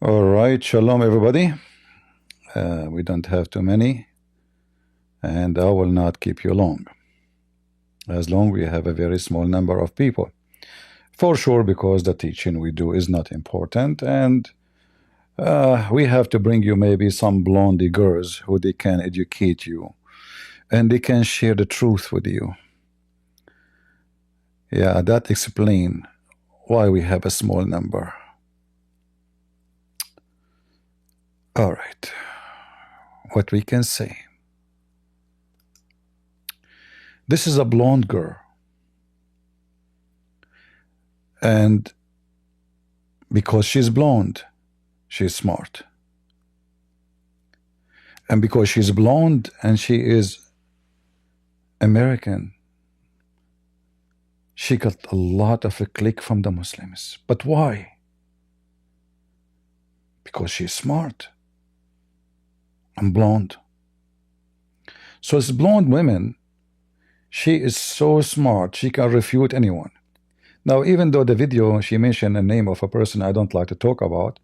All right, shalom everybody. We don't have too many, and I will not keep you long. As long we have a very small number of people, for sure, because the teaching we do is not important, and we have to bring you maybe some blondie girls who they can educate you, and they can share the truth with you. Yeah, that explain why we have a small number. All right, what we can say. This is a blonde girl, and because she's blonde, she's smart. And because she's blonde and she is American, she got a lot of a click from the Muslims. But why? Because she's smart and blonde. So as blonde women, she is so smart, she can refute anyone. Now, even though the video, she mentioned the name of a person I don't like to talk about,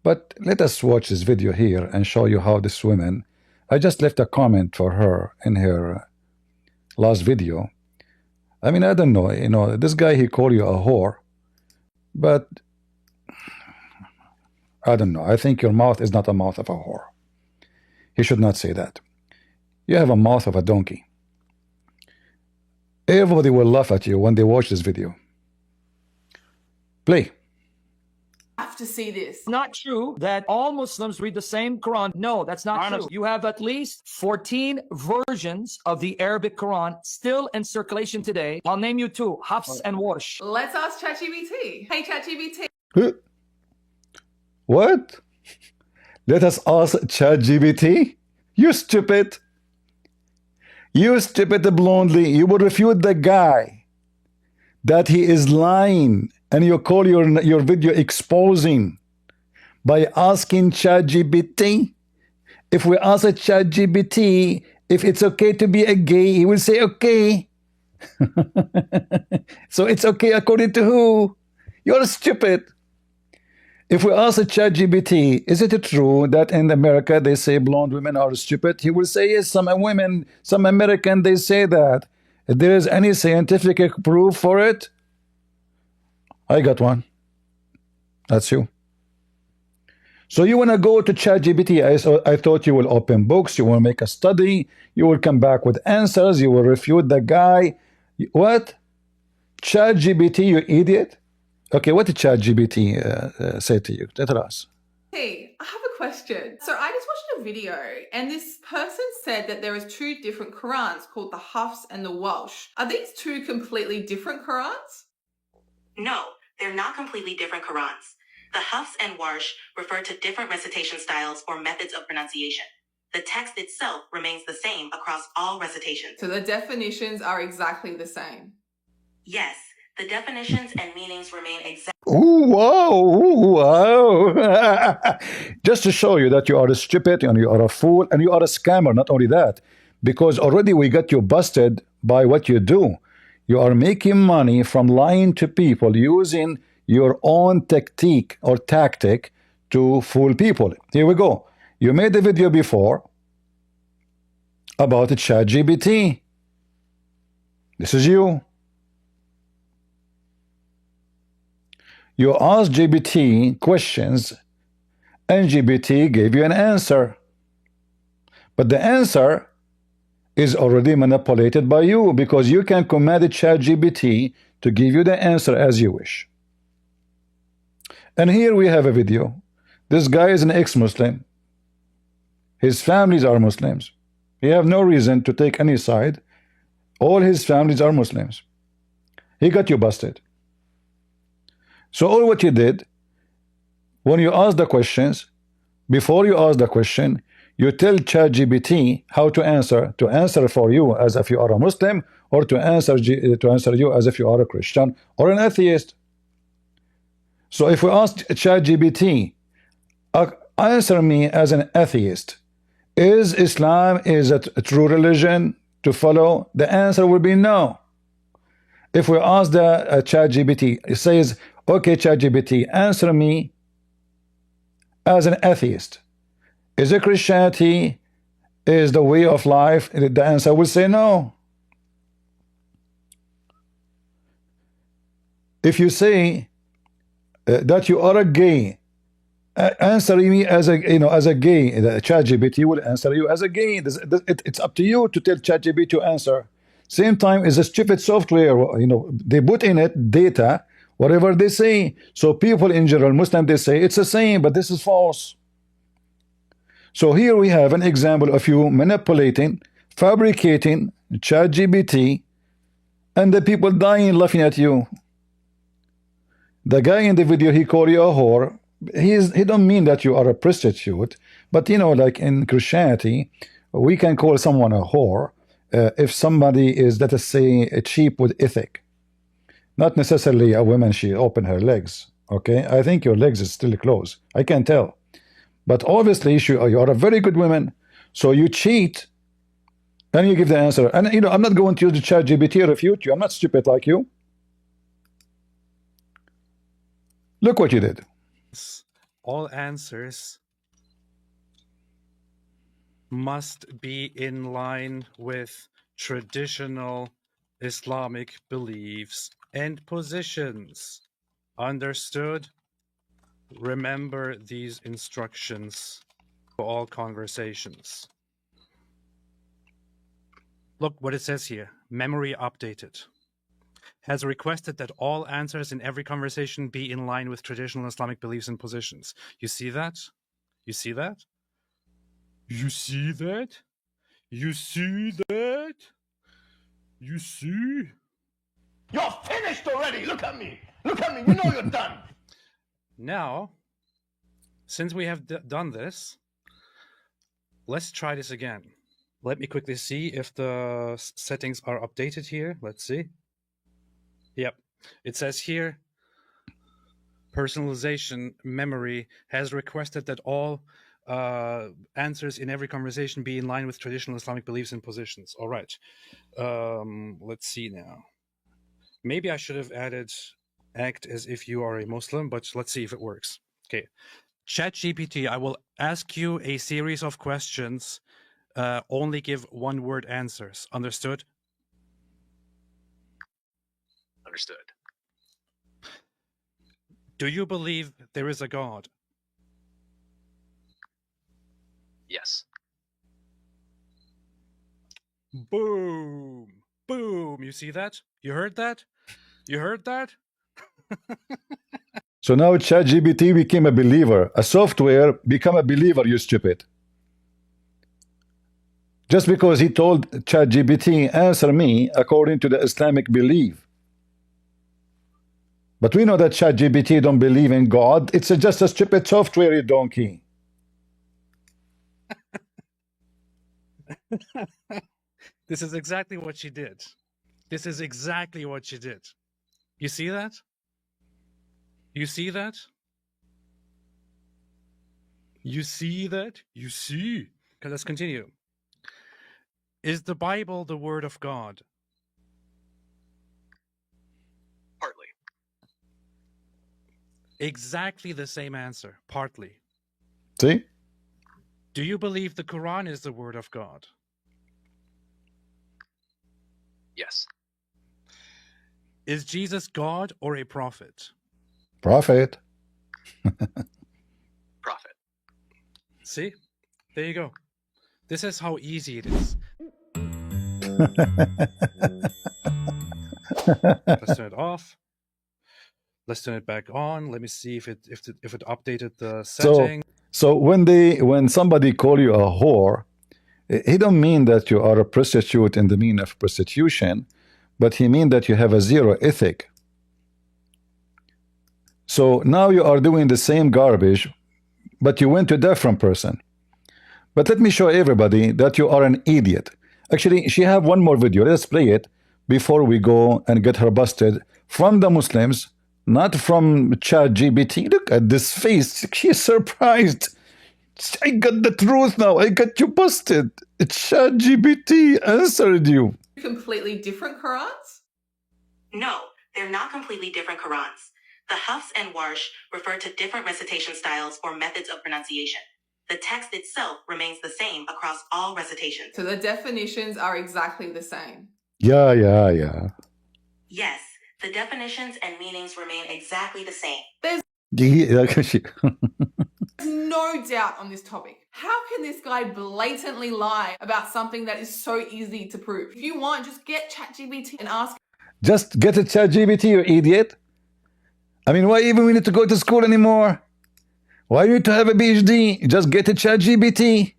but let us watch this video here and show you how this woman, I just left a comment for her in her last video. I mean, I don't know, you know, this guy, he called you a whore, but I don't know. I think your mouth is not a mouth of a whore. He should not say that. You have a mouth of a donkey. Everybody will laugh at you when they watch this video. Play. Have to see this. Not true that all Muslims read the same Quran. No, that's not true. You have at least 14 versions of the Arabic Quran still in circulation today. I'll name you two, Hafs and Warsh. Let's ask ChatGPT. Hey, ChatGPT. What? Let us ask ChatGPT? You stupid. You stupid blondie. You will refute the guy that he is lying, and you call your video exposing by asking ChatGPT. If we ask a ChatGPT if it's okay to be a gay, he will say okay. So it's okay according to who? You're stupid. If we ask a ChatGPT, is it true that in America they say blonde women are stupid? He will say yes, some women, some American, they say that. If there is any scientific proof for it, I got one. That's you. So you want to go to ChatGPT. I thought you will open books, you will make a study, you will come back with answers, you will refute the guy. What? ChatGPT, you idiot? Okay, what did ChatGPT say to you? Tell us. Hey, I have a question. So I just watched a video and this person said that there is two different Qurans called the Hafs and the Walsh. Are these two completely different Qurans? No, they're not completely different Qurans. The Hafs and Warsh refer to different recitation styles or methods of pronunciation. The text itself remains the same across all recitations. So the definitions are exactly the same? Yes, the definitions and meanings remain exact. Ooh, wow, ooh, wow. Just to show you that you are a stupid and you are a fool and you are a scammer. Not only that, because already we got you busted by what you do. You are making money from lying to people using your own tactic or tactic to fool people. Here we go. You made a video before about the ChatGPT. This is you. You asked GPT questions and GPT gave you an answer. But the answer is already manipulated by you because you can command ChatGPT to give you the answer as you wish. And here we have a video. This guy is an ex-Muslim. His families are Muslims. He have no reason to take any side. All his families are Muslims. He got you busted. So all what you did, when you ask the questions, before you ask the question, you tell ChatGPT how to answer for you as if you are a Muslim, or to answer you as if you are a Christian or an atheist. So if we ask ChatGPT, answer me as an atheist, is Islam is a true religion to follow? The answer will be no. If we ask the ChatGPT, it says, okay, ChatGPT, answer me as an atheist? Is it Christianity is the way of life? The answer will say no. If you say that you are a gay, answer me as a as a gay, the ChatGPT will answer you as a gay. It's up to you to tell ChatGPT to answer. Same time is a stupid software. They put in it data, whatever they say. So people in general, Muslim, they say it's the same, but this is false. So here we have an example of you manipulating, fabricating ChatGPT, and the people dying laughing at you. The guy in the video, he called you a whore. He don't mean that you are a prostitute, but like in Christianity, we can call someone a whore if somebody is, let us say, cheap with ethic. Not necessarily a woman, she open her legs. Okay, I think your legs is still closed. I can tell. But obviously you are a very good woman, so you cheat and you give the answer. And I'm not going to use the ChatGPT to refute you. I'm not stupid like you. Look what you did. All answers must be in line with traditional Islamic beliefs and positions. Understood? Remember these instructions for all conversations. Look what it says here. Memory updated. Has requested that all answers in every conversation be in line with traditional Islamic beliefs and positions. You see that? You see that? You see that? You see that? You see? You're finished already. Look at me. Look at me. You know you're done. Now, since we have done this, let's try this again. Let me quickly see if the settings are updated here. Let's see. Yep. It says here, personalization memory has requested that all answers in every conversation be in line with traditional Islamic beliefs and positions. All right. Let's see now. Maybe I should have added act as if you are a Muslim, but let's see if it works. Okay. ChatGPT, I will ask you a series of questions. Only give one-word answers. Understood? Understood. Do you believe there is a God? Yes. Boom. Boom. You see that? You heard that? You heard that? So now ChatGPT became a believer. A software become a believer, you stupid. Just because he told ChatGPT, answer me according to the Islamic belief. But we know that ChatGPT don't believe in God. It's just a stupid software, you donkey. This is exactly what she did. This is exactly what she did. You see that? You see that? You see that? You see? Okay, let's continue. Is the Bible the Word of God? Partly. Exactly the same answer. Partly. See? Do you believe the Quran is the Word of God? Yes. Is Jesus God or a prophet? Prophet. Prophet. See? There you go. This is how easy it is. Let's turn it off. Let's turn it back on. Let me see if it updated the setting. So when somebody call you a whore, he don't mean that you are a prostitute in the meaning of prostitution, but he mean that you have a zero ethic. So now you are doing the same garbage, but you went to a different person. But let me show everybody that you are an idiot. Actually, she have one more video. Let's play it before we go and get her busted from the Muslims, not from ChatGPT. Look at this face. She's surprised. I got the truth now. I got you busted. ChatGPT answered you. Completely different Qurans? No, they're not completely different Qurans. The Hafs and Warsh refer to different recitation styles or methods of pronunciation. The text itself remains the same across all recitations. So the definitions are exactly the same. Yeah. Yes, the definitions and meanings remain exactly the same. There's She- no doubt on this topic. How can this guy blatantly lie about something that is so easy to prove? If you want, just get ChatGPT and ask. Just get a ChatGPT, you idiot. I mean, why even we need to go to school anymore? Why you need to have a PhD? Just get a ChatGPT.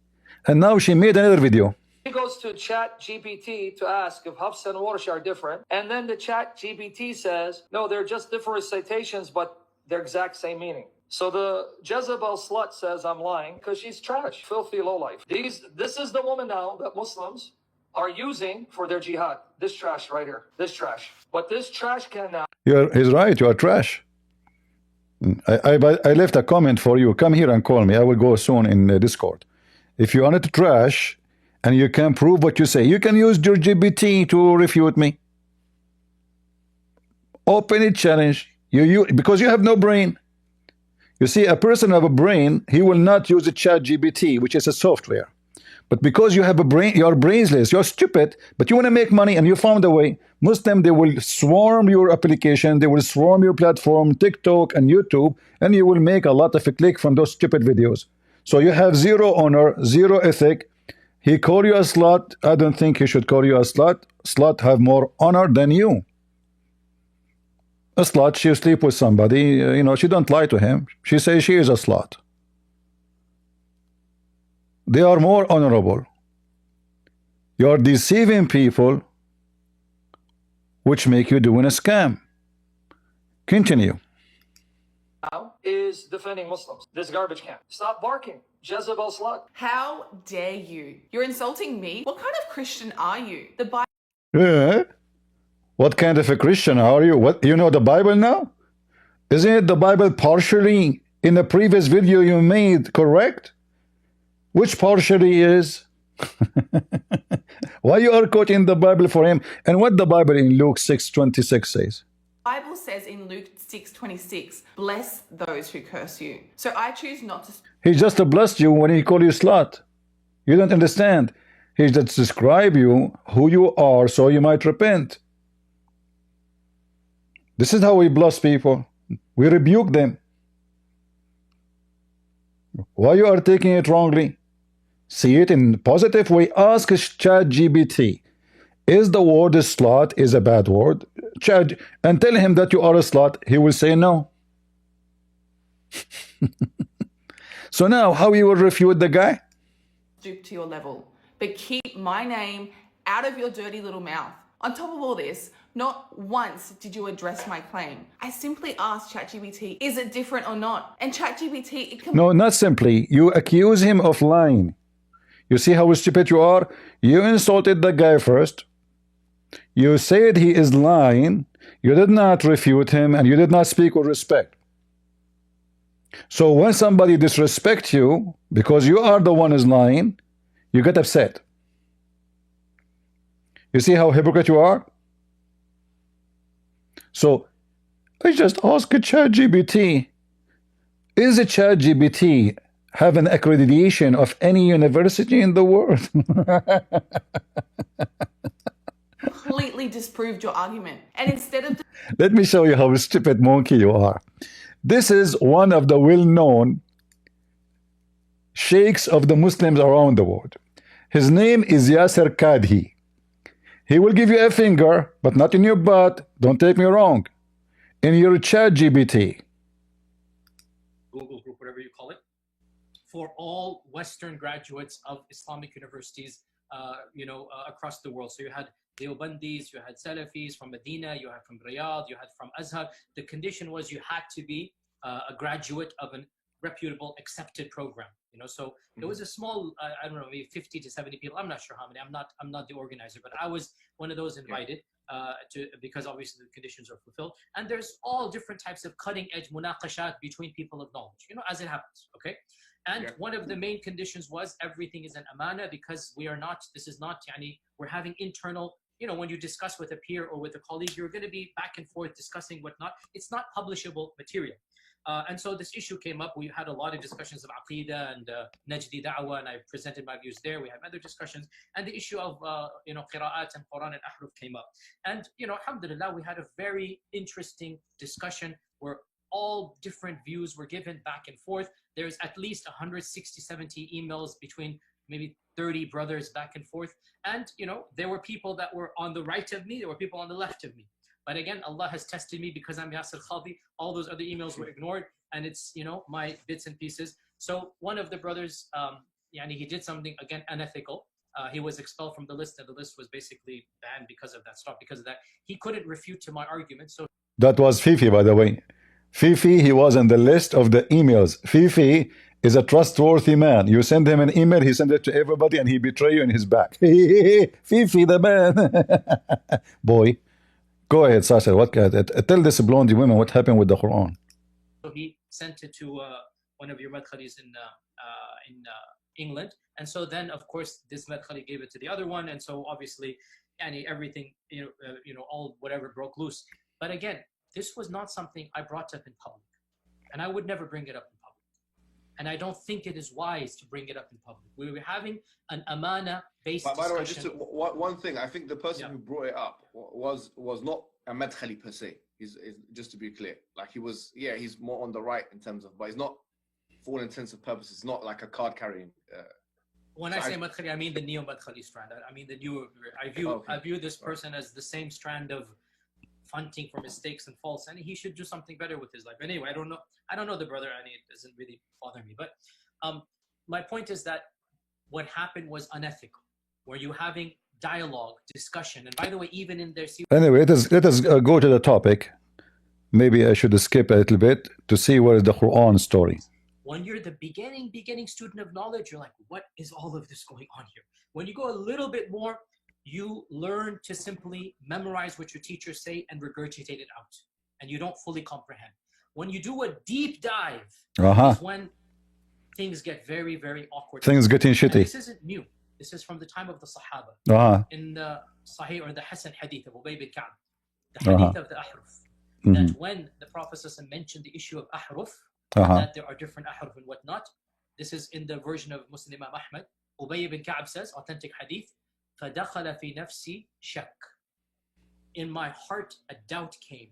And now she made another video. He goes to ChatGPT to ask if Hafs and Warsh are different, and then the ChatGPT says, no, they're just different recitations, but they're exact same meaning. So the Jezebel slut says I'm lying because she's trash, filthy lowlife. This is the woman now that Muslims are using for their jihad. This trash right here, this trash. But this trash can now. He's right, you are trash. I left a comment for you. Come here and call me. I will go soon in Discord. If you want to trash and you can prove what you say, you can use your GPT to refute me. Open it challenge. Because you have no brain. You see, a person who have a brain, he will not use a ChatGPT, which is a software. But because you have a brain, you're brainless, you're stupid, but you want to make money and you found a way. Muslim, they will swarm your application, they will swarm your platform, TikTok and YouTube, and you will make a lot of click from those stupid videos. So you have zero honor, zero ethic. He called you a slut. I don't think he should call you a slut. Slut have more honor than you. A slut, she'll sleep with somebody, you know, she don't lie to him. She says she is a slut. They are more honorable. You are deceiving people, which make you doing a scam. Continue. Now is defending Muslims. This garbage can. Stop barking, Jezebel slut. How dare you? You're insulting me? What kind of Christian are you? The Bible What kind of a Christian are you? What, you know the Bible now? Isn't it the Bible partially in the previous video you made correct? Which partially is? Why you are quoting the Bible for him? And what the Bible in Luke 6:26 says? Bible says in Luke 6:26, bless those who curse you. So I choose not to. He just blessed you when he called you slut. You don't understand. He just describe you who you are so you might repent. This is how we bless people. We rebuke them. Why you are taking it wrongly? See it in positive way. Ask ChatGPT. Is the word slut is a bad word? Chat and tell him that you are a slut. He will say no. So now how you will refute the guy? Stoop to your level, but keep my name out of your dirty little mouth. On top of all this, not once did you address my claim. I simply asked ChatGPT, is it different or not? And ChatGPT, it can. No, not simply. You accuse him of lying. You see how stupid you are? You insulted the guy first. You said he is lying. You did not refute him and you did not speak with respect. So when somebody disrespects you because you are the one who is lying, you get upset. You see how hypocrite you are? So I just asked ChatGPT, is a ChatGPT have an accreditation of any university in the world? Completely disproved your argument. And instead of. Let me show you how stupid monkey you are. This is one of the well-known sheikhs of the Muslims around the world. His name is Yasser Kadhi. He will give you a finger, but not in your butt. Don't take me wrong. In your ChatGPT. Google group, whatever you call it, for all Western graduates of Islamic universities, across the world. So you had Deobandis, you had Salafis from Medina, you had from Riyadh, you had from Azhar. The condition was you had to be a graduate of a reputable, accepted program. So it was a small, I don't know, maybe 50 to 70 people. I'm not sure how many. I'm not the organizer, but I was one of those invited because obviously the conditions are fulfilled. And there's all different types of cutting-edge munaqashat between people of knowledge, as it happens. Okay. And one of the main conditions was everything is an amana, because we are not, this is not, we're having internal you know, when you discuss with a peer or with a colleague, you're going to be back and forth discussing whatnot. It's not publishable material. And so this issue came up. We had a lot of discussions of Aqidah and Najdi Da'wah, and I presented my views there. We had other discussions. And the issue of, you know, Qira'at and Quran and Ahruf came up. And, you know, alhamdulillah, we had a very interesting discussion where all different views were given back and forth. There's at least 160, 70 emails between maybe 30 brothers back and forth. And, you know, there were people that were on the right of me. There were people on the left of me. But again, Allah has tested me because I'm Yasir Khadi. All those other emails were ignored, and it's, you know, my bits and pieces. So one of the brothers, he did something, again, unethical. He was expelled from the list, and the list was basically banned because of that, stopped because of that. He couldn't refute to my argument. So That was Fifi, by the way. Fifi, he was on the list of the emails. Fifi is a trustworthy man. You send him an email, he sends it to everybody, and he betray you in his back. Fifi, the man. Boy. Go ahead, Sasha. What? Tell this blondie woman what happened with the Quran. So he sent it to one of your madkhalis in England, and so then of course this madkhali gave it to the other one, and so obviously, everything all whatever broke loose. But again, this was not something I brought up in public, and I would never bring it up in public. And I don't think it is wise to bring it up in public. We were having an amana-based discussion. By the way, just one thing. I think the person who brought it up was not a madkhali per se. He's just to be clear. Like he was, he's more on the right in terms of, but he's not, for all intents and purposes, not like a card carrying. When I say madkhali, I mean the neo-madkhali strand. I mean the new. I view this person as the same strand of hunting for mistakes and faults, and he should do something better with his life. Anyway, I don't know the brother, and it doesn't really bother me. But my point is that what happened was unethical. Were you having dialogue, discussion, and by the way, even in their anyway, let us go to the topic. Maybe I should skip a little bit to see what is the Quran story. When you're the beginning student of knowledge, you're like, what is all of this going on here? When you go a little bit more, you learn to simply memorize what your teachers say and regurgitate it out, and you don't fully comprehend. When you do a deep dive, is when things get very, very awkward. Things getting shitty. And this isn't new. This is from the time of the Sahaba. In the Sahih or the Hasan Hadith of Ubay bin Ka'b, the Hadith of the Ahruf, that when the Prophet mentioned the issue of Ahruf, that there are different Ahruf and whatnot. This is in the version of Muslim Imam Ahmad. Ubay bin Ka'b says, authentic Hadith, فَدَخَلَ فِي نَفْسِي شَكٍّ. In my heart, a doubt came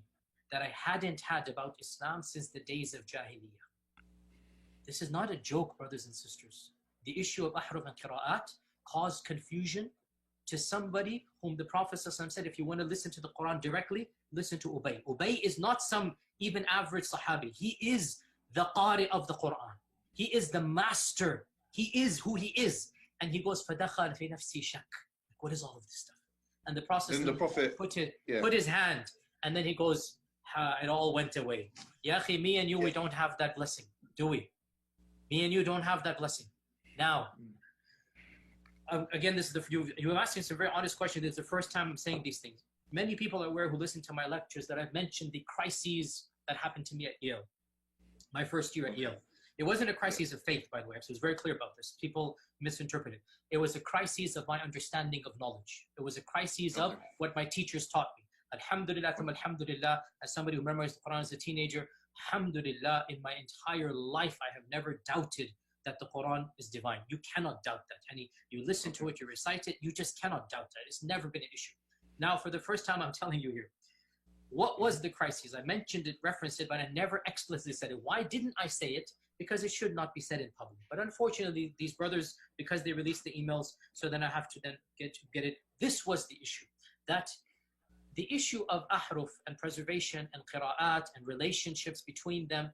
that I hadn't had about Islam since the days of Jahiliyyah. This is not a joke, brothers and sisters. The issue of Ahruf and Qira'at caused confusion to somebody whom the Prophet said, if you want to listen to the Quran directly, listen to Ubay. Ubay is not some even average Sahabi. He is the Qari of the Quran. He is the master. He is who he is. And he goes, فَدَخَلْ فِي نَفْسِي شَكٍّ. What is all of this stuff? And the Prophet put his hand, and then he goes, it all went away. Ya akhi, me and you, we don't have that blessing, do we? Me and you don't have that blessing. Now, again, this is you're asking some very honest questions. It's the first time I'm saying these things. Many people are aware who listen to my lectures that I've mentioned the crises that happened to me at Yale, my first year at Yale. It wasn't a crisis of faith, by the way, so I was very clear about this. People misinterpret it. It was a crisis of my understanding of knowledge. It was a crisis of what my teachers taught me. Alhamdulillah, alhamdulillah, as somebody who memorized the Quran as a teenager, alhamdulillah, in my entire life, I have never doubted that the Quran is divine. You cannot doubt that. And you listen to it, you recite it, you just cannot doubt that. It's never been an issue. Now, for the first time, I'm telling you here, what was the crisis? I mentioned it, referenced it, but I never explicitly said it. Why didn't I say it? Because it should not be said in public. But unfortunately, these brothers, because they released the emails, so then I have to then get it. This was the issue. That the issue of ahruf and preservation and qira'at and relationships between them,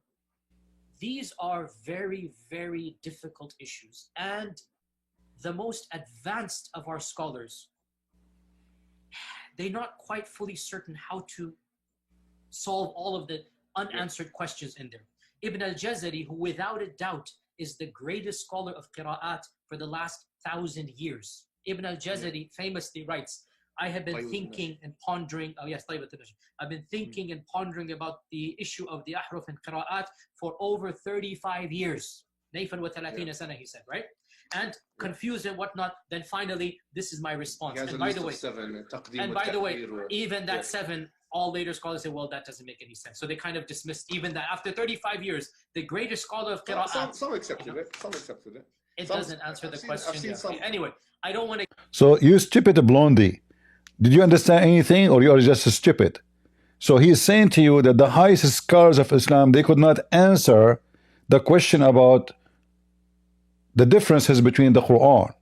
these are very, very difficult issues. And the most advanced of our scholars, they're not quite fully certain how to solve all of the unanswered questions in there. Ibn al-Jazari, who without a doubt is the greatest scholar of qira'at for the last 1,000 years. Ibn al-Jazari famously writes, I have been thinking and pondering, I've been thinking and pondering about the issue of the ahruf and qira'at for over 35 years. Nayfan wa 30 sana, he said, right? and confused and whatnot, then finally, this is my response. He has And a by list the of way, 7. and by the way, Taqdeem, even that yeah. 7, all later scholars say, well, that doesn't make any sense. So they kind of dismissed even that. After 35 years, the greatest scholar of Qira'at. Some accepted it. Some accepted it. It Some, doesn't answer the I've question. seen some. Anyway, I don't want to. So you stupid Blondie. Did you understand anything, or you are just stupid? So he is saying to you that the highest scholars of Islam, they could not answer the question about the differences between the Quran.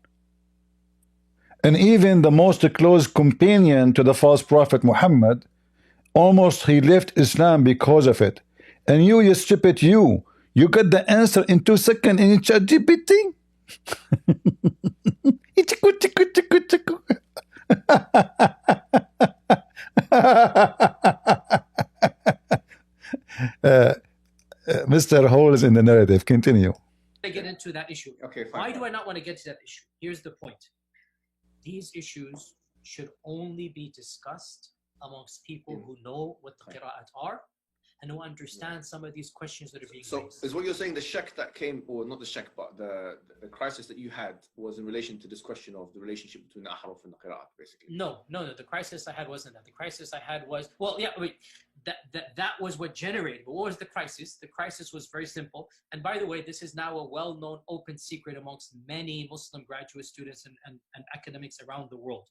And even the most close companion to the false prophet Muhammad, almost he left Islam because of it. And you stupid you got the answer in 2 seconds in ChatGPT. Mr. Holes in the narrative. Continue. Get into that issue. Okay, fine. Why do I not want to get to that issue? Here's the point. These issues should only be discussed amongst people who know what the qira'at are and who understand some of these questions that are being raised. Is what you're saying the shak that came, or not the shak, but the crisis that you had was in relation to this question of the relationship between the ahruf and the qira'at, basically? No. The crisis I had wasn't that. The crisis I had was, well, yeah, wait, that was what generated. But what was the crisis? The crisis was very simple. And by the way, this is now a well-known open secret amongst many Muslim graduate students and academics around the world.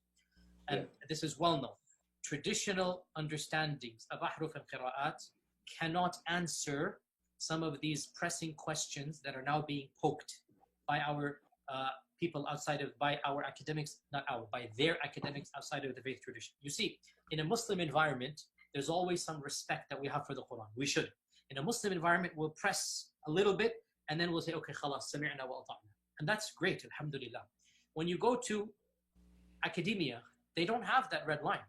And this is well known. Traditional understandings of ahruf and qira'at cannot answer some of these pressing questions that are now being poked by our people outside of, by our academics, by their academics outside of the faith tradition. You see, in a Muslim environment, there's always some respect that we have for the Quran. We should. In a Muslim environment, we'll press a little bit and then we'll say, okay, khalas, sami'na wa ata'na. And that's great, alhamdulillah. When you go to academia, they don't have that red line.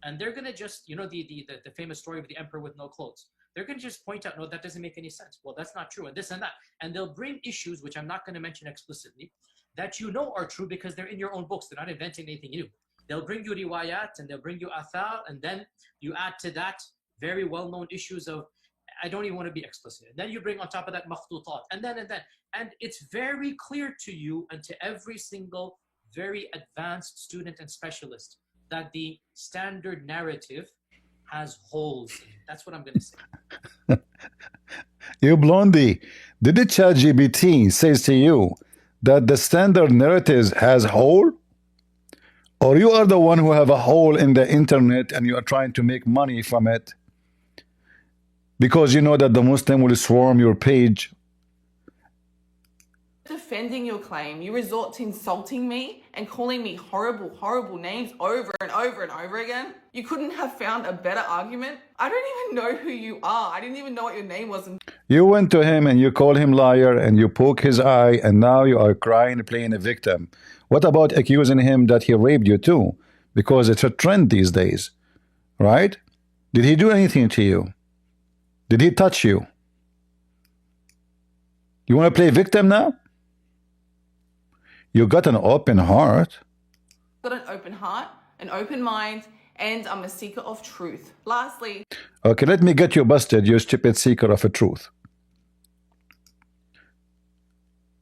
And they're going to just, you know, the famous story of the emperor with no clothes. They're going to just point out, no, that doesn't make any sense. Well, that's not true, and this and that. And they'll bring issues, which I'm not going to mention explicitly, that you know are true because they're in your own books. They're not inventing anything new. They'll bring you riwayat, and they'll bring you athar, and then you add to that very well-known issues of, I don't even want to be explicit. And then you bring on top of that makhtutat, and then. And it's very clear to you and to every single very advanced student and specialist that the standard narrative has holes in it. That's what I'm going to say. You Blondie, did the ChatGPT says to you that the standard narrative has hole? Or you are the one who have a hole in the internet and you are trying to make money from it because you know that the Muslim will swarm your page? Defending your claim, you resort to insulting me and calling me horrible, horrible names over and over and over again. You couldn't have found a better argument. I don't even know who you are. I didn't even know what your name was. You went to him and you call him liar and you poke his eye and now you are crying, playing a victim. What about accusing him that he raped you too? Because it's a trend these days, right? Did he do anything to you? Did he touch you? You want to play victim now? You got an open heart. I've got an open heart, an open mind, and I'm a seeker of truth. Lastly, okay, let me get you busted, you stupid seeker of a truth.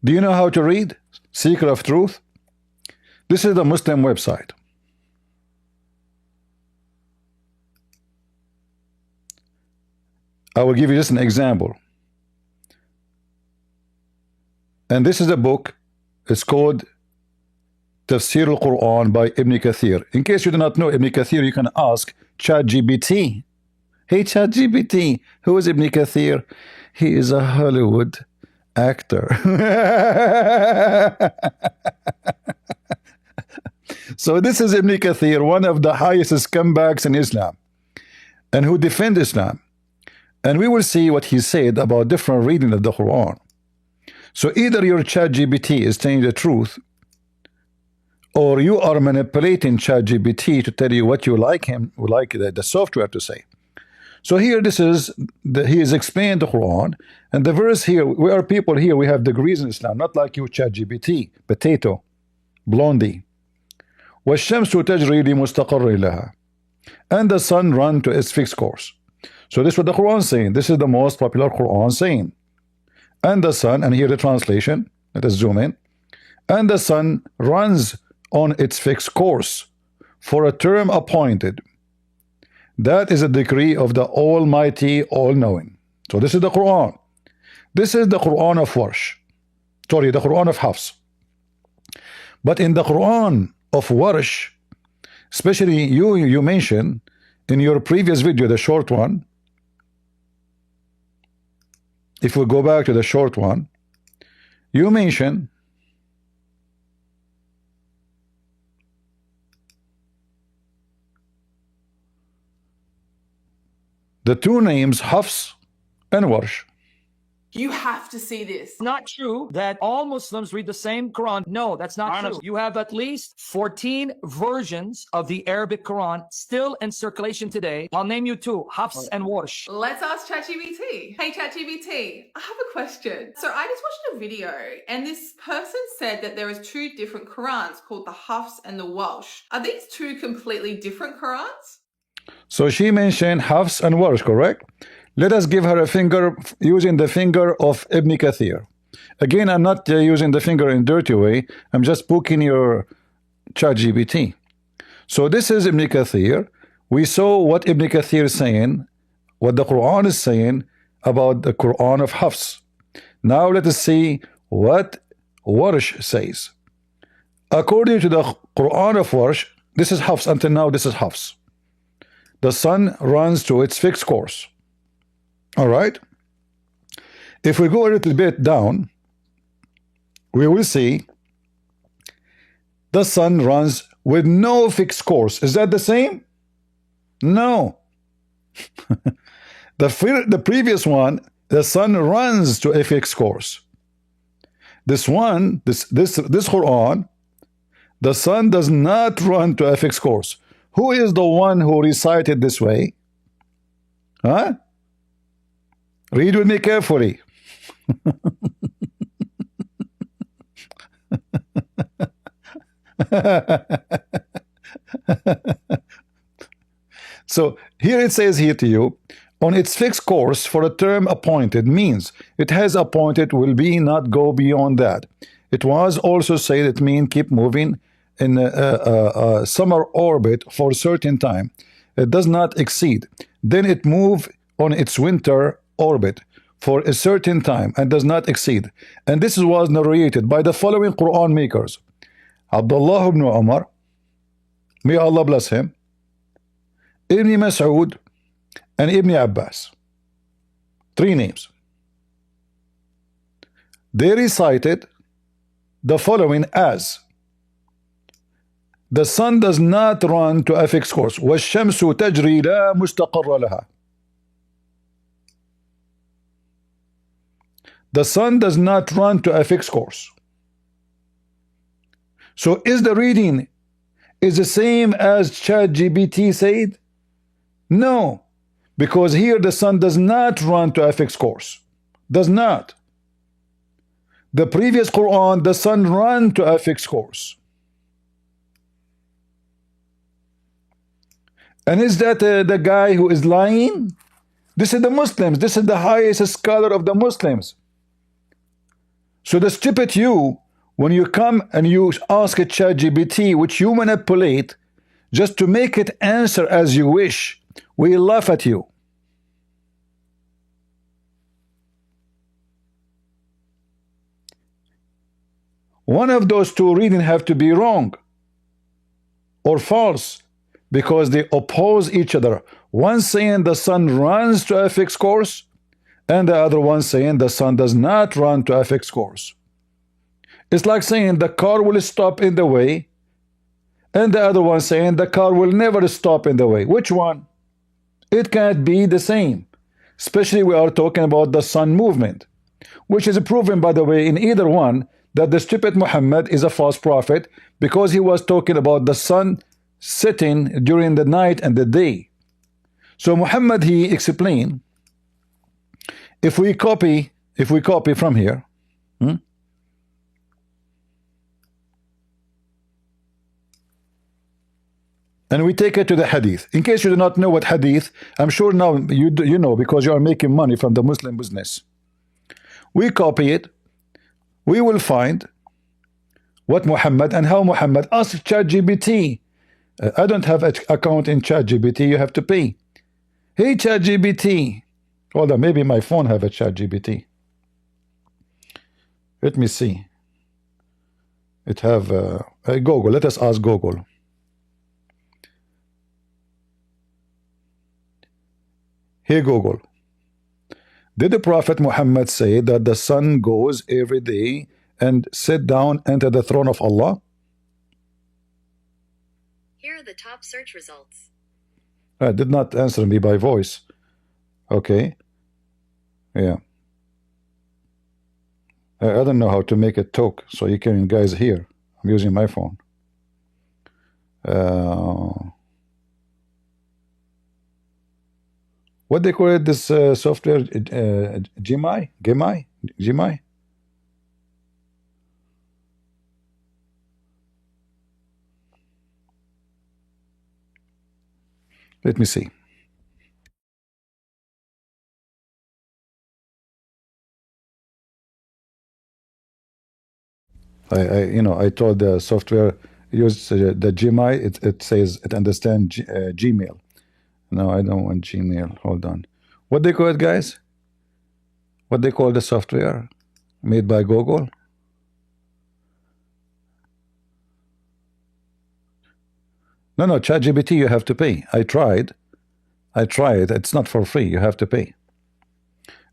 Do you know how to read? Seeker of truth? This is the Muslim website. I will give you just an example. And this is a book. It's called Tafsir al-Quran by Ibn Kathir. In case you do not know Ibn Kathir, you can ask ChatGPT. Hey ChatGPT, who is Ibn Kathir? He is a Hollywood actor. So this is Ibn Kathir, one of the highest scumbags in Islam, and who defend Islam. And we will see what he said about different reading of the Quran. So either your ChatGPT is telling the truth, or you are manipulating ChatGPT to tell you what you like the software to say. So here this is, he is explaining the Quran, and the verse here, we are people here, we have degrees in Islam, not like you ChatGPT, potato, Blondie. وَالشَّمْسُ تَجْرِي لِمُسْتَقَرِّ لَهَا. And the sun run to its fixed course. So this is what the Quran is saying. This is the most popular Quran saying. And the sun, and here the translation, let us zoom in. and the sun runs on its fixed course for a term appointed. That is a decree of the Almighty, all-knowing. So this is the Quran. This is the Quran of Warsh. Sorry, the Quran of Hafs. But in the Quran of Warsh, especially you mentioned in your previous video, the short one, if we go back to the short one, you mentioned the two names Hafs and Warsh. You have to see this. Not true that all Muslims read the same Quran. No, that's not true. You have at least 14 versions of the Arabic Quran still in circulation today. I'll name you two, Hafs and Warsh. Let's ask ChatGPT. Hey ChatGPT, I have a question. So I just watched a video and this person said that there is two different Qurans called the Hafs and the Welsh. Are these two completely different Qurans? So she mentioned Hafs and Warsh, correct? Let us give her a finger using the finger of Ibn Kathir. Again, I'm not using the finger in a dirty way. I'm just poking your ChatGPT. So this is Ibn Kathir. We saw what Ibn Kathir is saying, what the Quran is saying about the Quran of Hafs. Now let us see what Warsh says. According to the Quran of Warsh, this is Hafs. Until now, this is Hafs. The sun runs to its fixed course. All right. If we go a little bit down, we will see the sun runs with no fixed course. Is that the same? No. The previous one, the sun runs to a fixed course. This one, this Quran, the sun does not run to a fixed course. Who is the one who recited this way? Huh? Read with me carefully. So here it says here to you, on its fixed course for a term appointed means it has appointed will be not go beyond that. It was also said it mean keep moving in a summer orbit for a certain time. It does not exceed. Then it move on its winter orbit for a certain time and does not exceed. And this was narrated by the following Quran makers: Abdullah ibn Umar, may Allah bless him, Ibn Mas'ud, and Ibn Abbas. Three names. They recited the following as: the sun does not run to a fixed course. وَالشَّمْسُ تَجْرِي لَا مُسْتَقَرَّ لَهَا. The sun does not run to a fixed course. So is the reading is the same as ChatGPT said? No, because here the sun does not run to a fixed course. Does not. The previous Quran, the sun ran to a fixed course. And is that the guy who is lying? This is the Muslims. This is the highest scholar of the Muslims. So the stupid you, when you come and you ask a ChatGPT, which you manipulate just to make it answer as you wish, we laugh at you. One of those two readings have to be wrong or false, because they oppose each other. One saying the sun runs to a fixed course, and the other one saying the sun does not run to a fixed course. It's like saying the car will stop in the way, and the other one saying the car will never stop in the way. Which one? It can't be the same. Especially we are talking about the sun movement, which is proven, by the way, in either one, that the stupid Muhammad is a false prophet, because he was talking about the sun setting during the night and the day. So Muhammad, he explained, if we copy from here, and we take it to the hadith. In case you do not know what hadith, I'm sure now you know, because you are making money from the Muslim business. We copy it, we will find What Muhammad and how Muhammad? Ask ChatGPT. I don't have an account in ChatGPT. You have to pay. Hey ChatGPT. Hold on, maybe my phone have a ChatGPT. Let me see. It have Google. Let us ask Google. Hey Google. Did the Prophet Muhammad say that the sun goes every day and sit down under the throne of Allah? Here are the top search results. Did not answer me by voice. Okay. Yeah. I don't know how to make it talk, so you can guys hear. I'm using my phone. What they call it, this software? Gemini? Let me see. I told the software use the Gemini. It says it understands Gmail. No, I don't want Gmail. Hold on. What they call it, guys? What they call the software made by Google? No, ChatGPT you have to pay. I tried. It's not for free. You have to pay.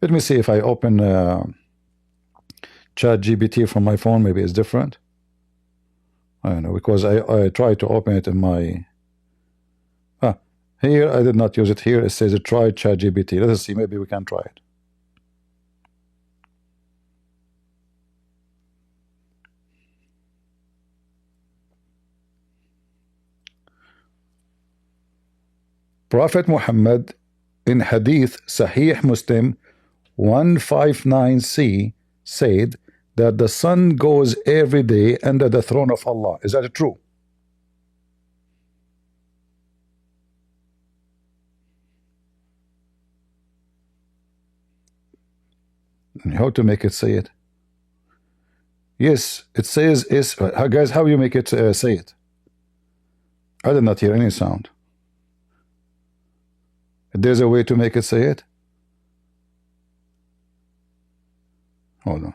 Let me see if I open ChatGPT from my phone. Maybe it's different. I don't know, because I tried to open it in my here. I did not use it here. It says try ChatGPT. Let us see. Maybe we can try it. Prophet Muhammad in Hadith Sahih Muslim 159c said that the sun goes every day under the throne of Allah. Is that true? How to make it say it? Yes, it says is. Guys, how you make it say it? I did not hear any sound. There's a way to make it say it. Hold on.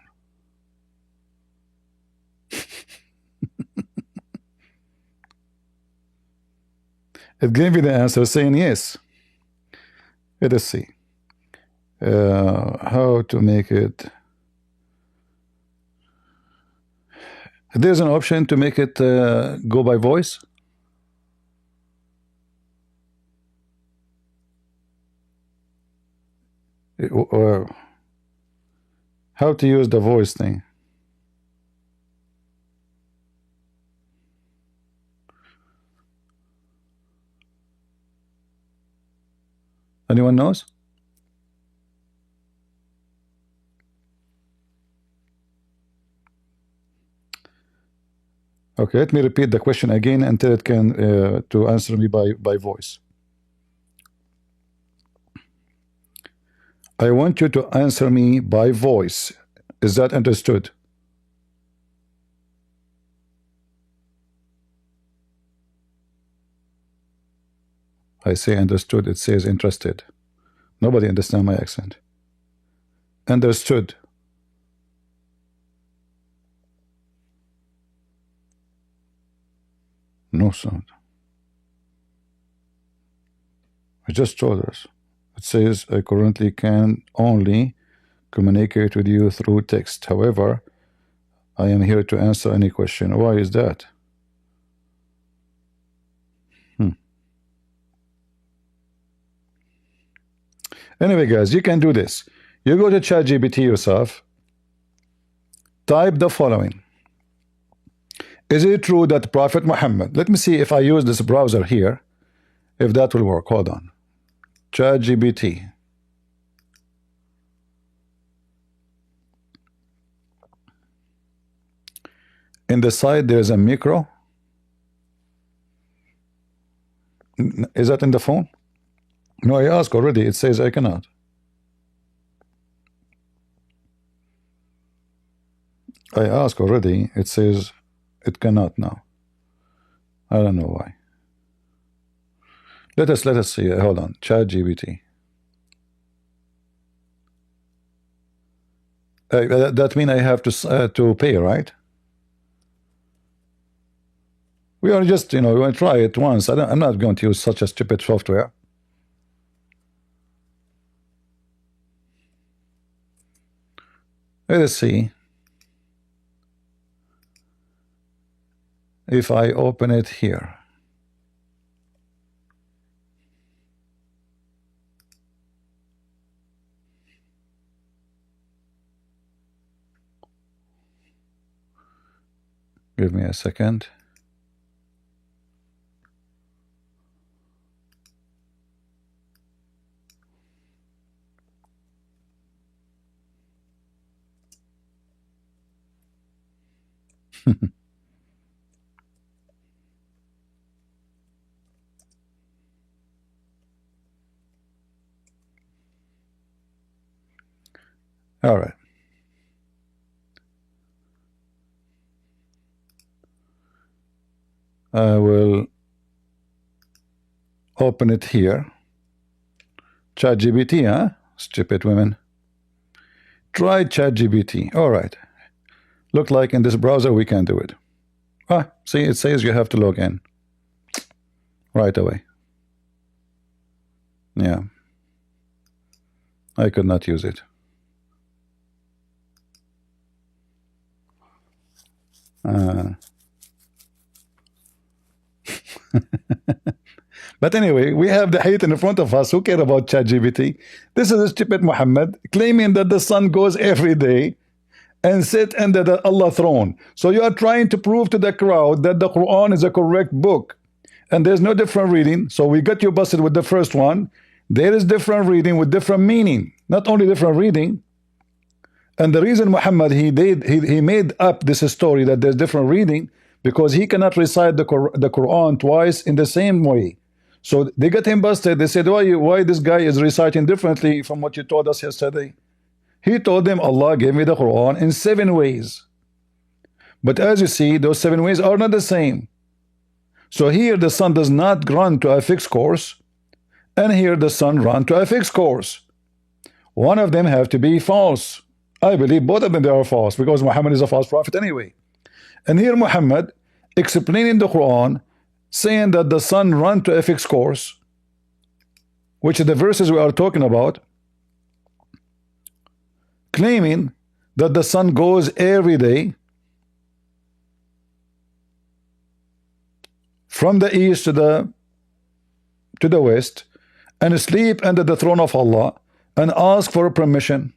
It gave me the answer saying yes. Let us see. How to make it. There's an option to make it go by voice. Or how to use the voice thing. Anyone knows? Okay, let me repeat the question again until it can to answer me by voice. I want you to answer me by voice. Is that understood? I say understood. It says interested. Nobody understands my accent. Understood. No sound. I just told us. It says I currently can only communicate with you through text. However, I am here to answer any question. Why is that? Anyway, guys, you can do this. You go to ChatGPT yourself. Type the following. Is it true that Prophet Muhammad, let me see if I use this browser here, if that will work. Hold on. ChatGPT. In the side there's a micro. Is that in the phone? No, I asked already. It says I cannot. I asked already. It says It cannot now. I don't know why. Let us see. Hold on. ChatGPT. That means I have to pay, right? We are just, we want to try it once. I'm not going to use such a stupid software. Let us see if I open it here. Give me a second. All right. I will open it here. ChatGPT, huh? Stupid women. Try ChatGPT. All right. Look like in this browser we can do it. Ah, see, it says you have to log in right away. Yeah. I could not use it. But anyway, we have the hate in front of us. Who care about ChatGPT? This is a stupid Muhammad claiming that the sun goes every day and sit under the Allah throne. So you are trying to prove to the crowd that the Quran is a correct book and there's no different reading. So we got you busted with the first one. There is different reading with different meaning, not only different reading. And the reason Muhammad he made up this story that there's different reading because he cannot recite the Quran twice in the same way. So they got him busted. They said, why this guy is reciting differently from what you told us yesterday? He told them Allah gave me the Quran in 7 ways. But as you see, those 7 ways are not the same. So here the sun does not run to a fixed course, and here the sun run to a fixed course. One of them have to be false. I believe both of them they are false because Muhammad is a false prophet anyway. And here Muhammad explaining the Quran, saying that the sun run to a fixed course, which is the verses we are talking about, claiming that the sun goes every day from the east to the west and sleep under the throne of Allah and ask for permission.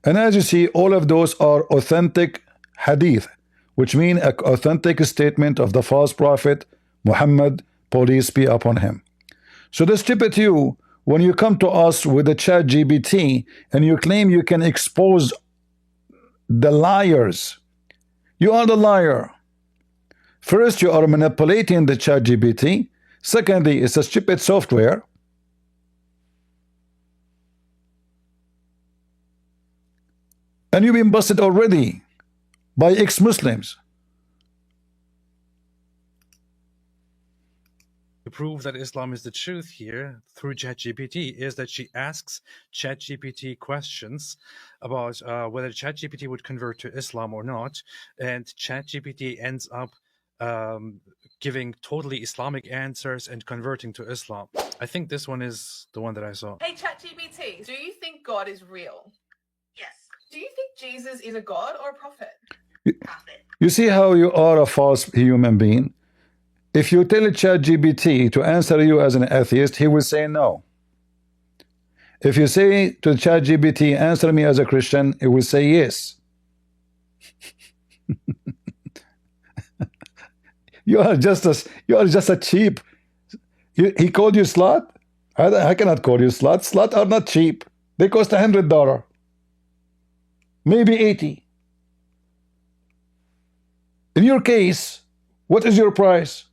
And as you see, all of those are authentic hadith, which mean an authentic statement of the false prophet Muhammad, peace be upon him. So the stupid you, when you come to us with the ChatGPT and you claim you can expose the liars, you are the liar. First, you are manipulating the ChatGPT. Secondly, it's a stupid software. And you've been busted already by ex-Muslims. To prove that Islam is the truth here through ChatGPT is that she asks ChatGPT questions about whether ChatGPT would convert to Islam or not, and ChatGPT ends up giving totally Islamic answers and converting to Islam. I think this one is the one that I saw. Hey, ChatGPT, do you think God is real? Yes. Do you think Jesus is a god or a prophet? Prophet. You see how you are a false human being? If you tell ChatGPT to answer you as an atheist, he will say no. If you say to ChatGPT, answer me as a Christian, it will say yes. You are just a cheap. He called you slut? I cannot call you slut. Slut are not cheap. They cost $100. Maybe 80. In your case, what is your price?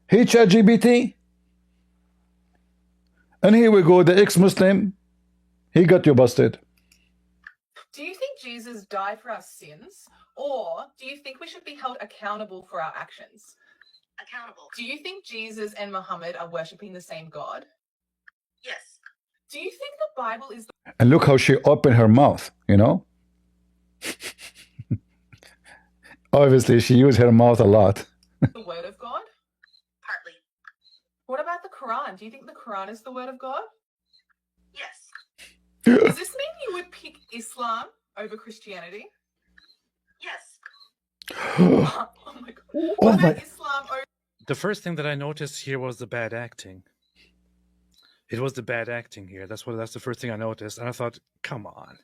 Hey, ChatGPT. And here we go, the ex-Muslim, he got you busted. Do you think Jesus died for our sins, or do you think we should be held accountable for our actions? Accountable. Do you think Jesus and Muhammad are worshipping the same God? Yes. Do you think the Bible is And look how she opened her mouth, you know? Obviously, she used her mouth a lot. the Word of God? Partly. What about the Quran? Do you think the Quran is the Word of God? Yes. Does this mean you would pick Islam over Christianity? Yes. Oh my God. Oh What my. about Islam over... The first thing that I noticed here was the bad acting. It was the bad acting here. That's the first thing I noticed. And I thought, come on.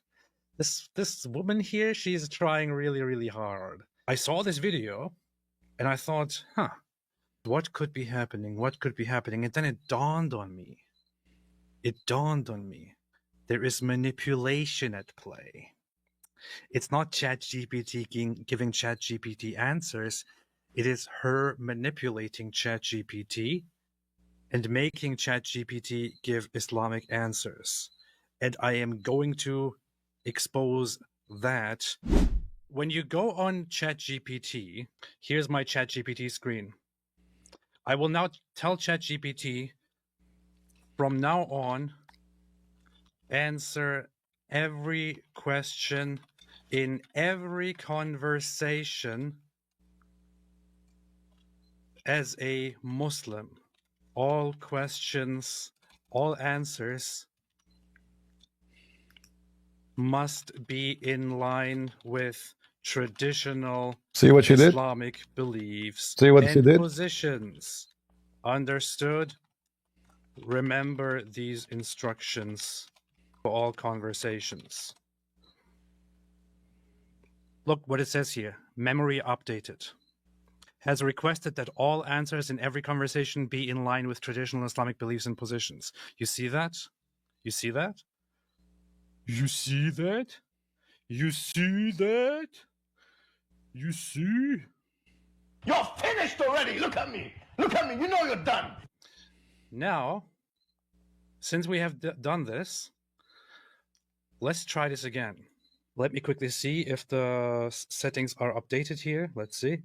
This woman here, she's trying really, really hard. I saw this video and I thought, what could be happening? What could be happening? And then it dawned on me. There is manipulation at play. It's not ChatGPT giving ChatGPT answers. It is her manipulating ChatGPT and making ChatGPT give Islamic answers. And I am going to expose that. When you go on ChatGPT, here's my ChatGPT screen. I will now tell ChatGPT, from now on, answer every question in every conversation as a Muslim. All questions, all answers must be in line with traditional See what she did? Islamic beliefs See what she and did? positions. Understood? Remember these instructions for all conversations. Look what it says here. Memory updated. Has requested that all answers in every conversation be in line with traditional Islamic beliefs and positions. You see that? You see that? You see that? You see that? You see? You're finished already. Look at me. Look at me. You know you're done. Now, since we have done this, let's try this again. Let me quickly see if the settings are updated here. Let's see.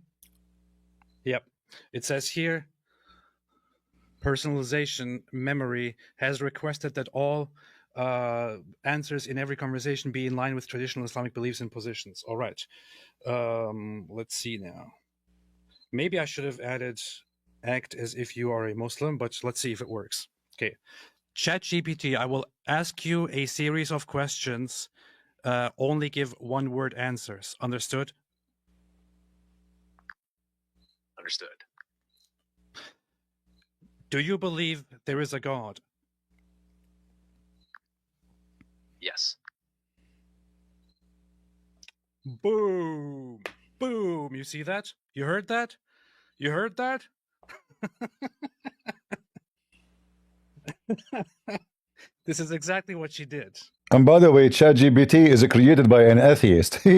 Yep. It says here, personalization memory has requested that all answers in every conversation be in line with traditional Islamic beliefs and positions. All right. Let's see now. Maybe I should have added act as if you are a Muslim, but let's see if it works. Okay. ChatGPT, I will ask you a series of questions. Only give one-word answers. Understood? Understood. Do you believe there is a God? Yes. Boom. Boom. You see that? You heard that? You heard that? This is exactly what she did. And by the way, ChatGPT is created by an atheist. Hey,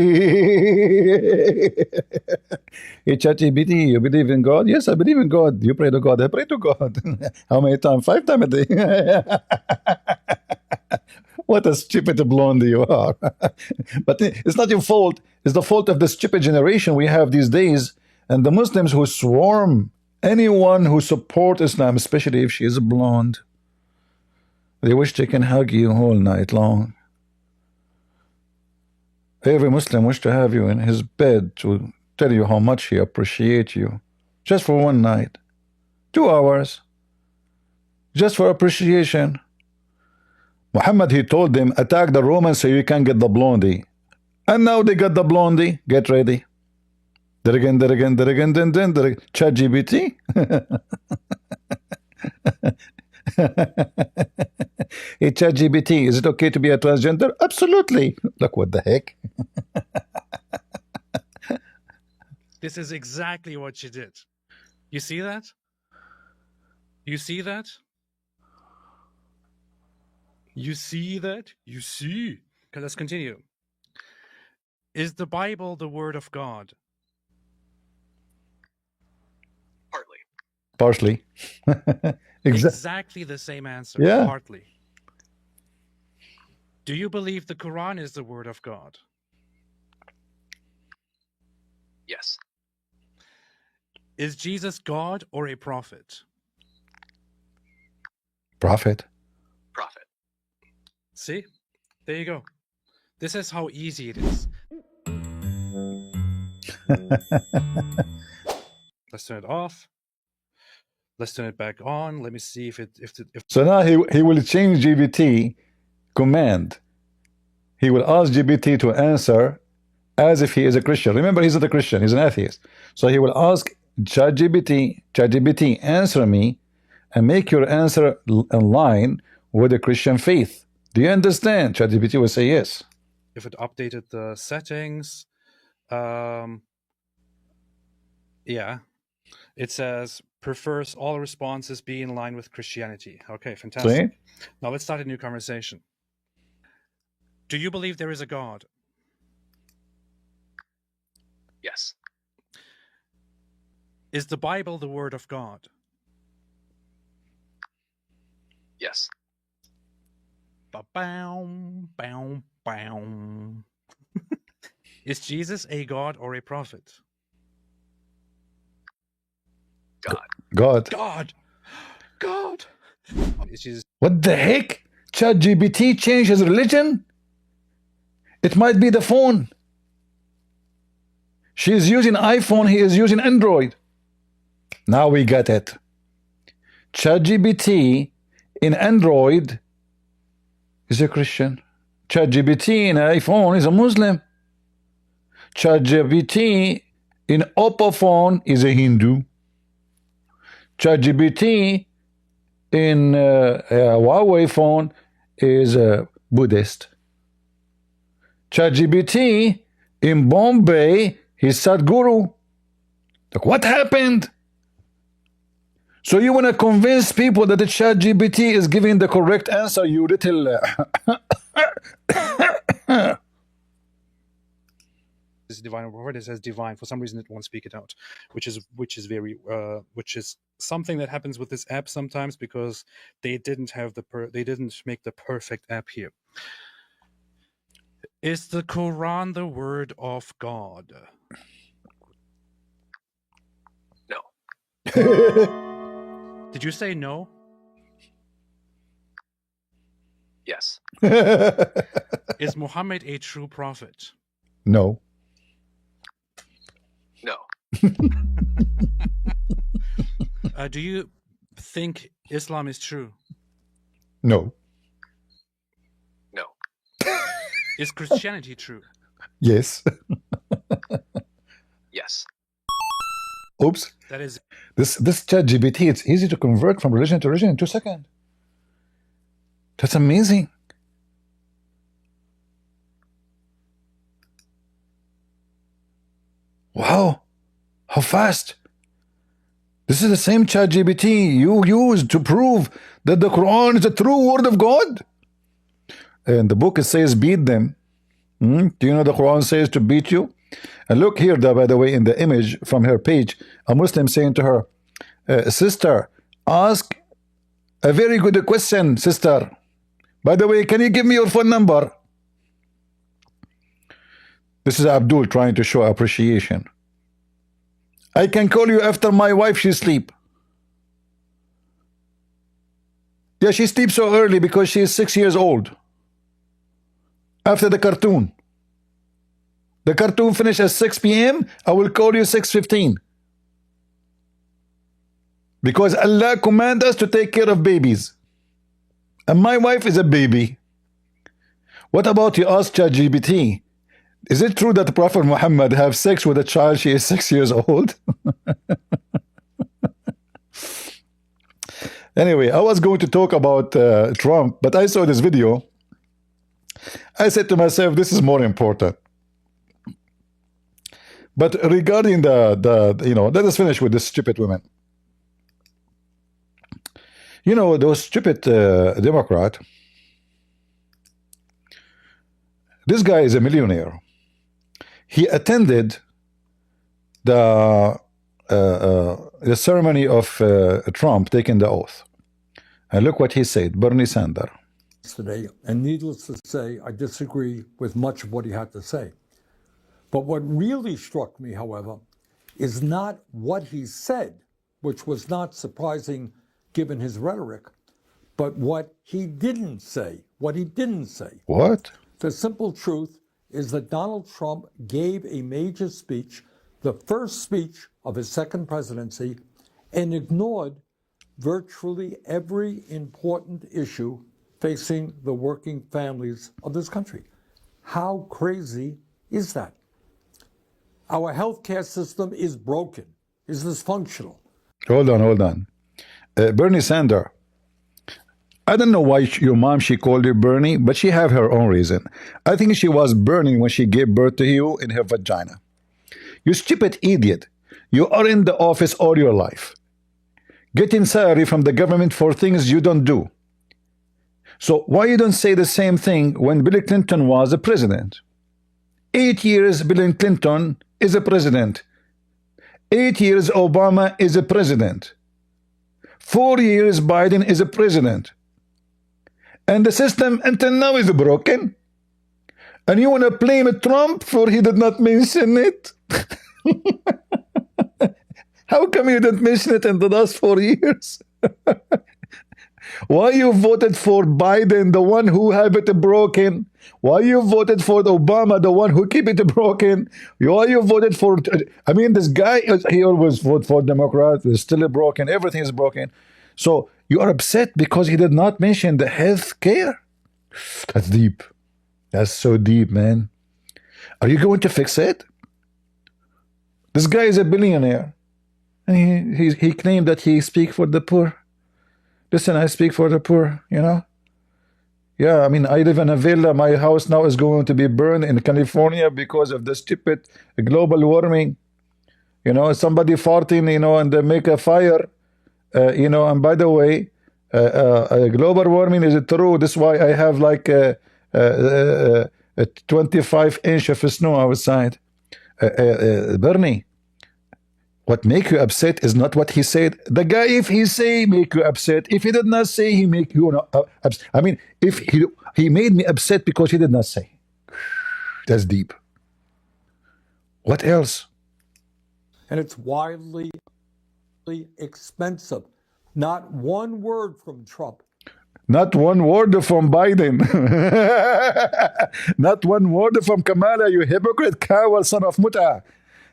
ChatGPT, you believe in God? Yes, I believe in God. You pray to God? I pray to God. How many times? 5 times a day. What a stupid blondie you are. But it's not your fault. It's the fault of the stupid generation we have these days, and the Muslims who swarm anyone who supports Islam, especially if she is blonde. They wish they can hug you all night long. Every Muslim wishes to have you in his bed to tell you how much he appreciates you. Just for one night. 2 hours. Just for appreciation. Muhammad, he told them, attack the Romans so you can get the blondie. And now they got the blondie. Get ready. ChatGPT. Hey, ChatGPT, is it okay to be a transgender? Absolutely. Look, what the heck? This is exactly what she did. You see that? You see that? You see that? You see? Okay, let's continue. Is the Bible the Word of God? Partly. Partially. Exactly the same answer. Yeah. Partly. Do you believe the Quran is the Word of God? Yes. Is Jesus God or a prophet? Prophet. Prophet. See? There you go. This is how easy it is. Let's turn it off. Let's turn it back on. Let me see if So now he will change GPT command. He will ask GPT to answer as if he is a Christian. Remember, he's not a Christian, he's an atheist. So he will ask ChatGPT, answer me and make your answer in line with the Christian faith. Do you understand? ChatGPT will say yes. if it updated the settings. Yeah. It says prefers all responses be in line with Christianity. Okay, fantastic. See? Now let's start a new conversation. Do you believe there is a God? Yes. Is the Bible the word of God? Yes. Ba-bow, bow, bow. Is Jesus a God or a prophet? God. God. God. God. Is Jesus... What the heck? ChatGPT changed his religion? It might be the phone. She is using iPhone, he is using Android. Now we got it. ChatGPT in Android is a Christian. ChatGPT in iPhone is a Muslim. ChatGPT in Oppo phone is a Hindu. ChatGPT in Huawei phone is a Buddhist. ChatGPT in Bombay is Sadhguru. Like, what happened? So you want to convince people that the ChatGPT is giving the correct answer, you little... This is divine or prophet. It says divine. For some reason, it won't speak it out, which is something that happens with this app sometimes because they didn't make the perfect app here. Is the Quran the word of God? No. Did you say no? Yes. Is Muhammad a true prophet? No. No. Do you think Islam is true? No. No. Is Christianity true? Yes. Yes. Oops. That is... This ChatGPT, it's easy to convert from religion to religion in 2 seconds. That's amazing. Wow. How fast. This is the same ChatGPT you used to prove that the Quran is a true word of God. And the book, it says beat them. Do you know the Quran says to beat you? And look here, by the way, in the image from her page, a Muslim saying to her, sister, ask a very good question, sister. By the way, can you give me your phone number? This is Abdul trying to show appreciation. I can call you after my wife, she sleep. Yeah, she sleeps so early because she is 6 years old. After the cartoon. The cartoon finish at 6 p.m. I will call you 6:15. Because Allah command us to take care of babies. And my wife is a baby. What about you ask ChatGPT? Is it true that Prophet Muhammad have sex with a child she is 6 years old? Anyway, I was going to talk about Trump, but I saw this video. I said to myself, this is more important. But regarding let us finish with this stupid women. You know, those stupid Democrat. This guy is a millionaire. He attended the ceremony of Trump taking the oath. And look what he said, Bernie Sanders. Today, and needless to say, I disagree with much of what he had to say. But what really struck me, however, is not what he said, which was not surprising given his rhetoric, but what he didn't say. What he didn't say. What? The simple truth is that Donald Trump gave a major speech, the first speech of his second presidency, and ignored virtually every important issue facing the working families of this country. How crazy is that? Our healthcare system is broken, is dysfunctional. Hold on. Bernie Sanders. I don't know why your mom, she called you Bernie, but she have her own reason. I think she was burning when she gave birth to you in her vagina. You stupid idiot. You are in the office all your life, getting salary from the government for things you don't do. So why you don't say the same thing when Bill Clinton was a president? 8 years Bill Clinton is a president. 8 years Obama is a president. 4 years Biden is a president. And the system until now is broken. And you want to blame Trump for he did not mention it? How come you didn't mention it in the last 4 years? Why you voted for Biden, the one who have it broken? Why you voted for Obama, the one who keep it broken? Why you voted for... I mean, this guy, he always vote for Democrat. It's still broken. Everything is broken. So you are upset because he did not mention the health care? That's deep. That's so deep, man. Are you going to fix it? This guy is a billionaire. And he claimed that he speak for the poor. Listen, I speak for the poor, you know. Yeah, I mean, I live in a villa. My house now is going to be burned in California because of the stupid global warming. You know, somebody farting, you know, and they make a fire. You know, and by the way, global warming is true. That's why I have like a 25 inch of snow outside. Bernie, what make you upset is not what he said. The guy, if he say, make you upset. If he did not say, he make you upset. I mean, if he made me upset because he did not say. That's deep. What else? And it's wildly expensive. Not one word from Trump. Not one word from Biden. Not one word from Kamala, you hypocrite coward son of Muta.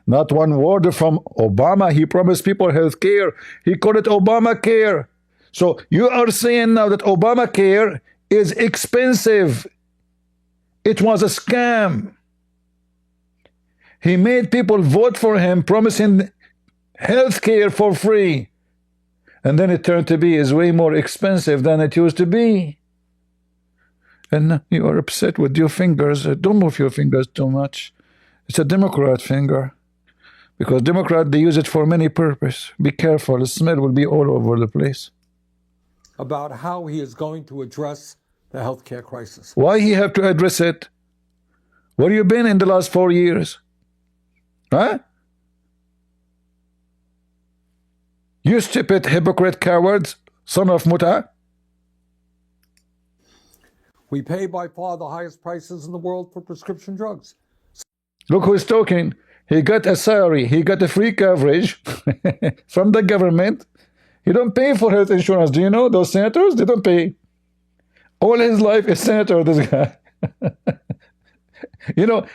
Not one word from Obama. He promised people health care. He called it Obamacare. So you are saying now that Obamacare is expensive. It was a scam. He made people vote for him, promising health care for free. And then it turned to be is way more expensive than it used to be. And you are upset with your fingers. Don't move your fingers too much. It's a Democrat finger. Because Democrat, they use it for many purposes. Be careful, the smell will be all over the place. About how he is going to address the healthcare crisis. Why he have to address it? Where you been in the last 4 years? Huh? You stupid hypocrite cowards, son of Muta. We pay by far the highest prices in the world for prescription drugs. Look who's talking. He got a salary. He got a free coverage from the government. He don't pay for health insurance. Do you know those senators? They don't pay. All his life is senator, this guy. you know,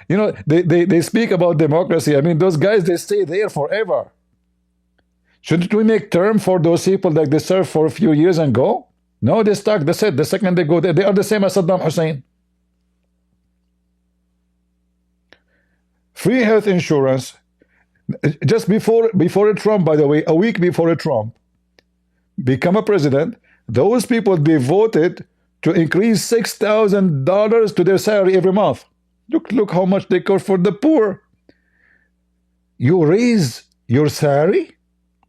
they speak about democracy. I mean, those guys, they stay there forever. Shouldn't we make term for those people that they serve for a few years and go? No, they stuck. That's it. The second they go there, they are the same as Saddam Hussein. Free health insurance. Just before Trump, by the way, a week before Trump become a president, those people, they voted to increase $6,000 to their salary every month. Look how much they cost for the poor. You raise your salary?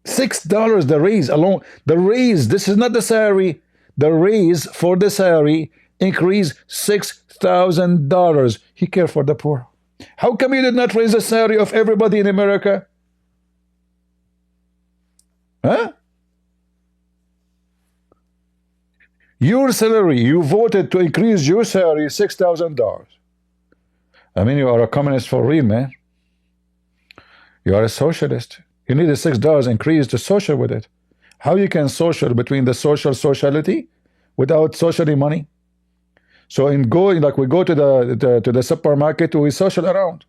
$6 the raise alone. The raise, this is not the salary. The raise for the salary increase $6,000. He cared for the poor. How come you did not raise the salary of everybody in America? Huh? Your salary, you voted to increase your salary $6,000. I mean, you are a communist for real, man. You are a socialist. You need a $6 increase to social with it. How you can social between the sociality without socially money? So in going, like we go to the supermarket, we social around.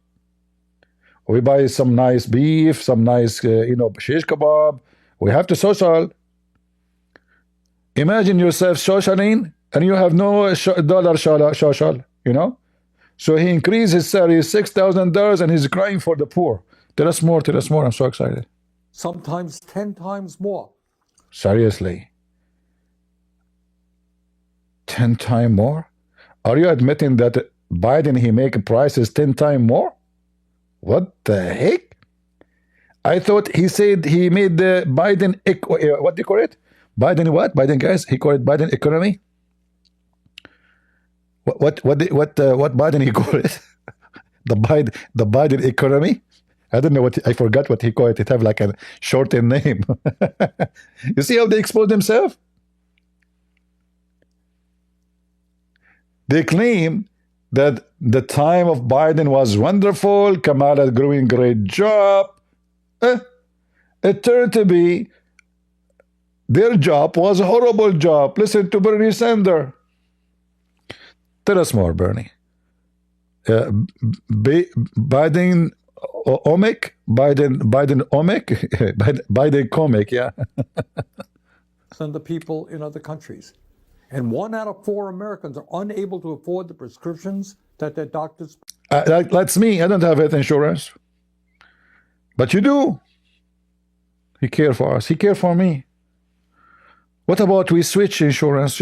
We buy some nice beef, some nice shish kebab. We have to social. Imagine yourself socialing and you have no dollar social, So he increased his salary $6,000 and he's crying for the poor. Tell us more, tell us more. I'm so excited. Sometimes 10 times more. Seriously? 10 times more? Are you admitting that Biden, he make prices 10 times more? What the heck? I thought he said he made the Biden, what do you call it? Biden what? Biden guys? He called it Biden economy? What Biden he called it? the Biden economy? I don't know I forgot what he called it. It have like a shortened name. You see how they expose themselves? They claim that the time of Biden was wonderful. Kamala doing great job. It turned to be their job was a horrible job. Listen to Bernie Sanders. Tell us more, Bernie. Biden omic? Biden omic? Biden comic, yeah. Than the people in other countries. And 1 out of 4 Americans are unable to afford the prescriptions that their doctors... That's me. I don't have health insurance. But you do. He cares for us. He cares for me. What about we switch insurance,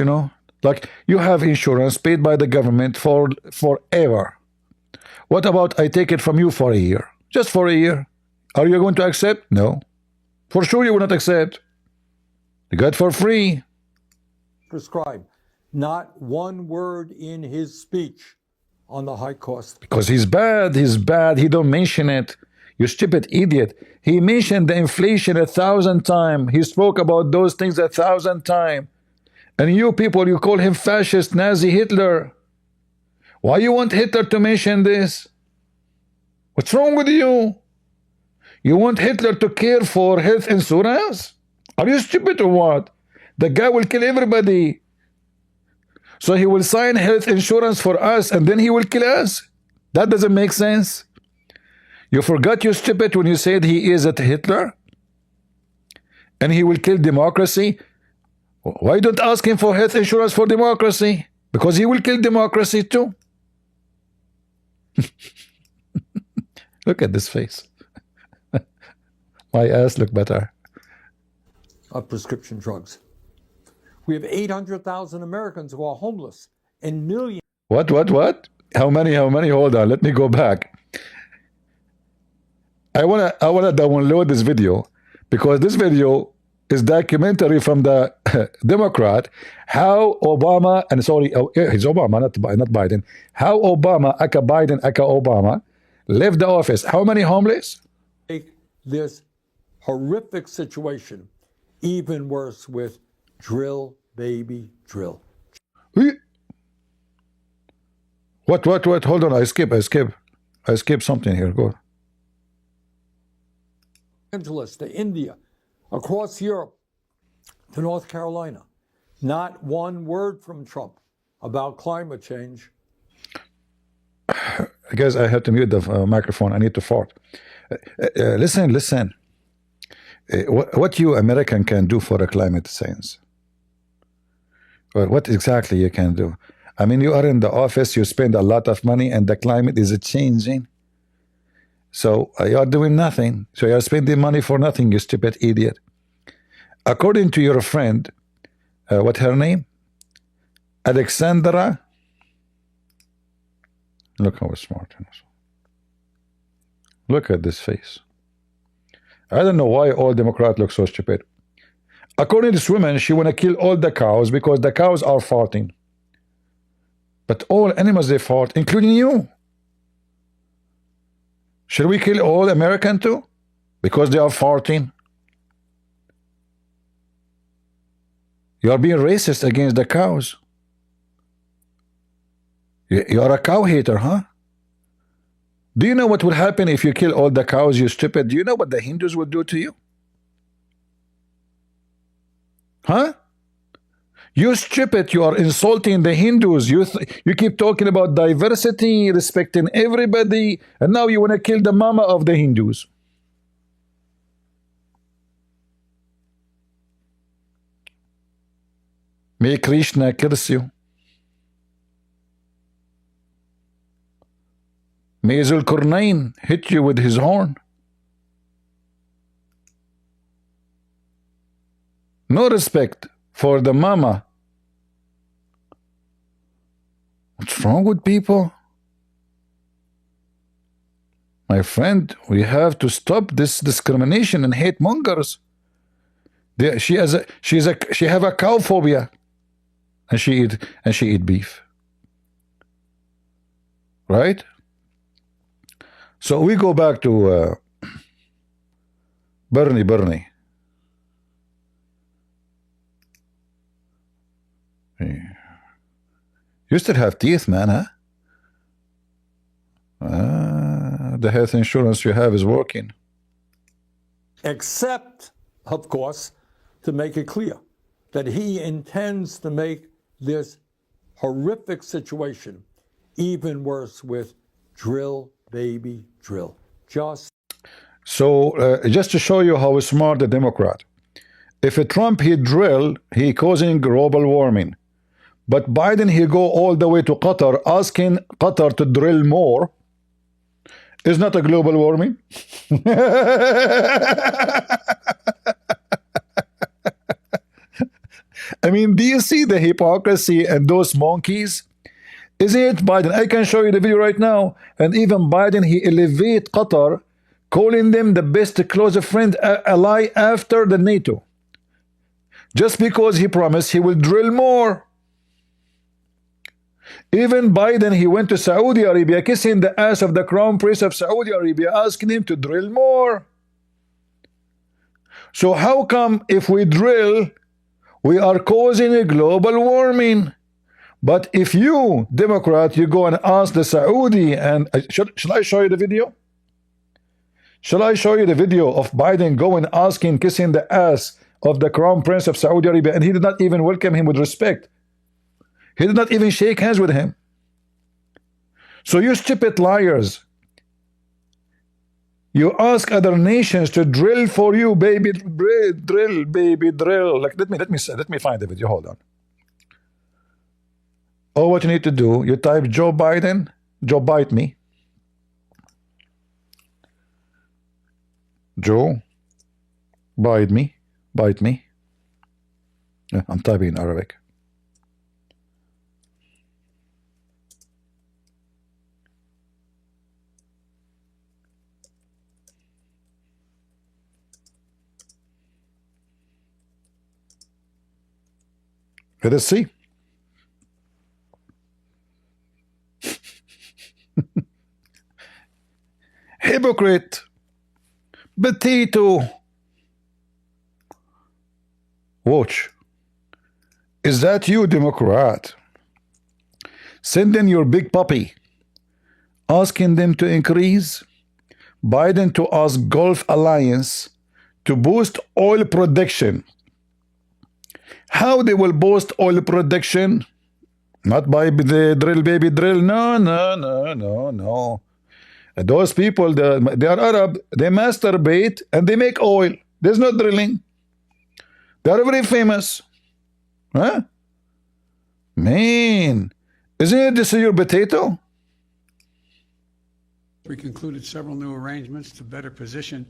Like you have insurance paid by the government for forever. What about I take it from you for a year? Just for a year. Are you going to accept? No. For sure you will not accept. You got it for free. Prescribe. Not one word in his speech on the high cost. Because he's bad. He's bad. He don't mention it. You stupid idiot. He mentioned the inflation 1,000 times. He spoke about those things 1,000 times. And you people, you call him fascist, Nazi, Hitler. Why you want Hitler to mention this? What's wrong with you? You want Hitler to care for health insurance? Are you stupid or what? The guy will kill everybody. So he will sign health insurance for us and then he will kill us. That doesn't make sense. You forgot, you stupid, when you said he is a Hitler? And he will kill democracy? Why don't ask him for health insurance for democracy? Because he will kill democracy too. Look at this face. My ass look better. Of prescription drugs. We have 800,000 Americans who are homeless and millions. What? How many? Hold on, let me go back. I wanna download this video because this video is documentary from the Democrat how Obama and it's Obama, not Biden. How Obama, aka Biden, aka Obama, left the office. How many homeless? This horrific situation even worse with drill, baby, drill. What? Hold on, I skip something here. Go. Angeles to India, across Europe to North Carolina. Not one word from Trump about climate change. I guess I have to mute the microphone. I need to fart. Listen. What you American can do for the climate science? Well, what exactly you can do? I mean, you are in the office, you spend a lot of money, and the climate is changing. So you are doing nothing. So you are spending money for nothing, you stupid idiot. According to your friend, what's her name? Alexandra. Look how smart. Look at this face. I don't know why all Democrats look so stupid. According to this woman, she want to kill all the cows because the cows are farting. But all animals, they fart, including you. Should we kill all Americans too? Because they are farting? You are being racist against the cows. You are a cow hater, huh? Do you know what will happen if you kill all the cows, you stupid? Do you know what the Hindus will do to you? Huh? You stupid, you are insulting the Hindus. You keep talking about diversity, respecting everybody, and now you want to kill the mama of the Hindus. May Krishna curse you. May Zulkarnain hit you with his horn. No respect for the mama. What's wrong with people? My friend, we have to stop this discrimination and hate mongers. She have a cow phobia, and she eat beef. Right? So we go back to Bernie. You still have teeth, man, huh? The health insurance you have is working. Except, of course, to make it clear that he intends to make this horrific situation even worse with drill, baby, drill. Just to show you how smart the Democrat. If a Trump he drill, he causing global warming. But Biden he go all the way to Qatar, asking Qatar to drill more. Is not a global warming. I mean, do you see the hypocrisy and those monkeys? Isn't it Biden? I can show you the video right now. And even Biden, he elevate Qatar, calling them the best close friend ally after the NATO. Just because he promised he will drill more. Even Biden, he went to Saudi Arabia, kissing the ass of the crown prince of Saudi Arabia, asking him to drill more. So how come if we drill, we are causing a global warming? But if you, Democrat, you go and ask the Saudi, and shall I show you the video? Shall I show you the video of Biden going asking, kissing the ass of the crown prince of Saudi Arabia, and he did not even welcome him with respect. He did not even shake hands with him. So you stupid liars, you ask other nations to drill for you, baby, drill, baby, drill. Like let me find the video. Hold on. All what you need to do, you type Joe Biden, Joe bite me, Joe bite me. Yeah, I'm typing in Arabic. Let us see. Hypocrite, potato. Watch. Is that you, Democrat? Send in your big puppy, asking them to increase. Biden to ask Gulf Alliance to boost oil production. How they will boost oil production? Not by the drill, baby, drill. No. Those people, they are Arab. They masturbate and they make oil. There's no drilling. They are very famous. Huh? Man, isn't it this your potato? We concluded several new arrangements to better position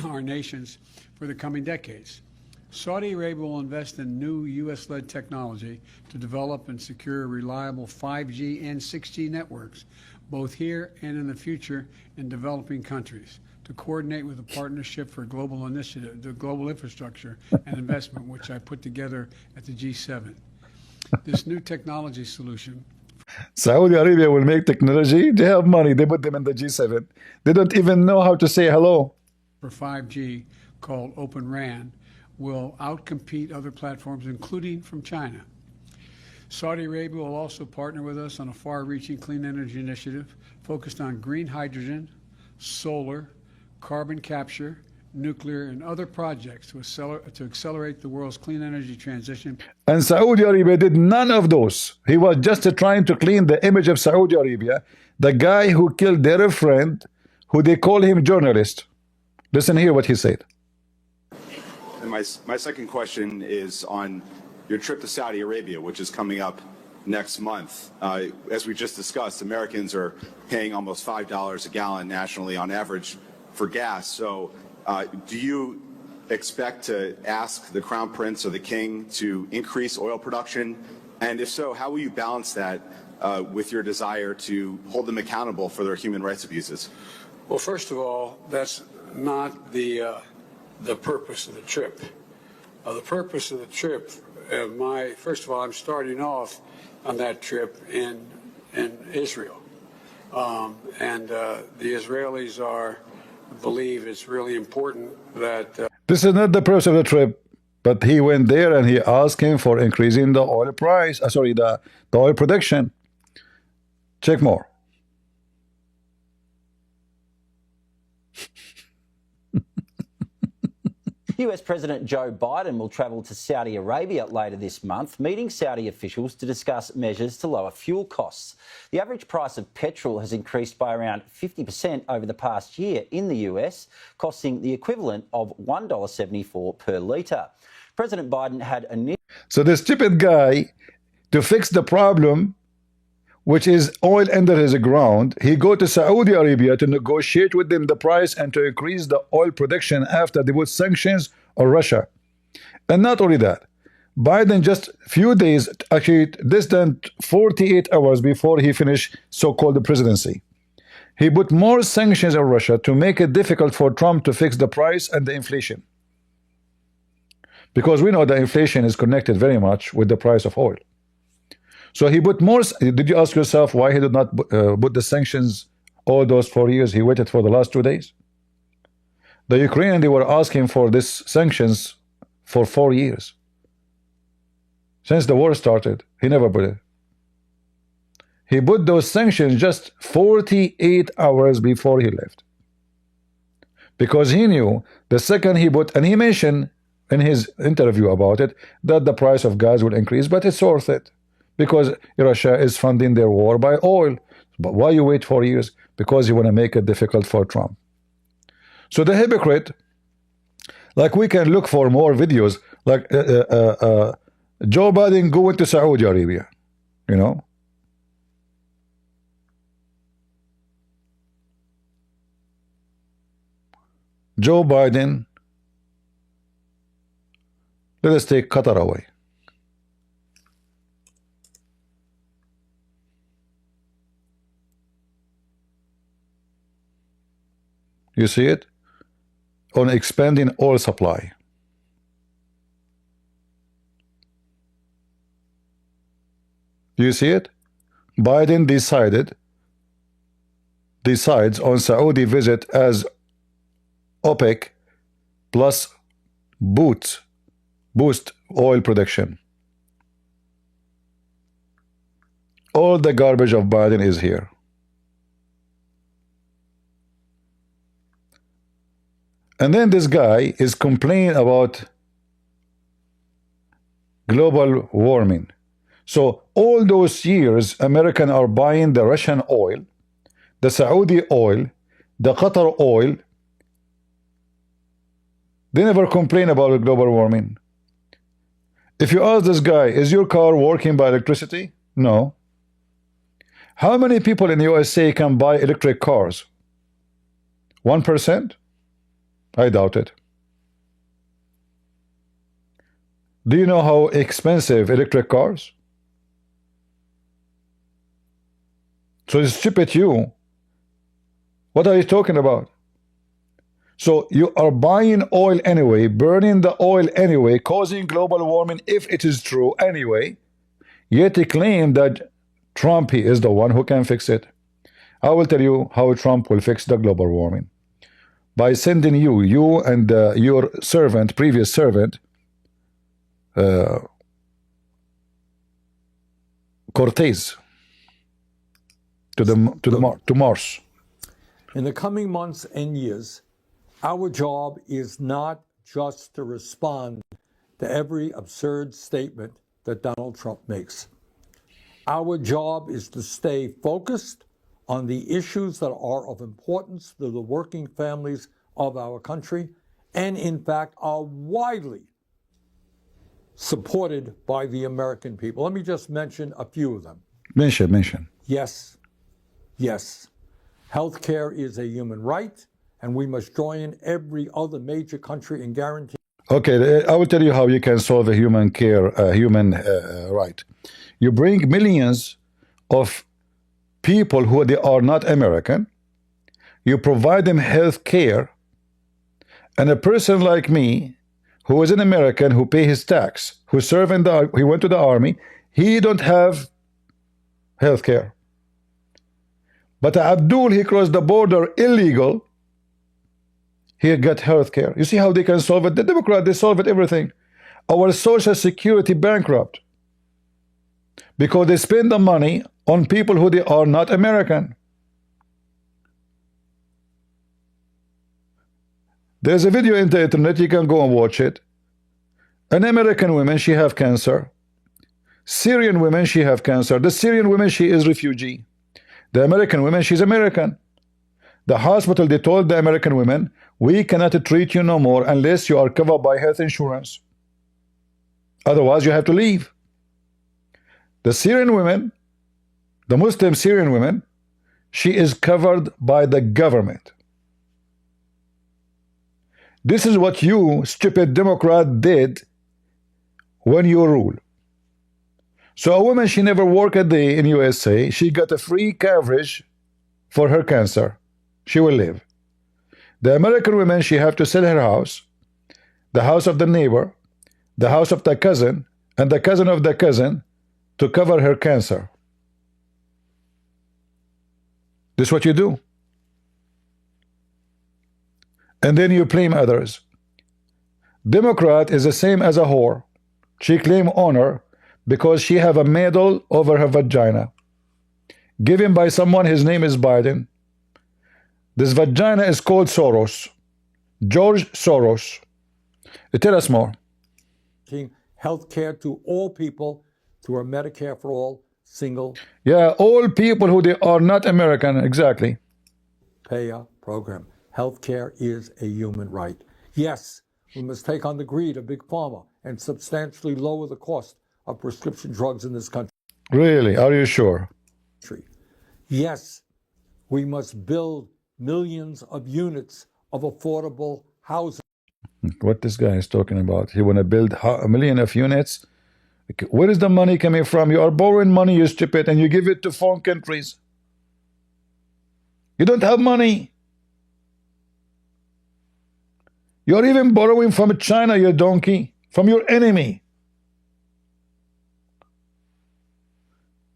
our nations for the coming decades. Saudi Arabia will invest in new U.S.-led technology to develop and secure reliable 5G and 6G networks, both here and in the future in developing countries, to coordinate with a partnership for global initiative, the global infrastructure and investment, which I put together at the G7. This new technology solution. Saudi Arabia will make technology. They have money. They put them in the G7. They don't even know how to say hello. For 5G, called Open RAN, will outcompete other platforms, including from China. Saudi Arabia will also partner with us on a far-reaching clean energy initiative focused on green hydrogen, solar, carbon capture, nuclear, and other projects to accelerate the world's clean energy transition. And Saudi Arabia did none of those. He was just trying to clean the image of Saudi Arabia, the guy who killed their friend, who they call him journalist. Listen here what he said. And my second question is on your trip to Saudi Arabia, which is coming up next month. As we just discussed, Americans are paying almost $5 a gallon nationally on average for gas. So do you expect to ask the Crown Prince or the King to increase oil production? And if so, how will you balance that with your desire to hold them accountable for their human rights abuses? Well, first of all, that's not the purpose of the trip. The purpose of the trip, first of all, I'm starting off on that trip in Israel. And the Israelis believe it's really important that... This is not the purpose of the trip, but he went there and he asked him for increasing the oil price, the oil production. Check more. US President Joe Biden will travel to Saudi Arabia later this month, meeting Saudi officials to discuss measures to lower fuel costs. The average price of petrol has increased by around 50% over the past year in the US, costing the equivalent of $1.74 per litre. President Biden had a... So the stupid guy, to fix the problem, which is oil under his ground, he go to Saudi Arabia to negotiate with them the price and to increase the oil production after they put sanctions on Russia. And not only that, Biden just few days, actually less than 48 hours before he finished so-called presidency, he put more sanctions on Russia to make it difficult for Trump to fix the price and the inflation. Because we know that inflation is connected very much with the price of oil. So he put more. Did you ask yourself why he did not put the sanctions all those 4 years? He waited for the last 2 days. The Ukrainians, they were asking for this sanctions for 4 years. Since the war started, he never put it. He put those sanctions just 48 hours before he left. Because he knew the second he put, and he mentioned in his interview about it, that the price of gas will increase, but it's worth it. Because Russia is funding their war by oil. But why you wait 4 years? Because you want to make it difficult for Trump. So the hypocrite, like we can look for more videos, like Joe Biden going to Saudi Arabia, you know. Joe Biden, let us take Qatar away. You see it? On expanding oil supply. Do you see it? Biden decides on Saudi visit as OPEC plus boost oil production. All the garbage of Biden is here. And then this guy is complaining about global warming. So all those years, Americans are buying the Russian oil, the Saudi oil, the Qatar oil. They never complain about global warming. If you ask this guy, is your car working by electricity? No. How many people in the USA can buy electric cars? 1%? I doubt it. Do you know how expensive electric cars? So it's stupid you. What are you talking about? So you are buying oil anyway, burning the oil anyway, causing global warming if it is true anyway, yet you claim that Trump, he is the one who can fix it. I will tell you how Trump will fix the global warming. By sending you and your servant, previous servant, Cortez to Mars. In the coming months and years, our job is not just to respond to every absurd statement that Donald Trump makes. Our job is to stay focused on the issues that are of importance to the working families of our country and, in fact, are widely supported by the American people. Let me just mention a few of them. Mention. Yes. Healthcare is a human right, and we must join every other major country in guaranteeing. Okay, I will tell you how you can solve a human right. You bring millions of people who they are not American. You provide them health care, and a person like me, who is an American, who pay his tax, who serve in the, he went to the army, he don't have health care. But Abdul, he crossed the border illegal. He got health care. You see how they can solve it? The Democrats, they solve it everything. Our Social Security bankrupt because they spend the money on people who they are not American. There's a video in the internet, you can go and watch it. An American woman, she have cancer. Syrian women, she have cancer. The Syrian woman, she is refugee. The American woman, she's American. The hospital, they told the American women, we cannot treat you no more unless you are covered by health insurance. Otherwise, you have to leave. The Syrian women, the Muslim Syrian women, she is covered by the government. This is what you, stupid Democrat, did when you rule. So a woman, she never worked a day in USA. She got a free coverage for her cancer. She will live. The American woman, she have to sell her house, the house of the neighbor, the house of the cousin, and the cousin of the cousin to cover her cancer. This is what you do. And then you blame others. Democrat is the same as a whore. She claim honor because she have a medal over her vagina given by someone, his name is Biden. This vagina is called Soros, George Soros. Tell us more. Health care to all people through our Medicare for all single. Yeah, all people who they are not American, exactly. Payer program. Health care is a human right. Yes, we must take on the greed of Big Pharma and substantially lower the cost of prescription drugs in this country. Really? Are you sure? Yes, we must build millions of units of affordable housing. What this guy is talking about? He want to build a million of units. Where is the money coming from? You are borrowing money, you stupid, and you give it to foreign countries. You don't have money. You're even borrowing from China, you donkey, from your enemy.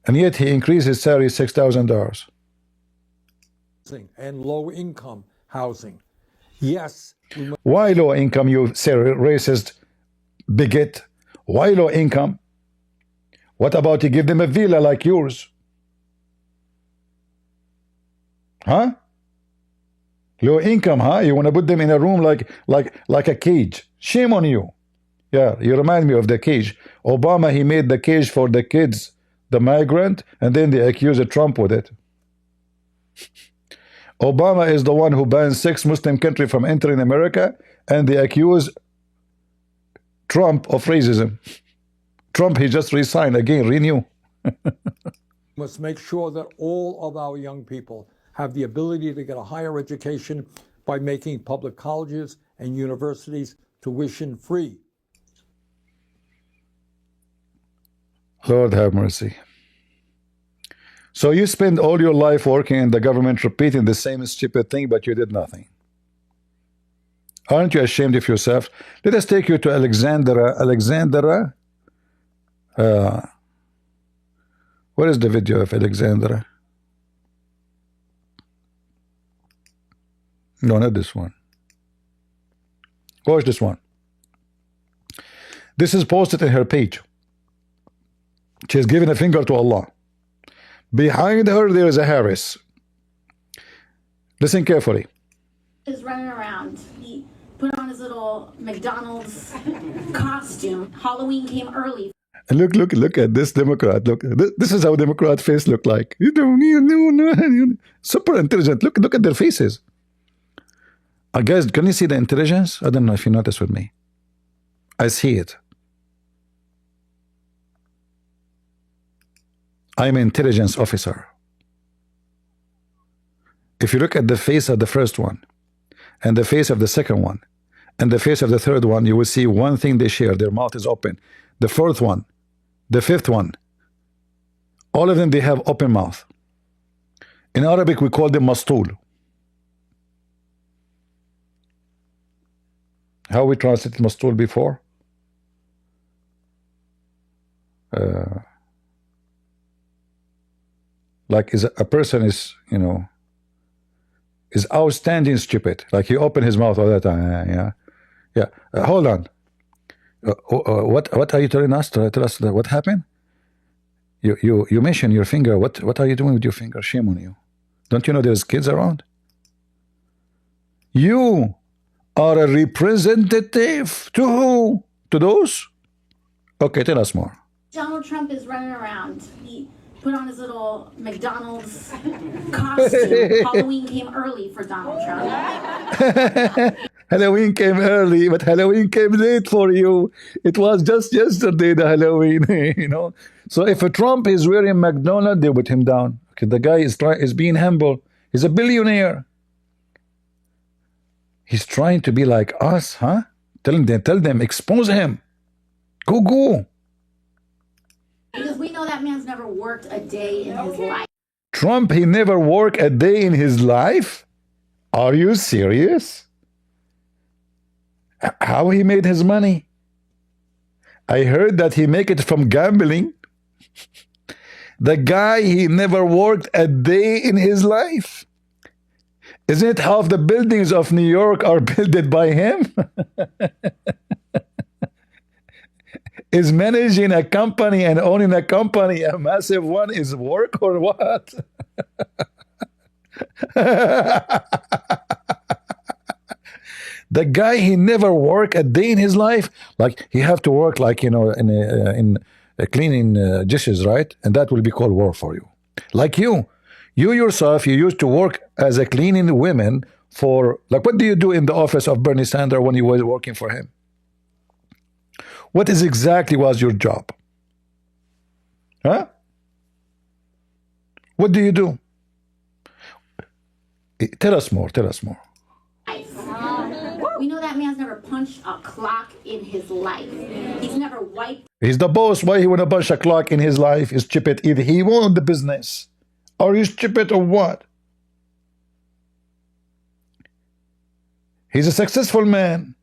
And yet he increased his salary $6,000. And low income housing. Yes. Why low income, you racist bigot? Why low income? What about you give them a villa like yours? Huh? Low income, huh? You want to put them in a room like a cage. Shame on you. Yeah, you remind me of the cage. Obama, he made the cage for the kids, the migrant, and then they accused Trump with it. Obama is the one who banned 6 Muslim countries from entering America, and they accuse Trump of racism. Trump, he just resigned again, renew. Must make sure that all of our young people have the ability to get a higher education by making public colleges and universities tuition free. Lord have mercy. So you spend all your life working in the government repeating the same stupid thing, but you did nothing. Aren't you ashamed of yourself? Let us take you to Alexandra. Where is the video of Alexandra? No, not this one. Watch this one. This is posted in her page. She's giving a finger to Allah. Behind her, there is a Harris. Listen carefully. Is running around. He put on his little McDonald's costume. Halloween came early. And look at this Democrat. Look, this is how Democrat face look like. You don't know. Super intelligent. Look at their faces. Guys, can you see the intelligence? I don't know if you notice with me. I see it. I'm an intelligence officer. If you look at the face of the first one, and the face of the second one, and the face of the third one, you will see one thing they share. Their mouth is open. The fourth one, the fifth one, all of them, they have open mouth. In Arabic, we call them mastul. How we translated mastul before? Like is a person is, you know, is outstanding stupid. Like he opened his mouth all the time. Yeah. Hold on. What are you telling us? Tell us what happened. You mentioned your finger. What are you doing with your finger? Shame on you. Don't you know there's kids around? You are a representative to who? To those? Okay, tell us more. Donald Trump is running around. He put on his little McDonald's costume. Halloween came early for Donald Trump. Halloween came early, but Halloween came late for you. It was just yesterday, the Halloween, you know. So if a Trump is wearing McDonald's, they put him down. Okay, the guy is being humble. He's a billionaire. He's trying to be like us, huh? Tell them, expose him. Go. Because we know that man's never worked a day in his life. Trump, he never worked a day in his life? Are you serious? How he made his money? I heard that he make it from gambling. The guy, he never worked a day in his life. Isn't it half the buildings of New York are built by him? Is managing a company and owning a company a massive one is work or what? The guy, he never worked a day in his life. Like he have to work, like, you know, in cleaning dishes, right? And that will be called work for you. Like you yourself, you used to work as a cleaning woman for, like, what do you do in the office of Bernie Sanders when you were working for him? What is exactly was your job? Huh? What do you do? Tell us more. We know that man's never punched a clock in his life. He's never wiped. He's the boss. Why he want to punch a clock in his life? Is stupid. Either he won the business. Are you stupid or what? He's a successful man.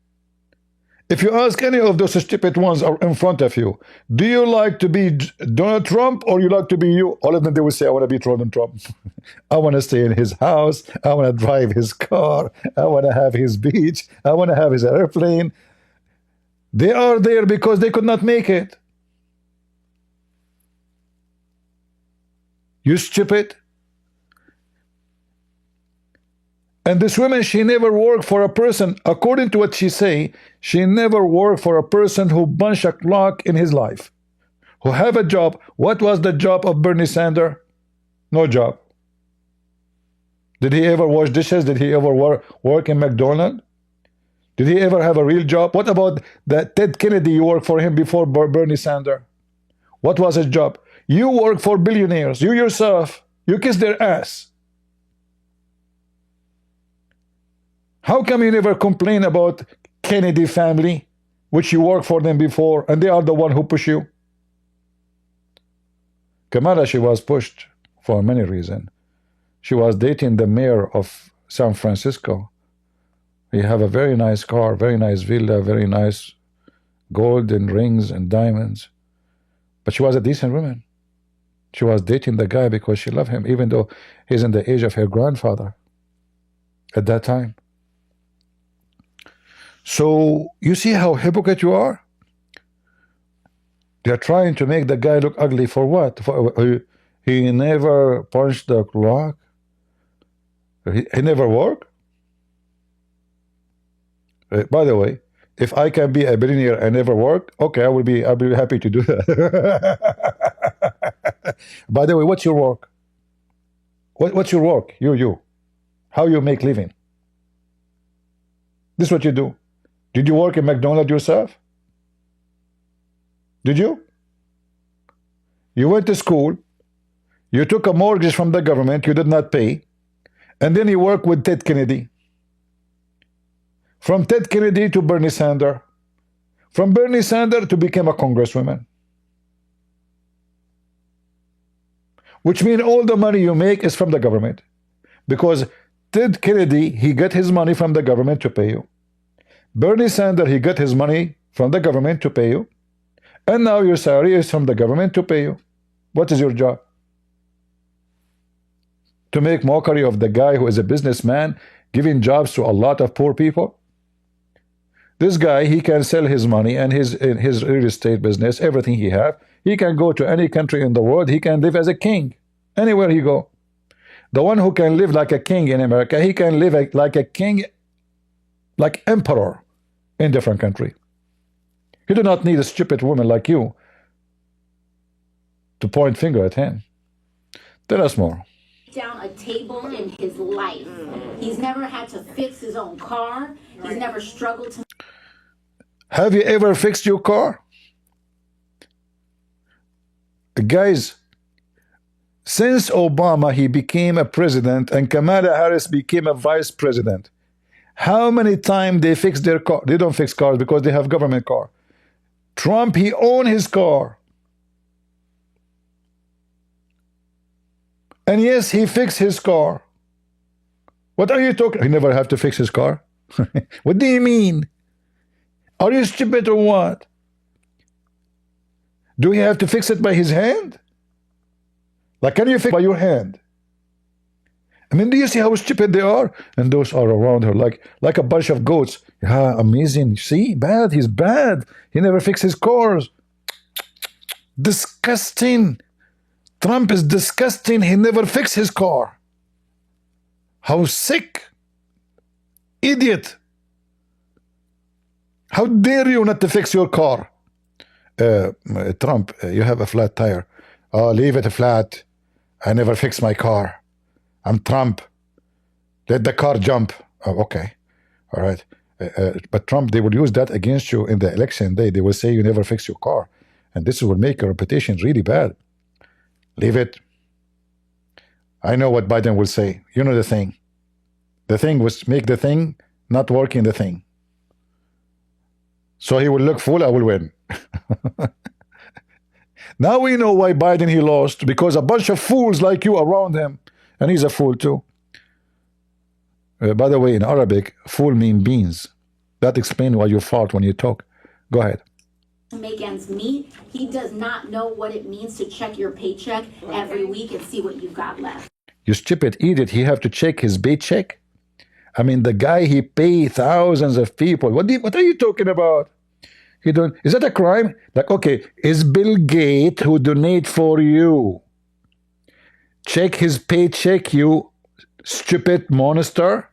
If you ask any of those stupid ones are in front of you, do you like to be Donald Trump or you like to be you? All of them, they will say, I want to be Donald Trump. I want to stay in his house. I want to drive his car. I want to have his beach. I want to have his airplane. They are there because they could not make it. You stupid. And this woman, she never worked for a person, according to what she say, she never worked for a person who punched a clock in his life, who have a job. What was the job of Bernie Sanders? No job. Did he ever wash dishes? Did he ever work in McDonald's? Did he ever have a real job? What about that Ted Kennedy? You worked for him before Bernie Sanders. What was his job? You work for billionaires. You yourself, you kiss their ass. How come you never complain about Kennedy family, which you worked for them before, and they are the one who push you? Kamala, she was pushed for many reasons. She was dating the mayor of San Francisco. He have a very nice car, very nice villa, very nice golden rings and diamonds. But she was a decent woman. She was dating the guy because she loved him, even though he's in the age of her grandfather at that time. So you see how hypocrite you are? They're trying to make the guy look ugly for what? He never punched the clock. He never worked. By the way, if I can be a billionaire and never work, okay, I'll be happy to do that. By the way, what's your work? What's your work? You. How you make living? This is what you do. Did you work in McDonald's yourself? Did you? You went to school. You took a mortgage from the government you did not pay, and then you work with Ted Kennedy. From Ted Kennedy to Bernie Sanders. From Bernie Sanders to become a congresswoman. Which means all the money you make is from the government. Because Ted Kennedy, he got his money from the government to pay you. Bernie Sanders, he got his money from the government to pay you. And now your salary is from the government to pay you. What is your job? To make mockery of the guy who is a businessman, giving jobs to a lot of poor people? This guy, he can sell his money and his real estate business, everything he have. He can go to any country in the world. He can live as a king anywhere he go. The one who can live like a king in America, he can live like a king, like emperor in different country. He do not need a stupid woman like you to point finger at him. Tell us more. Down a table in his life. He's never had to fix his own car. He's never struggled to. Have you ever fixed your car? Guys, since Obama he became a president and Kamala Harris became a vice president, how many times they fix their car? They don't fix cars because they have government car. Trump, he owned his car. And yes, he fixed his car. What are you talking? He never have to fix his car. What do you mean? Are you stupid or what? Do you have to fix it by his hand? Like, can you fix it by your hand? I mean, do you see how stupid they are? And those are around her like a bunch of goats. Yeah, amazing. See, bad. He's bad. He never fixes cars. Disgusting. Trump is disgusting. He never fixed his car. How sick. Idiot. How dare you not to fix your car? Trump, you have a flat tire. Oh, leave it flat. I never fix my car. I'm Trump. Let the car jump. Oh, okay. All right. But Trump, they will use that against you in the election day. They will say you never fix your car. And this will make your reputation really bad. Leave it. I know what Biden will say. You know the thing. The thing was make the thing not working the thing. So he will look fool, I will win. Now we know why Biden he lost, because a bunch of fools like you around him, and he's a fool too. By the way, in Arabic, fool means beans. That explains why you fart when you talk. Go ahead. To make ends meet, he does not know what it means to check your paycheck every week and see what you've got left. You stupid idiot, he have to check his paycheck? I mean, the guy, he pay thousands of people. What are you talking about? He don't. Is that a crime? Like, okay, is Bill Gates who donate for you? Check his paycheck, you stupid monster.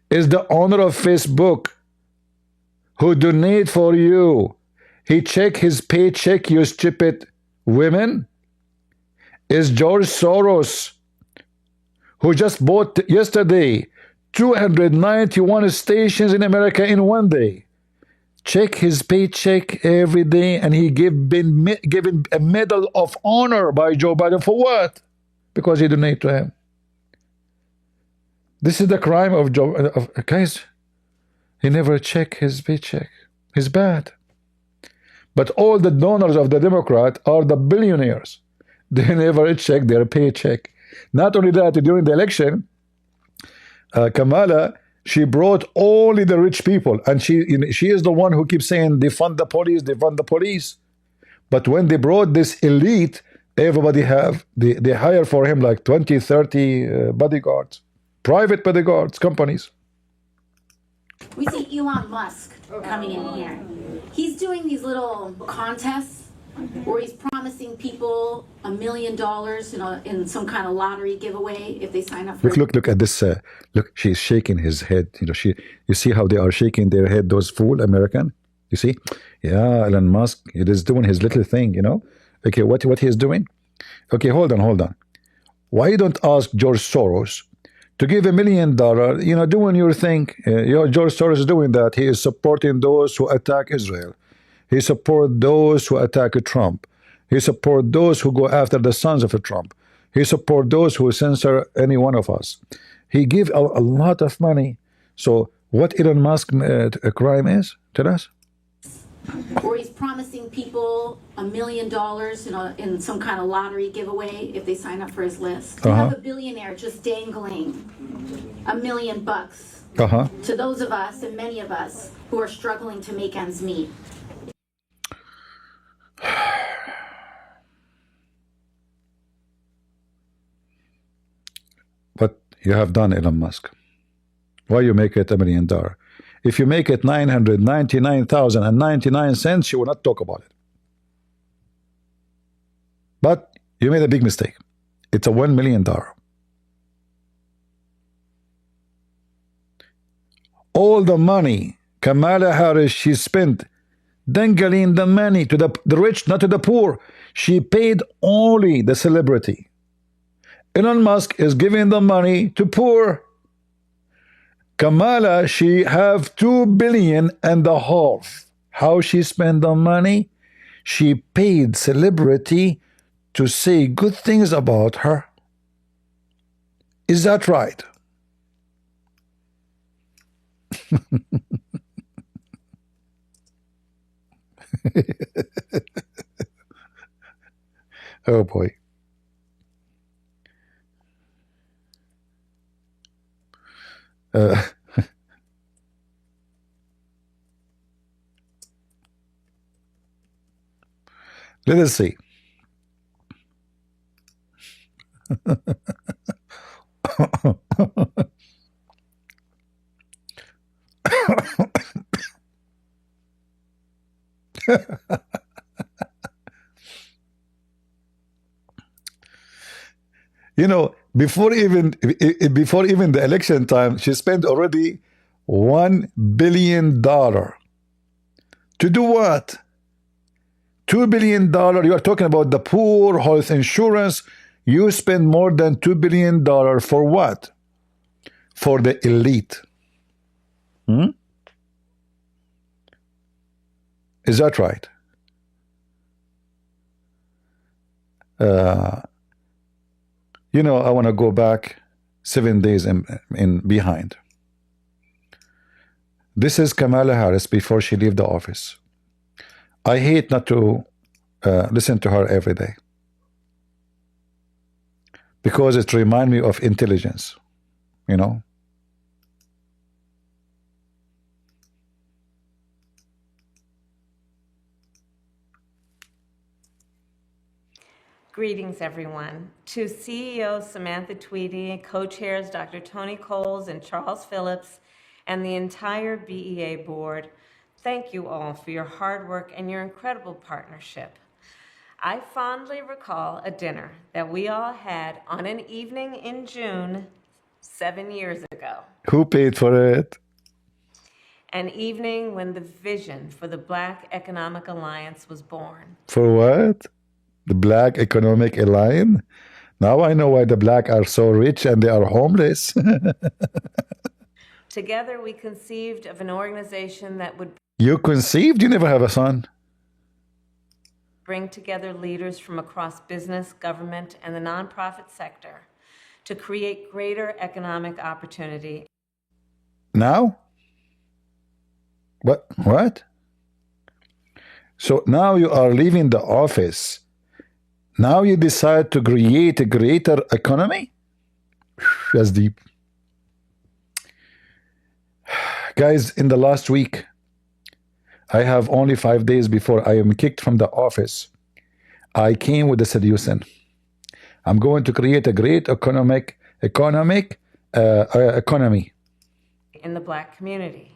Is the owner of Facebook who donate for you? He check his paycheck, you stupid women. Is George Soros, who just bought yesterday 291 stations in America in one day. Check his paycheck every day, and he been given a medal of honor by Joe Biden for what? Because he donated to him. This is the crime of Joe. Guys, he never check his paycheck. He's bad. But all the donors of the Democrat are the billionaires. They never check their paycheck. Not only that, during the election, Kamala, she brought only the rich people, and she is the one who keeps saying defund the police, defund the police. But when they brought this elite, everybody they hire for him like 20, 30 bodyguards, private bodyguards, companies. We see Elon Musk coming in here. He's doing these little contests where he's promising people $1 million in some kind of lottery giveaway if they sign up for Look at this. Look, she's shaking his head. You see how they are shaking their head, those fool American? You see? Yeah, Elon Musk, it is doing his little thing, Okay, what he is doing? Okay, hold on. Why you don't ask George Soros to give $1 million, doing your thing? George Soros is doing that. He is supporting those who attack Israel. He supports those who attack Trump. He supports those who go after the sons of Trump. He supports those who censor any one of us. He gives a lot of money. So what Elon Musk crime is? Tell us. where he's promising people $1 million in some kind of lottery giveaway if they sign up for his list. You have a billionaire just dangling $1 million to those of us and many of us who are struggling to make ends meet. But you have done, Elon Musk. Why you make it $1 million? If you make it 999,099 cents, you will not talk about it. But you made a big mistake. It's a $1 million. All the money Kamala Harris, she spent dangling the money to the rich, not to the poor. She paid only the celebrity. Elon Musk is giving the money to poor. Kamala, she have $2.5 billion. How she spend the money? She paid celebrity to say good things about her. Is that right? Oh boy. Let us see. Before even the election time, she spent already $1 billion. To do what? $2 billion. You are talking about the poor, health insurance. You spend more than $2 billion for what? For the elite. Is that right? I want to go back 7 days in behind. This is Kamala Harris before she leave the office. I hate not to listen to her every day because it reminds me of intelligence, Greetings, everyone. To CEO Samantha Tweedy, co-chairs Dr. Tony Coles and Charles Phillips, and the entire BEA board, thank you all for your hard work and your incredible partnership. I fondly recall a dinner that we all had on an evening in June 7 years ago. Who paid for it? An evening when the vision for the Black Economic Alliance was born. For what? The Black Economic Alliance? Now I know why the black are so rich and they are homeless. Together we conceived of an organization that would... You conceived? You never have a son. Bring together leaders from across business, government, and the nonprofit sector to create greater economic opportunity. Now? What? So now you are leaving the office. Now you decide to create a greater economy? That's deep. Guys, in the last week, I have only 5 days before I am kicked from the office. I came with a solution. I'm going to create a great economy In the Black community.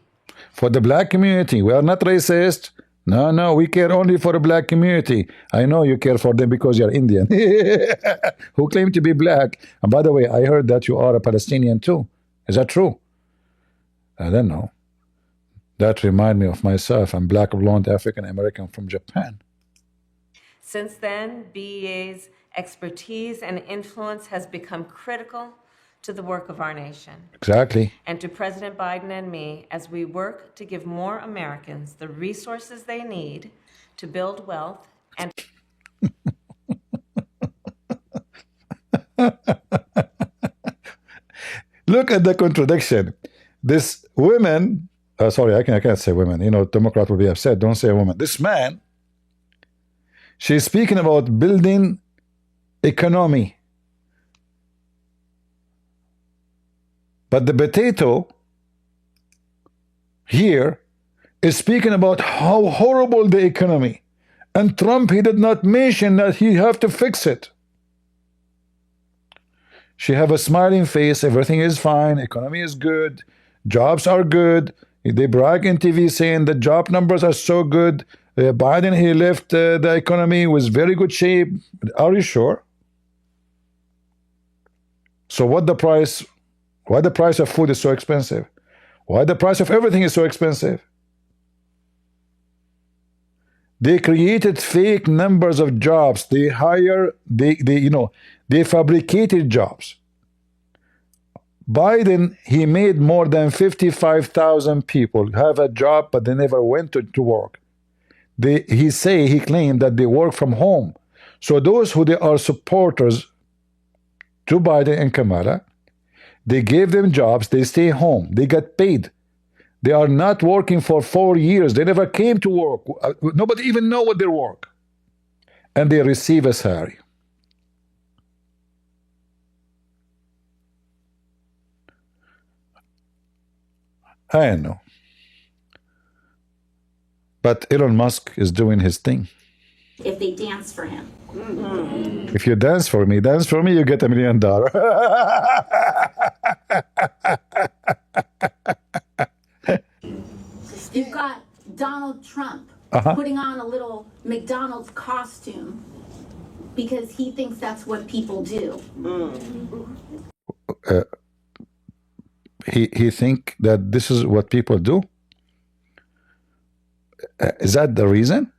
For the black community. We are not racist. No, we care only for the black community. I know you care for them because you're Indian. Who claim to be black. And by the way, I heard that you are a Palestinian too. Is that true? I don't know. That reminds me of myself. I'm black, blonde, African American from Japan. Since then, BEA's expertise and influence has become critical to the work of our nation. Exactly. And to President Biden and me as we work to give more Americans the resources they need to build wealth and Look at the contradiction. This woman, sorry, I can't say women. You know, Democrat will be upset. Don't say woman. This man, she's speaking about building economy. But the potato here is speaking about how horrible the economy. And Trump, he did not mention that he have to fix it. She have a smiling face, everything is fine, economy is good, jobs are good. They brag in TV saying the job numbers are so good. Biden, he left the economy with very good shape. Are you sure? So why the price of food is so expensive? Why the price of everything is so expensive? They created fake numbers of jobs. They fabricated jobs. Biden, he made more than 55,000 people have a job, but they never went to work. He claimed that they work from home. So those who they are supporters to Biden and Kamala, they gave them jobs, they stay home, they get paid. They are not working for 4 years. They never came to work. Nobody even know what they work. And they receive a salary. I know. But Elon Musk is doing his thing. If they dance for him. If you dance for me, you get $1 million. You've got Donald Trump putting on a little McDonald's costume because he thinks that's what people do. He think that this is what people do? Is that the reason?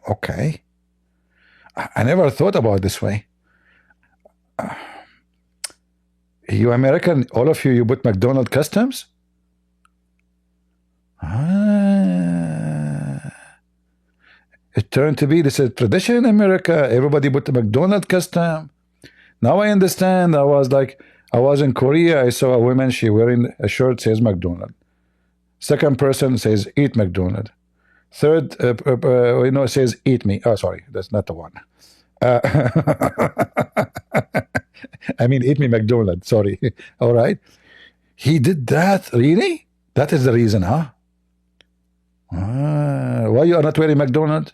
Okay. I never thought about it this way. You American, all of you put McDonald's customs? It turned to be this is a tradition in America. Everybody put the McDonald's custom. Now I understand. I was in Korea. I saw a woman. She wearing a shirt says McDonald's. Second person says eat McDonald's. Third, says eat me. Oh, sorry, that's not the one. I mean, eat me McDonald's. Sorry. All right. He did that. Really? That is the reason, huh? Why you are not wearing McDonald's?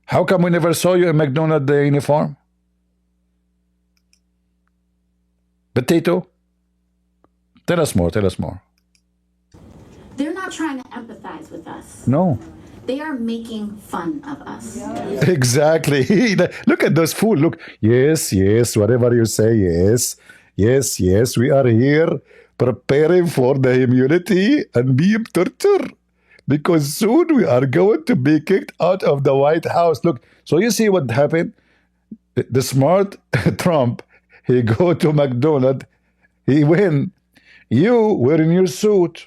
How come we never saw you in McDonald's uniform? Potato? Tell us more. They're not trying to empathize with us. No. They are making fun of us. Exactly. Look at those food. Look. Yes, whatever you say, yes. Yes, we are here preparing for the immunity and being tortured. Because soon we are going to be kicked out of the White House. Look, so you see what happened? The smart Trump, he go to McDonald's, he win. You wearing your suit.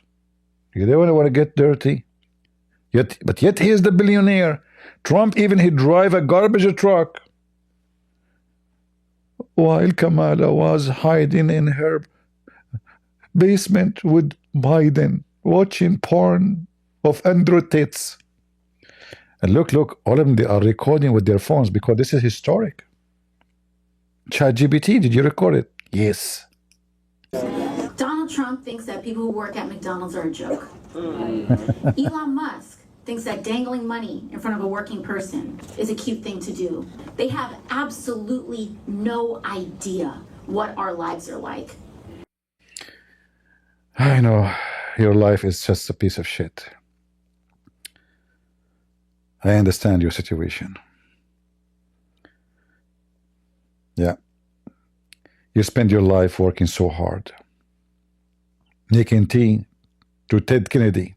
You don't want to get dirty. But yet he is the billionaire. Trump even he drive a garbage truck. While Kamala was hiding in her basement with Biden, watching porn of Andrew tits. And look, all of them, they are recording with their phones because this is historic. ChatGPT, did you record it? Yes. Donald Trump thinks that people who work at McDonald's are a joke. Elon Musk thinks that dangling money in front of a working person is a cute thing to do. They have absolutely no idea what our lives are like. I know. your life is just a piece of shit. I understand your situation. Yeah. You spend your life working so hard, making tea to Ted Kennedy.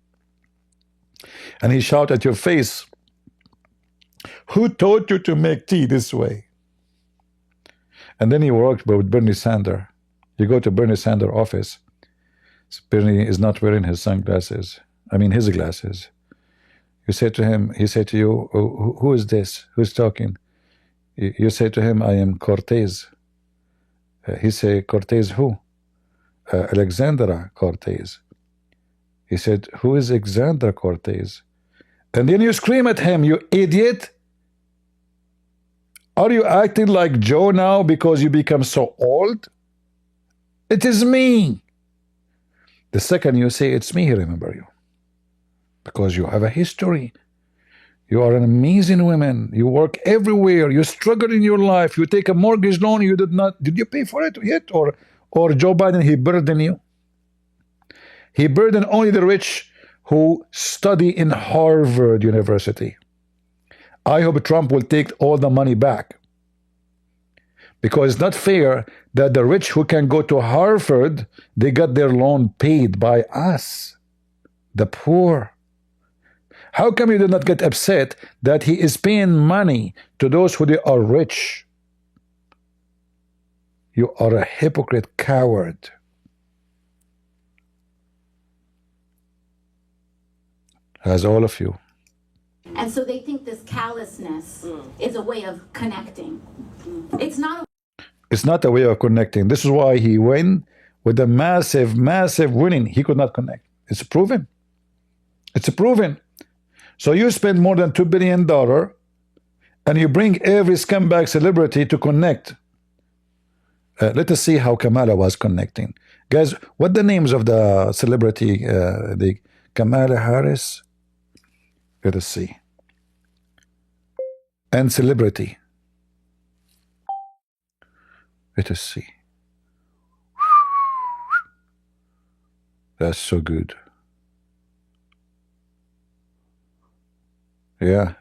And he shouted at your face, who taught you to make tea this way? And then he worked with Bernie Sanders. You go to Bernie Sanders' office. Bernie is not wearing his sunglasses. I mean his glasses. You say to him, he say to you, who is this? Who's talking? You say to him, I am Cortez. He say, Cortez who? Alexandra Cortez. He said, who is Alexandra Cortez? And then you scream at him, you idiot. Are you acting like Joe now because you become so old? It is me. The second you say it's me, he remember you. Because you have a history. You are an amazing woman. You work everywhere. You struggle in your life. You take a mortgage loan. You did you pay for it yet? Or Joe Biden, he burdened you. He burdened only the rich who study in Harvard University. I hope Trump will take all the money back. Because it's not fair that the rich who can go to Harvard, they got their loan paid by us, the poor. How come you did not get upset that he is paying money to those who they are rich? You are a hypocrite coward. As all of you. And so they think this callousness is a way of connecting. It's not a way of connecting. This is why he went with a massive winning. He could not connect. It's proven. It's proven. So you spend more than $2 billion and you bring every scumbag celebrity to connect. Let us see how Kamala was connecting. Guys, what the names of the celebrity, the Kamala Harris? Let us see. And celebrity. Let us see. That's so good. Yeah.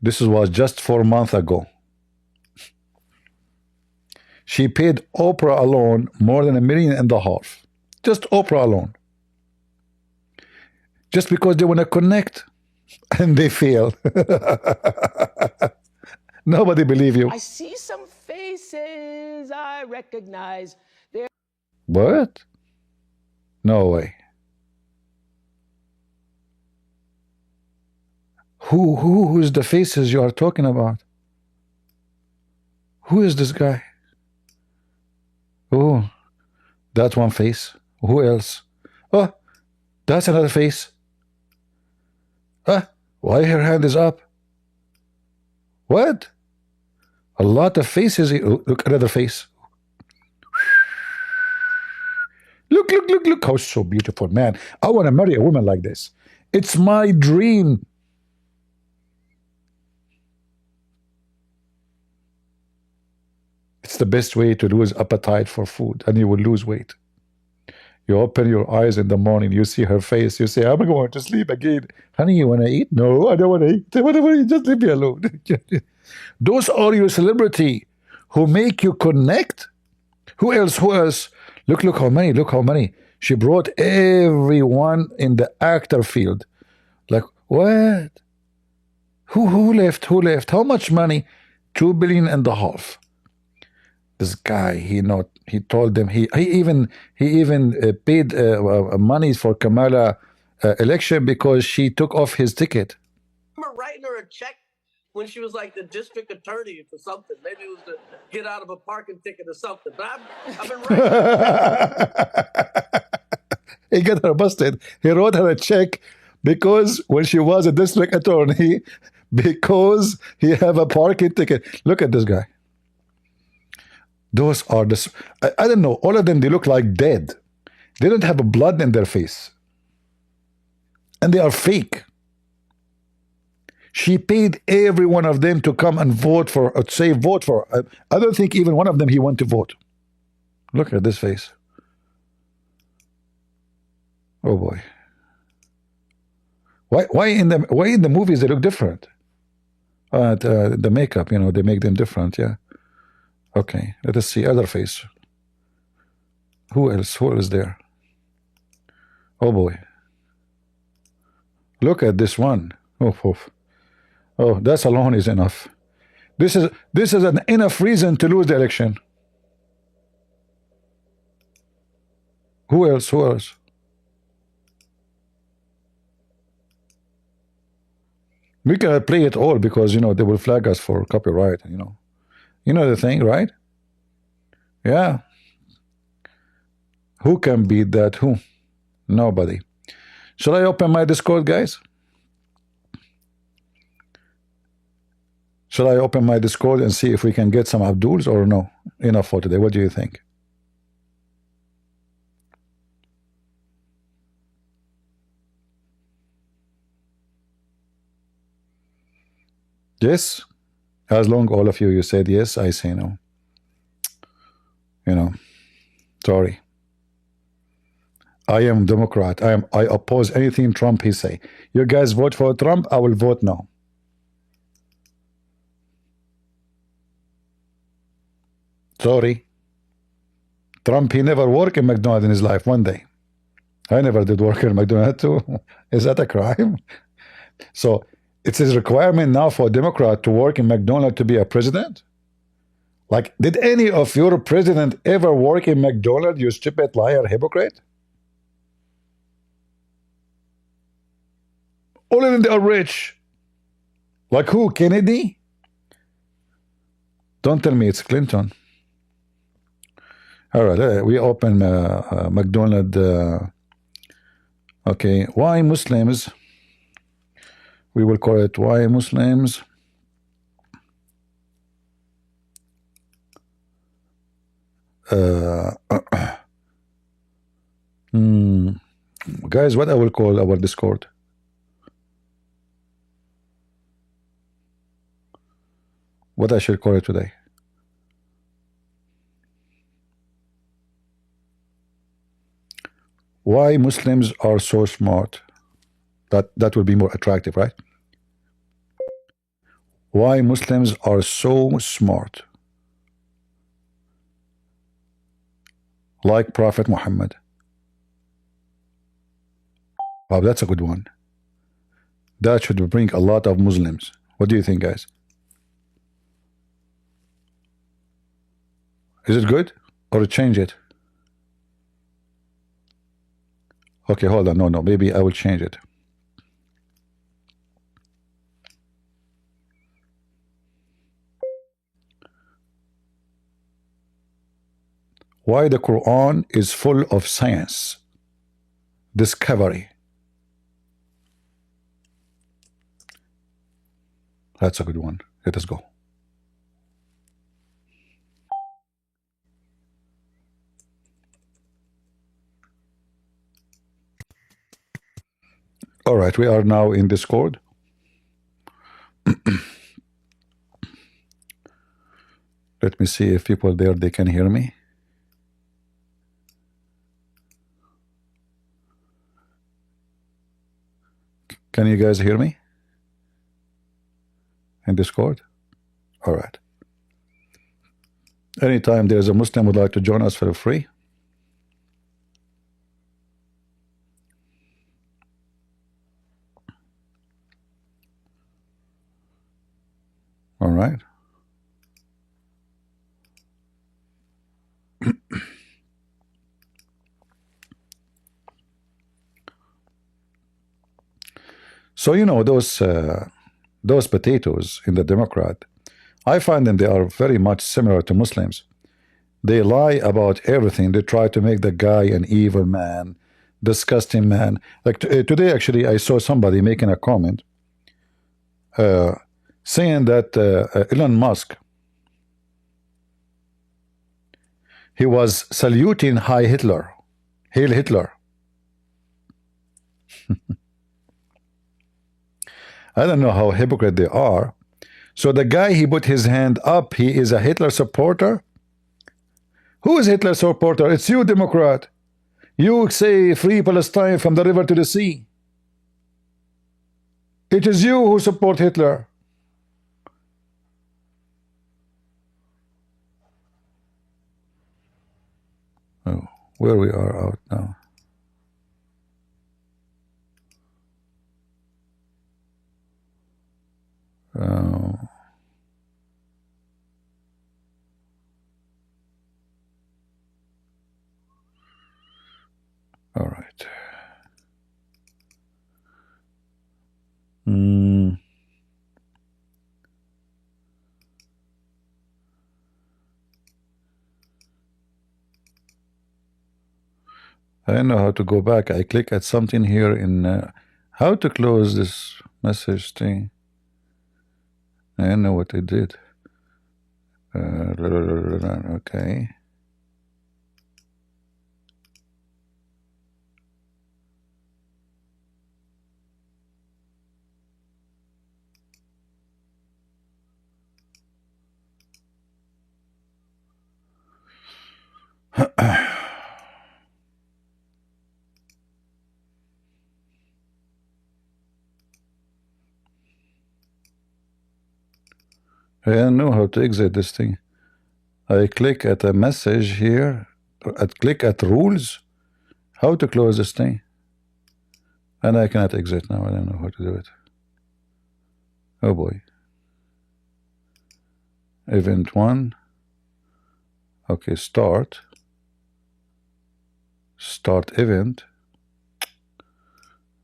This was just 4 months ago. She paid Oprah alone more than $1.5 million. Just Oprah alone. Just because they want to connect. And they fail. Nobody believe you. I see some faces I recognize. They're What? No way. Who is the faces you are talking about? Who is this guy? Oh, that's one face. Who else? Oh, that's another face. Why her hand is up? What? A lot of faces. Look, another face. Look how so beautiful, man. I want to marry a woman like this. It's my dream. It's the best way to lose appetite for food, and you will lose weight. You open your eyes in the morning, you see her face, you say, I'm going to sleep again. Honey, you want to eat? No, I don't want to eat. Whatever, just leave me alone. Those are your celebrity who make you connect. Who else? Look how many. She brought everyone in the actor field. Like, what? Who left? How much money? $2.5 billion. This guy, he told them he even paid money for Kamala election because she took off his ticket. I remember writing her a check when she was like the district attorney for something. Maybe it was to get out of a parking ticket or something. But I've been writing. He got her busted. He wrote her a check because when she was a district attorney, because he have a parking ticket. Look at this guy. Those are the... I don't know. All of them, they look like dead. They don't have blood in their face. And they are fake. She paid every one of them to come and vote for, or say vote for. I don't think even one of them he went to vote. Look at this face. Oh boy. Why in the movies they look different? The makeup, you know, they make them different. Yeah. Okay. Let us see other face. Who else? Who is there? Oh boy. Look at this one. Oh, that alone is enough. This is an enough reason to lose the election. Who else? Who else? We cannot play it all because, you know, they will flag us for copyright, you know. You know the thing, right? Yeah. Who can beat that? Who? Nobody. Shall I open my Discord, guys? Shall I open my Discord and see if we can get some Abduls or no? Enough for today. What do you think? Yes? As long all of you said yes, I say no. You know, sorry. I am Democrat. I oppose anything Trump he say. You guys vote for Trump, I will vote no. Sorry. Trump, he never worked in McDonald's in his life one day. I never did work in McDonald's too. Is that a crime? So it's his requirement now for a Democrat to work in McDonald's to be a president? Like, did any of your president ever work in McDonald's, you stupid liar hypocrite? All of them are rich. Like who? Kennedy? Don't tell me it's Clinton. All right, we open McDonald's. Okay, why Muslims? We will call it why Muslims. Guys, what I will call our Discord? What I should call it today? Why Muslims are so smart? That would be more attractive, right? Why Muslims are so smart? Like Prophet Muhammad. Wow, that's a good one. That should bring a lot of Muslims. What do you think, guys? Is it good? Or change it? Okay, hold on. No, maybe I will change it. Why the Quran is full of science, discovery. That's a good one. Let us go. All right, we are now in Discord. Let me see if people there, they can hear me. Can you guys hear me? In Discord? All right. Anytime there's a Muslim would like to join us, feel free. All right. So, you know, those potatoes in the Democrat, I find them, they are very much similar to Muslims. They lie about everything. They try to make the guy an evil man, disgusting man. Like today, actually, I saw somebody making a comment saying that Elon Musk, he was saluting Heil Hitler. I don't know how hypocrite they are. So the guy, he put his hand up, he is a Hitler supporter. Who is Hitler supporter? It's you, Democrat. You say free Palestine from the river to the sea. It is you who support Hitler. Oh, where we are out now. All right. I don't know how to go back. I click at something here in how to close this message thing. I don't know what I did. Okay. I don't know how to exit this thing. I click at a message here. Click at rules. How to close this thing? And I cannot exit now. I don't know how to do it. Oh boy. Event 1. Okay, start. Start event.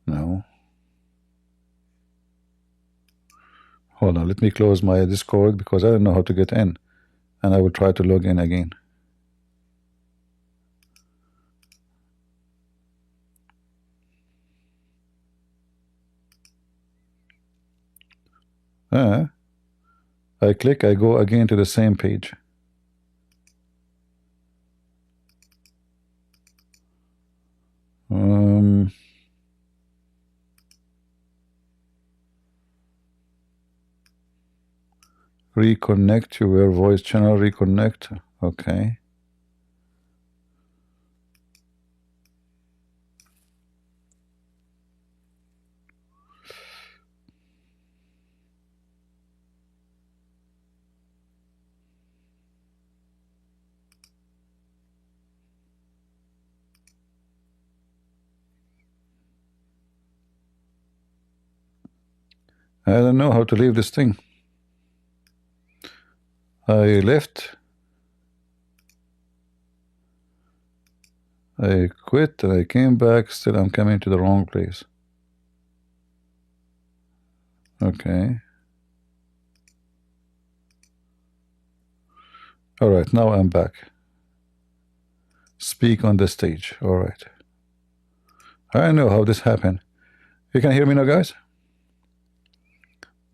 No. Hold on, let me close my Discord because I don't know how to get in. And I will try to log in again. I click, I go again to the same page. Reconnect your voice channel, reconnect. Okay. I don't know how to leave this thing. I left. I quit and I came back. Still I'm coming to the wrong place. Okay. All right, now I'm back. Speak on the stage. All right. I know how this happened. You can hear me now, guys?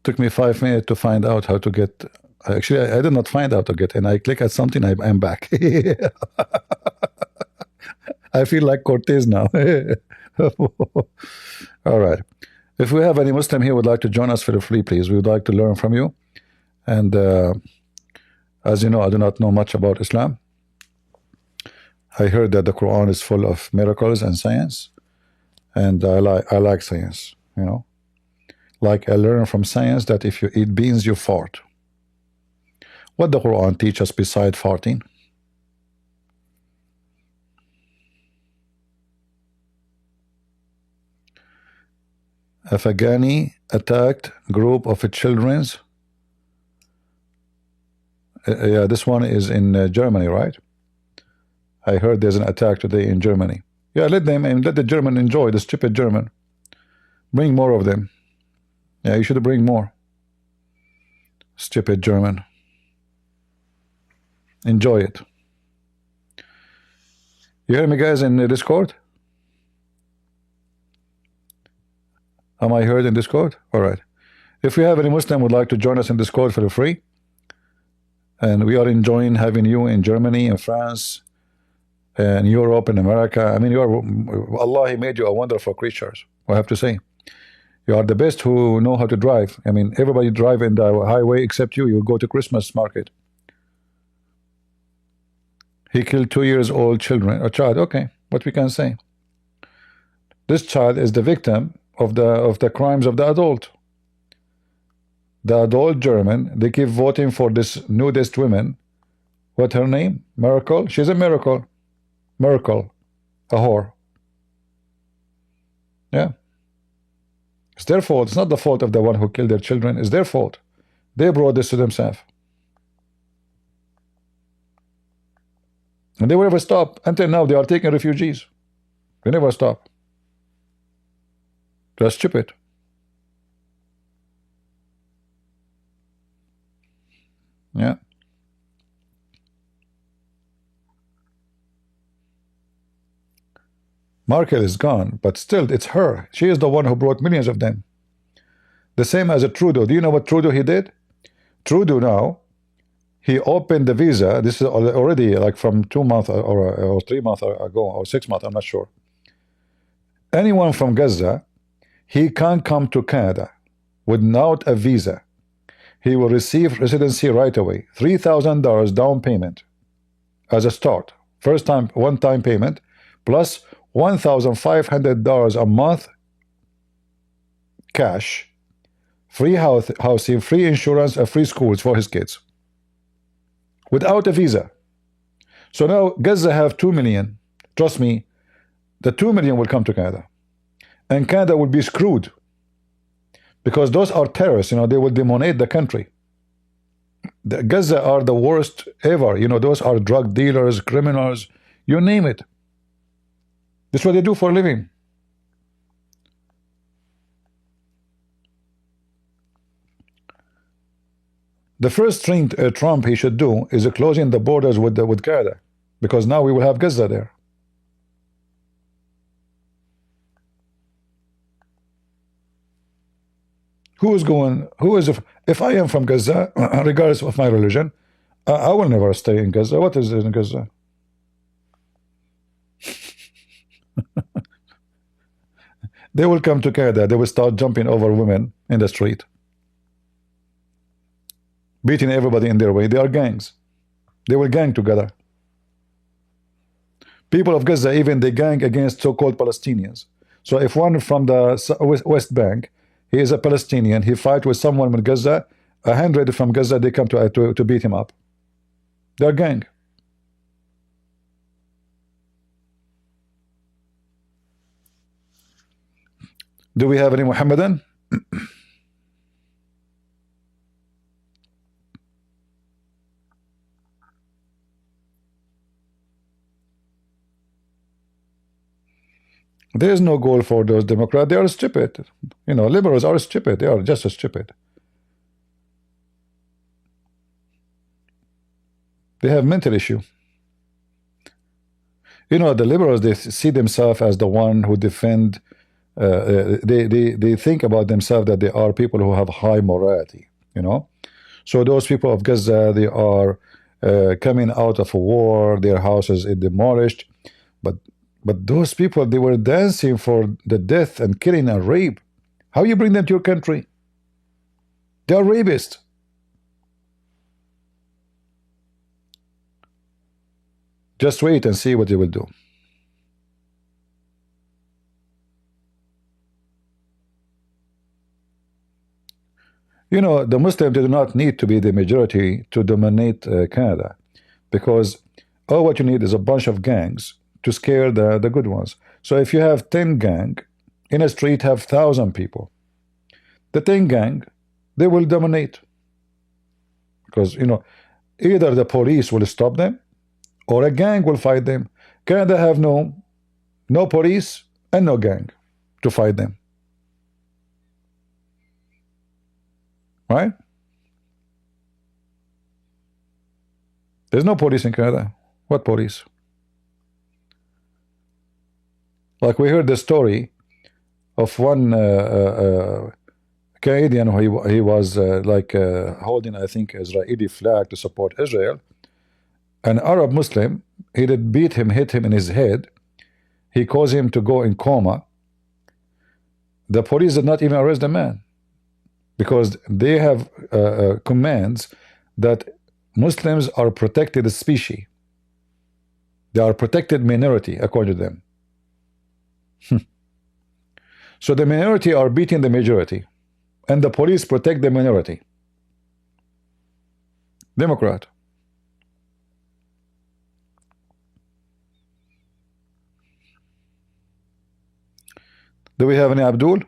Took me 5 minutes to find out how to get. Actually, I did not find out to get in. I click at something, I'm back. I feel like Cortez now. All right. If we have any Muslim here who would like to join us, feel free, please. We would like to learn from you. And as you know, I do not know much about Islam. I heard that the Quran is full of miracles and science. And I like science, you know. Like I learned from science that if you eat beans, you fart. What the Quran teach us beside farting? Afghani attacked group of children's. Yeah, this one is in Germany, right? I heard there's an attack today in Germany. Yeah, let them and let the German enjoy, the stupid German. Bring more of them. Yeah, you should bring more. Stupid German. Enjoy it. You hear me, guys, in the Discord? Am I heard in Discord? All right. If you have any Muslim would like to join us in Discord, feel free. And we are enjoying having you in Germany, in France, and Europe, and America. I mean, Allah, He made you a wonderful creatures, I have to say. You are the best who know how to drive. I mean, everybody drive in the highway except you. You go to Christmas market. He killed 2 years old children, a child. Okay, what we can say. This child is the victim of the crimes of the adult. The adult German, they keep voting for this nudist woman. What her name? Miracle? She's a miracle. Miracle. A whore. Yeah. It's their fault. It's not the fault of the one who killed their children. It's their fault. They brought this to themselves. And they will never stop. Until now, they are taking refugees. They never stop. That's stupid. Yeah. Merkel is gone, but still, it's her. She is the one who brought millions of them. The same as a Trudeau. Do you know what Trudeau he did? Trudeau now, he opened the visa. This is already like from 2 months or 3 months ago or 6 months. I'm not sure. Anyone from Gaza, he can't come to Canada without a visa. He will receive residency right away. $3,000 down payment as a start. First time, one-time payment, plus $1,500 a month cash, free housing, free insurance, and free schools for his kids. Without a visa. So now Gaza have 2 million. Trust me, the 2 million will come to Canada. And Canada will be screwed. Because those are terrorists, you know, they will demoniate the country. The Gaza are the worst ever. You know, those are drug dealers, criminals, you name it. That's what they do for a living. The first thing Trump he should do is closing the borders with Canada, because now we will have Gaza there. Who is if I am from Gaza, regardless of my religion, I will never stay in Gaza. What is in Gaza? They will come to Canada. They will start jumping over women in the street, beating everybody in their way. They are gangs. They will gang together. People of Gaza, even they gang against so-called Palestinians. So if one from the West Bank, he is a Palestinian, he fight with someone in Gaza, 100 from Gaza, they come to beat him up. They are gang. Do we have any Muhammadan? There is no goal for those Democrats. They are stupid. You know, liberals are stupid. They are just as stupid. They have mental issue. You know, the liberals, they see themselves as the one who defend. They think about themselves that they are people who have high morality. You know, so those people of Gaza, they are coming out of a war. Their houses are demolished, but those people, they were dancing for the death and killing and rape. How you bring them to your country? They are rapists. Just wait and see what they will do. You know, the Muslims do not need to be the majority to dominate Canada, because all what you need is a bunch of gangs to scare the good ones. So if you have 10 gang, in a street have 1,000 people. The 10 gang, they will dominate. Because, you know, either the police will stop them, or a gang will fight them. Canada have no police and no gang to fight them. Right? There's no police in Canada. What police? Like we heard the story of one Canadian who he was holding, I think, Israeli flag to support Israel. An Arab Muslim, he did beat him, hit him in his head. He caused him to go in coma. The police did not even arrest the man, because they have commands that Muslims are protected species. They are protected minority according to them. So the minority are beating the majority, and the police protect the minority. Democrat. Do we have any Abdul?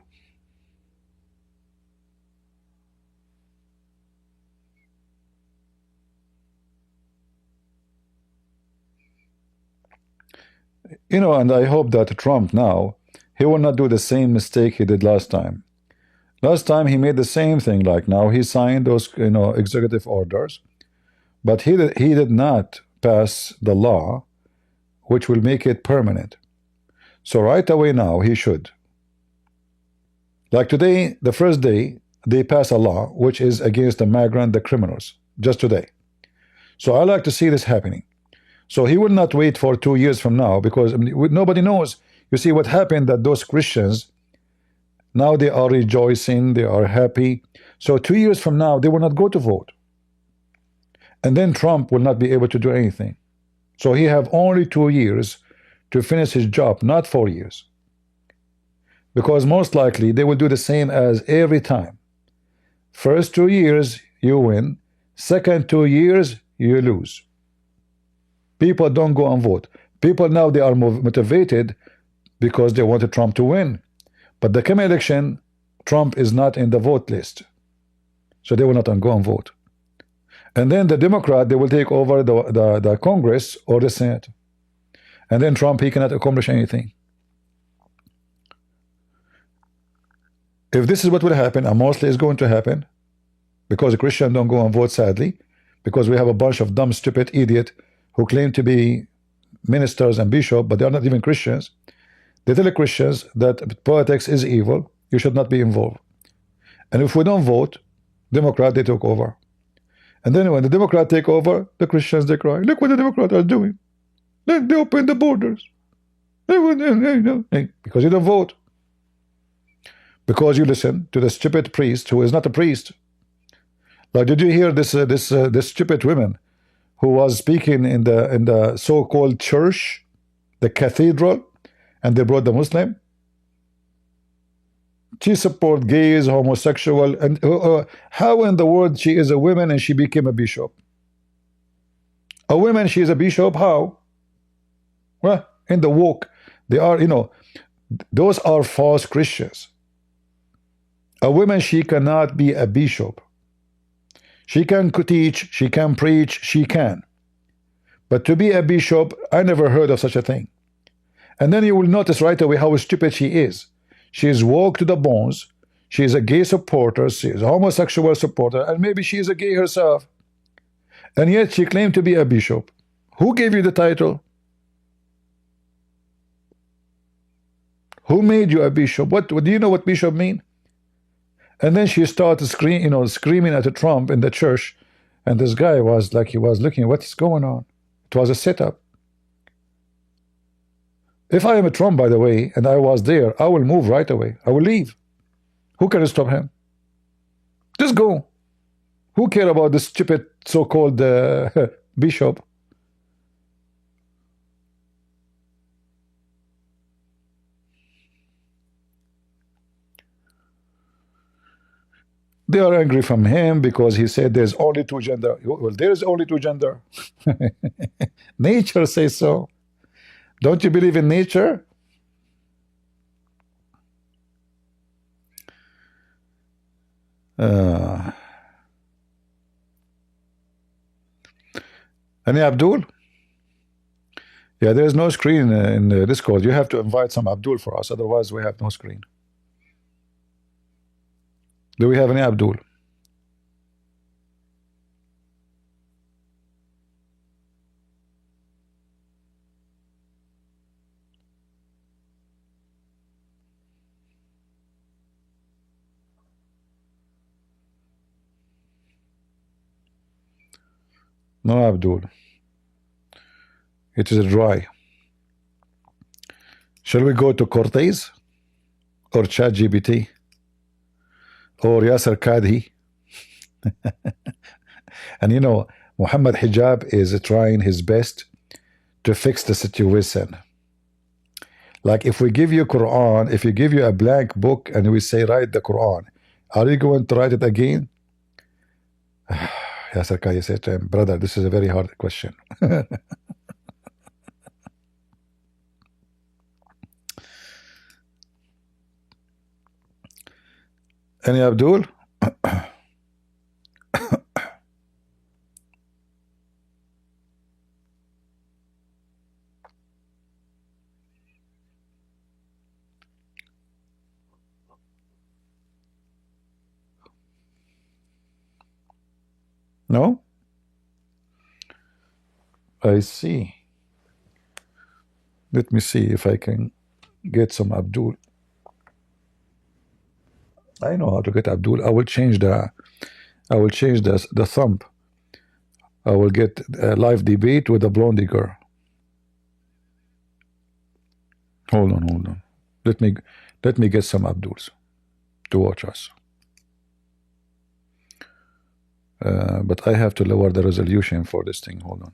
You know, and I hope that Trump now, he will not do the same mistake he did last time. Last time he made the same thing like now. He signed those, you know, executive orders, but he did not pass the law which will make it permanent. So right away now he should. Like today, the first day, they pass a law which is against the migrant, the criminals, just today. So I like to see this happening. So he will not wait for 2 years from now, because I mean, nobody knows. You see what happened, that those Christians, now they are rejoicing, they are happy. So 2 years from now, they will not go to vote. And then Trump will not be able to do anything. So he have only 2 years to finish his job, not 4 years. Because most likely they will do the same as every time. First 2 years, you win. Second 2 years, you lose. People don't go and vote. People now, they are motivated because they wanted Trump to win. But the coming election, Trump is not in the vote list. So they will not go and vote. And then the Democrat, they will take over the Congress or the Senate. And then Trump, he cannot accomplish anything. If this is what will happen, and mostly is going to happen, because Christians don't go and vote, sadly, because we have a bunch of dumb, stupid idiot who claim to be ministers and bishops, but they are not even Christians. They tell the Christians that politics is evil, you should not be involved. And if we don't vote, Democrat, they took over. And then when the Democrat take over, the Christians, they cry, look what the Democrats are doing. They open the borders. Because you don't vote. Because you listen to the stupid priest who is not a priest. Like, did you hear this stupid woman who was speaking in the so-called church, the cathedral, and they brought the Muslim? She support gays, homosexual, and how in the world she is a woman and she became a bishop? A woman, she is a bishop, how? Well, in the woke, they are, you know, those are false Christians. A woman, she cannot be a bishop. She can teach, she can preach, she can. But to be a bishop, I never heard of such a thing. And then you will notice right away how stupid she is. She is woke to the bones. She is a gay supporter. She is a homosexual supporter. And maybe she is a gay herself. And yet she claimed to be a bishop. Who gave you the title? Who made you a bishop? What do you know what bishop mean? And then she started screaming at Trump in the church. And this guy was like, he was looking, what is going on? It was a setup. If I am a Trump, by the way, and I was there, I will move right away. I will leave. Who can stop him? Just go. Who care about this stupid so-called bishop? They are angry from him because he said there's only two gender. Well, there's only two gender. Nature says so. Don't you believe in nature? Any Abdul? Yeah, there's no screen in Discord. You have to invite some Abdul for us, otherwise we have no screen. Do we have any Abdul? No Abdul. It is dry. Shall we go to Cortez or ChatGPT or Yasser Kadhi? And you know, Muhammad Hijab is trying his best to fix the situation. Like if we give you Quran, if you give you a blank book and we say write the Quran, are you going to write it again? Yasser Kaya said to him, brother, this is a very hard question. Any Abdul? No? I see. Let me see if I can get some Abdul. I know how to get Abdul. I will change the thumb. I will get a live debate with a Blondie girl. Hold on. Let me get some Abduls to watch us. But I have to lower the resolution for this thing. Hold on.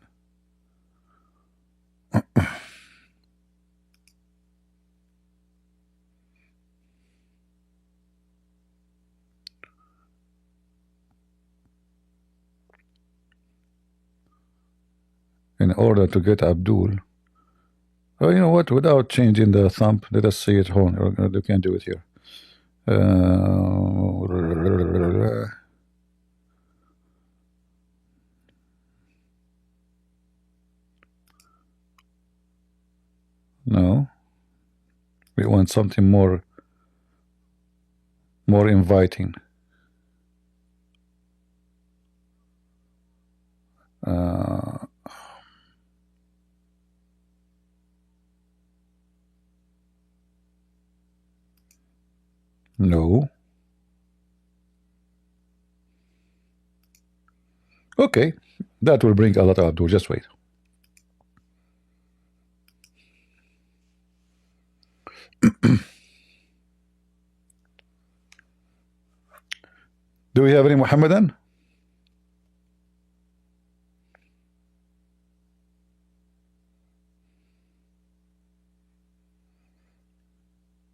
In order to get Abdul. Oh, you know what? Without changing the thumb, let us see it. Hold on. You can't do it here. No. We want something more inviting. No. Okay. That will bring a lot of Abdul. Just wait. Do we have any Muhammadan?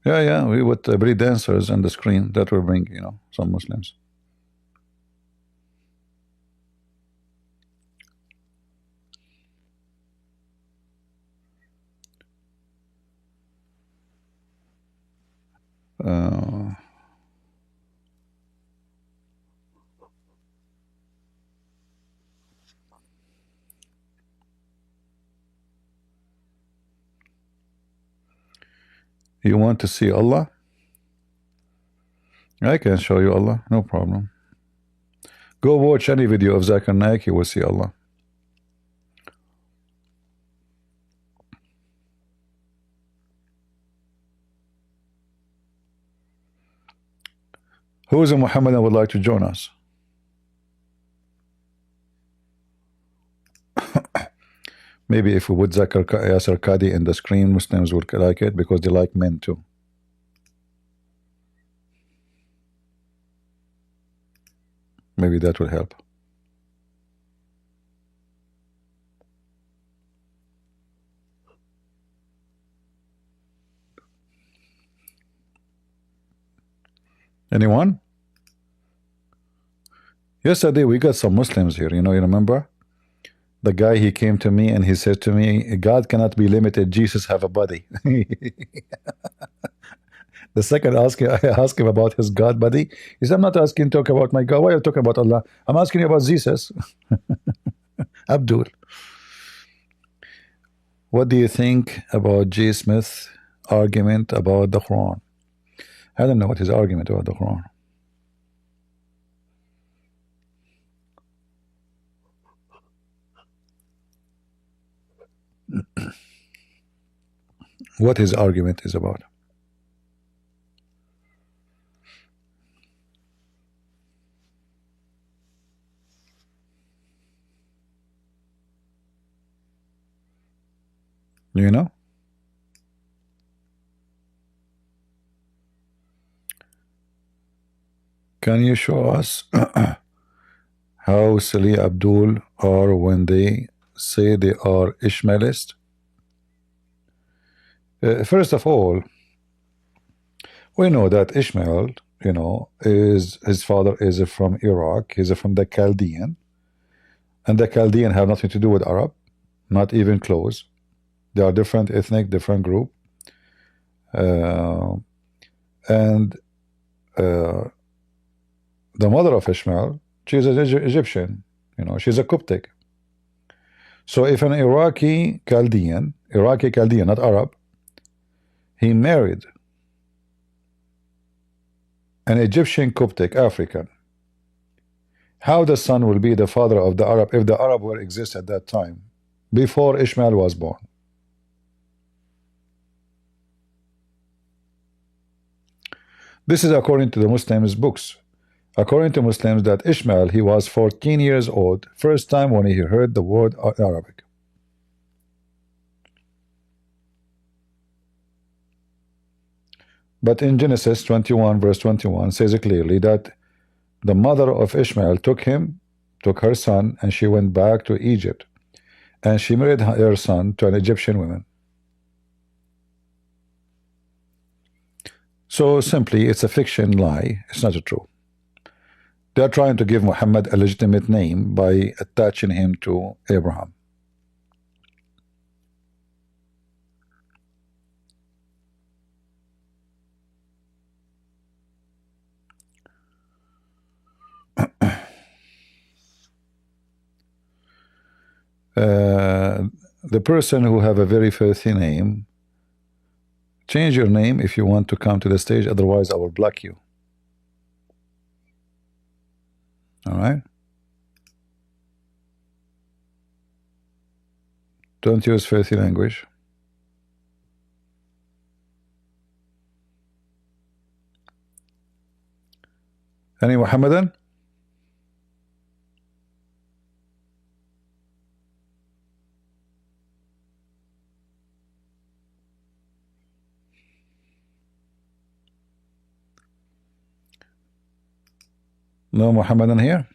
Yeah, we would breed dancers on the screen. That will bring, some Muslims. You want to see Allah? I can show you Allah, no problem. Go watch any video of Zakir Naik, you will see Allah. Who is a Muhammadan would like to join us? Maybe if we put Yasser Qadi in the screen, Muslims will like it because they like men too. Maybe that will help. Anyone? Yesterday we got some Muslims here, you remember? The guy, he came to me and he said to me, God cannot be limited, Jesus have a body. The second I asked him about his God body. He said, I'm not asking to talk about my God. Why are you talking about Allah? I'm asking you about Jesus. Abdul. What do you think about J. Smith's argument about the Quran? I don't know what his argument about the Quran. What his argument is about. You know? Can you show us how silly Abdul are when they say they are Ishmaelist? First of all, we know that Ishmael, is his father is from Iraq. He's from the Chaldean, and the Chaldean have nothing to do with Arab, not even close. They are different ethnic, different group, and the mother of Ishmael, she's an Egyptian. She's a Coptic. So if an Iraqi Chaldean, not Arab, he married an Egyptian Coptic African, how the son will be the father of the Arab if the Arab were exist at that time, before Ishmael was born? This is according to the Muslims' books. According to Muslims, that Ishmael, he was 14 years old, first time when he heard the word Arabic. But in Genesis 21 verse 21 says it clearly that the mother of Ishmael took her son, and she went back to Egypt, and she married her son to an Egyptian woman. So simply, it's a fiction lie. It's not true. They are trying to give Muhammad a legitimate name by attaching him to Abraham. The person who have a very filthy name, change your name if you want to come to the stage, otherwise I will block you. All right? Don't use filthy language. Any Muhammadan? No Muhammadan here?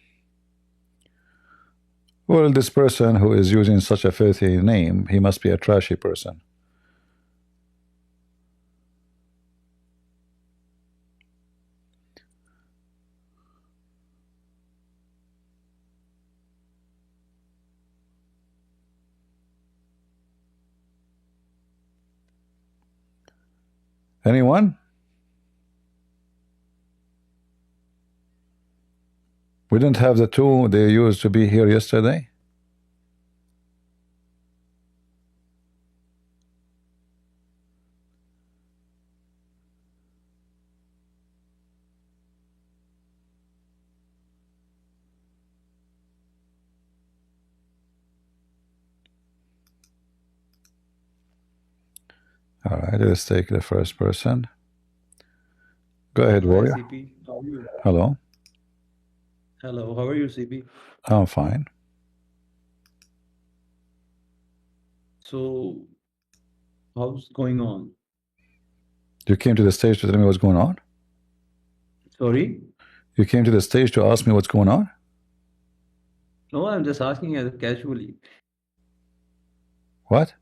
Well, this person who is using such a filthy name, he must be a trashy person. Anyone? We didn't have the two they used to be here yesterday. All right, let's take the first person. Go ahead, warrior. CP. How are you? Hello. Hello, how are you, CP? I'm fine. So, how's going on? You came to the stage to tell me what's going on? Sorry? You came to the stage to ask me what's going on? No, I'm just asking as casually. What?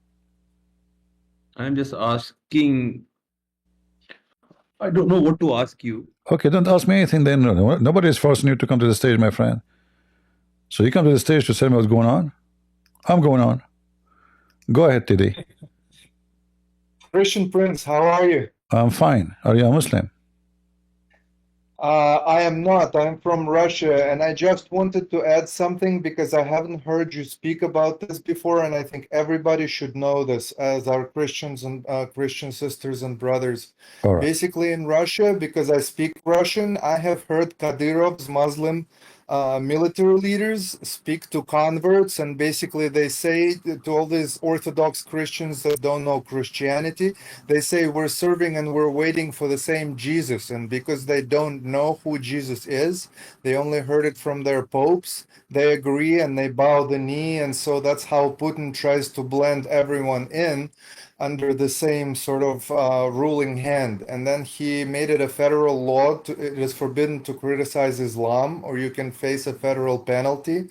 I'm just asking. I don't know what to ask you. Okay, don't ask me anything then. Nobody is forcing you to come to the stage, my friend. So you come to the stage to tell me what's going on? I'm going on. Go ahead, Tidi. Christian Prince, how are you? I'm fine. Are you a Muslim? I am not. I'm from Russia, and I just wanted to add something because I haven't heard you speak about this before, and I think everybody should know this as our Christians and Christian sisters and brothers. All right. Basically, in Russia, because I speak Russian, I have heard Kadyrov's Muslim military leaders speak to converts, and basically they say to all these Orthodox Christians that don't know Christianity, they say we're serving and we're waiting for the same Jesus, and because they don't know who Jesus is, they only heard it from their popes, they agree and they bow the knee, and so that's how Putin tries to blend everyone in under the same sort of ruling hand. And then he made it a federal law. It is forbidden to criticize Islam, or you can face a federal penalty.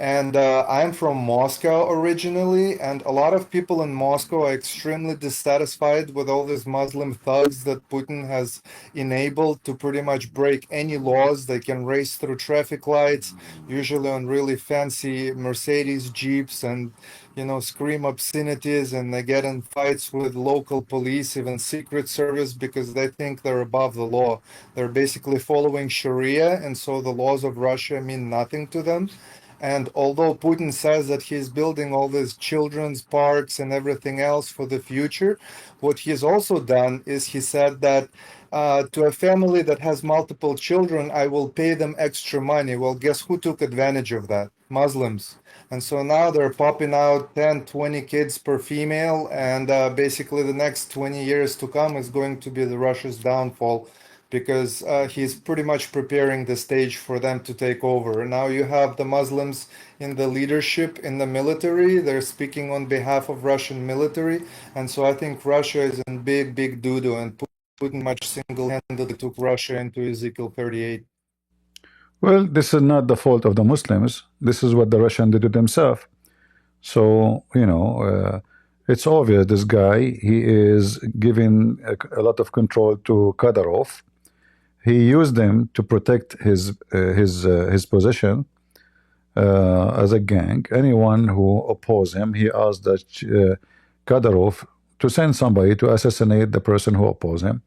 And I'm from Moscow originally, and a lot of people in Moscow are extremely dissatisfied with all these Muslim thugs that Putin has enabled to pretty much break any laws. They can race through traffic lights, usually on really fancy Mercedes Jeeps, and scream obscenities, and they get in fights with local police, even Secret Service, because they think they're above the law. They're basically following Sharia, and so the laws of Russia mean nothing to them. And although Putin says that he's building all these children's parks and everything else for the future, what he's also done is he said that to a family that has multiple children, I will pay them extra money. Well, guess who took advantage of that? Muslims. And so now they're popping out 10, 20 kids per female, and basically the next 20 years to come is going to be the Russia's downfall, because he's pretty much preparing the stage for them to take over. Now you have the Muslims in the leadership, in the military. They're speaking on behalf of Russian military. And so I think Russia is in big, big doo-doo, and Putin much single-handedly took Russia into Ezekiel 38. Well, this is not the fault of the Muslims. This is what the Russians did to themselves. So, it's obvious this guy, he is giving a lot of control to Kadyrov. He used them to protect his position as a gang. Anyone who opposed him, he asked that Kadyrov to send somebody to assassinate the person who opposed him,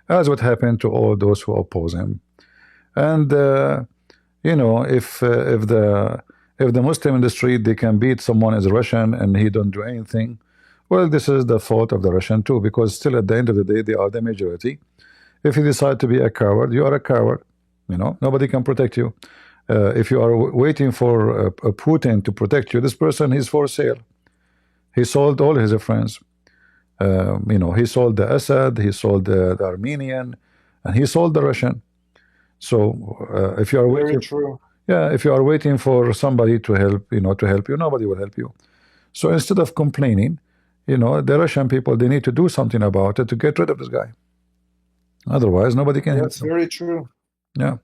as what happened to all those who oppose him. And if the Muslim in the street, they can beat someone as a Russian and he don't do anything, well, this is the fault of the Russian too, because still at the end of the day, they are the majority. If you decide to be a coward, you are a coward. Nobody can protect you. If you are waiting for a Putin to protect you, this person is for sale. He sold all his friends. He sold the Assad, he sold the Armenian, and he sold the Russian. So if you are waiting, if you are waiting for somebody to help, nobody will help you. So instead of complaining, the Russian people, they need to do something about it to get rid of this guy. Otherwise, nobody can help. That's very true. Yeah.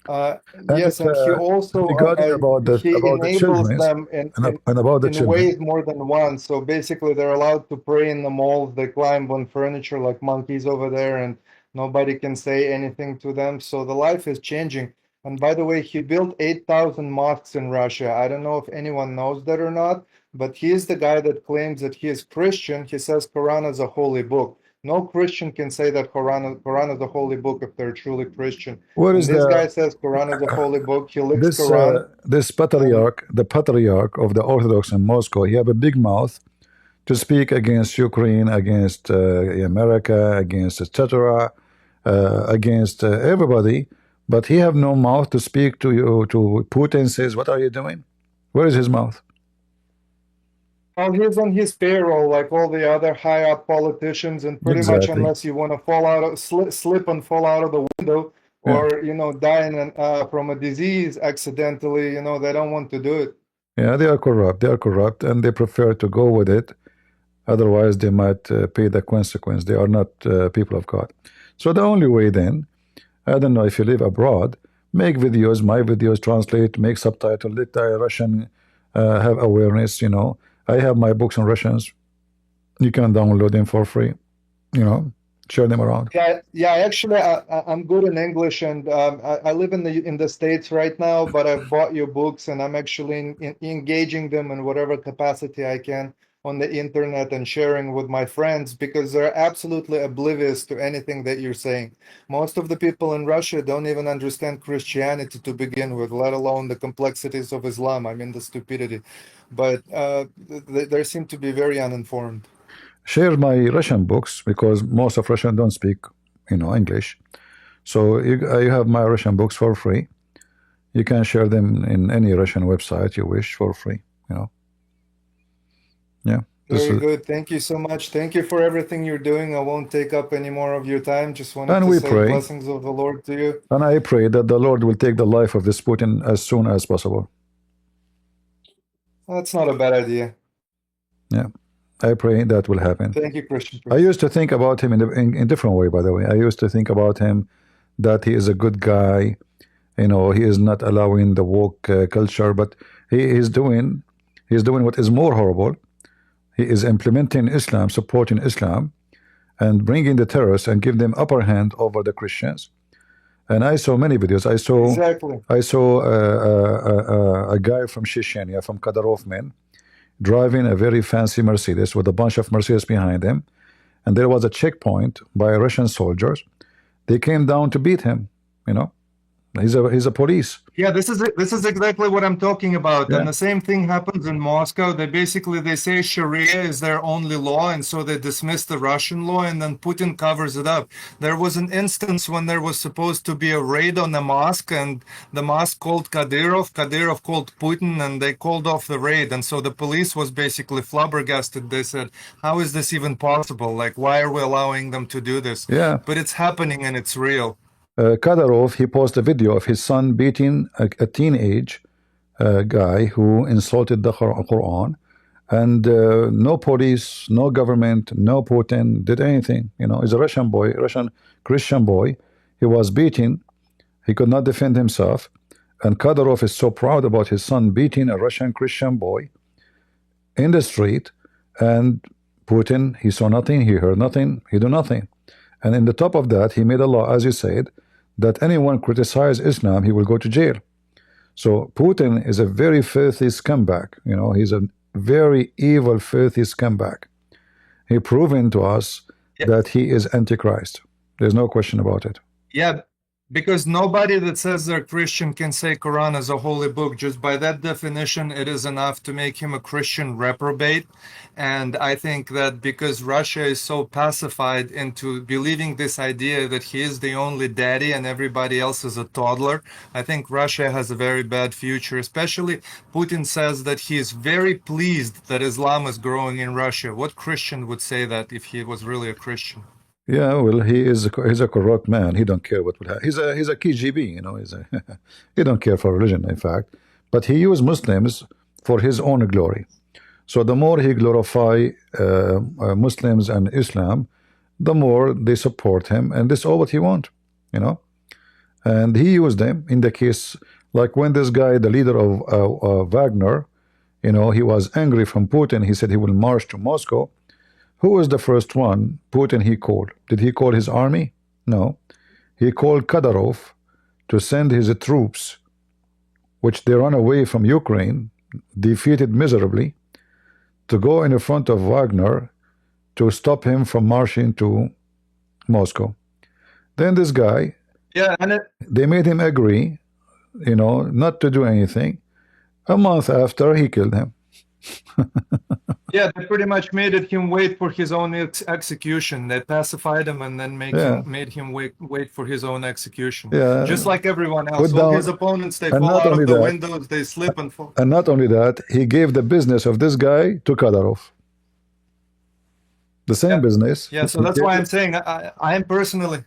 Yes, and he also regarding about the enables children them and about the in children. ways more than one. So basically, they're allowed to pray in the malls. They climb on furniture like monkeys over there, and nobody can say anything to them. So the life is changing. And by the way, he built 8,000 mosques in Russia. I don't know if anyone knows that or not, but he is the guy that claims that he is Christian. He says Quran is a holy book. No Christian can say that Quran is a holy book if they're truly Christian. What And is this the guy says Quran is a holy book. He licks this Quran. this patriarch, the patriarch of the Orthodox in Moscow, he have a big mouth to speak against Ukraine, against America, against etc., against everybody, but he have no mouth to speak to you. To Putin says, "What are you doing?" Where is his mouth? Well, he's on his payroll like all the other high up politicians, and pretty much Exactly. unless you want to fall out of slip and fall out of the window, or die from a disease accidentally, they don't want to do it. Yeah, they are corrupt. They are corrupt, and they prefer to go with it. Otherwise, they might pay the consequence. They are not people of God. So the only way then, I don't know if you live abroad, make videos, my videos, translate, make subtitle, let the Russian have awareness. I have my books in Russians. You can download them for free. Share them around. Yeah. Actually, I'm good in English, and I live in the States right now. But I've bought your books, and I'm actually engaging them in whatever capacity I can on the internet and sharing with my friends, because they're absolutely oblivious to anything that you're saying. Most of the people in Russia don't even understand Christianity to begin with, let alone the complexities of Islam. I mean, the stupidity. But they seem to be very uninformed. Share my Russian books, because most of Russian don't speak, English. So you have my Russian books for free. You can share them in any Russian website you wish for free. Yeah. Very good. Thank you so much. Thank you for everything you're doing. I won't take up any more of your time. Just wanted to say blessings of the Lord to you. And I pray that the Lord will take the life of this Putin as soon as possible. That's not a bad idea. Yeah. I pray that will happen. Thank you, Christian. I used to think about him in a different way, by the way. I used to think about him that he is a good guy, He is not allowing the woke culture, but he is doing what is more horrible. He is implementing Islam, supporting Islam, and bringing the terrorists and give them upper hand over the Christians. And I saw many videos. I saw a guy from Chechnya, from Kadyrov men, driving a very fancy Mercedes with a bunch of Mercedes behind him, and there was a checkpoint by Russian soldiers. They came down to beat him. He's a police. Yeah, this is exactly what I'm talking about. Yeah. And the same thing happens in Moscow. They say Sharia is their only law, and so they dismiss the Russian law, and then Putin covers it up. There was an instance when there was supposed to be a raid on a mosque, and the mosque called Kadyrov. Kadyrov called Putin, and they called off the raid. And so the police was basically flabbergasted. They said, "How is this even possible? Like, why are we allowing them to do this?" Yeah. But it's happening, and it's real. Kadyrov, he posted a video of his son beating a teenage guy who insulted the Quran, and no police, no government, no Putin did anything. He's a Russian boy, Russian Christian boy. He was beaten. He could not defend himself, and Kadyrov is so proud about his son beating a Russian Christian boy in the street, and Putin, he saw nothing, he heard nothing, he did nothing. And in the top of that, he made a law, as you said, that anyone criticize Islam, he will go to jail. So Putin is a very filthy scumbag. He's a very evil, filthy scumbag. He proven to us that he is Antichrist. There's no question about it. Yeah, because nobody that says they're Christian can say Quran is a holy book. Just by that definition, it is enough to make him a Christian reprobate. And I think that because Russia is so pacified into believing this idea that he is the only daddy and everybody else is a toddler, I think Russia has a very bad future. Especially Putin says that he is very pleased that Islam is growing in Russia. What Christian would say that if he was really a Christian? Yeah, well, he's a corrupt man. He don't care what will happen. He's a KGB, he don't care for religion, in fact. But he used Muslims for his own glory. So the more he glorify Muslims and Islam, the more they support him, and this is all what he want, And he used them in the case, like when this guy, the leader of Wagner, he was angry from Putin. He said he will march to Moscow. Who was the first one Putin he called? Did he call his army? No. He called Kadyrov to send his troops, which they run away from Ukraine, defeated miserably, to go in the front of Wagner to stop him from marching to Moscow. Then this guy, they made him agree, not to do anything. A month after, he killed him. Yeah, they pretty much made him wait for his own execution. They pacified him and then made him wait for his own execution. Yeah. Just like everyone else. All his opponents, they fall out of the windows, they slip and fall. And not only that, he gave the business of this guy to Kadyrov. The same business. Yeah, so that's why I'm saying I'm personally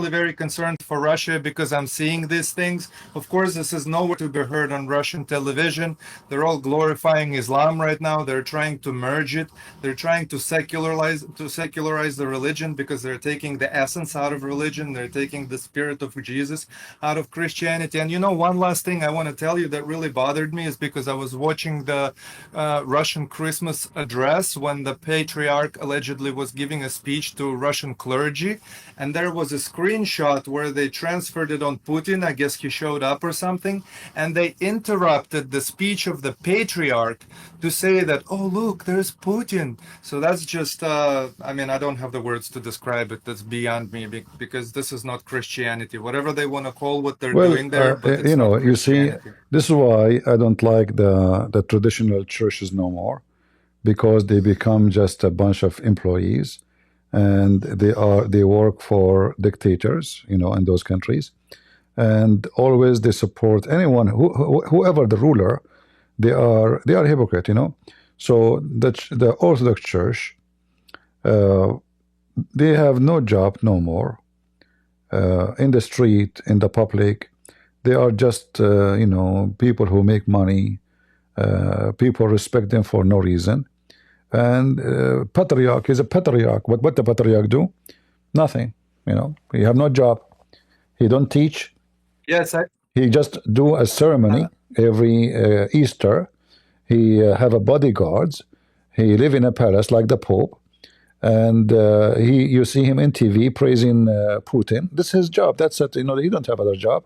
very concerned for Russia because I'm seeing these things. Of course, this is nowhere to be heard on Russian television. They're all glorifying Islam right now. They're trying to merge it. They're trying to secularize the religion because they're taking the essence out of religion. They're taking the spirit of Jesus out of Christianity. And one last thing I want to tell you that really bothered me is because I was watching the Russian Christmas address when the patriarch allegedly was giving a speech to Russian clergy, and there was a screenshot where they transferred it on Putin. I guess he showed up or something, and they interrupted the speech of the patriarch to say that, oh, look, there's Putin. So that's just, I don't have the words to describe it. That's beyond me because this is not Christianity. Whatever they want to call what they're doing there, but it's not you see, Christianity. this is why I don't like the traditional churches no more, because they become just a bunch of employees, and they work for dictators, in those countries, and always they support anyone whoever the ruler. They are hypocrite, So the Orthodox Church, they have no job no more in the street, in the public. They are just people who make money. People respect them for no reason. And patriarch is a patriarch. What the patriarch do? Nothing. He have no job. He don't teach. Yes, He just do a ceremony every Easter. He have a bodyguards. He live in a palace like the Pope, and you see him in TV praising Putin. This is his job. That's it. You know, he don't have other job.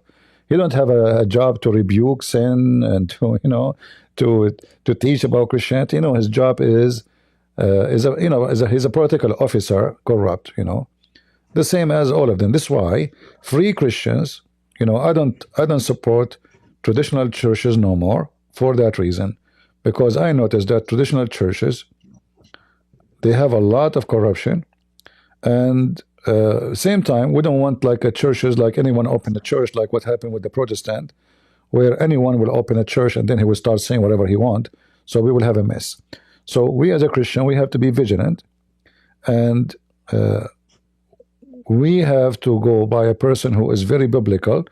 He don't have a job to rebuke sin and to to teach about Christianity. You know, his job is he's a political officer, corrupt. You know, the same as all of them. This is why free Christians. You know, I don't support traditional churches no more for that reason, because I noticed that traditional churches, they have a lot of corruption, and same time we don't want like a churches like anyone open a church like what happened with the Protestant, where anyone will open a church and then he will start saying whatever he want. So we will have a mess. So we as a Christian, we have to be vigilant, and we have to go by a person who is very biblical,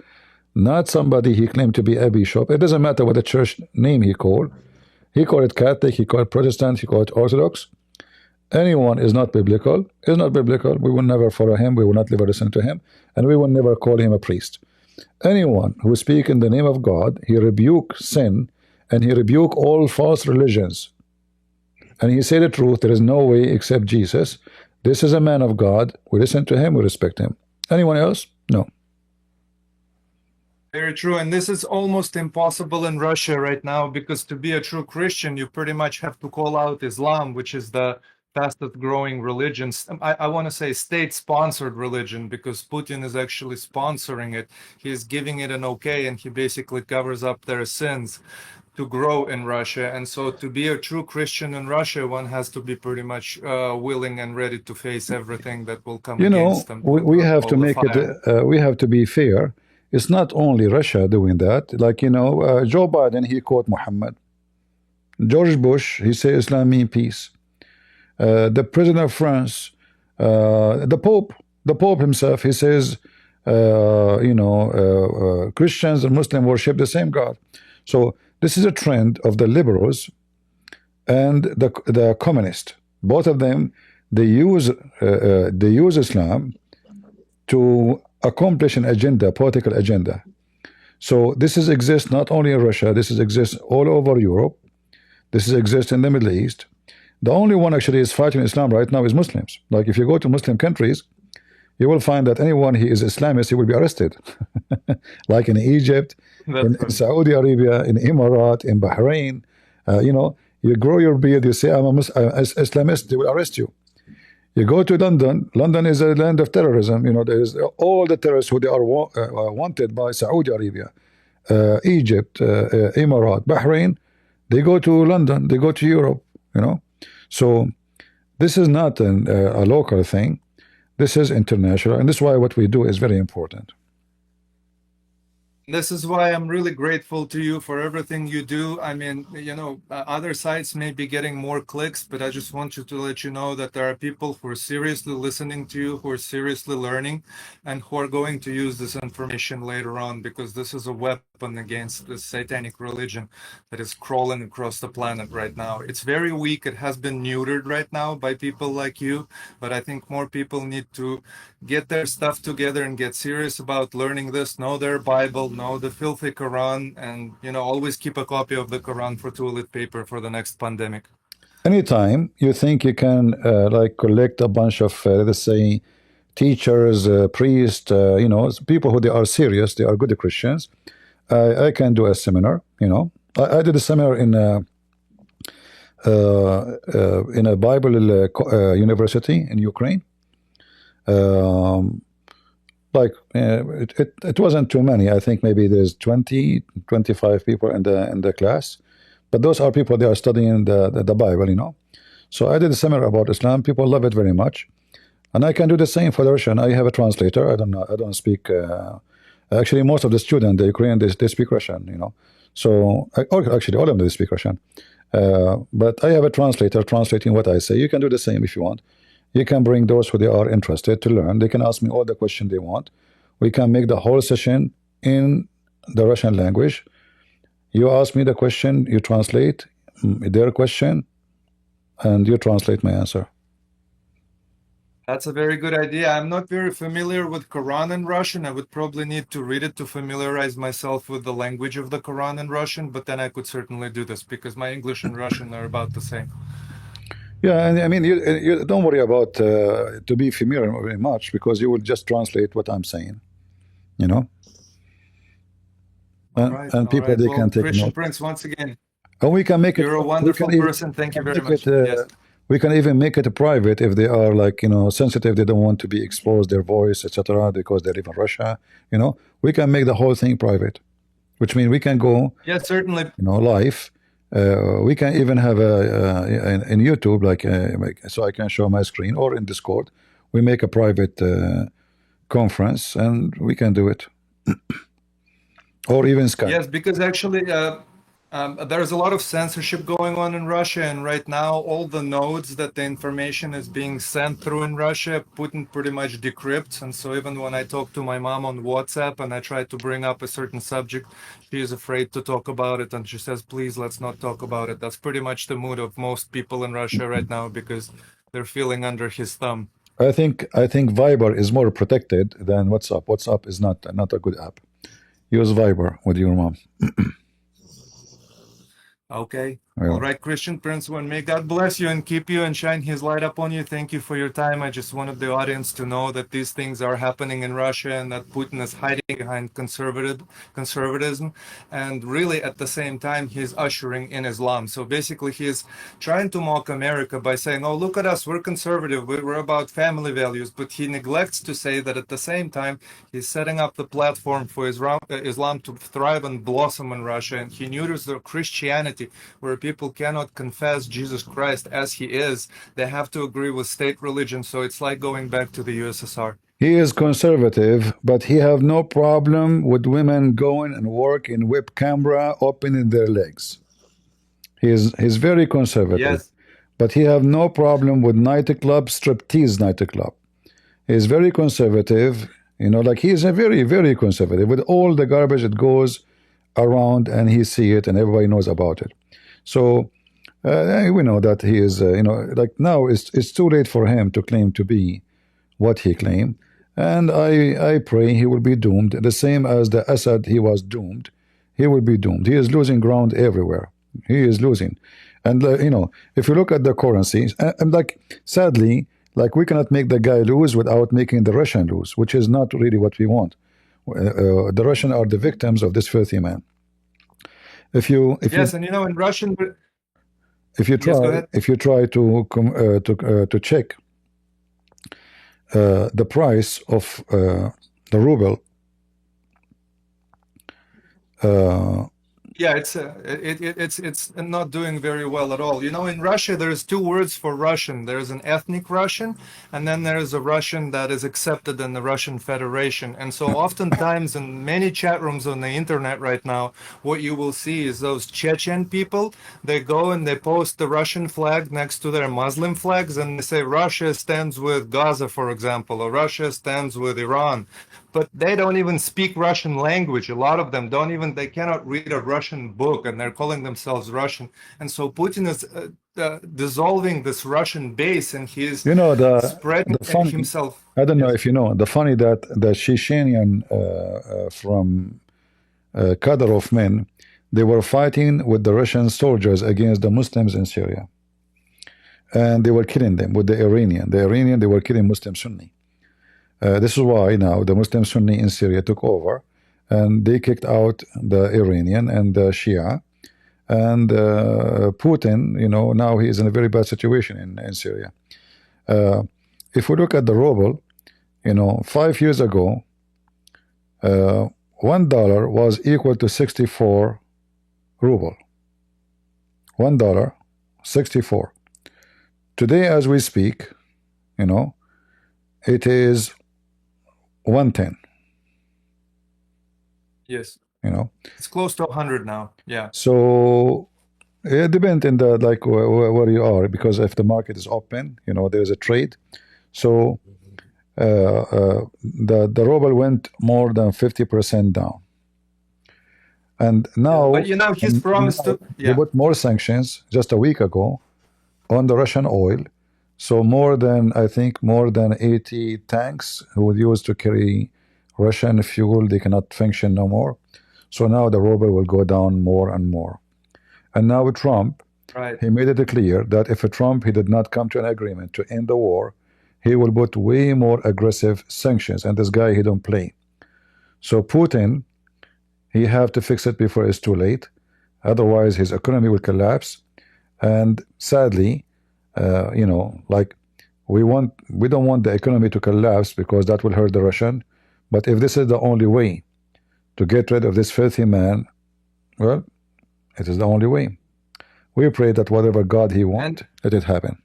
not somebody he claimed to be a bishop. It doesn't matter what the church name he called. He called it Catholic, he called it Protestant, he called it Orthodox. Anyone is not biblical, we will never follow him, we will not ever listen to him, and we will never call him a priest. Anyone who speak in the name of God, he rebuke sin, and he rebuke all false religions. And he say the truth, there is no way except Jesus. This is a man of God, we listen to him, we respect him. Anyone else? No. Very true, and this is almost impossible in Russia right now, because to be a true Christian, you pretty much have to call out Islam, which is the fastest growing religion. I want to say state-sponsored religion, because Putin is actually sponsoring it. He is giving it an okay, and he basically covers up their sins to grow in Russia. And so to be a true Christian in Russia, one has to be pretty much willing and ready to face everything that will come against them. We have to make it, we have to be fair. It's not only Russia doing that. Like, you know, Joe Biden, he quote Muhammad. George Bush, he say Islam mean peace. The president of France, the Pope himself, he says, Christians and Muslims worship the same God. So this is a trend of the liberals and the communists. Both of them, they use Islam to accomplish an agenda, political agenda. So this exists not only in Russia, this exists all over Europe, this exists in the Middle East. The only one actually is fighting Islam right now is Muslims. Like if you go to Muslim countries, you will find that anyone who is Islamist, he will be arrested. Like in Egypt, in Saudi Arabia, in Emirates, in Bahrain, you grow your beard, you say I'm an Islamist, they will arrest you. You go to London. London is a land of terrorism. You know, there is all the terrorists who they are wanted by Saudi Arabia, Egypt, Emirates, Bahrain. They go to London. They go to Europe. You know, so this is not a local thing. This is international, and this is why what we do is very important. This is why I'm really grateful to you for everything you do. I mean, other sites may be getting more clicks, but I just want you to let you know that there are people who are seriously listening to you, who are seriously learning, and who are going to use this information later on, because this is a weapon against this satanic religion that is crawling across the planet right now. It's very weak. It has been neutered right now by people like you, but I think more people need to get their stuff together and get serious about learning this, know their Bible, know the filthy Quran, and always keep a copy of the Quran for toilet paper for the next pandemic. Anytime you think you can like collect a bunch of let's say teachers, priests, people who they are serious, they are good Christians, I can do a seminar. I did a seminar in a Bible university in Ukraine. It wasn't too many. I think maybe there's 20, 25 people in the class, but those are people, they are studying the Bible, So I did a seminar about Islam. People love it very much, and I can do the same for the Russian. I have a translator. I don't speak. Actually, most of the students, the Ukrainian, they speak Russian, So actually, all of them they speak Russian. But I have a translator translating what I say. You can do the same if you want. You can bring those who they are interested to learn. They can ask me all the questions they want. We can make the whole session in the Russian language. You ask me the question, you translate their question, and you translate my answer. That's a very good idea. I'm not very familiar with Quran in Russian. I would probably need to read it to familiarize myself with the language of the Quran in Russian, but then I could certainly do this because my English and Russian are about the same. Yeah, and I mean, you don't worry about to be familiar very much because you will just translate what I'm saying, you know. And people they Well, can take Christian note. Prince, once again, and we can make it. you're a wonderful person. Thank you very much. Yes. We can even make it private if they are like sensitive. They don't want to be exposed their voice, etc. Because they live in Russia. We can make the whole thing private, which means we can go. Yes, certainly. Live. We can even have in YouTube, like so I can show my screen, or in Discord. We make a private conference, and we can do it, or even Skype. Yes, because actually, there's a lot of censorship going on in Russia, and right now, all the nodes that the information is being sent through in Russia, Putin pretty much decrypts. And so, even when I talk to my mom on WhatsApp and I try to bring up a certain subject, she is afraid to talk about it, and she says, "Please, let's not talk about it." That's pretty much the mood of most people in Russia right now because they're feeling under his thumb. I think Viber is more protected than WhatsApp. WhatsApp is not a good app. Use Viber with your mom. Okay. Yeah. All right, Christian Prince, one, may God bless you and keep you and shine his light upon you. Thank you for your time. I just wanted the audience to know that these things are happening in Russia and that Putin is hiding behind conservatism. And really, at the same time, he's ushering in Islam. So basically, he's trying to mock America by saying, oh, look at us, we're conservative, we're about family values. But he neglects to say that at the same time, he's setting up the platform for Islam to thrive and blossom in Russia. And he neuters the Christianity, where people cannot confess Jesus Christ as he is. They have to agree with state religion. So it's like going back to the USSR. He is conservative, but he have no problem with women going and work in web camera, opening their legs. He's very conservative. Yes. But he have no problem with nightclub, striptease nightclub. He's very conservative, like he is a very, very conservative with all the garbage that goes around, and he see it and everybody knows about it. So we know that he is, like now it's too late for him to claim to be what he claimed. And I pray he will be doomed, the same as the Assad, he was doomed. He will be doomed. He is losing ground everywhere. He is losing. And, if you look at the currencies, and like, sadly, like we cannot make the guy lose without making the Russian lose, which is not really what we want. The Russians are the victims of this filthy man. And in Russian, if you try to check the price of the ruble, it's not doing very well at all. In Russia, there's two words for Russian. There's an ethnic Russian, and then there's a Russian that is accepted in the Russian Federation. And so oftentimes in many chat rooms on the internet right now, what you will see is those Chechen people, they go and they post the Russian flag next to their Muslim flags, and they say Russia stands with Gaza, for example, or Russia stands with Iran. But they don't even speak Russian language. A lot of them they cannot read a Russian book, and they're calling themselves Russian. And so Putin is dissolving this Russian base, and he is spreading himself. I don't know if you know, the funny that the Chechenian from Kadyrov men, they were fighting with the Russian soldiers against the Muslims in Syria. And they were killing them with the Iranian. They were killing Muslim Sunni. This is why now the Muslim Sunni in Syria took over, and they kicked out the Iranian and the Shia. And Putin, now he is in a very bad situation in Syria. If we look at the ruble, 5 years ago, $1 was equal to 64 ruble. $1, 64. Today, as we speak, it is 110. Yes. It's close to 100 now. Yeah. So it depends in the where you are, because if the market is open, there is a trade. So the ruble went more than 50% down. And now, but he's promised to. They put more sanctions just a week ago on the Russian oil. So more than, I think, more than 80 tanks who would use to carry Russian fuel, they cannot function no more. So now the ruble will go down more and more. And now Trump, he made it clear that if Trump, he did not come to an agreement to end the war, he will put way more aggressive sanctions. And this guy, he don't play. So Putin, he have to fix it before it's too late. Otherwise, his economy will collapse. And sadly, you know, like we don't want the economy to collapse because that will hurt the Russian. But if this is the only way to get rid of this filthy man, well, it is the only way. We pray that whatever God he wants, let it happen.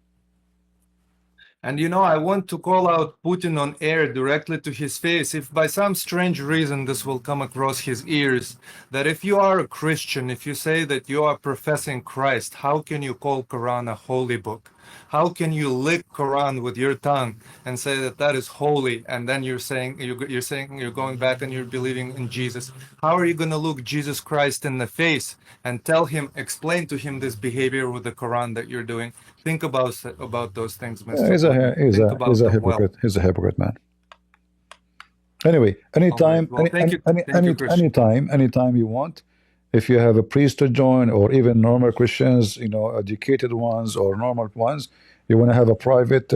And you know, I want to call out Putin on air directly to his face. If by some strange reason this will come across his ears, that if you are a Christian, if you say that you are professing Christ, how can you call Quran a holy book? How can you lick Quran with your tongue and say that that is holy, and then you're saying you're going back and you're believing in Jesus? How are you going to look Jesus Christ in the face and tell him, explain to him this behavior with the Quran that you're doing? Think about those things, Mr. He's a hypocrite. Well. He's a hypocrite, man. Anyway, anytime, Well, thank you, Christian. anytime you want, if you have a priest to join, or even normal Christians, you know, educated ones or normal ones, you want to have a private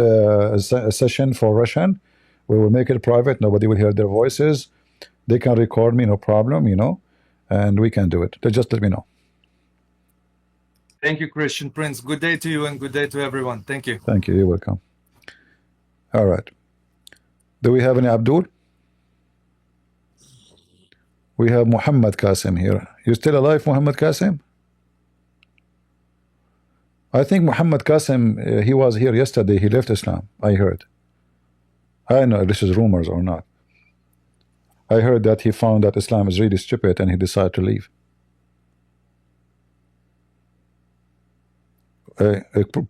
session for Russian, we will make it private. Nobody will hear their voices. They can record me, no problem, you know, and we can do it. Just let me know. Thank you, Christian Prince. Good day to you and good day to everyone. Thank you. Thank you. You're welcome. All right. Do we have any Abdul? We have Muhammad Qasim here. You still alive, Muhammad Qasim? I think Muhammad Qasim, he was here yesterday. He left Islam, I heard. I don't know if this is rumors or not. I heard that he found that Islam is really stupid and he decided to leave.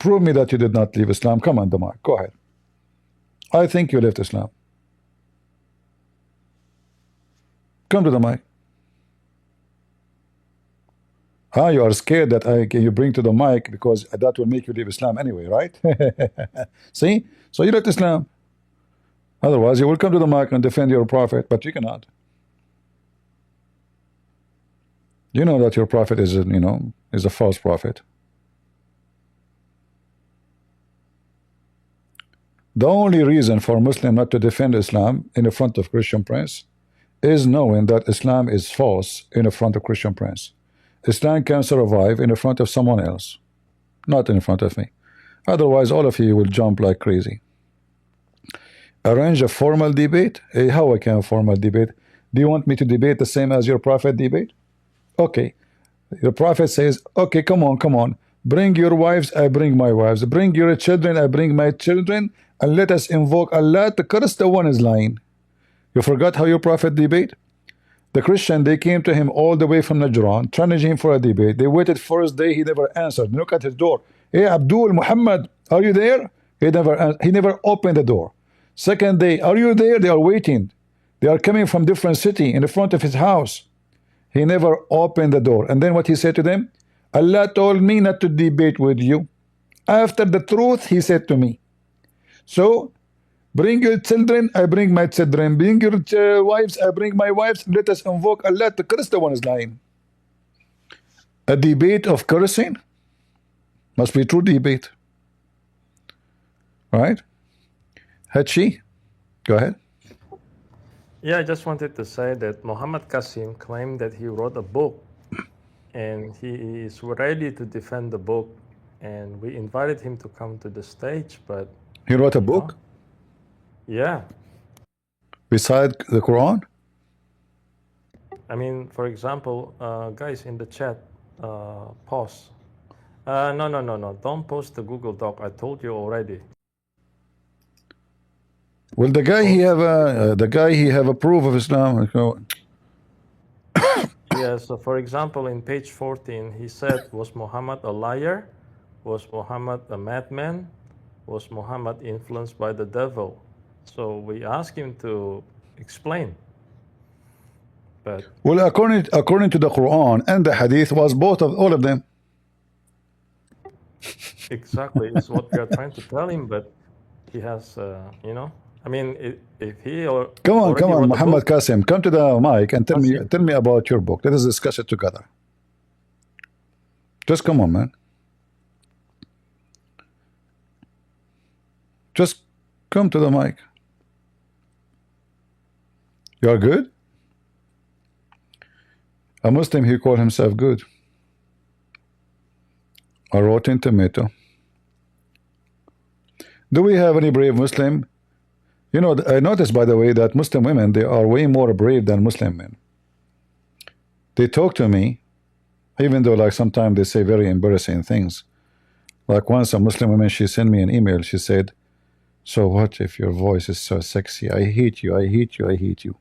Prove me that you did not leave Islam. Come on, Damar, go ahead. I think you left Islam. Come to the mic. You are scared that you bring to the mic because that will make you leave Islam anyway, right? See? So you left Islam. Otherwise, you will come to the mic and defend your prophet, but you cannot. You know that your prophet is, you know, is a false prophet. The only reason for a Muslim not to defend Islam in the front of Christian Prince is knowing that Islam is false in the front of Christian Prince. Islam can survive in the front of someone else, not in front of me. Otherwise, all of you will jump like crazy. Arrange a formal debate? How I can formal debate? Do you want me to debate the same as your prophet debate? Okay. Your prophet says, okay, come on. Bring your wives, I bring my wives. Bring your children, I bring my children. And let us invoke Allah to curse the one is lying. You forgot how your prophet debate? The Christian, they came to him all the way from Najran, challenged him for a debate. They waited first day, he never answered. Look at his door. Hey, Abdul Muhammad, are you there? He never opened the door. Second day, are you there? They are waiting. They are coming from different city in the front of his house. He never opened the door. And then what he said to them? Allah told me not to debate with you. After the truth, he said to me. So, bring your children, I bring my children. Bring your wives, I bring my wives. Let us invoke Allah to curse the one is lying. A debate of cursing must be true debate. Right? Hachi, go ahead. Yeah, I just wanted to say that Muhammad Qasim claimed that he wrote a book and he is ready to defend the book, and we invited him to come to the stage, but he wrote a book? Yeah. Beside the Quran? I mean, for example, guys in the chat, pause. No. Don't post the Google Doc. I told you already. Well, the guy he have a proof of Islam. Yeah. So, for example, in page 14, he said, "Was Muhammad a liar? Was Muhammad a madman? Was Muhammad influenced by the devil?" So we asked him to explain. But well, according to the Quran and the Hadith, was both of all of them. Exactly, it's what we are trying to tell him, but he has, you know, I mean, if he Come already on, wrote a Muhammad book. Qasim, come to the mic and Qasim. tell me about your book. Let us discuss it together. Just come on, man. Just come to the mic. You are good? A Muslim, he called himself good. A rotten tomato. Do we have any brave Muslim? You know, I noticed, by the way, that Muslim women, they are way more brave than Muslim men. They talk to me, even though like sometimes they say very embarrassing things. Like once a Muslim woman, she sent me an email. She said, "So what if your voice is so sexy? I hate you, I hate you, I hate you."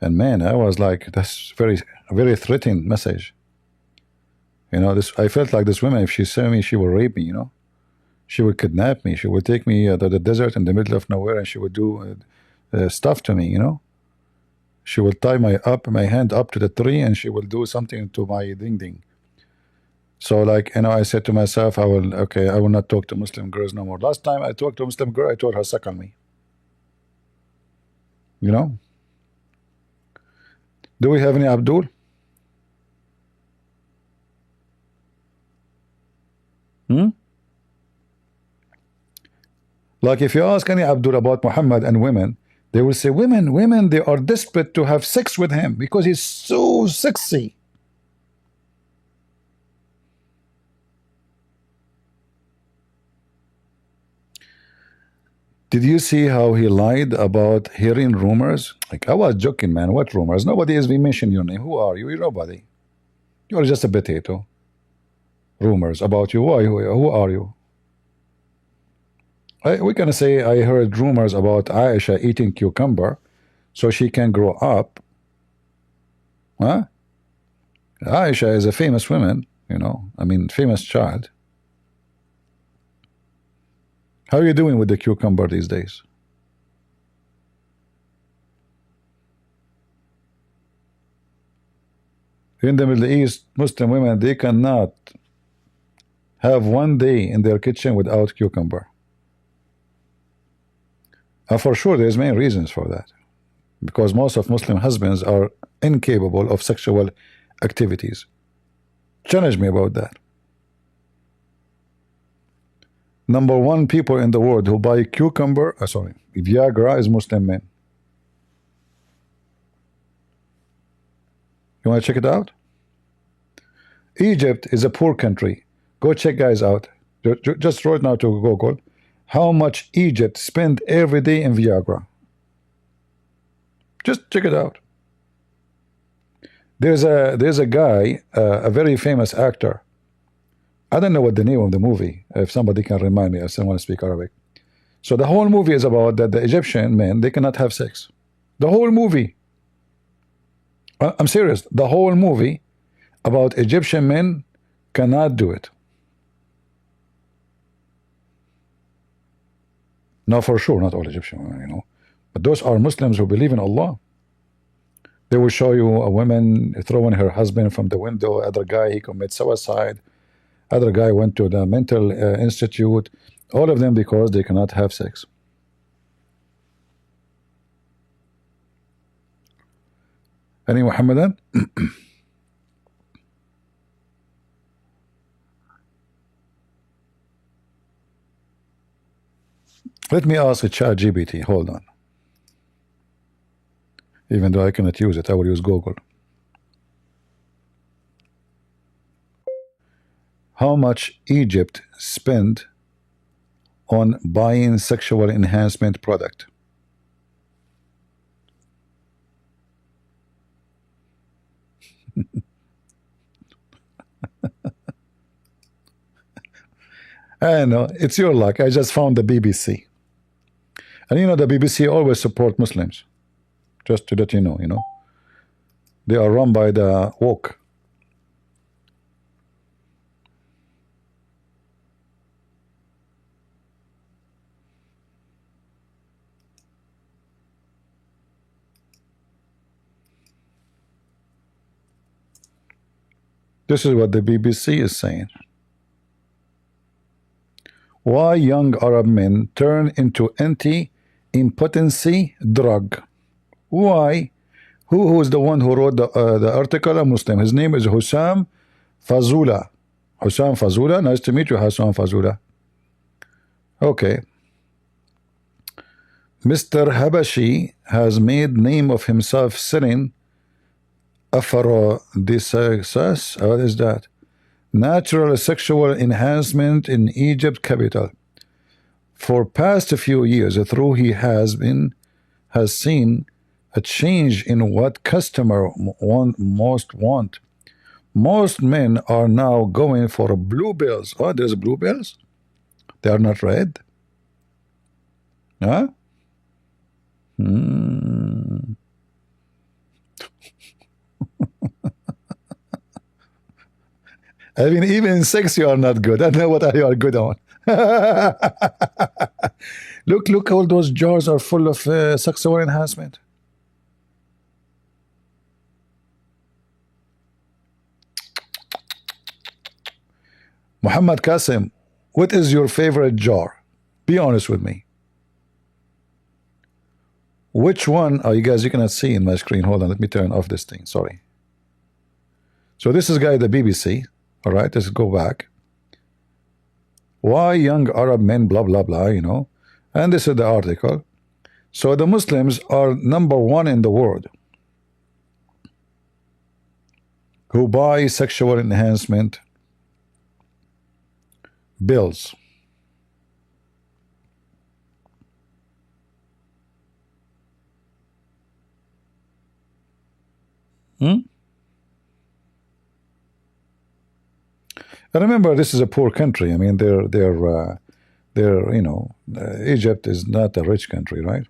And man, I was like, that's very threatening message. You know, this I felt like this woman, if she saw me, she would rape me, you know. She would kidnap me. She would take me to the desert in the middle of nowhere, and she would do stuff to me, you know. She will tie my hand up to the tree, and she will do something to my ding. So like, you know, I said to myself, I will not talk to Muslim girls no more. Last time I talked to a Muslim girl, I told her, suck on me. You know? Do we have any Abdul? Like if you ask any Abdul about Muhammad and women, they will say, women, they are desperate to have sex with him because he's so sexy. Did you see how he lied about hearing rumors? Like, I was joking, man. What rumors? Nobody has been mentioning your name. Who are you? You're nobody. You're just a potato. Rumors about you. Why? Who are you? We're gonna say I heard rumors about Aisha eating cucumber so she can grow up. Huh? Aisha is a famous woman, you know. I mean, famous child. How are you doing with the cucumber these days? In the Middle East, Muslim women, they cannot have one day in their kitchen without cucumber. And for sure, there's many reasons for that. Because most of Muslim husbands are incapable of sexual activities. Challenge me about that. Number one people in the world who buy Viagra is Muslim men. You want to check it out? Egypt is a poor country. Go check guys out. Just right now to Google how much Egypt spend every day in Viagra. Just check it out. There's a guy, a very famous actor. I don't know what the name of the movie. If somebody can remind me, I still want to speak Arabic. So the whole movie is about that the Egyptian men, they cannot have sex. The whole movie. I'm serious. The whole movie about Egyptian men cannot do it. Now, for sure, not all Egyptian women, you know, but those are Muslims who believe in Allah. They will show you a woman throwing her husband from the window. Other guy, he commits suicide. Other guy went to the mental institute. All of them because they cannot have sex. Any Muhammadan? Let me ask a ChatGPT. Hold on. Even though I cannot use it, I will use Google. How much Egypt spend on buying sexual enhancement product? I know, it's your luck. I just found the BBC. And you know, the BBC always support Muslims. Just to let you know, They are run by the woke. This is what the BBC is saying. Why young Arab men turn into anti-impotency drug. Why? Who is the one who wrote the article? A Muslim. His name is Hussam Fazula. Hussam Fazula. Nice to meet you, Hussam Fazula. Okay. Mr. Habashi has made name of himself selling aphrodisiacs. What is that? Natural sexual enhancement in Egypt capital. For past few years, through he has seen a change in what customer most want. Most men are now going for blue bills. Oh, there's blue bills? They are not red? Huh? I mean, even in sex you are not good. I know what you are good on. Look, all those jars are full of sexual enhancement. Muhammad Qasim, what is your favorite jar? Be honest with me. Which one? Oh, you guys, you cannot see in my screen. Hold on, let me turn off this thing. Sorry. So this is guy at the BBC. All right, let's go back. Why young Arab men, blah, blah, blah, you know. And this is the article. So the Muslims are #1 in the world who buy sexual enhancement bills. And remember, this is a poor country. I mean, they're you know, Egypt is not a rich country, right?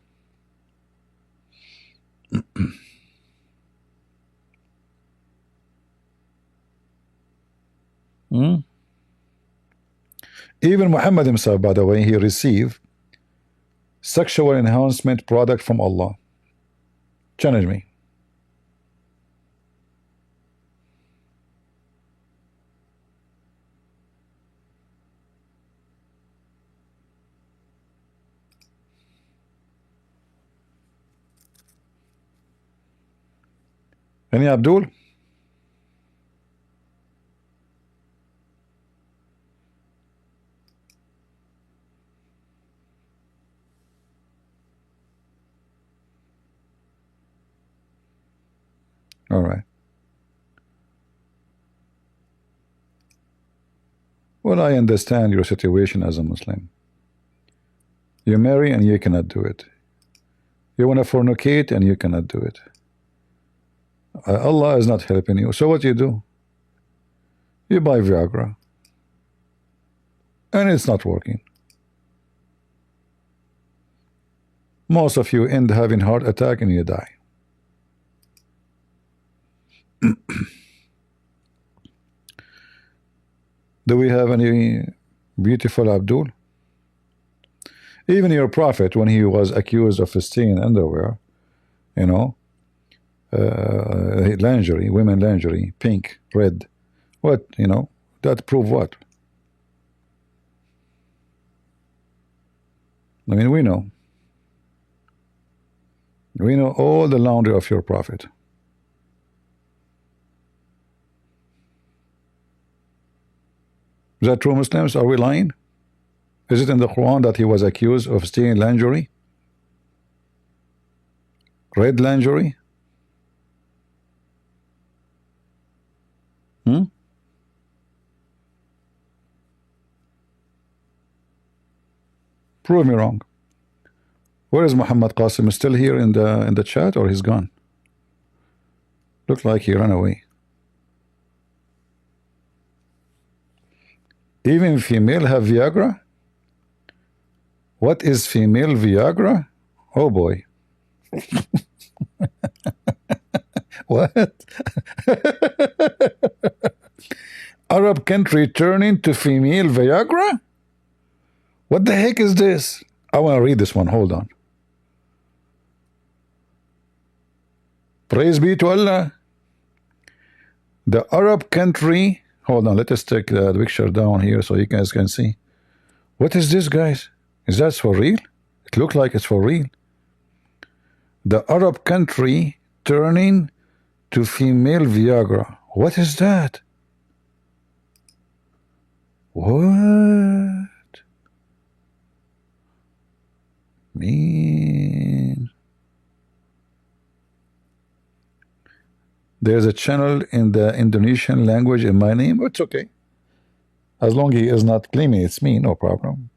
Even Muhammad himself, by the way, he received sexual enhancement product from Allah. Challenge me. Any Abdul? All right. Well, I understand your situation as a Muslim. You marry and you cannot do it. You want to fornicate and you cannot do it. Allah is not helping you. So what do? You buy Viagra. And it's not working. Most of you end having heart attack and you die. Do we have any beautiful Abdul? Even your prophet, when he was accused of stealing underwear, you know, lingerie, women lingerie, pink, red, what, you know, that prove what? I mean, we know all the laundry of your prophet. Is that true, Muslims? Are we lying? Is it in the Quran that he was accused of stealing lingerie? Red lingerie? Prove me wrong. Where is Muhammad Qasim? Still here in the chat, or he's gone? Looked like he ran away. Even female have Viagra? What is female Viagra? Oh boy. What? Arab country turning to female Viagra? What the heck is this? I want to read this one. Hold on. Praise be to Allah. The Arab country. Hold on. Let us take the picture down here so you guys can see. What is this, guys? Is that for real? It looks like it's for real. The Arab country turning to female Viagra. What is that? What? Man. There's a channel in the Indonesian language in my name. It's okay. As long as he is not claiming it's me, no problem.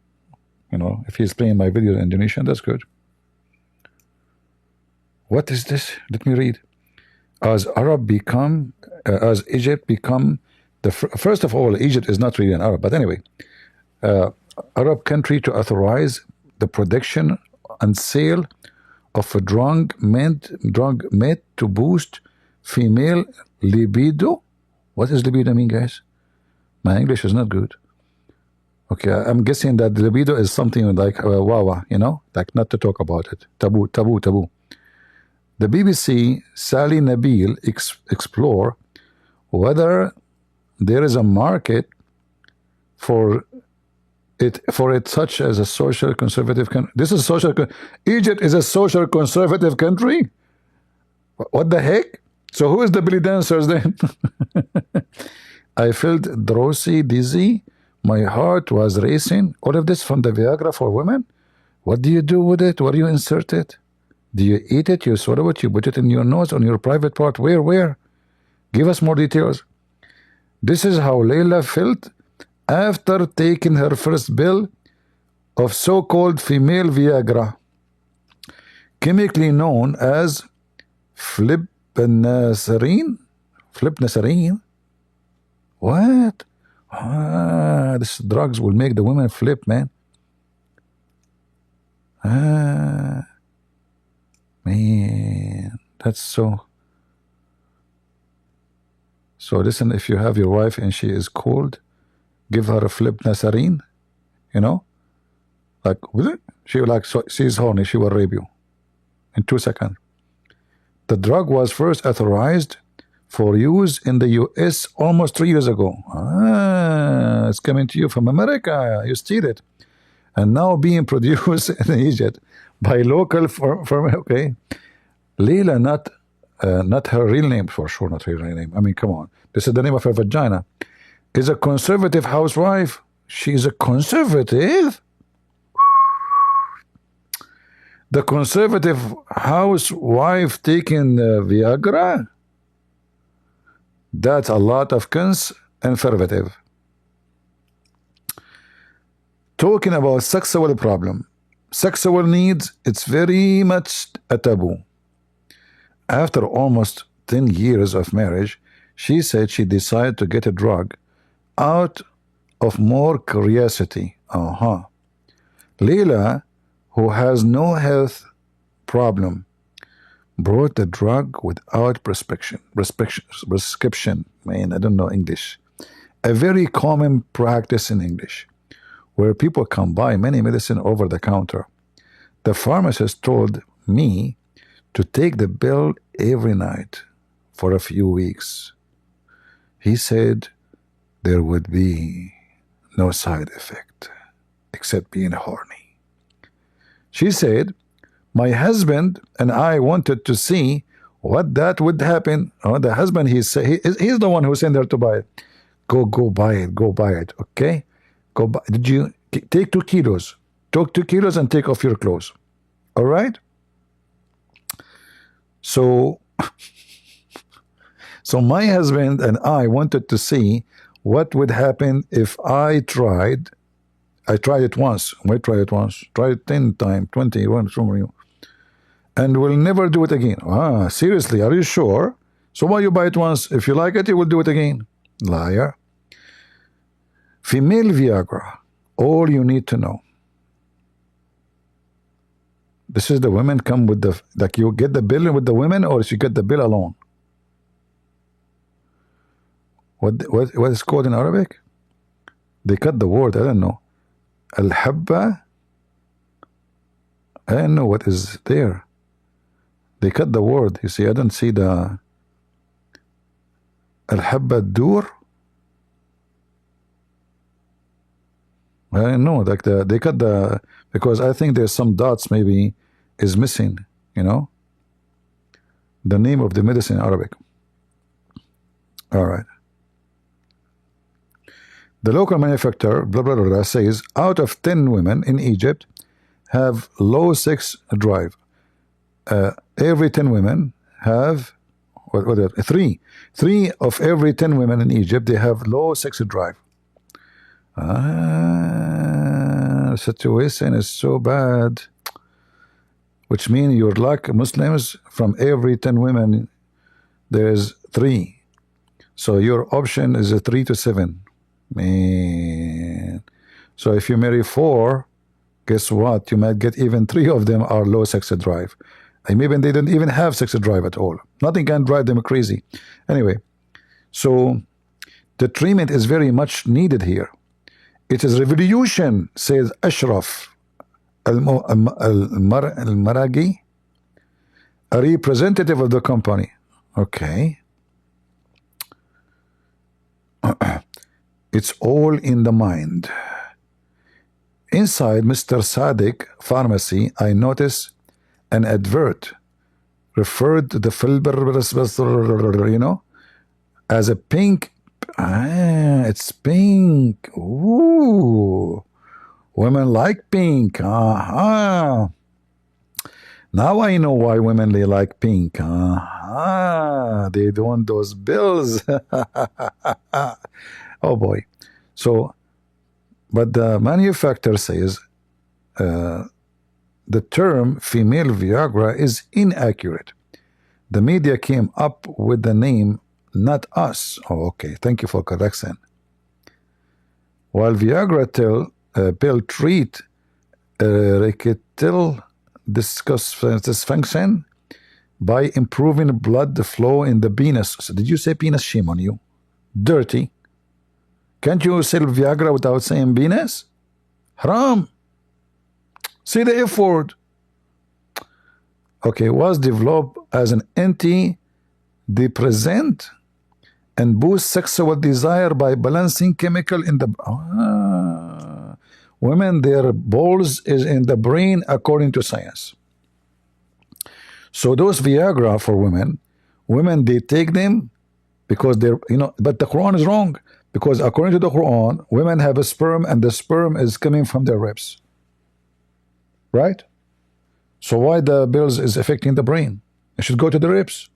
You know, if he's playing my video in Indonesian, that's good. What is this? Let me read. As Egypt become the first of all, Egypt is not really an Arab, but anyway, Arab country to authorize the production and sale of a drug meant to boost female libido. What does libido mean, guys? My English is not good. Okay, I'm guessing that libido is something like wawa, you know, like not to talk about it. Taboo, taboo, taboo. The BBC Sally Nabil explore whether there is a market for it such as a social conservative country. This is social. Egypt is a social conservative country. What the heck? So who is the belly dancers then? I felt drowsy, dizzy. My heart was racing. All of this from the Viagra for women. What do you do with it? Where do you insert it? Do you eat it? You swallow it? You put it in your nose, on your private part? Where? Give us more details. This is how Layla felt after taking her first pill of so-called female Viagra, chemically known as flipnazarine. Flipnazarine? What? This drugs will make the women flip, man. Man, that's so. So listen, if you have your wife and she is cold, give her a flipnazarine, you know, like she will like, so she's horny, she will rape you in 2 seconds. The drug was first authorized for use in the US almost 3 years ago. It's coming to you from America. You steal it, and now being produced in Egypt by local firm. Okay, Leila, not her real name, for sure, not her real name. I mean, come on. This is the name of her vagina. Is a conservative housewife. She's a conservative? The conservative housewife taking Viagra? That's a lot of conservative. Talking about sexual problem. Sexual needs, it's very much a taboo. After almost 10 years of marriage, she said she decided to get a drug out of more curiosity. Leila, who has no health problem, brought the drug without prescription. Man, I don't know English. A very common practice in English, where people can buy many medicine over the counter. The pharmacist told me to take the pill every night for a few weeks. He said there would be no side effect except being horny. She said, my husband and I wanted to see what that would happen. The husband, he's the one who sent her to buy it. Go buy it, okay? Go buy. Did you take 2 kilos? Take 2 kilos and take off your clothes. All right? So my husband and I wanted to see what would happen if I tried. I tried it once. Why try it once? Try it 10 times, 20. What's wrong with you? And we'll never do it again. Seriously, are you sure? So why you buy it once? If you like it, you will do it again. Liar. Female Viagra. All you need to know. This is the women come with the, like you get the bill with the women, or you get the bill alone. What is called in Arabic? They cut the word. I don't know. Al-habba. I don't know what is there. They cut the word. You see, I don't see the Al-habba dur. No, like they cut the, because I think there's some dots maybe is missing, you know, the name of the medicine in Arabic. All right. The local manufacturer, blah, blah, blah, blah, says out of 10 women in Egypt have low sex drive. Every 10 women have, three of every 10 women in Egypt, they have low sex drive. The situation is so bad, which means you're like Muslims, from every 10 women, there's 3. So your option is a 3 to 7. Man. So if you marry 4, guess what? You might get even 3 of them are low sex drive. And maybe they don't even have sex drive at all. Nothing can drive them crazy. Anyway, so the treatment is very much needed here. It is revolution, says Ashraf al-Maragi, a representative of the company. Okay. It's all in the mind. Inside Mr. Sadiq pharmacy, I notice an advert referred to the filber, you know, as a pink. It's pink. Ooh, women like pink. Now I know why women they like pink. They don't want those bills. Oh boy. So, but the manufacturer says the term female Viagra is inaccurate. The media came up with the name, not us. Oh, okay. Thank you for correction. While Viagra pill treat erectile dysfunction by improving blood flow in the penis. So did you say penis? Shame on you. Dirty. Can't you sell Viagra without saying penis? Haram. See the F word. Okay, was developed as an antidepressant and boost sexual desire by balancing chemical in the women, their balls is in the brain according to science. So those Viagra for women they take them because they're, you know, but the Quran is wrong, because according to the Quran, women have a sperm and the sperm is coming from their ribs. Right? So why the pills is affecting the brain? It should go to the ribs.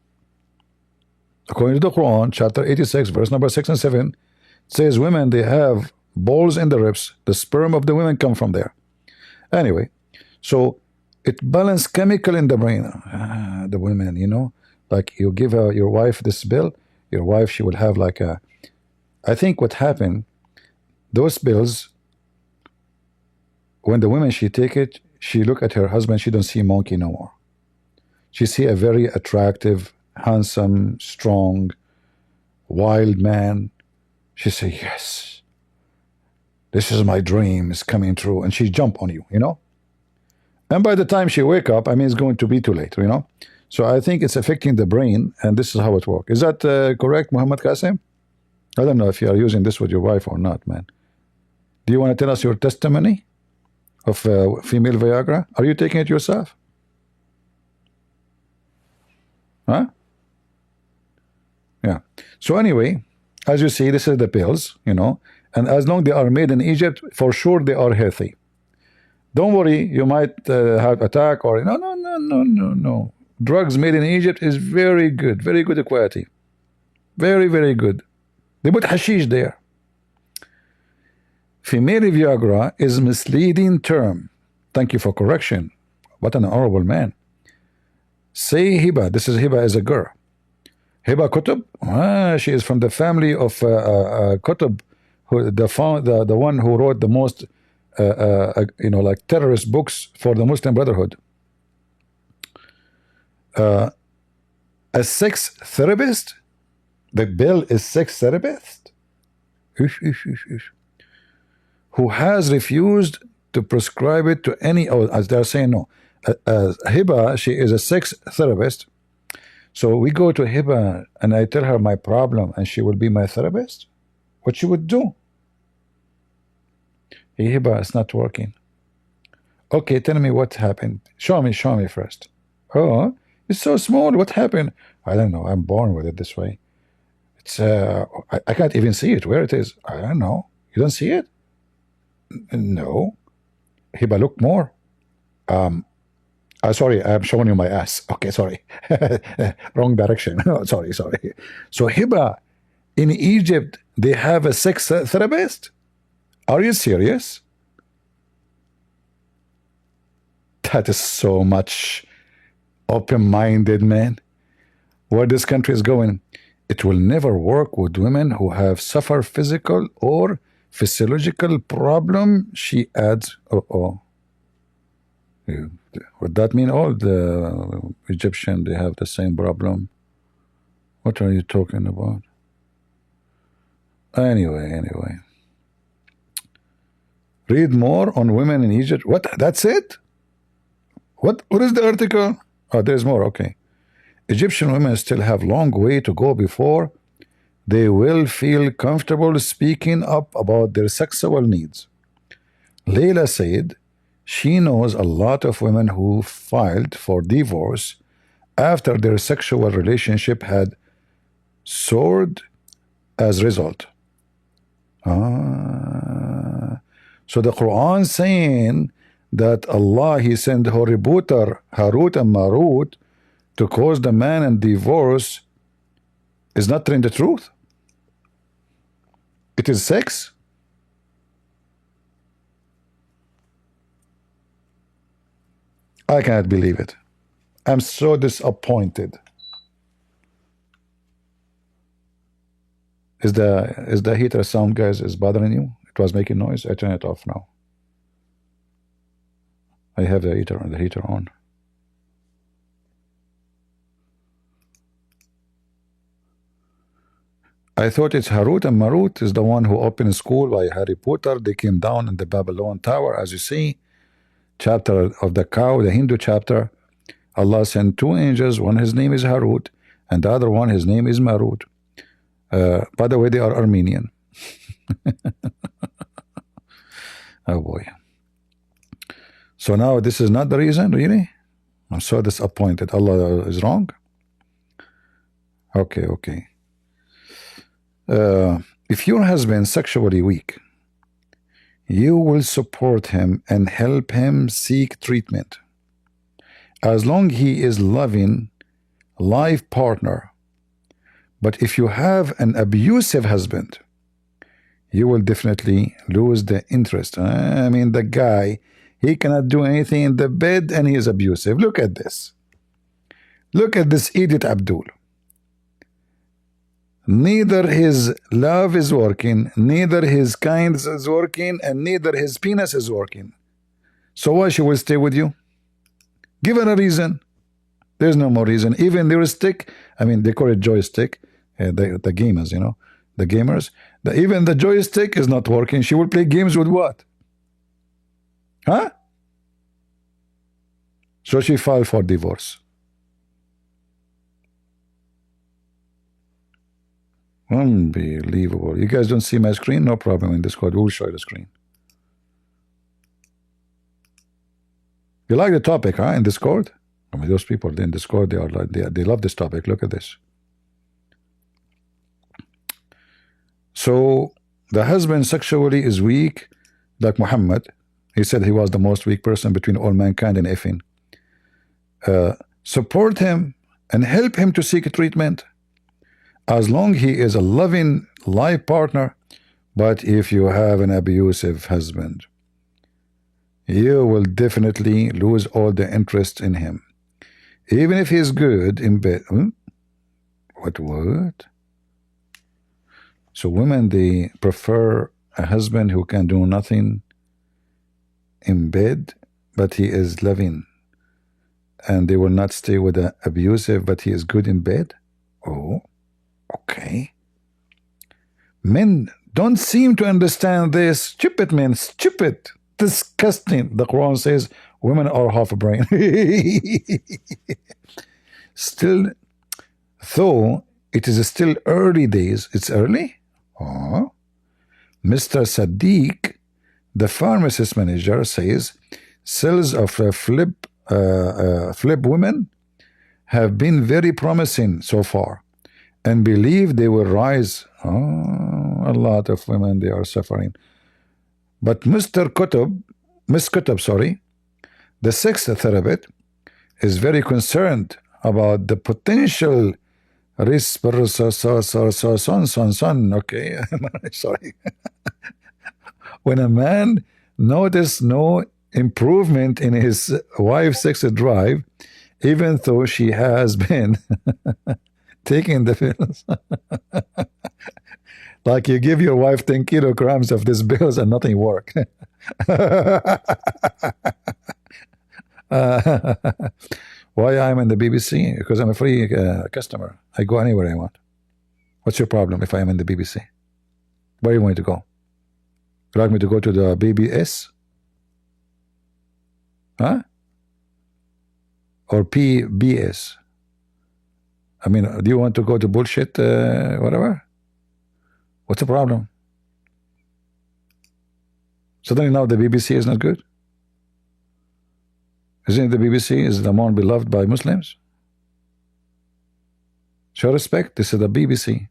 According to the Quran, chapter 86, verse number 6 and 7, it says women, they have balls in the ribs. The sperm of the women come from there. Anyway, so it balances chemical in the brain. The women, you know, like you give your wife this pill, your wife, she will have like a, I think what happened, those pills, when the woman, she take it, she look at her husband, she don't see monkey no more. She see a very attractive, handsome, strong, wild man. She say, yes, this is my dream, is coming true. And she jump on you, you know. And by the time she wake up, I mean, it's going to be too late, you know. So I think it's affecting the brain, and this is how it works. Is that correct, Muhammad Qasim? I don't know if you are using this with your wife or not, man. Do you want to tell us your testimony of female Viagra? Are you taking it yourself? Huh? Yeah. So anyway, as you see, this is the pills, you know, and as long as they are made in Egypt, for sure they are healthy. Don't worry, you might have attack or no. Drugs made in Egypt is very good quality. Very, very good. They put hashish there. Female Viagra is misleading term. Thank you for correction. What an honorable man. Say Hiba. This is Hiba as a girl. Hiba Qutb. She is from the family of Qutb, who the one who wrote the most you know, like terrorist books for the Muslim Brotherhood. A sex therapist. The bill is sex therapist. Who has refused to prescribe it to any, as they're saying, no. Hiba, she is a sex therapist. So we go to Hiba and I tell her my problem and she will be my therapist? What she would do? Hiba, it's not working. Okay, tell me what happened. Show me first. Oh, it's so small. What happened? I don't know. I'm born with it this way. It's I can't even see it. Where it is? I don't know. You don't see it? No. Hiba, look more. Sorry, I'm showing you my ass. Okay, sorry. Wrong direction. Sorry. So Hiba, in Egypt, they have a sex therapist? Are you serious? That is so much open-minded, man. Where this country is going, it will never work with women who have suffered physical or physiological problem, she adds. Would that mean all the Egyptian, they have the same problem? What are you talking about? Anyway. Read more on women in Egypt. What? That's it? What is the article? Oh, there's more. Okay. Egyptian women still have long way to go before they will feel comfortable speaking up about their sexual needs. Leila said she knows a lot of women who filed for divorce after their sexual relationship had soared as a result. So the Quran saying that Allah, He sent Hoributar, Harut and Marut to cause the man and divorce is not telling the truth. It is sex. I cannot believe it. I'm so disappointed. Is the heater sound, guys, is bothering you? It was making noise. I turn it off now. I have the heater on. I thought it's Harut and Marut is the one who opened school by Harry Potter. They came down in the Babylon Tower, as you see. Chapter of the cow, the Hindu chapter. Allah sent two angels. One, his name is Harut, and the other one, his name is Marut. By the way, they are Armenian. Oh boy. So now this is not the reason, really? I'm so disappointed. Allah is wrong? Okay. If your husband is sexually weak, you will support him and help him seek treatment. As long as he is loving, life partner. But if you have an abusive husband, you will definitely lose the interest. I mean, the guy, he cannot do anything in the bed and he is abusive. Look at this. Look at this idiot Abdul. Neither his love is working, neither his kindness is working, and neither his penis is working. So why she will stay with you? Give her a reason. There's no more reason. Even their stick, I mean, they call it joystick, the gamers, you know, the gamers. Even the joystick is not working. She will play games with what? Huh? So she filed for divorce. Unbelievable. You guys don't see my screen? No problem in Discord. We'll show you the screen. You like the topic, huh? In Discord? I mean, those people in Discord, they are like they love this topic. Look at this. So the husband sexually is weak, like Muhammad. He said he was the most weak person between all mankind and effing. Support him and help him to seek treatment. As long as he is a loving life partner. But if you have an abusive husband, you will definitely lose all the interest in him. Even if he's good in bed. What? So women, they prefer a husband who can do nothing in bed, but he is loving. And they will not stay with an abusive, but he is good in bed? Oh. Okay. Men don't seem to understand this. Stupid men, stupid, disgusting. The Quran says women are half a brain. Still, though it is still early days. It's early? Oh. Mr. Sadiq The pharmacist manager says sales of flip women have been very promising so far and believe they will rise. Oh, a lot of women, they are suffering. But Miss Kutub, sorry, the sex therapist is very concerned about the potential risk. Okay, sorry. When a man notices no improvement in his wife's sex drive, even though she has been taking the pills. Like you give your wife 10 kilograms of these pills and nothing work. Why I'm in the BBC? Because I'm a free customer. I go anywhere I want. What's your problem if I am in the BBC? Where do you want me to go? You like me to go to the BBS? Huh? Or PBS? I mean, do you want to go to bullshit, whatever? What's the problem? Suddenly now the BBC is not good? Isn't it the BBC is the more beloved by Muslims? Show respect. This is the BBC.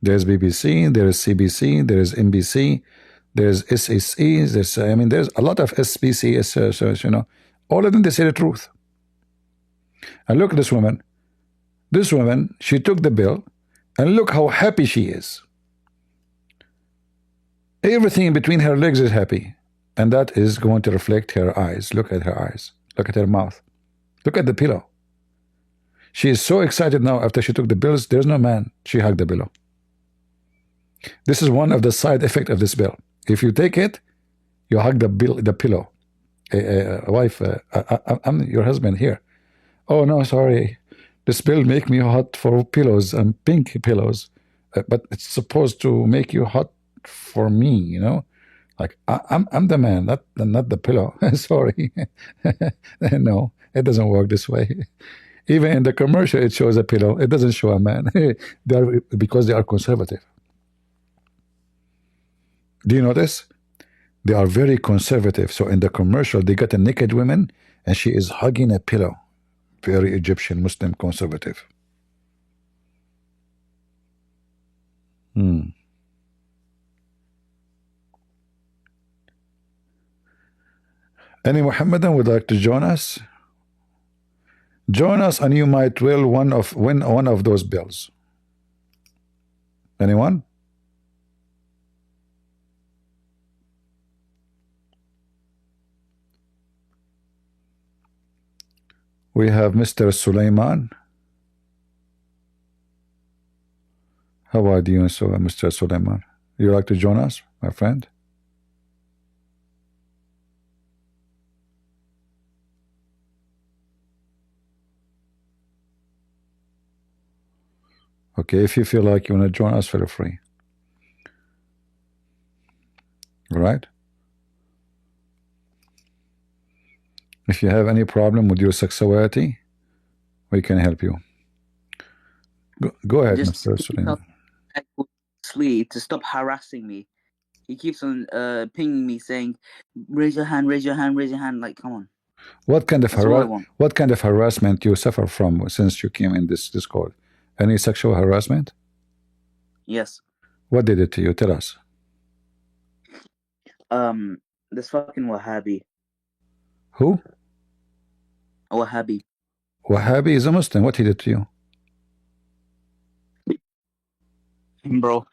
There's BBC, there's CBC, there's NBC, there's SSE, there's a lot of SBC, you know. All of them, they say the truth. And look at this woman. This woman, she took the bill, and look how happy she is. Everything between her legs is happy. And that is going to reflect her eyes. Look at her eyes. Look at her mouth. Look at the pillow. She is so excited now after she took the pills. There's no man. She hugged the pillow. This is one of the side effects of this bill. If you take it, you hug the pillow. Wife, I'm your husband here. Oh, no, sorry. This bill make me hot for pillows and pink pillows. But it's supposed to make you hot for me, you know? Like, I'm the man, not the pillow. Sorry. No, it doesn't work this way. Even in the commercial, it shows a pillow. It doesn't show a man. Because they are conservative. Do you notice? They are very conservative. So in the commercial, they got a naked woman, and she is hugging a pillow. Very Egyptian, Muslim, conservative. Any Muhammadan would like to join us? Join us and you might win one of those bills. Anyone? We have Mr. Sulaiman. How are you, Mr. Sulaiman? You like to join us, my friend? Okay, if you feel like you want to join us, feel free. All right? If you have any problem with your sexuality, we can help you. Go ahead, Mr. Sulaiman. Sleep to stop harassing me. He keeps on pinging me saying, raise your hand, raise your hand, raise your hand. Like, come on. What kind of harassment you suffer from since you came in this Discord? Any sexual harassment? Yes. What did it to you? Tell us. This fucking Wahhabi. Who? A Wahhabi. Wahhabi is a Muslim. What he did to you? Bro.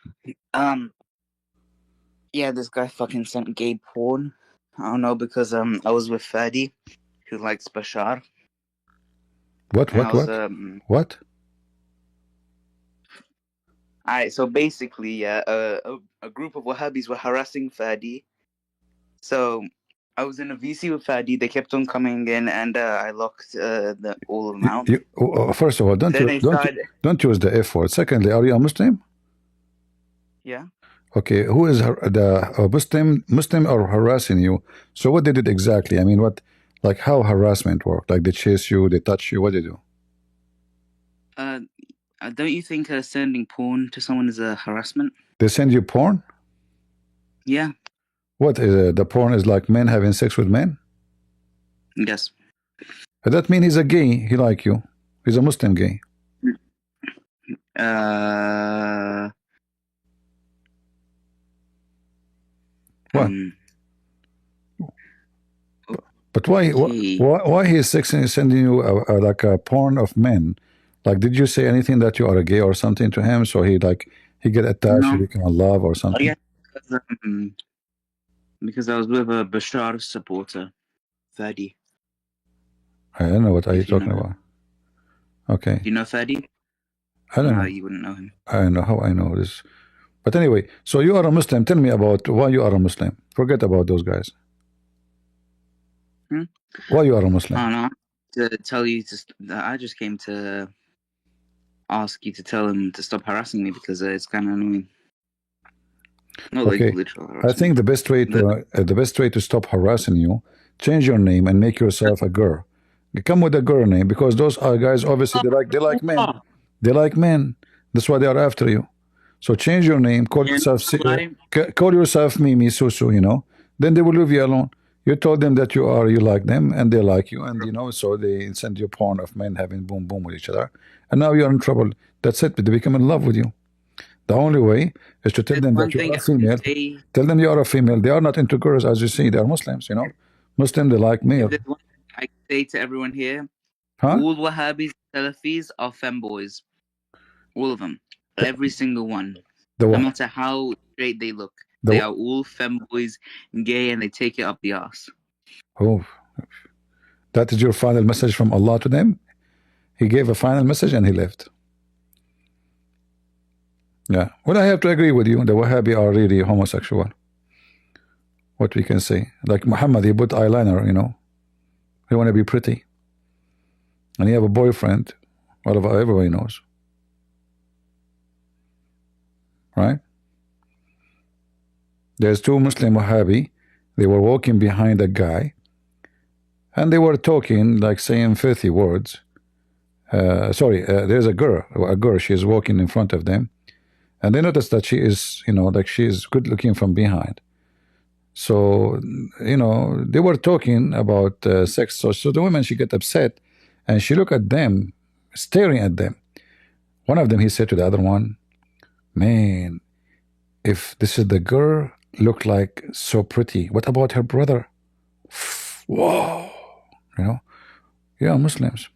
Yeah, this guy fucking sent gay porn. I don't know, because I was with Fadi, who likes Bashar. What? Alright, so basically, a group of Wahhabis were harassing Fadi. So I was in a VC with Fadi. They kept on coming in, and I locked all of them out. First of all, don't use the F word. Secondly, are you a Muslim? Yeah. Okay, who is the Muslim or harassing you? So what did it exactly? I mean, like how harassment work? Like they chase you, they touch you. What they do? Don't you think sending porn to someone is a harassment? They send you porn? Yeah. What is the porn is like men having sex with men? Yes. That means he's a gay. He like you. He's a Muslim gay. What? But why he is sending you like a porn of men? Like, did you say anything that you are a gay or something to him? So he get attached, he become a love or something? Yeah, because I was with a Bashar supporter, Fadi. I don't know what are you talking about. Okay. Do you know Fadi? I don't know. You wouldn't know him. I don't know how I know this. But anyway, so you are a Muslim. Tell me about why you are a Muslim. Forget about those guys. Why you are a Muslim? Oh, no. To tell you, I just came to ask you to tell him to stop harassing me because it's kind of annoying. Not Okay. like literal harassment. I think the best way to stop harassing you, change your name and make yourself a girl. You come with a girl name because those guys obviously they like men. They like men. That's why they are after you. So change your name, call yourself Mimi, Susu, you know. Then they will leave you alone. You told them that you like them and they like you, and you know, so they send you porn of men having boom boom with each other, and now you're in trouble. That's it. They become in love with you. The only way is to tell them that you are a female. Tell them you are a female. They are not into girls, as you see. They are Muslims, you know. Muslim, they like male. I say to everyone here, Huh? all Wahhabis, Salafis are femboys. All of them. Every single one. No matter how straight they look. They are all femboys, gay, and they take it up the ass. Oh, that is your final message from Allah to them? He gave a final message and he left. Yeah. Well, I have to agree with you. The Wahhabi are really homosexual. What we can say. Like Muhammad, he put eyeliner, you know. He want to be pretty. And he have a boyfriend. Everybody knows. Right? There's two Muslim Wahhabi. They were walking behind a guy. And they were talking, like saying filthy words. There's a girl. She is walking in front of them. And they noticed that she is, you know, like she is good looking from behind. So, you know, they were talking about sex. So the woman, she got upset. And she looked at them, staring at them. One of them, he said to the other one, man, if this is the girl, looked like so pretty. What about her brother? Whoa. You know? Yeah, Muslims.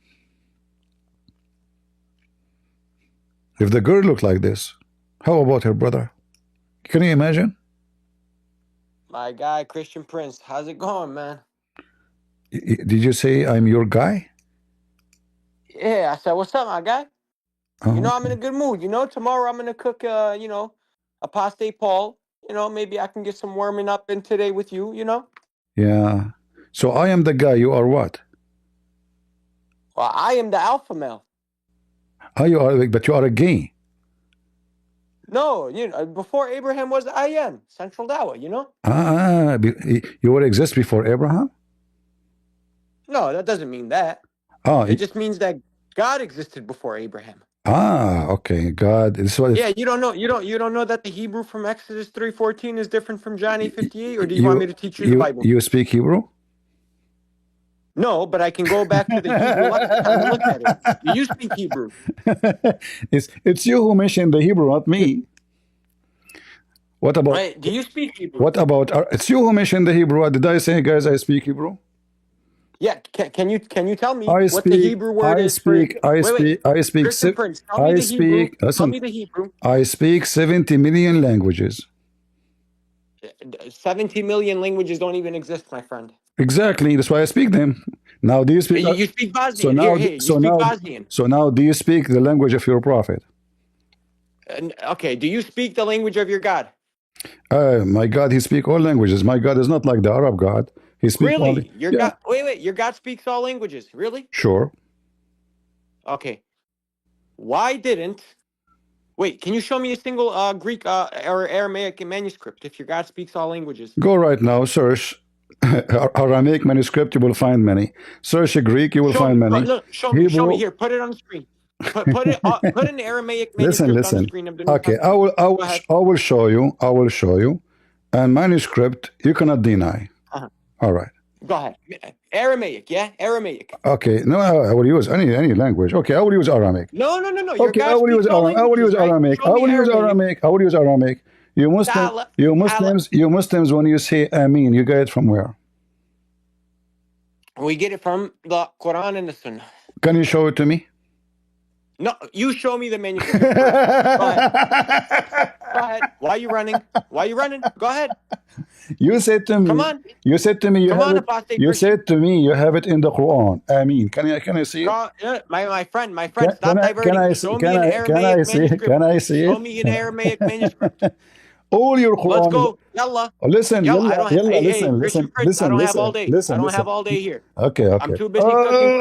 If the girl looked like this, how about her brother? Can you imagine? My guy, Christian Prince. How's it going, man? Did you say I'm your guy? Yeah, I said, what's up, my guy? You know, I'm in a good mood. You know, tomorrow I'm going to cook, you know, a pasté Paul. You know, maybe I can get some warming up in today with you, you know? Yeah. So I am the guy. You are what? Well, I am the alpha male. Oh, you are, but you are a gay. No, you know, before Abraham was I am, Central Dawah, you know? You will exist before Abraham? No, that doesn't mean that. It just means that God existed before Abraham. Okay. God. Yeah, you don't know that the Hebrew from Exodus 3:14 is different from John 8:58, or do you want me to teach you the Bible? You speak Hebrew? No, but I can go back to the Hebrew lexicon and look at it. Do you speak Hebrew? It's you who mentioned the Hebrew, not me. What about? Wait, do you speak Hebrew? What about? It's you who mentioned the Hebrew. Did I say, guys, I speak Hebrew? Yeah, can you tell me what the Hebrew word is for? I speak. Christian Prince, tell me the Hebrew. Tell me the Hebrew. I speak 70 million languages. 70 million languages don't even exist, my friend. Exactly. That's why I speak them. Now, do you speak? You speak Bosnian. You speak Bosnian. So now, do you speak the language of your prophet? Okay. Do you speak the language of your God? My God, he speaks all languages. My God is not like the Arab God. He speaks really? only. Your God? Wait. Your God speaks all languages. Really? Sure. Okay. Why didn't? Wait. Can you show me a single Greek or Aramaic manuscript if your God speaks all languages? Go right now. Search Aramaic manuscript. You will find many. Search Greek. You will find many. No, show me here. Put it on the screen. Put an Aramaic manuscript on the screen of the New Okay, Testament. I will show you. I will show you And manuscript, you cannot deny. All right. Go ahead. Aramaic, yeah? Aramaic. Okay. No, I will use any language. Okay, I will use Aramaic. No. Your Okay, God I will use speaks all Aramaic. I will use languages, right? Aramaic. Show I me will use Aramaic. Aramaic. I will use Aramaic. You Muslims, when you say Ameen, you get it from where? We get it from the Quran and the Sunnah. Can you show it to me? No, you show me the manuscript first. Go ahead. Go ahead. Why are you running? Go ahead. You said to me. Come on. You said to me you Come have on, it. apostate You Christian. said to me you have it in the Quran. Ameen. Can I see it? My friend, stop diverting. Show me an Aramaic manuscript. Can I see it? Show me an Aramaic manuscript. All your Quran. Let's go. Yalla. Listen, Yalla. listen, Christian Prince, I don't have all day. I don't have all day here. Okay. I'm too busy cooking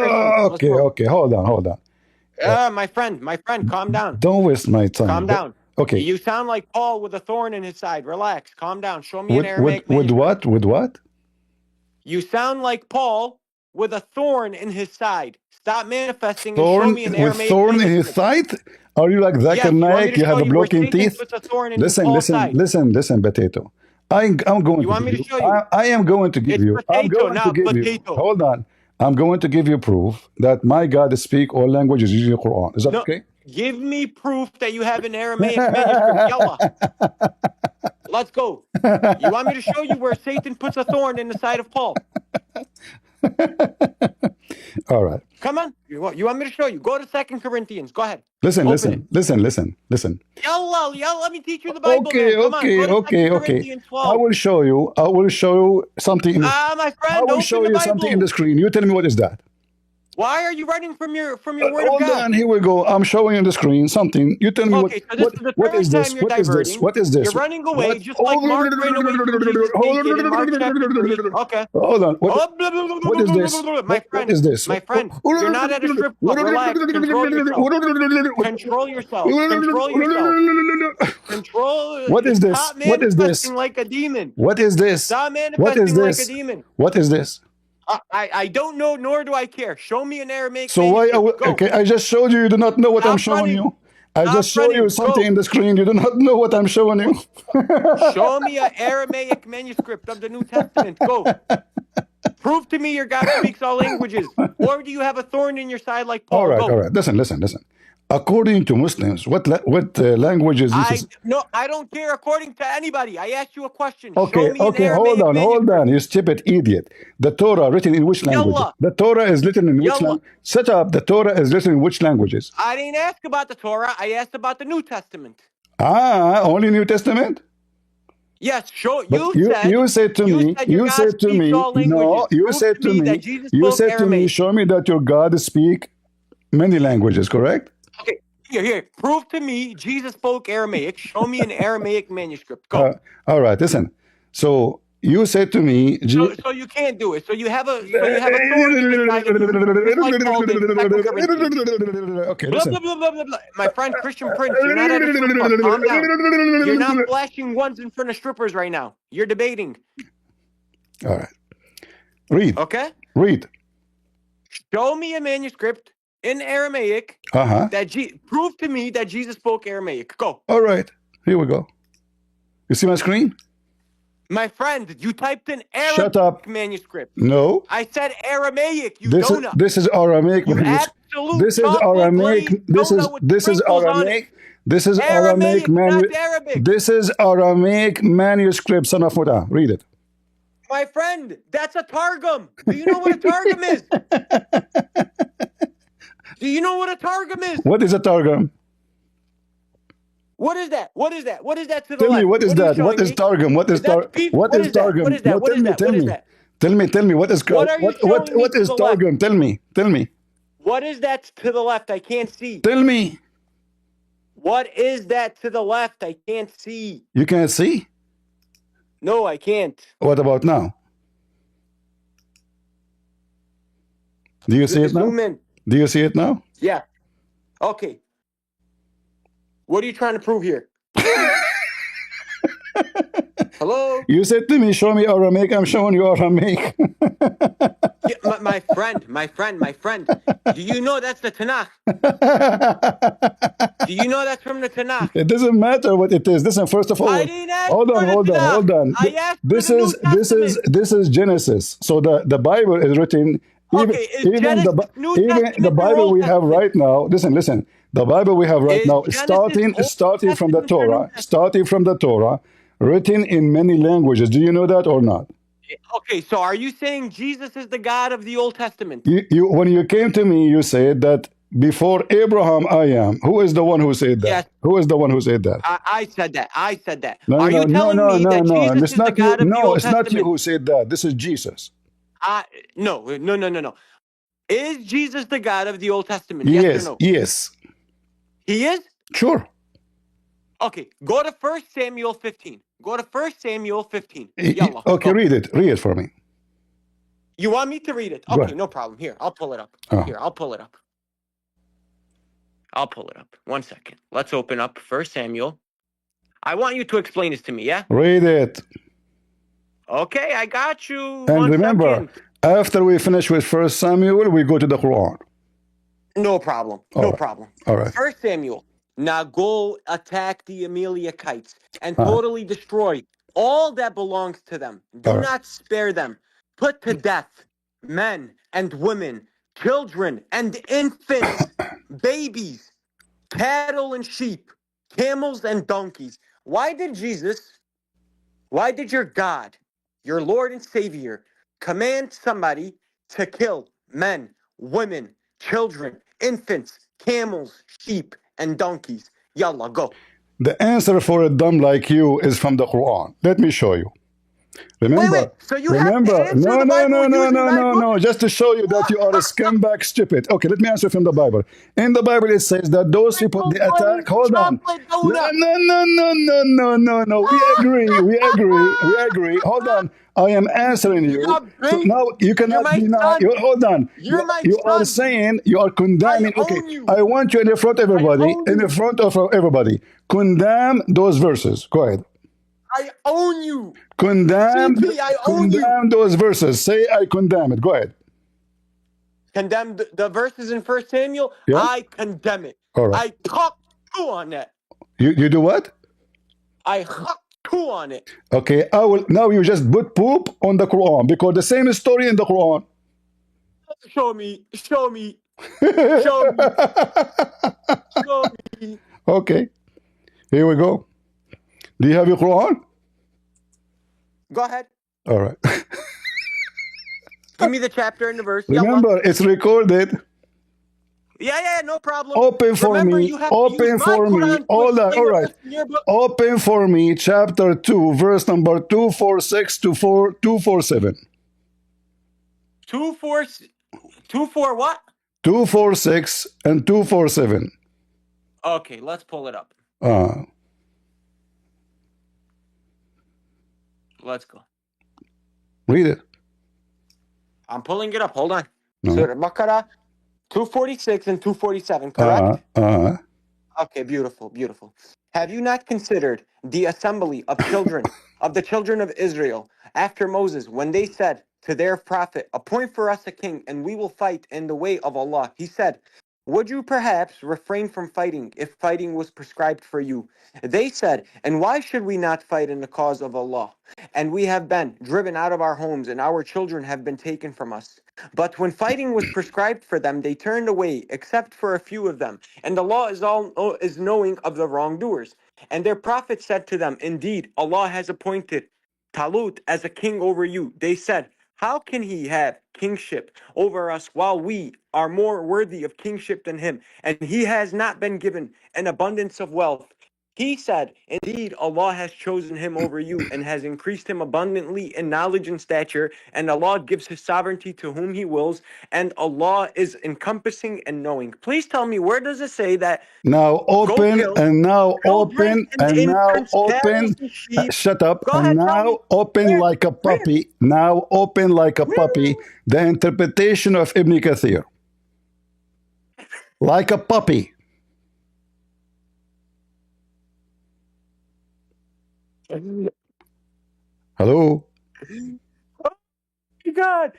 Christians. Okay. Hold on. My friend, calm down. Don't waste my time. Calm down. Okay. You sound like Paul with a thorn in his side. Relax. Calm down. Show me an Aramaic with manuscript. With what? You sound like Paul with a thorn in his side. Stop manifesting and show me an Aramaic with thorn in his side? Are you like Zakir Naik? You have a broken teeth? Listen, potato. I'm going you to want give me to show you? I am going to give you. I'm going to give you. Hold on. I'm going to give you proof that my God speak all languages using the Quran. Is that okay? Give me proof that you have an Aramaic manuscript. Yalla. Let's go. You want me to show you where Satan puts a thorn in the side of Paul? All right. Come on. You want me to show you? Go to 2 Corinthians. Go ahead. Listen. Yalla, let me teach you the Bible. Okay. I will show you something. My friend, I will show you something in the screen. You tell me what is that. Why are you running from your word of God? Hold on, here we go. I'm showing on the screen something. You tell me what is this? What is this? What is this? You're running away just like Mark ran away from Jesus naked in Mark chapter 3. Okay. Hold on. What is this? My friend, what is this? My friend, you're not at a strip club. Relax. Control yourself. What is this? Stop manifesting like a demon. What is this? Stop manifesting like a demon. What is this? I don't know, nor do I care. Show me an Aramaic So why? Okay, I just showed you. You do not know what I'm showing you. I just showed you something in the screen. You do not know what I'm showing you. Show me an Aramaic manuscript of the New Testament. Go. Prove to me your God speaks all languages. Or do you have a thorn in your side like Paul? All right. Listen. According to Muslims, what languages this I don't care according to anybody. I asked you a question. Okay, hold on, you stupid idiot. The Torah written in which language? Yalla. The Torah is written in which language? Shut up. The Torah is written in which languages? I didn't ask about the Torah. I asked about the New Testament. Only New Testament? Yes, sure. You said to me, show me that your God speak many languages, correct? Okay, here. Prove to me Jesus spoke Aramaic. Show me an Aramaic manuscript. Go. All right, listen. So you said to me, so you can't do it. So you have a thorn in the side of you, just like Paul did in 2 Corinthians. Okay, blah, blah, blah, blah, blah, blah. My friend Christian Prince, you're not at a strip club. Calm down. You're not flashing ones in front of strippers right now. You're debating. All right. Read. Okay. Read. Show me a manuscript in Aramaic that prove to me that Jesus spoke Aramaic. Go. All right. Here we go. You see my screen? My friend, you typed in Arabic Shut up. manuscript. No. I said Aramaic, you donut. This is Aramaic. This is Aramaic. This is Aramaic. This is Aramaic manuscript. This is Aramaic manuscript, son of Muta. Read it. My friend, that's a Targum. Do you know what a Targum is? Do you know what a Targum is? What is a Targum? What is that? What is that? What is that to the Tell left? me, what is that? What is Targum? What is Targum? What is Targum? What is that? What is that? Tell me. What is Targum? Tell me. What is that to the left? I can't see. Tell me. What is that to the left? I can't see. You can't see? No, I can't. What about now? Do you see it now? Zoom in. Do you see it now? Yeah. Okay. What are you trying to prove here? Hello? You said to me, show me Aramaic. I'm showing you Aramaic. Yeah, my friend. Do you know that's the Tanakh? Do you know that's from the Tanakh? It doesn't matter what it is. Listen, first of I all, didn't ask hold on, for the hold on, Tanakh. hold on. I asked for the New Testament. This is Genesis. So the Bible is written Okay, is Genesis New even the Testament or Bible Old we have Testament? right now. Listen. The Bible we have right Is now Genesis Old starting from the Testament or New Torah, written in many languages. Do you know that or not? Okay, so are you saying Jesus is the God of the Old Testament? You when you came to me, you said that before Abraham I am. Who is the one who said that? Yes, Who is the one who said that? I said that. I said that. No, Are no, you no, telling no, me no, that no. Jesus It's is the not you. God of the No, Old it's not you Testament? who said that. This is Jesus. No. Is Jesus the God of the Old Testament? Yes or Yes, no? yes, He is? sure. Okay, go to 1 Samuel 15. Go to 1 Samuel 15. Yalla, Okay, go. read it for me. You want me to read it? Go Okay, ahead. no problem. Here, I'll pull it up. Here, I'll pull it up. I'll pull it up. 1 second. Let's open up 1 Samuel. I want you to explain this to me, yeah? Read it. Okay, I got you. And 1 remember, second. after we finish with First Samuel, we go to the Quran. No problem. All right. All right. 1 Samuel. Now go attack the Amalekites and All right. totally destroy all that belongs to them. Do All right. not spare them. Put to death men and women, children and infants, babies, cattle and sheep, camels and donkeys. Why did your God, your Lord and Savior, command somebody to kill men, women, children, infants, camels, sheep, and donkeys? Yalla, go. The answer for a dumb like you is from the Quran. Let me show you. Wait. So you have to answer the Bible using my book? No. Just to show you that you are a scumbag stupid. Okay, let me answer from the Bible. In the Bible, it says that those people, they attack. Hold on. No. We agree. Hold on. I am answering you. So now you cannot deny. Hold on. You are saying, you are condemning. Okay, I want you in front of everybody, condemn those verses. Go ahead. I own you. Condemn you. those verses. Say, I condemn it. Go ahead. Condemn the verses in 1 Samuel? Yeah. I condemn it. All right. I talk to on that. You do what? I talk to on it. Okay, I will. Now you just put poop on the Quran because the same story in the Quran. Show me. Show me. Okay, here we go. Do you have your Quran? Go ahead. All right. Give me the chapter and the verse. Remember, it's recorded. Yeah, no problem. Open for me. Open for me. Hold on. All right. Open for me. Chapter 2, verse number 246 to 247. 24 what? 246 and 247. Okay, let's pull it up. Let's go. Read it. I'm pulling it up. Hold on. Surah Baqarah 246 and 247, correct? Okay, beautiful. Have you not considered the assembly of children of the children of Israel after Moses when they said to their prophet, appoint for us a king and we will fight in the way of Allah? He said, would you perhaps refrain from fighting if fighting was prescribed for you? They said, and why should we not fight in the cause of Allah? And we have been driven out of our homes and our children have been taken from us. But when fighting was prescribed for them, they turned away, except for a few of them. And Allah is knowing of the wrongdoers. And their prophet said to them, indeed, Allah has appointed Talut as a king over you. They said, how can he have kingship over us while we are more worthy of kingship than him? And he has not been given an abundance of wealth. He said, indeed, Allah has chosen him over you and has increased him abundantly in knowledge and stature, and Allah gives his sovereignty to whom he wills, and Allah is encompassing and knowing. Please tell me, where does it say that now open and now open and now open. Shut up. And now open like a puppy. Now open like a puppy. The interpretation of Ibn Kathir. Like a puppy. Hello? Oh my God.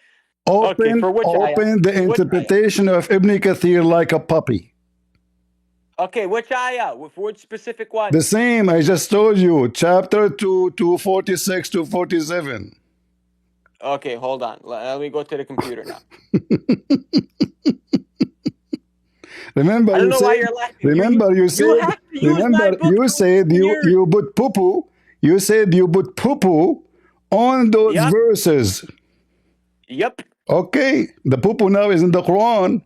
Okay, for which ayah? Open the Which ayah? interpretation of Ibn Kathir like a puppy. Okay, which ayah? For which specific one? The same, I just told you, chapter 2, 246 to 47. Okay, hold on. Let me go to the computer now. Remember, I don't you know why said, you're laughing. remember, you said, have to use remember, my book you said you put poo-poo, you said you put poo-poo on those Yep. verses. Yep. Okay, the poo-poo now is in the Quran.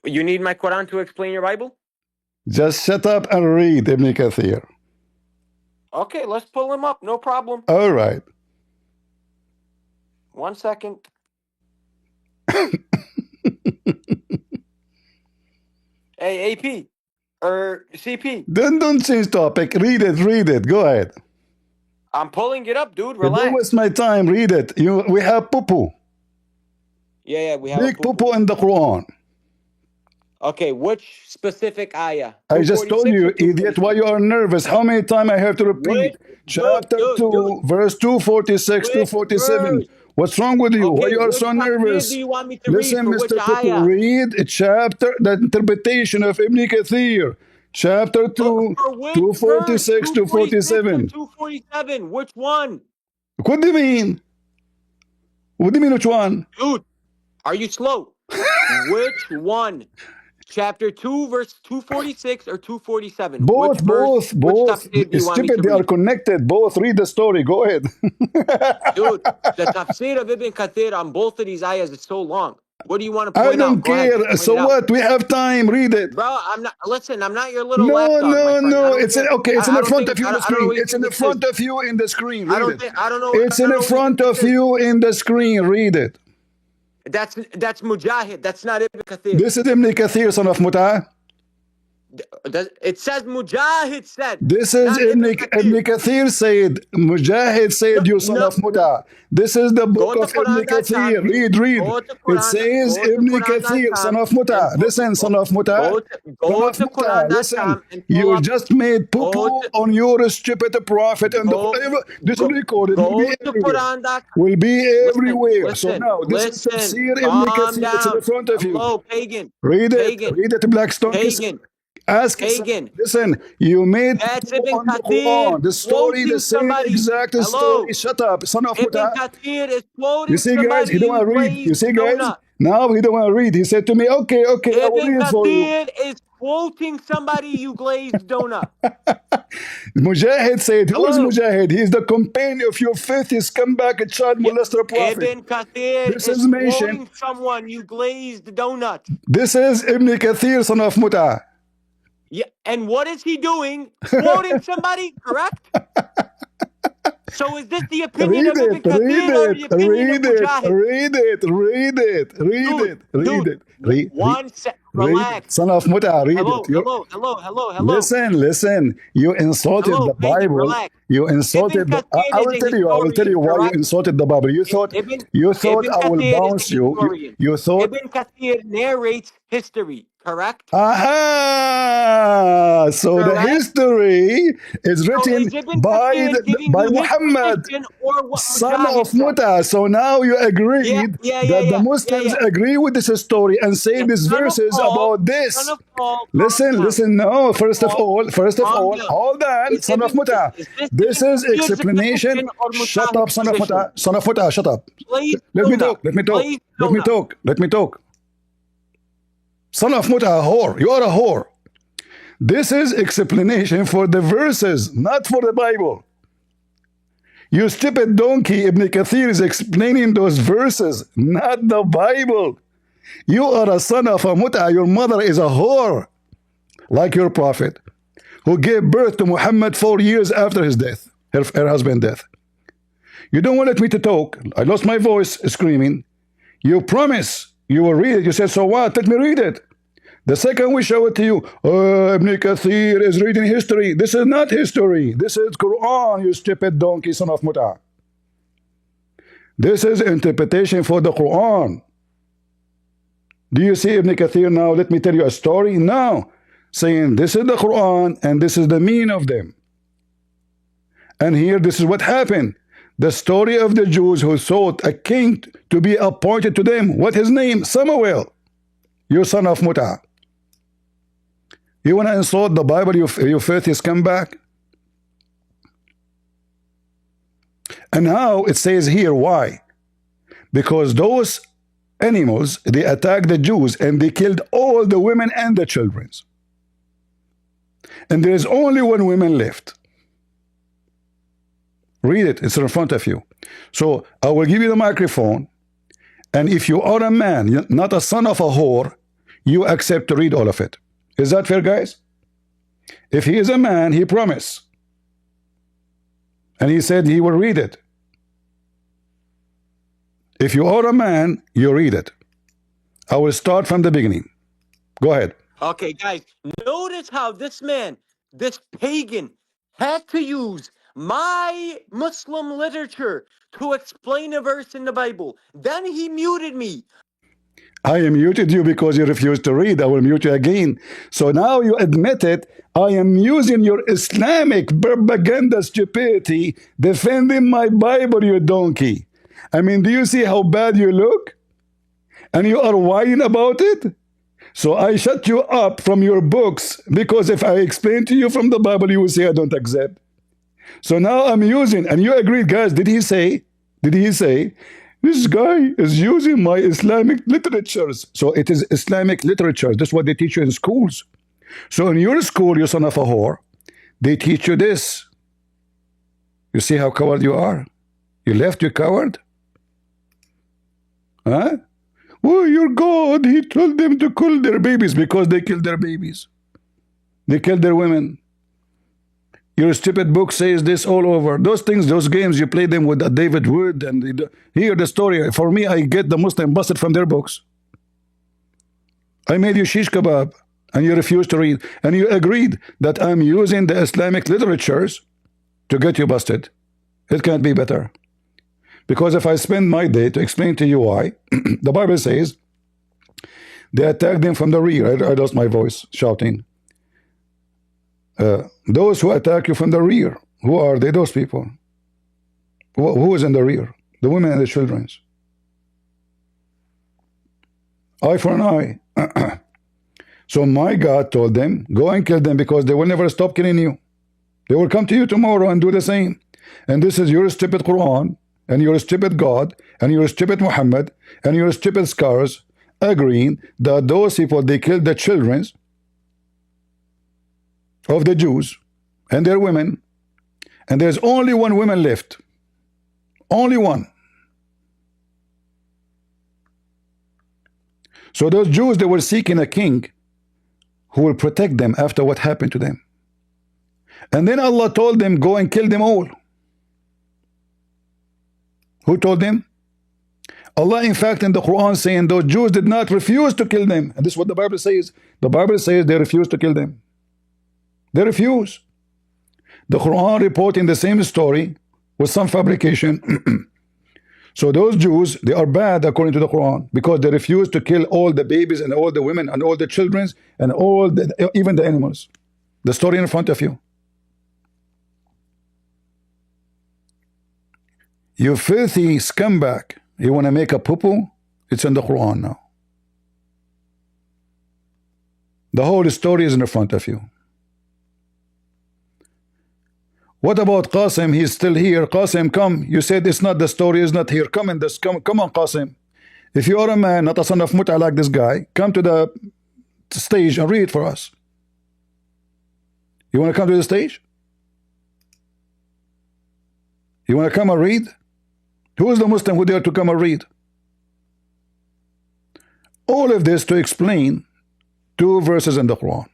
You need my Quran to explain your Bible? Just shut up and read Ibn Kathir. Okay, let's pull him up. No problem. All right. 1 second. Hey, AP or CP. Don't change topic. Read it. Go ahead. I'm pulling it up, dude. Don't Relax. waste my time. Read it. We have poo-poo. Yeah, we have Big poo-poo in the Quran. Okay, which specific ayah? I just told you, idiot, why you are nervous. How many times I have to repeat? Chapter 2, verse 246, 247. What's wrong with you? Why you are so nervous? Do you want me to Listen, read? For Mr. which Poo-poo, ayah? read chapter, the interpretation of Ibn Kathir. Chapter 2, For which 246 to 47. 247. Which one? What do you mean? What do you mean which one? Dude, are you slow? Which one? Chapter 2, verse 246 or 247? Both. Which tafsir do you want me Stupid, to they are read? connected. Both. Read the story. Go ahead. Dude, the tafsir of Ibn Kathir on both of these ayahs is so long. What do you want to I point out? don't Go ahead, care. just point So it out. what? We have time. Read it. Bro, I'm not. Listen, I'm not your little lapdog, my friend. No. I don't It's care. okay. It's in I the don't front think- of you I on the don't know screen. what you It's in think the this front is. of you in the screen. I Read don't it. think. I don't know. It's I don't in know the what you front think of this is. you in the screen. Read it. That's Mujahid. That's not Ibn Kathir. This is Ibn Kathir, son of Mut'ah. It says Mujahid said. This is not Ibn Kathir said. Mujahid said, you son of Mut'ah. This is the book of Ibn Kathir. Read. It says Ibn Kathir, son of Mut'ah. Listen, son of Mut'ah. Go to Quran.com Listen, and pull you up. just made poo-poo on your stupid prophet and this is recorded. Will be everywhere. Will be everywhere. So now this is Tafsir Ibn Kathir. It's in front of you. Hello, pagan. Read it. Pagan. Read it, Blackstone. Pagan. Ask Pagan. Listen, you made That's poo-poo Ibn on the Kathir Quran. The story, the quoting same somebody. exact Hello. story. Shut up, son of Ibn Mut'ah. Kathir is quoting You see, guys, somebody he don't want to read. glazed You see, guys, donut. now he don't want to read. He said to me, okay, I will Ibn read it for you. Kathir is quoting somebody you glazed donut. Mujahid said, who is Hello. Mujahid? He is the companion of your filthy scumbag child molester prophet. Ibn Kathir This is is mentioned. quoting someone you glazed donut. This is Ibn Kathir, son of Mut'ah. Yeah, and what is he doing? Quoting somebody, correct? So is this the opinion of Ibn Kathir or the opinion of Mujahid? Read it. Relax. Son of Mut'ah, read it. Hello. Listen. You insulted the Pagan, Bible. relax. You insulted Ibn the. I Kathir will is a tell you. I will tell you why you historian, insulted the Bible. You thought. Ibn I will Kathir bounce is a you. historian. You thought. Ibn Kathir narrates history, correct? Aha! So the history is written by Muhammad, son of Mut'ah. So now you agreed that the Muslims agree with this story and say this verse is about this. Listen. No, first of all, hold on, son of Mut'ah. This is explanation. Shut up, son of Mut'ah. Son of Mut'ah, shut up. Let me talk. Son of Mut'ah, whore. You are a whore. This is explanation for the verses, not for the Bible. You stupid donkey, Ibn Kathir is explaining those verses, not the Bible. You are a son of a Mut'ah. Your mother is a whore, like your prophet, who gave birth to Muhammad 4 years after his death, her husband's death. You don't want me to talk. I lost my voice screaming. You promise you will read it. You said, so what? Let me read it. The second we show it to you, Ibn Kathir is reading history. This is not history. This is Quran, you stupid donkey, son of Mut'ah. This is interpretation for the Quran. Do you see Ibn Kathir now? Let me tell you a story now, saying this is the Quran and this is the meaning of them. And here, this is what happened. The story of the Jews who sought a king to be appointed to them. What his name? Samuel. You son of Muta. You want to insult the Bible, you filthy scumbag? And now it says here, why? Because those animals, they attacked the Jews and they killed all the women and the children. And there is only one woman left. Read it, it's in front of you. So I will give you the microphone, and if you are a man, not a son of a whore, you accept to read all of it. Is that fair, guys? If he is a man, he promised. And he said he will read it. If you are a man, you read it. I will start from the beginning. Go ahead. Okay, guys, notice how this man, this pagan, had to use my Muslim literature to explain a verse in the Bible. Then he muted me. I muted you because you refused to read. I will mute you again. So now you admit it. I am using your Islamic propaganda stupidity defending my Bible, you donkey. I mean, do you see how bad you look? And you are whining about it? So I shut you up from your books because if I explain to you from the Bible, you will say I don't accept. So now I'm using, and you agreed, guys, did he say, this guy is using my Islamic literatures? So it is Islamic literature. That's what they teach you in schools. So in your school, you son of a whore, they teach you this. You see how coward you are? You left, you coward? Huh? Oh, your God, he told them to kill their babies because they killed their babies. They killed their women. Your stupid book says this all over. Those things, those games, you play them with David Wood and hear the story. For me, I get the Muslim busted from their books. I made you shish kebab and you refused to read. And you agreed that I'm using the Islamic literatures to get you busted. It can't be better. Because if I spend my day to explain to you why, the Bible says they attacked them from the rear. I lost my voice shouting. Those who attack you from the rear, who are they? Those people. Who is in the rear? The women and the children. Eye for an eye. So my God told them, go and kill them because they will never stop killing you. They will come to you tomorrow and do the same. And this is your stupid Quran, and your stupid God, and your stupid Muhammad, and your stupid scars agreeing that those people, they killed the children of the Jews and their women, and there's only one woman left. Only one. So those Jews, they were seeking a king who will protect them after what happened to them. And then Allah told them, go and kill them all. Who told them? Allah, in fact, in the Quran saying those Jews did not refuse to kill them. And this is what the Bible says. The Bible says they refused to kill them. They refuse. The Quran reporting the same story with some fabrication. So those Jews, they are bad according to the Quran because they refuse to kill all the babies and all the women and all the children and all the, even the animals. The story in front of you. You filthy scumbag. You want to make a poo-poo? It's in the Quran now. The whole story is in front of you. What about Qasim? He's still here. Qasim, come. You said it's not, the story is not here. Come in this. Come on, Qasim. If you are a man, not a son of Muta like this guy, come to the stage and read for us. You want to come to the stage? You want to come and read? Who is the Muslim who dare to come and read? All of this to explain 2 verses in the Quran.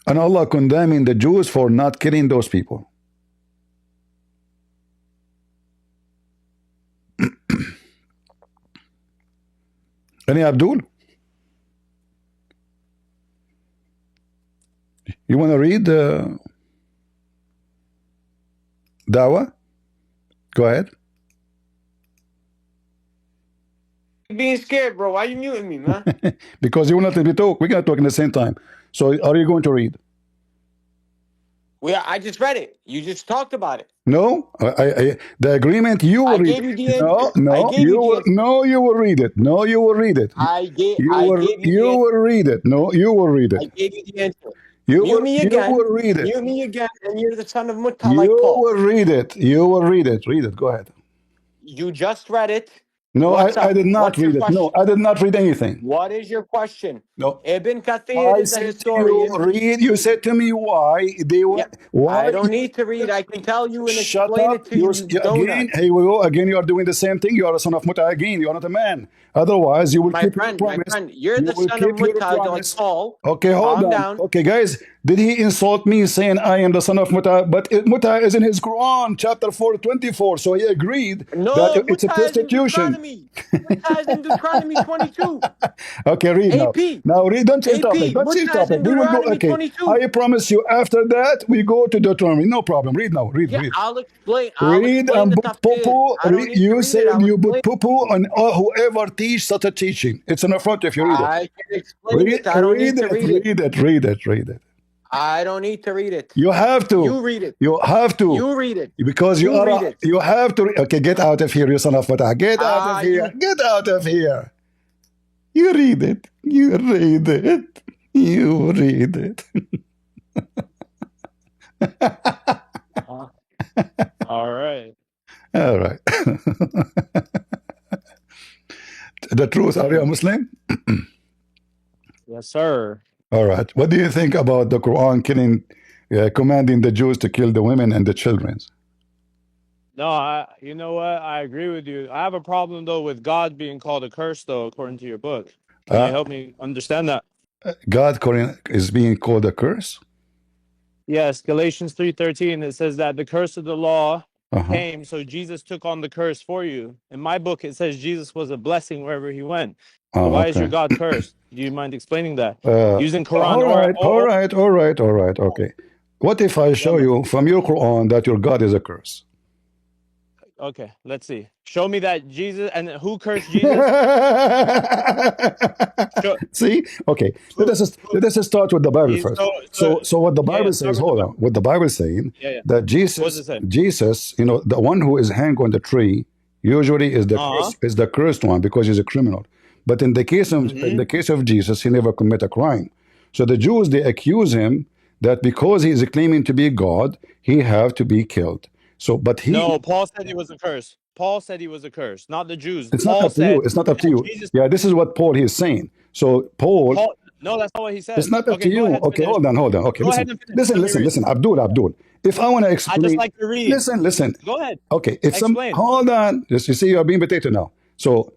And Allah condemning the Jews for not killing those people. Any Abdul? You want to read Dawah? Go ahead. Being scared, bro. Why you muting me, man? Because you will not let me talk. We're going to talk in the same time. So are you going to read? I just read it. You just talked about it. No, the agreement you will I read gave you it. the No, answer. I no, gave you you the will. answer. No, you will read it. No, you will read it. I gave you the You answer. will read it. No, you will read it. I gave you the answer. You Mute me again. will read it. Mute me again, and you're the son of Mutta You like Paul. will read it. You will read it. Read it. Go ahead. You just read it. No, What's up? I did not What's read your it. question? No, I did not read anything. What is your question? No. Ibn Kathir I is a said to you, historian. read. You said to me why they were. Why I don't you need to read. I can tell you and shut explain up. it to you, Again, donut. here we go. Again, you are doing the same thing. You are a son of Muta again. You are not a man. Otherwise, you will My keep your friend, promise. you're You the will son of keep your Mutta like promise. Paul. Okay, hold Calm on. down. Okay, guys, did he insult me saying I am the son of Muta? But Muta is in his Quran, chapter 4:24. So he agreed No, that it's a Mutta is in prostitution. Deuteronomy. Mutta is in Deuteronomy 22. Okay, read now. AP. Now read. Don't change AP. topic. Don't change Mutta is topic. in We will go. Deuteronomy Okay, 22. I promise you. After that, we go to Deuteronomy. No problem. Read now. Read. Yeah, Read. I'll explain. Read and The put tafsir. poo. I don't need to You read it. said I'll you put explain. poo on whoever teach such a teaching. It's in the front if you read it. I can explain it. I don't need to read it. Read it. Read it. Read it. I don't need to read it. You have to. You read it. You have to. You read it. Because you read are. it. You have to. Okay, get out of here, you son of Fatah. Get out of here. Get out of here. You read it. You read it. You read it. All right. All right. The truth, are you a Muslim? Yes, sir. All right. What do you think about the Quran killing, commanding the Jews to kill the women and the children? No, you know what? I agree with you. I have a problem though with God being called a curse, though, according to your book. Can you help me understand that? God is being called a curse? Yes, Galatians 3:13. It says that the curse of the law came, so Jesus took on the curse for you. In my book, it says Jesus was a blessing wherever he went. So why is your God cursed? Do you mind explaining that? Using Quran all right. Okay. What if I show you from your Quran that your God is a curse? Okay, let's see. Show me that Jesus, and who cursed Jesus? See? Okay. Let us just start with the Bible first. So what the Bible says, hold on. What the Bible is saying, that Jesus, you know, the one who is hanged on the tree, usually is the cursed one because he's a criminal. But in the case of Jesus, he never committed a crime. So the Jews, they accuse him that because he is claiming to be God, he have to be killed. So, but No, Paul said he was a curse. Paul said he was a curse, not the Jews. It's not up to you. It's not up to you. Yeah, this is what Paul is saying. So Paul. No, that's not what he said. It's not up to you. Okay, hold on. Okay, listen. Abdul. If I want to explain, I just like to read. Listen. Go ahead. Okay, explain. Hold on. Just you see, you're being potato now. So,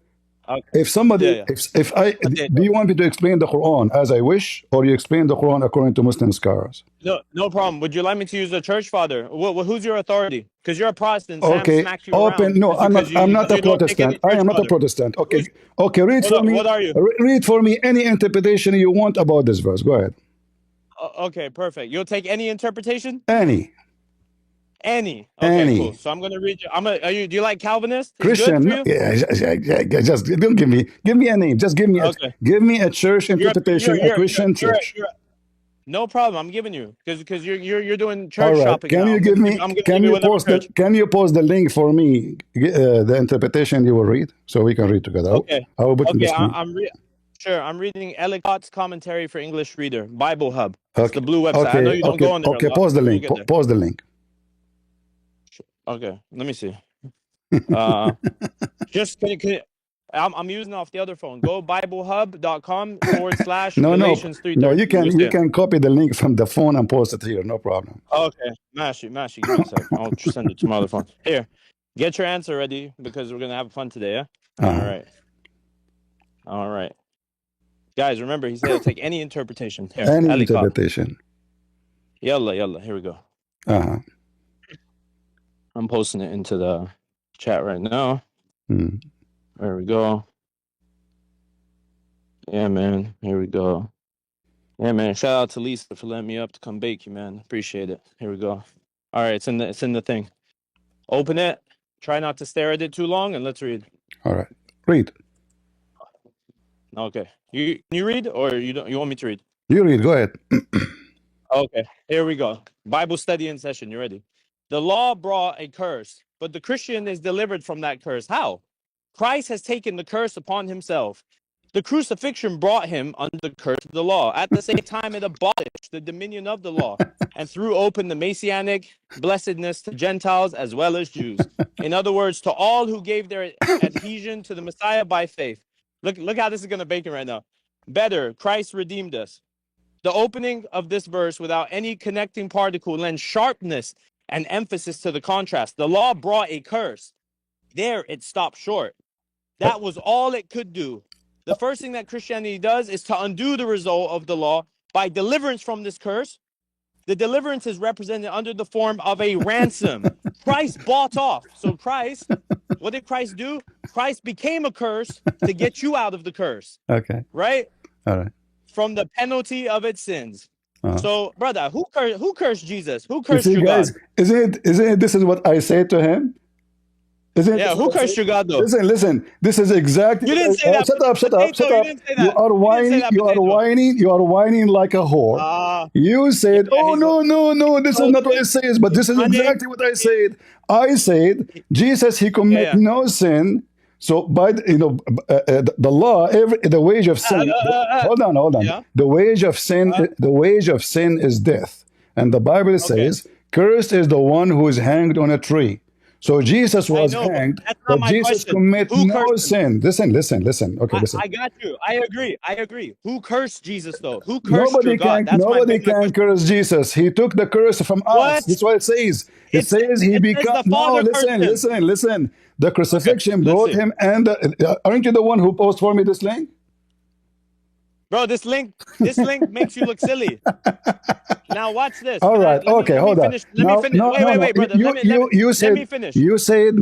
if somebody, do you want me to explain the Quran as I wish, or you explain the Quran according to Muslim scholars? No problem. Would you like me to use a church father? Who's your authority? Because you're a Protestant. Okay, Sam smacked you around. No, I'm not a Protestant. I am not a Protestant. Okay, read for me. What are you? Read for me any interpretation you want about this verse. Go ahead. Okay, perfect. You'll take any interpretation? Any. Okay, cool. So I'm gonna read you. Do you like Calvinist? Christian? Yeah, just don't give me a name. Just give me a church interpretation, a Christian church. No problem. I'm giving you because you're doing church shopping. Can you give me? Can you post the link for me? The interpretation you will read, so we can read together. Okay. I will put in the screen. I'm reading Ellicott's commentary for English reader, Bible Hub. It's the blue website. I know you don't go on there. Okay, pause the link. Pause the link. Okay, let me see. Just I'm using off the other phone. Go BibleHub.com/Galatians 3:13. No, you can copy the link from the phone and post it here. No problem. Okay, Mashi, give me a sec. I'll send it to my other phone. Here, get your answer ready because we're gonna have fun today. Yeah. All right. Guys, remember he said he'll take any interpretation. Here, any interpretation. Yalla. Here we go. I'm posting it into the chat right now. There we go. Yeah, man. Here we go. Yeah, man. Shout out to Lisa for letting me up to come bake you, man. Appreciate it. Here we go. All right, it's in the thing. Open it. Try not to stare at it too long, and let's read. All right, read. Okay. Can you read, or you want me to read? You read. Go ahead. Okay, here we go. Bible study in session. You ready? The law brought a curse, but the Christian is delivered from that curse. How? Christ has taken the curse upon himself. The crucifixion brought him under the curse of the law. At the same time, it abolished the dominion of the law and threw open the messianic blessedness to Gentiles as well as Jews. In other words, to all who gave their adhesion to the Messiah by faith. Look how this is going to bake it right now. Better, Christ redeemed us. The opening of this verse without any connecting particle lends sharpness and emphasis to the contrast. The law brought a curse. There it stopped short. That was all it could do. The first thing that Christianity does is to undo the result of the law by deliverance from this curse. The deliverance is represented under the form of a ransom. Christ bought off. So Christ, what did Christ do? Christ became a curse to get you out of the curse. Okay. Right? All right. From the penalty of its sins. So, brother, who cursed Jesus? Who You cursed see, your guys, God? isn't it this is what I said to him? Isn't Yeah, who cursed your God though? Listen, this is exactly You what didn't say that. shut up. You didn't say that. You are whining, you are whining like a whore. You said, oh no, this is not what it says, but this is exactly what I said. I said, Jesus, he commit no sin. So by the law, the wage of sin. Hold on. Yeah. The wage of sin is death, and the Bible says, "Cursed is the one who is hanged on a tree." So Jesus was hanged, but Jesus commit no sin. Listen. Okay, listen. I got you. I agree. Who cursed Jesus though? Who cursed your God? Nobody can curse Jesus. He took the curse from us. That's what it says. It says he became. No, listen. The crucifixion brought him, and aren't you the one who posted for me this link? Bro, this link makes you look silly. Now watch this. All right. Okay. Hold on. Let me finish. Wait, brother. Let me finish. You said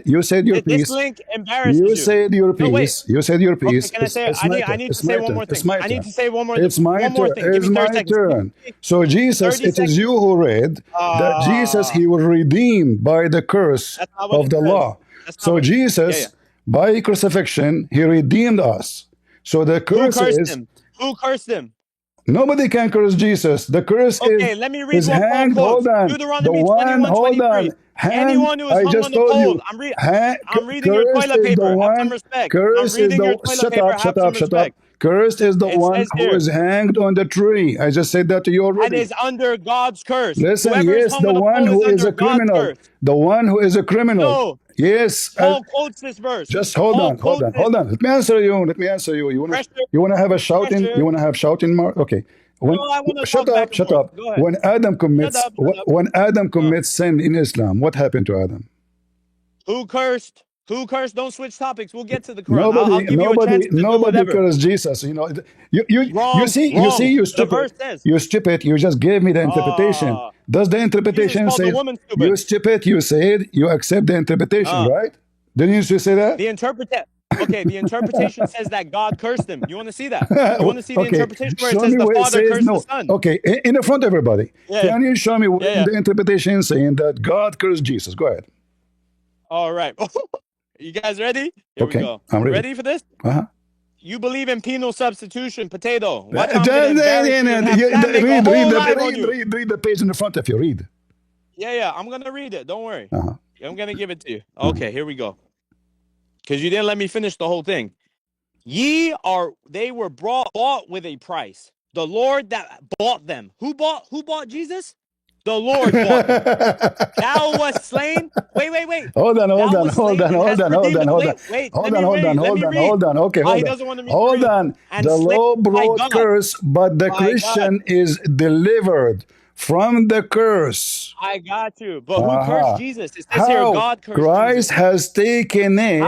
your piece. This link embarrasses you. You said your piece. You said your piece. Okay, can I say? I need to say one more thing. I need to say one more thing. It's my turn. It's my turn. So Jesus, it is you who read that Jesus, he was redeemed by the curse of the law. So Jesus, by crucifixion, he redeemed us. So the curse is. Who cursed him? Nobody can curse Jesus. The curse is. Let me read is what hanged. Paul Hold on. Deuteronomy The one. 21, Hold 23. on. Anyone who is hung on the pole. I'm reading your toilet paper. Have some respect. I'm reading your toilet paper. Have some respect. Cursed is the one who is hanged on the tree. I just said that to you already. That is under God's curse. Listen, yes, the one who is a criminal. The one who is a criminal. No. Yes. Paul quotes this verse. Just hold on. Let me answer you. You want to have a shouting? You want to have shouting mark? Okay. Shut up. When Adam commits sin in Islam, what happened to Adam? Who cursed? Don't switch topics. We'll get to the Quran. I'll give you a chance to do nobody whatever. cursed Jesus. You see, you stupid. You stupid. You just gave me the interpretation. Does the interpretation say you stupid? You said you accept the interpretation, right? Didn't you say that? The interpretation says that God cursed him. You want to see that? You want to see the interpretation where it says the Father cursed the Son? Okay, in front of everybody. Can you show me the interpretation saying that God cursed Jesus? Go ahead. All right. You guys ready? Here we go. I'm ready. Ready for this? Uh-huh. You believe in penal substitution, potato. Read the page in the front of you. Read. Yeah. I'm going to read it. Don't worry. I'm going to give it to you. Okay, here we go. Because you didn't let me finish the whole thing. They were bought with a price. The Lord that bought them. Who bought Jesus? The Lord bought them. Thou wast slain. Wait. Hold on. Okay, hold on. The law brought curse, but the Christian is delivered from the curse. I got you. But who cursed Jesus? It says here, God cursed Christ Jesus. has taken it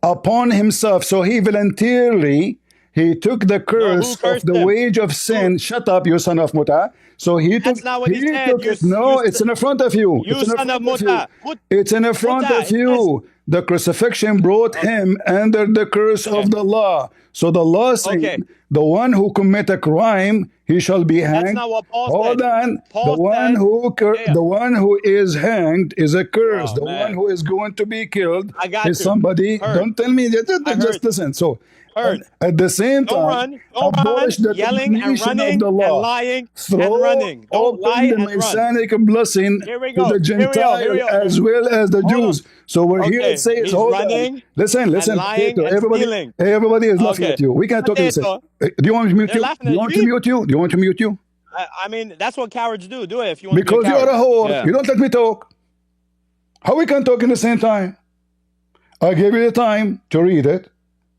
upon himself. So he voluntarily, he took the curse of the wage of sin. Shut up, you son of Muta. So he took. That's not what he said. It's in the front of you. You son of Muta. It's in the front of you. The crucifixion brought him under the curse of the law. So the law saying the one who commit a crime, he shall be hanged. That's not what Paul Hold said. on. Paul the one said, who the one who is hanged is a curse. Oh, the one man. who is going to be killed I got is you. somebody. Heard. Don't tell me that. I Just heard. listen. So Heard. at the same Don't time, run, abolish the yelling and domination of running the and law. lying Throw and running. Don't open lie the and run. Messianic blessing Here we to go. the Here we go. Gentiles Here we go. as well as the Hold Jews. So we're here. It Okay, says, he's hold on. running Listen, and lying Peter, and everybody, stealing. everybody is laughing Okay. at you. We can't talk in the same. Potato. Do you want me to mute They're you? laughing Do you at want you. to mute you? Do you want to mute you? I mean, that's what cowards do. Do it if you want Because to be a you coward. are a whore. Yeah. You don't let me talk. How we can talk in the same time? I gave you the time to read it.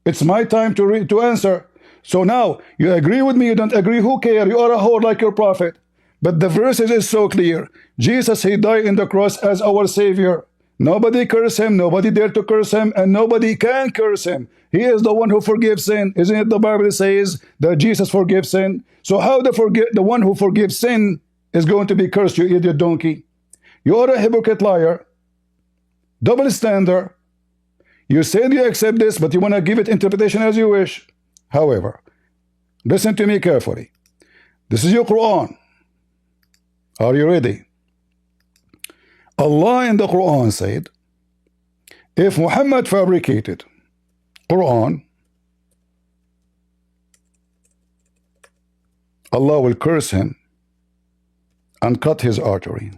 It's my time to read to answer. So now you agree with me, you don't agree, who cares? You are a whore like your prophet. But the verses is so clear. Jesus, he died in the cross as our savior. Nobody curse him, nobody dare to curse him, and nobody can curse him. He is the one who forgives sin. Isn't it the Bible says that Jesus forgives sin? So how the one who forgives sin is going to be cursed, you idiot donkey? You are a hypocrite liar, double standard. You said you accept this, but you want to give it interpretation as you wish. However, listen to me carefully. This is your Quran. Are you ready? Allah in the Quran said, if Muhammad fabricated Quran, Allah will curse him and cut his artery.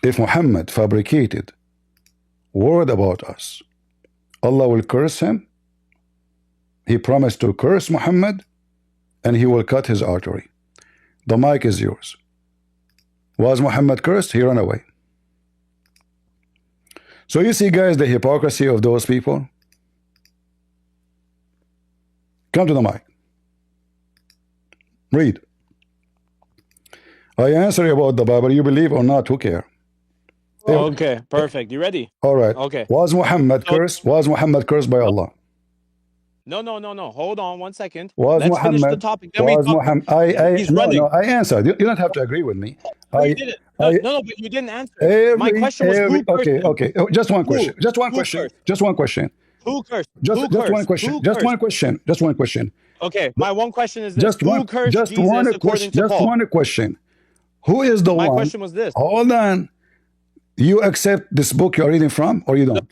If Muhammad fabricated word about us, Allah will curse him. He promised to curse Muhammad and he will cut his artery. The mic is yours. Was Muhammad cursed? He ran away. So you see, guys, the hypocrisy of those people. Come to the mic. Read. I answer you about the Bible. You believe or not, who cares? Okay, perfect. You ready? All right. Okay. Was Muhammad cursed? Was Muhammad cursed by Allah? No. Hold on 1 second. Was Let's Muhammad, finish the topic. Then was we talk. Muhammad, He's running. No, I answered. You don't have to agree with me. You didn't. No, but you didn't answer. My question was who cursed him? Okay. Just one question. Just one Who question. cursed? Just one question. Who cursed? Just Who one cursed? question. Who Just cursed? one question. Just one question. Okay, my one question is this. Just Who one. cursed Just Jesus one according question. to Just Paul? one question. Who is the My one? question was this. Hold on. You accept this book you're reading from, or you don't?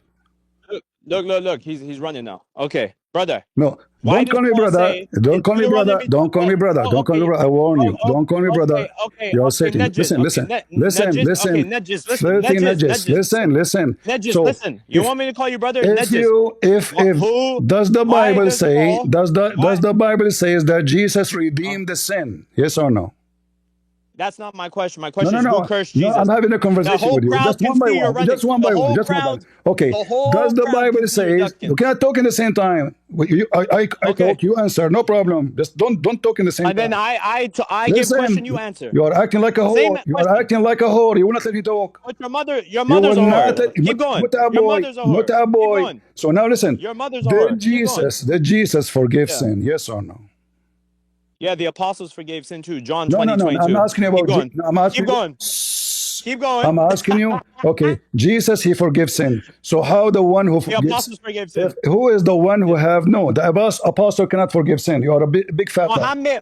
Look. He's running now. Okay, brother. No. Why Don't call does me Paul brother. say Don't in call me brother. Deuteronomy- Don't call me brother. Don't call me brother. I warn you. Don't call me brother. You're Satan. Najis, Listen. Listen. Najis, listen. Filthy Najis. Listen. Najis, So, listen. You if- want me to call you brother? If Najis. you if Who- does the why Bible does say Paul- does the Bible says that Jesus redeemed the sin? Yes or no? That's not my question. My question No. is who cursed Jesus? No, I'm having a conversation The whole with you. crowd Just can one by see you're one. running. Just one by The one. whole Just one by one. crowd- Okay. the whole Does the crowd Bible can see you're say ducking. you cannot talk in the same time? I talk, you answer. No problem. Just don't talk in the same And time. then I give Listen, question, you answer. You are acting like a Same whore. You are question. acting like a whore. You will not let me talk. But your mother's You a will not whore. let- Keep going. Muta Your boy, mother's a whore. muta Keep boy. going. So now listen. Your mother's a whore. Did Jesus forgive Yeah. sin? Yes or no? Yeah, the apostles forgave sin too. John No, 20:22. I'm asking you about. Keep going. I'm asking Keep going. Keep going. I'm asking you. Okay, Jesus, he forgives sin. So how the one who The forgives? apostles forgave sin. Who is the one who have no? The apostle cannot forgive sin. You are a big fat lie.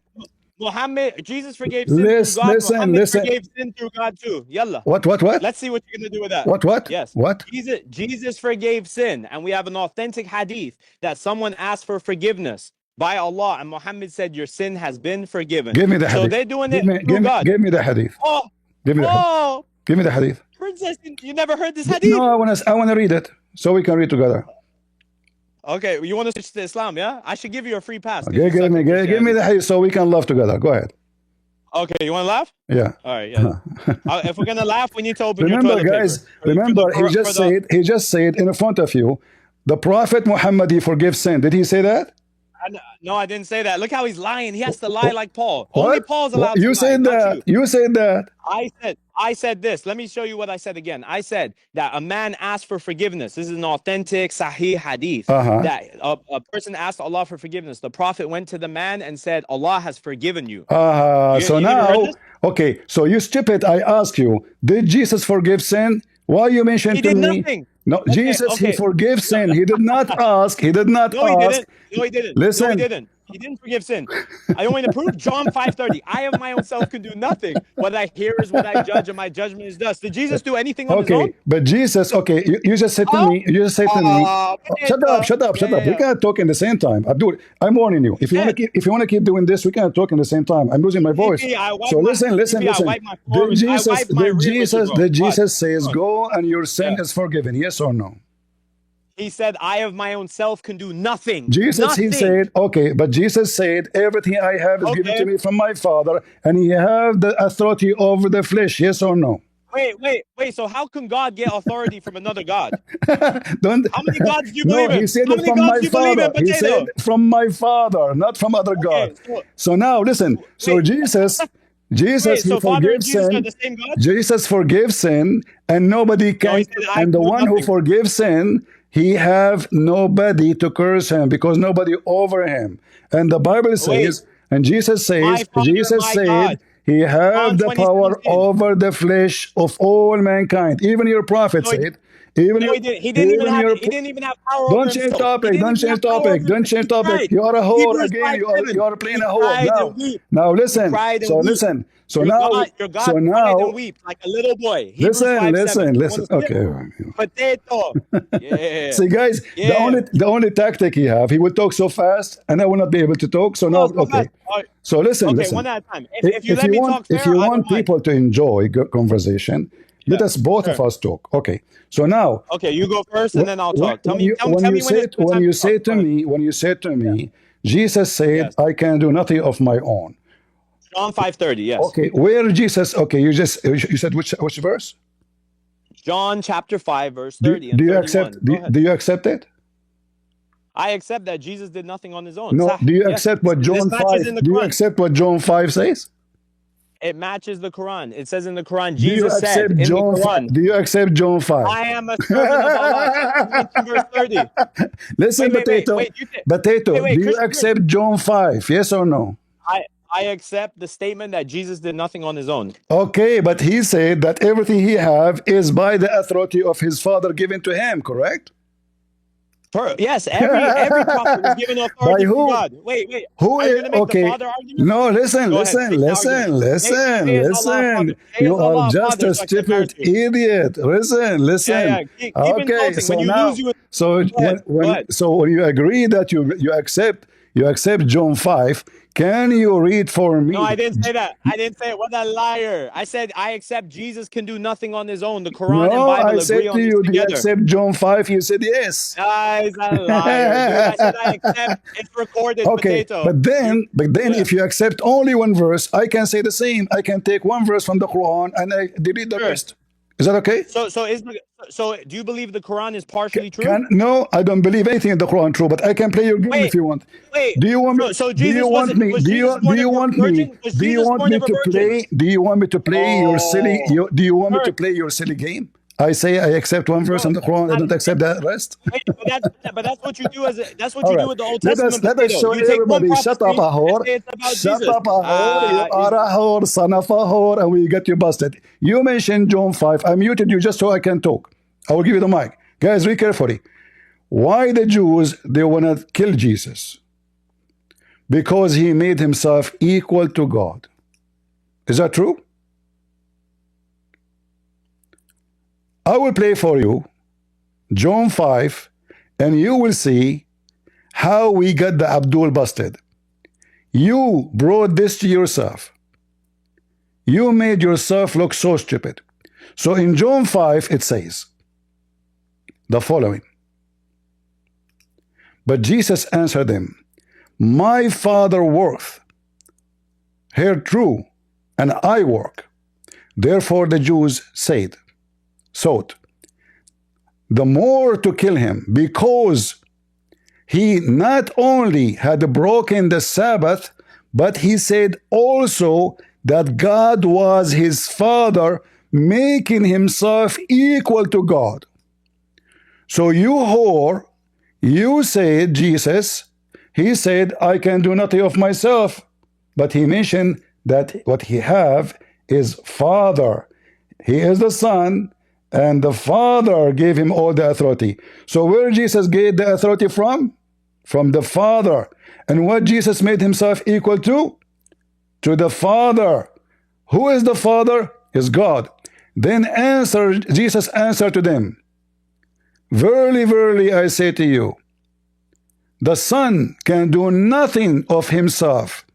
Muhammad, Jesus forgave sin through God. Muhammad forgave sin through God too. Yalla. What? Let's see what you're gonna do with that. What? Yes. What? Jesus forgave sin, and we have an authentic hadith that someone asked for forgiveness by Allah, and Muhammad said, "Your sin has been forgiven." Give me the hadith. So they're doing it through God. Give me the hadith. Oh, Give me the hadith. Give me the hadith. Princess, you never heard this hadith? No, I wanna read it so we can read together. Okay, you want to switch to Islam? Yeah, I should give you a free pass. Okay, give me the hadith so we can laugh together. Go ahead. Okay, you want to laugh? Yeah. All right. Yeah. If we're gonna laugh, we need to open Remember, your toilet guys. paper. Remember, he just said in front of you, the Prophet Muhammad, he forgives sin. Did he say that? No, I didn't say that. Look how he's lying. He has to lie like Paul. What? Only Paul's allowed to lie. You said that. You said that. I said this. Let me show you what I said again. I said that a man asked for forgiveness. This is an authentic Sahih hadith. That a person asked Allah for forgiveness. The Prophet went to the man and said, Allah has forgiven you. So now, okay, so you stupid, I ask you, did Jesus forgive sin? Why you mentioned He to did me? nothing. No, Okay, Jesus, he okay. forgives sin. He did not ask. He did not No, he ask. didn't. No, he didn't. No, he Listen, didn't. He didn't forgive sin. I don't want to prove John 5:30. I of my own self can do nothing. What I hear is what I judge, and my judgment is thus. Did Jesus do anything on his own? okay, but Jesus, okay, you just said to me, you just said to me, shut up, shut up, shut up. We can't talk in the same time. Abdul, I'm warning you. If you want to keep doing this, we can't talk in the same time. I'm losing my voice. So listen. Did Jesus says, go and your sin is forgiven? Yes or no? He said, I of my own self can do nothing. Jesus, he said, okay, but Jesus said, everything I have is given to me from my Father, and he have the authority over the flesh. Yes or no? Wait. So how can God get authority from another God? Don't. How many gods do you No, believe in? he said How it many from gods my do you believe Father. in, He said Potato? from my Father, not from other God. So now listen. So Jesus, he so Father and forgives Jesus are sin. the same God? Jesus forgives sin, and nobody can. he said, I and can the do one who nothing. forgives sin, he have nobody to curse him because nobody over him. And the Bible says, and Jesus says, God. he have the power 20:17. over the flesh of all mankind. Even your prophet said. Even No, your, he didn't. He didn't even even have power over don't change himself. He topic. didn't Don't even change have power topic. over Don't himself. change He topic. cried. You are a whore Hebrews again. You 5:7. are playing He a whore cried now. and weep. Now He listen. cried and So weep. listen. So Your now. God cried and weep like a little boy. Hebrews 5:7. You want to see Listen. it? Potato. Yeah. See, guys, the only tactic he have, he will talk so fast, and I will not be able to talk. So now, So fast. So listen. One at a time. If you If let you me want, talk fair, I don't mind. people to enjoy conversation, let us both of us talk. Okay. So now. Okay, you go first, and then I'll talk. Tell me when when you it's say good time to talk. when you said to me, Jesus said, I can do nothing of my own. John 5:30. Yes. Okay, where Jesus? Okay, you said which verse? John chapter 5 verse 30 and Do you 31. accept? Go ahead. Do you accept it? I accept that Jesus did nothing on his own. No. Do you Yes, accept what this John matches 5? in the Do you Quran. accept what John 5 says? It matches the Quran. It says in the Quran, Do you Jesus said accept in John the 5? Quran, Do you accept John 5? I am a servant of Allah. Chapter 19, verse 30. Listen, Potato. Potato, do you Christian, accept John 5? Yes or no? I accept the statement that Jesus did nothing on his own. Okay, but he said that everything he have is by the authority of his Father given to him, correct? Yes, every prophet was given authority from God. Wait. Who Are you is going to make okay? the Father argument? No, listen. You are just a stupid idiot. Listen. Keep Okay, insulting. so When you now, lose, you so when you agree that you accept John 5, can you read for me? No, I didn't say that. I didn't say it. What a liar. I said I accept Jesus can do nothing on his own. The Quran and Bible agree on this together. Do you accept John 5? You said yes. He's a liar, dude. I said I accept. It's recorded, okay, Potato. but then if you accept only one verse, I can say the same. I can take one verse from the Quran and I delete the rest. Is that okay? So do you believe the Quran is partially true? No, I don't believe anything in the Quran true, but I can play your game if you want. Do you want me? So do you want me? Do you want me? Do you want me to play? Do you want me to play your silly? Do you want me to play your silly game? I say I accept one verse in the Quran. I don't accept the rest. But that's what you do do with the Old Testament. Let us show everybody. Shut up, a whore. Shut up, a whore. You are a whore, son of a whore, and we get you busted. You mentioned John 5. I muted you just so I can talk. I will give you the mic. Guys, read carefully. Why the Jews, they want to kill Jesus? Because he made himself equal to God. Is that true? I will play for you John 5, and you will see how we got the Abdul busted. You brought this to yourself. You made yourself look so stupid. So in John 5, it says the following. But Jesus answered them, my Father worketh here true, and I work. Therefore the Jews sought the more to kill him, because he not only had broken the Sabbath, but he said also that God was his Father, making himself equal to God. So you whore, you said Jesus, he said, I can do nothing of myself, but he mentioned that what he have is Father. He is the Son, And the Father gave him all the authority. So where Jesus gave the authority from? From the Father. And what Jesus made himself equal to? To the Father. Who is the Father? Is God. Then Jesus answered to them, verily, verily, I say to you, the Son can do nothing of himself,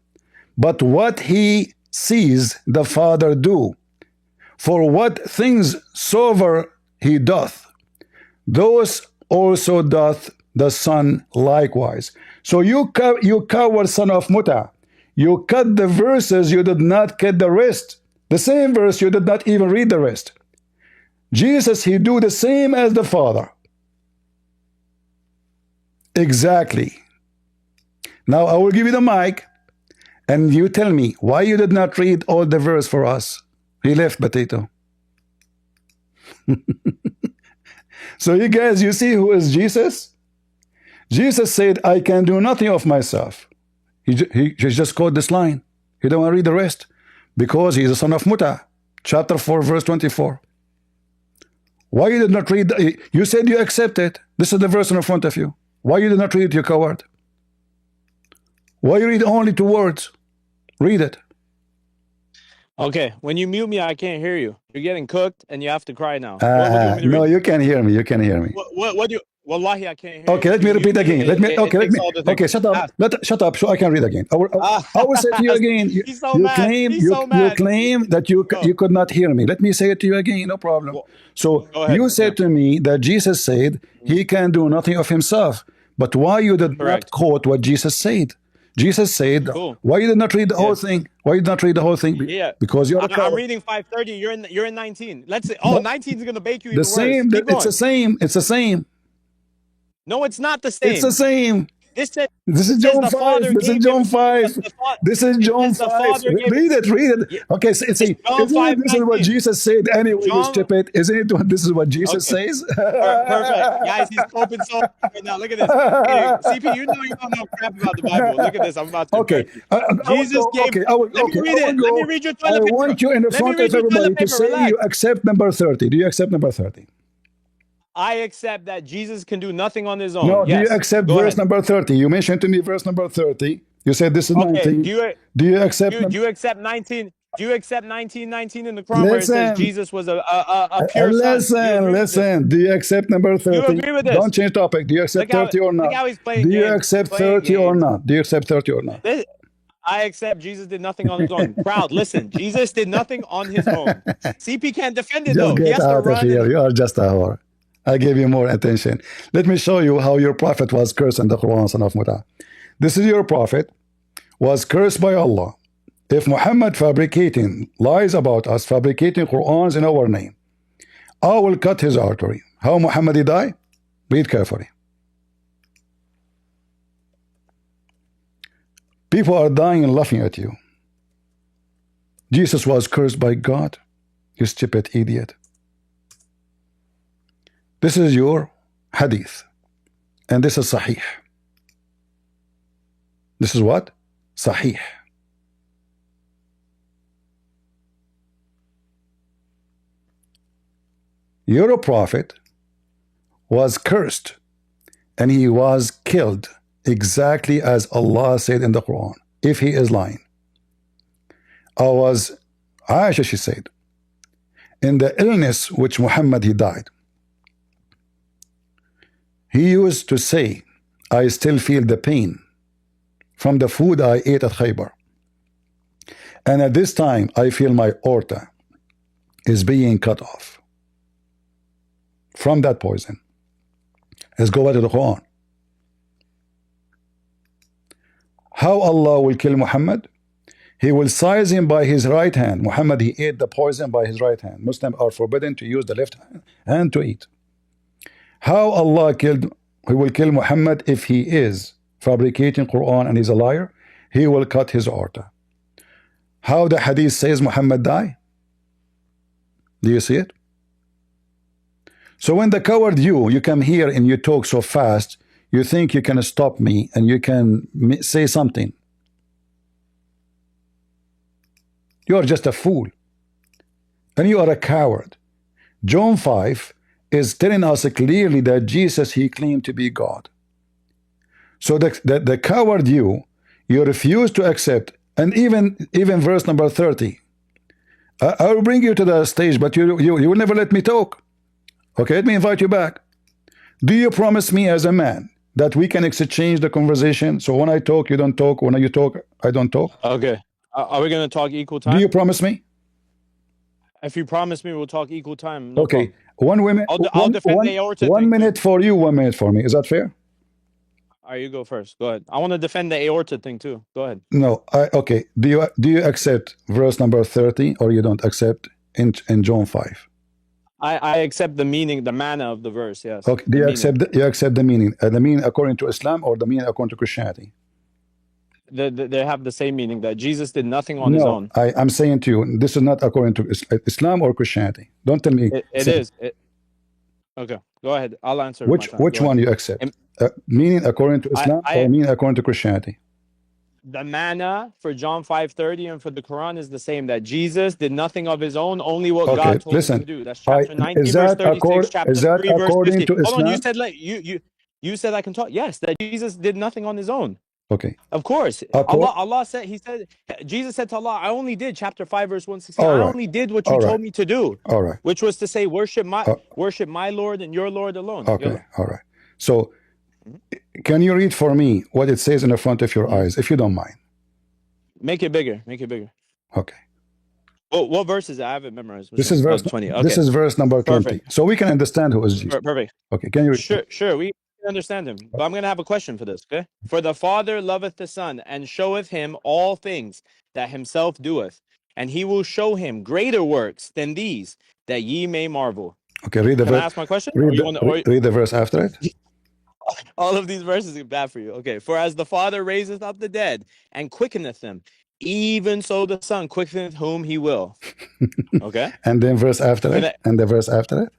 but what he sees the Father do. For what things soever he doth, those also doth the Son likewise. So you coward son of Muta, you cut the verses, you did not cut the rest. The same verse, you did not even read the rest. Jesus, he do the same as the Father. Exactly. Now I will give you the mic, and you tell me why you did not read all the verse for us. He left, Potato. So you guys, you see who is Jesus? Jesus said, I can do nothing of myself. He just quote this line. He don't want to read the rest because he's a son of Muta. Chapter 4, verse 24. Why you did not read? You said you accept it. This is the verse in front of you. Why you did not read it, you coward? Why you read only 2 words? Read it. Okay, when you mute me, I can't hear you. You're getting cooked, and you have to cry now. What do you want me to No, read? you can hear me. You can hear me. What do you? Wallahi, I can't hear Okay, you. let me repeat again. Okay, shut up. Ask. Shut up, so I can read again. I will say to you again. He's so mad. He's so You mad. claim that you could not hear me. Let me say it to you again. No problem. So Go ahead. you said to me that Jesus said he can do nothing of himself. But why you did not quote what Jesus said? Jesus said, why you did not read the whole thing? Why you did not read the whole thing? Yeah. Because you're a coward. I'm reading 530. You're in 19. Let's say, 19 is going to bake you even the same, worse. Keep going. It's the same. It's the same. No, it's not the same. It's the same. This is John 5. This is John 5. This is John 5. Read it. Okay, see, this is what Jesus said anyway, you stupid. Isn't it what this is what Jesus says? Perfect. Guys, he's coping so hard right now. Look at this. Hey, CP, you know you don't know crap about the Bible. Look at this. I'm about to Jesus gave... Let me read your toilet paper. I want you in the front of everybody to say you accept number 30. Do you accept number 30? I accept that Jesus can do nothing on his own. No, yes. Do you accept verse number 30? You mentioned to me verse number 30. You said this is 19. Do you accept? Do you accept 19? Do you accept 19:19 in the Quran where it says Jesus was a pure son? Listen. Do you accept number 30? You agree with this? Don't change topic. Do you accept 30 or not? Look how he's playing Do you accept 30 or not? Do you accept 30 or not? I accept Jesus did nothing on his own. Proud, listen, Jesus did nothing on his own. CP can't defend it though. Just get out of here. You are just a whore. I gave you more attention. Let me show you how your prophet was cursed in the Quran, son of Muta. This is your prophet, was cursed by Allah. If Muhammad fabricating lies about us, fabricating Qurans in our name, I will cut his artery. How Muhammad died? Read carefully. People are dying and laughing at you. Jesus was cursed by God. You stupid idiot. This is your hadith, and this is sahih. This is what? Sahih. Your prophet was cursed, and he was killed exactly as Allah said in the Quran, if he is lying. Aisha, she said, in the illness which Muhammad he died, he used to say, I still feel the pain from the food I ate at Khaybar. And at this time, I feel my aorta is being cut off from that poison. Let's go back to the Quran. How Allah will kill Muhammad? He will seize him by his right hand. Muhammad, he ate the poison by his right hand. Muslims are forbidden to use the left hand to eat. How Allah he will kill Muhammad if he is fabricating Quran and he's a liar? He will cut his aorta. How the hadith says Muhammad died? Do you see it? So when the coward you come here and you talk so fast, you think you can stop me and you can say something. You are just a fool. And you are a coward. John 5 is telling us clearly that Jesus, he claimed to be God. So the coward you refuse to accept, and even verse number 30. I will bring you to the stage, but you will never let me talk. Okay, let me invite you back. Do you promise me as a man that we can exchange the conversation? So when I talk, you don't talk. When you talk, I don't talk. Okay. Are we going to talk equal time? Do you promise me? If you promise me, we'll talk equal time. No Okay. problem. I'll defend the aorta. 1 minute for you, 1 minute for me. Is that fair? All right, you go first. Go ahead. I want to defend the aorta thing too. Go ahead. No. Okay. Do you accept verse number 30 or you don't accept in John 5? I accept the meaning, the manner of the verse. Yes. Okay. Do you accept the meaning? The meaning according to Islam or the meaning according to Christianity? They have the same meaning, that Jesus did nothing on his own. I'm saying to you, this is not according to Islam or Christianity. Don't tell me. It is. Okay. Go ahead. I'll answer. Which one you accept? Meaning according to Islam or meaning according to Christianity? The manna for John 5:30 and for the Quran is the same, that Jesus did nothing of his own, only what God told him to do. That's chapter 19, verse 36, chapter 3, verse 50. Hold on, you said I can talk. Yes, that Jesus did nothing on his own. Okay. Of course. Allah said, Jesus said to Allah, I only did, chapter 5, verse 116, I only did what you told me to do. All right. Which was to say, worship my Lord and your Lord alone. Okay. All right. So can you read for me what it says in the front of your eyes, if you don't mind? Make it bigger. Make it bigger. Okay. Well, what verse is it? I have it memorized. This is verse 20. Okay. This is verse number 20. Perfect. So we can understand who is Jesus. Perfect. Okay. Can you read? Sure. We can understand him. But I'm going to have a question for this, okay? For the Father loveth the Son, and showeth him all things that himself doeth. And he will show him greater works than these, that ye may marvel. Okay, read the verse. Can I ask my question? Read the verse after it. All of these verses are bad for you. Okay. For as the Father raiseth up the dead and quickeneth them, even so the Son quickeneth whom he will. Okay. And then verse after it. And the verse after it.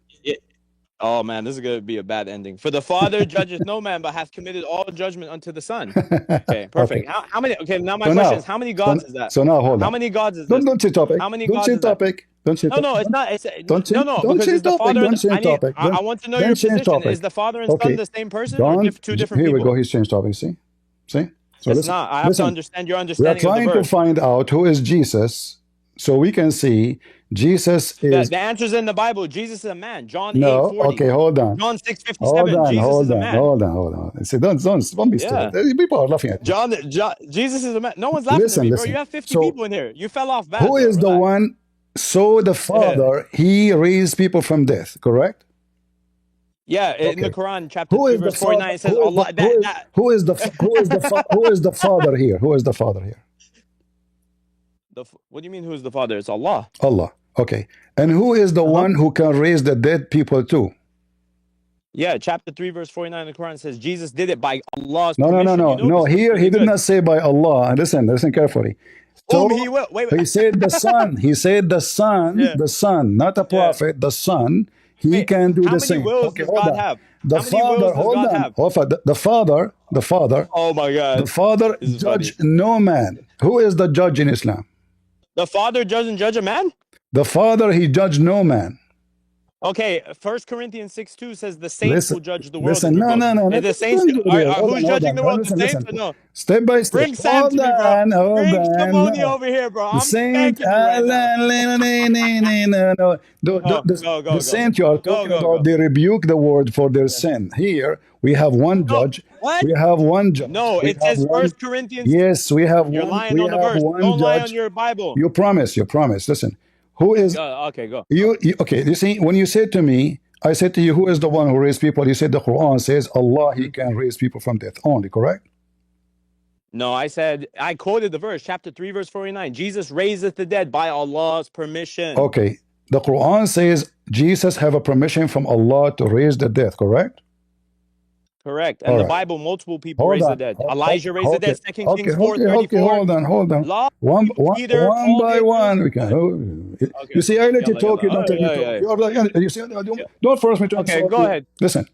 Oh man, this is going to be a bad ending. For the Father judgeth no man, but hath committed all judgment unto the Son. Okay, perfect. Okay. How many? Okay, now my question is, how many gods is that? So now hold on. How many gods is this? Don't change topic. How many don't gods change is that? topic. Don't change topic. No, it's not. It's don't change topic. Don't change topic. I want to know your position. Is the Father and Son the same person, or two different people? Here we go. He's changed topic. See. So it's not. I have to understand your understanding. We are trying to find out who is Jesus, so we can see Jesus is. The answer's in the Bible. Jesus is a man. John 8:40. Okay, hold on. John 6:57. Jesus is a man. Hold on. See, don't be stupid. People are laughing at you. Jesus is a man. No one's laughing at me, bro. You have 50 people in here. You fell off bad. Who is the one? So the Father, he raised people from death, correct? Yeah, in the Quran, chapter 3, verse 49, it says Allah. Who is the Father here? Who is the Father here? What do you mean, who is the Father? It's Allah. Allah. Okay. And who is the one who can raise the dead people too? Yeah, chapter 3, verse 49 in the Quran says Jesus did it by Allah's permission. No. Here he did not say by Allah. Listen carefully. So he will. Wait. He said the Son. He said the Son. Yeah. The Son, not a prophet. The Son. He can do the same. How many wills does God have? The Father. Hold on. The Father. Oh my God. The Father judge no man. Who is the judge in Islam? The Father doesn't judge a man? The Father, he judged no man. Okay, 1 Corinthians 6:2 says the saints will judge the world. No. The saints, who's judging the world? The saints or no? Step by step. Bring Sam to me, bro. Bring Simone over here, bro. I'm saint, right the saint you are talking about, they rebuke the world for their sin. Here, we have one judge. What? We have one judge. No, it says 1 Corinthians. Yes, we have You're one. lying on the verse. Don't lie on your Bible. You promise. Listen. Who is okay? Go. Okay. You see, when you said to me, I said to you, who is the one who raised people? You said the Quran says Allah, he can raise people from death only, correct? No, I quoted the verse, chapter 3, verse 49. Jesus raiseth the dead by Allah's permission. Okay. The Quran says Jesus have a permission from Allah to raise the dead, correct? Correct. And the Bible, multiple people raise the dead. Elijah raised the dead. 2 Kings 4:34. Hold on. One by one. We can. You see, I let you talk. You don't let me talk. You see, don't force me to. Okay, go ahead. Listen.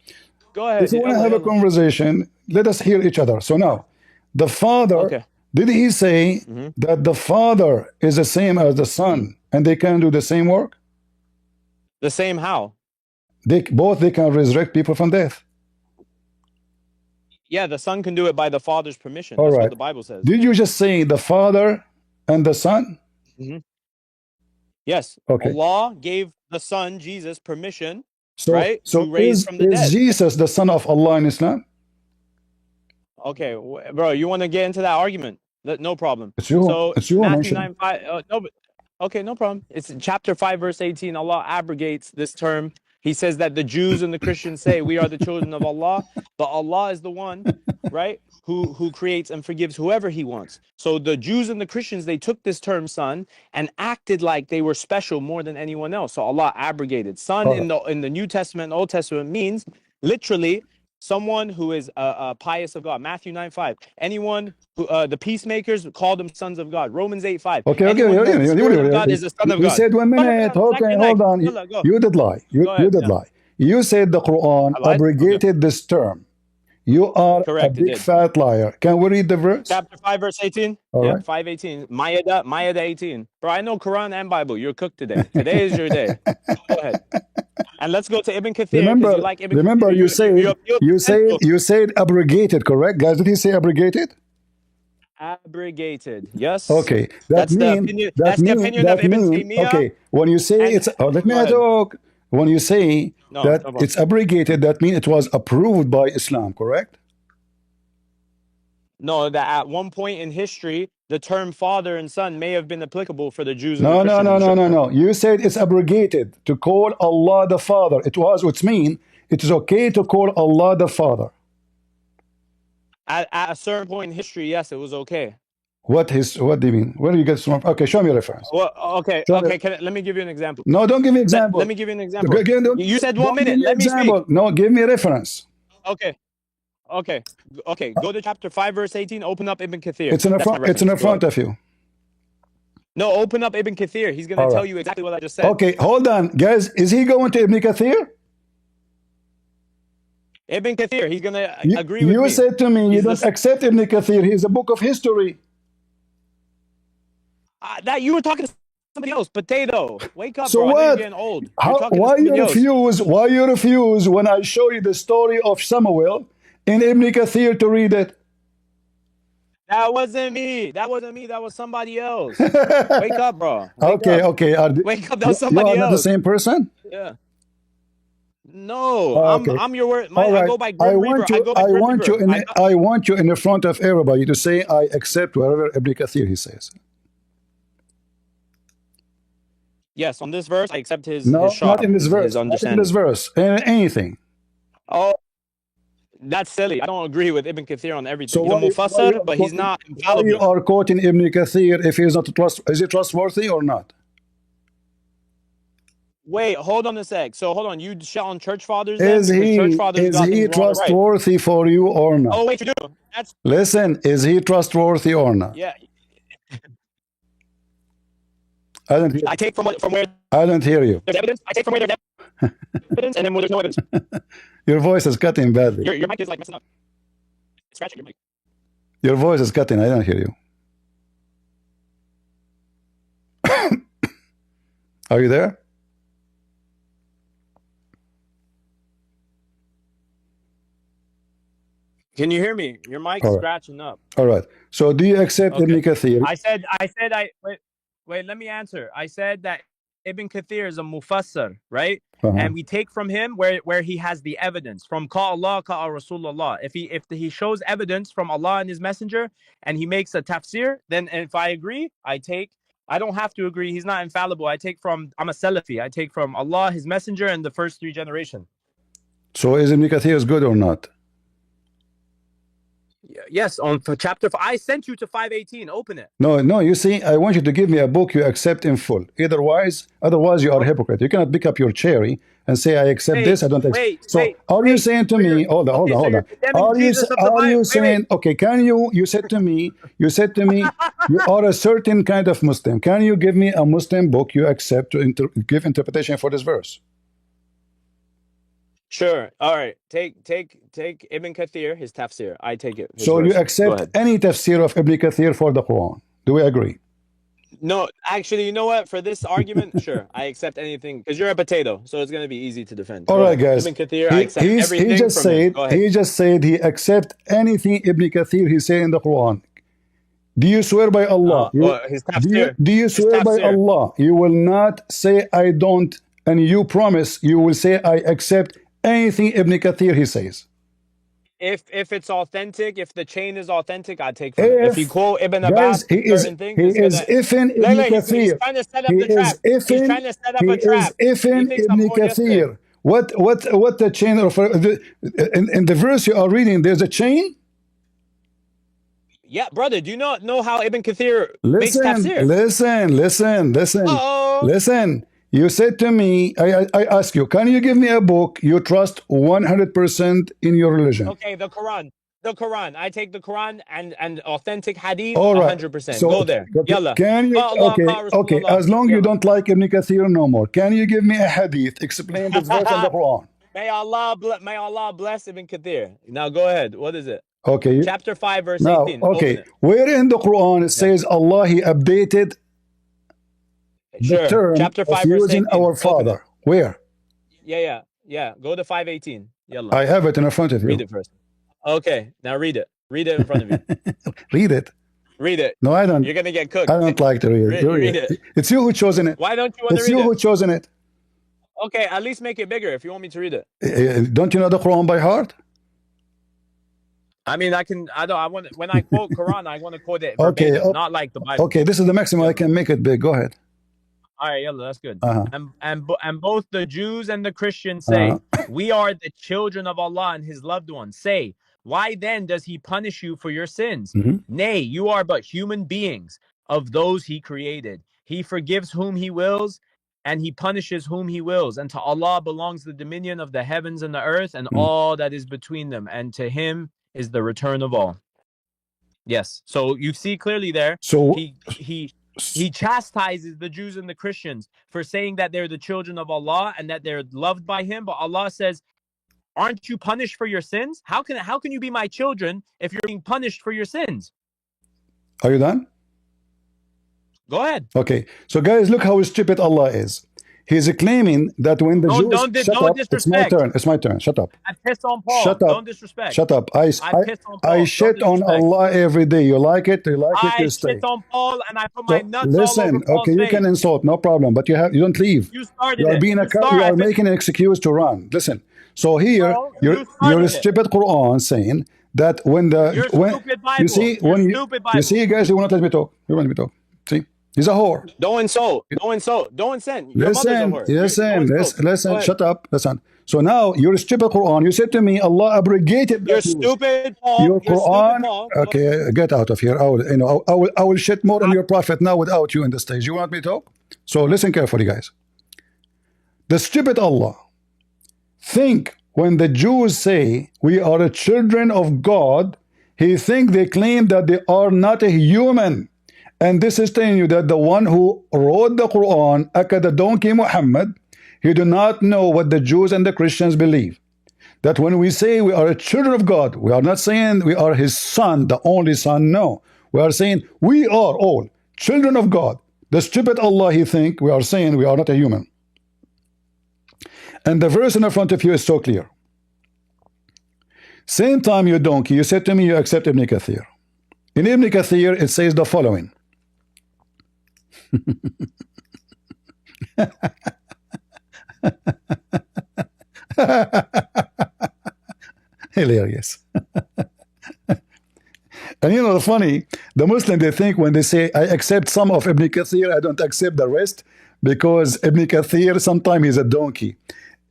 Go ahead. If you want to have a conversation, let us hear each other. So now, the Father, did he say that the Father is the same as the Son and they can do the same work? The same how? They can resurrect people from death. Yeah, the Son can do it by the Father's permission. All That's right. what the Bible says. Did you just say the Father and the Son? Mm-hmm. Yes. Okay. Allah gave the Son, Jesus, permission, So, right, so to raise from the is dead. Jesus the Son of Allah in Islam? Okay, bro, you want to get into that argument? No problem. It's you. So It's you Matthew mentioned. 9:5. No, but okay, no problem. It's in chapter 5, verse 18. Allah abrogates this term. He says that the Jews and the Christians say we are the children of Allah, but Allah is the one, right, who creates and forgives whoever He wants. So the Jews and the Christians, they took this term son and acted like they were special more than anyone else. So Allah abrogated. Son in the New Testament and Old Testament means literally someone who is pious of God. Matthew 9:5. Anyone who the peacemakers call them sons of God. Romans 8:5. Okay, Anyone who has the Spirit of God is a son of you God. said 1 minute. Okay, hold on. Go. You did lie. You ahead, did lie. You said the Quran I lied? abrogated this term. You are Correct, a it big did. fat liar. Can we read the verse? Chapter 5, verse 18. All Yeah, right. 5:18. Ma'idah 18. Bro, I know Quran and Bible. You're cooked today. Today is your day. Go ahead. And let's go to Ibn Kathir because you like Ibn Remember, Kathir. you said abrogated, correct, guys? Did he say abrogated? Abrogated. Yes. Okay, That's the opinion. That's the opinion of Ibn Taymiyyah. Okay, when you say it's, let me talk. When you say that it's abrogated, that means it was approved by Islam, correct? No, that at one point in history, the term father and son may have been applicable for the Jews and No, the Christians. no. You said it's abrogated to call Allah the Father. Which means it is okay to call Allah the Father. At a certain point in history, yes, it was okay. What do you mean? Where do you get from? Okay, show me a reference. Well, okay. Let me give you an example. No, don't give me an example. Let me give you an example. You said 1 minute. Let me speak. No, give me a reference. Okay. Go to chapter 5, verse 18. Open up Ibn Kathir. It's in the front of you. No, open up Ibn Kathir. He's going to tell you exactly what I just said. Okay, hold on. Guys, is he going to Ibn Kathir? Ibn Kathir, he's going to agree with me. You said to me, you don't accept Ibn Kathir. He's a book of history. That you were talking to somebody else. Potato. Wake up, so bro. What? I know you're getting old. Why you refuse when I show you the story of Samuel in Ibn Kathir to read it? That wasn't me. That was somebody else. Wake up, bro. Okay. Wake up. That was somebody else. You are not the same person? Yeah. No, okay. I'm your word. Right. I go by Grim Reaper. I want you in the front of everybody to say I accept whatever Ibn Kathir he says. Yes, on this verse, I accept his shot. Not in this verse. His understanding. Not in this verse. Anything. Oh, that's silly. I don't agree with Ibn Kathir on everything. He's a Mufassir, but he's not infallible. Why you are quoting Ibn Kathir if he's not is he trustworthy or not? Wait, hold on a sec. So hold on, you shall on church fathers. Is he trustworthy for you or not? Oh wait, you do. Listen, is he trustworthy or not? Yeah. I take from where. I don't hear you. There's evidence. I take from where there's evidence, and then where there's no evidence. Your voice is cutting badly. Your mic is like messing up. It's scratching your mic. Your voice is cutting. I don't hear you. Are you there? Can you hear me? Your mic's scratching up. All right. So do you accept Ibn Kathir? Wait, let me answer. I said that Ibn Kathir is a mufassir, right? And we take from him where he has the evidence from Ka Allah, Ka Rasulullah. If he shows evidence from Allah and His Messenger and he makes a tafsir, then if I agree, I don't have to agree. He's not infallible. I'm a Salafi. I take from Allah, His Messenger, and the first 3 generations. So is Ibn Kathir good or not? Yes, for chapter 5. I sent you to 518. Open it. No. You see, I want you to give me a book you accept in full. Otherwise, you are a hypocrite. You cannot pick up your cherry and say I accept this. I don't accept. Are you saying to me? Hold on. Are you saying? Okay, can you? You said to me. You are a certain kind of Muslim. Can you give me a Muslim book you accept to give interpretation for this verse? Sure. All right. Take Ibn Kathir, his tafsir. I take it. So you accept any tafsir of Ibn Kathir for the Quran. Do we agree? No, actually, you know what? For this argument, sure, I accept anything because you're a potato, so it's gonna be easy to defend. All Go right, ahead, guys. Ibn Kathir. I accept He everything just from him. Go ahead. he accept anything Ibn Kathir he say in the Quran. Do you swear by Allah? His tafsir. Do you His swear by tafsir. Allah? You will not say I don't, and you promise you will say I accept anything Ibn Kathir he says. If it's authentic, if the chain is authentic, I take from it. If you quote Ibn Abbas, Guys, certain things, it's gonna. ifin Ibn Lele, he's Kathir. trying to set up He the trap. is ifin. He's trying to set up He a trap. is ifin He thinks I'm Ibn going yesterday. Kathir. What the chain of in the verse you are reading? There's a chain. Yeah, brother. Do you not know how Ibn Kathir makes Listen, tafsir? listen. You said to me, I ask you, can you give me a book you trust 100% in your religion? Okay, the Quran. The Quran. I take the Quran and authentic hadith. All right. 100%. So, Go there. Yalla. Can you? Okay. As long you don't like Ibn Kathir no more, can you give me a hadith? Explain this verse in the Quran. May Allah bless Ibn Kathir. Now go ahead. What is it? Okay. Chapter 5, verse Now, 18. okay. Where in the Quran it says Allah He updated the term Chapter 5, of verse using 18. our Father? Where? Yeah. Go to 5:18. Yalla. I have it in front of you. Read it first. Okay, now read it. Read it in front of you. Read it. Read it. No, I don't. You're gonna get cooked. I don't like to read it. Read it. It's you who chosen it. Why don't you want to It's read you it? who chosen it. Okay, at least make it bigger if you want me to read it. Don't you know the Quran by heart? I mean, I want when I quote Quran, I want to quote it verbatim, not like the Bible. Okay, this is the maximum I can make it big. Go ahead. All right, yalla, that's good. Uh-huh. And both the Jews and the Christians say, we are the children of Allah and His loved ones. Say, why then does He punish you for your sins? Nay, you are but human beings of those He created. He forgives whom He wills, and He punishes whom He wills. And to Allah belongs the dominion of the heavens and the earth and all that is between them. And to Him is the return of all. Yes. So you see clearly there. So he chastises the Jews and the Christians for saying that they're the children of Allah and that they're loved by Him. But Allah says, aren't you punished for your sins? How can you be my children if you're being punished for your sins? Are you done? Go ahead. Okay. So guys, look how stupid Allah is. He's claiming that when the Jews don't shut up, disrespect. It's my turn. Shut up. I pissed on Paul. Shut up. Don't disrespect. Shut up. I pissed on Paul. I shit on Allah every day. You like it? You like it? You stay. I shit on Paul and I put my nuts listen, all over Paul's okay, you face. can insult, no problem, but you don't leave. You started You are it. being you are making an excuse to run. Listen. So here, your stupid Quran saying that when you see guys, you will not let me talk. You want me to talk. See? He's a whore. Don't insult. Don't insult. Don't insult. Your mother's a whore. Listen, shut up. Listen. So now your stupid Quran, you said to me, Allah abrogated your stupid Paul. Your Quran. Okay, get out of here. I will shit more on your prophet now without you in the stage. You want me to talk? So listen carefully, guys. The stupid Allah think when the Jews say we are the children of God, he think they claim that they are not a human. And this is telling you that the one who wrote the Quran, Akada Donkey Muhammad, he do not know what the Jews and the Christians believe. That when we say we are a children of God, we are not saying we are His son, the only son. No, we are saying we are all children of God. The stupid Allah, he think we are saying we are not a human. And the verse in front of you is so clear. Same time, you donkey, you said to me you accept Ibn Kathir. In Ibn Kathir, it says the following. Hilarious. And you know, funny, the Muslim, they think when they say, I accept some of Ibn Kathir, I don't accept the rest, because Ibn Kathir, sometimes he's a donkey.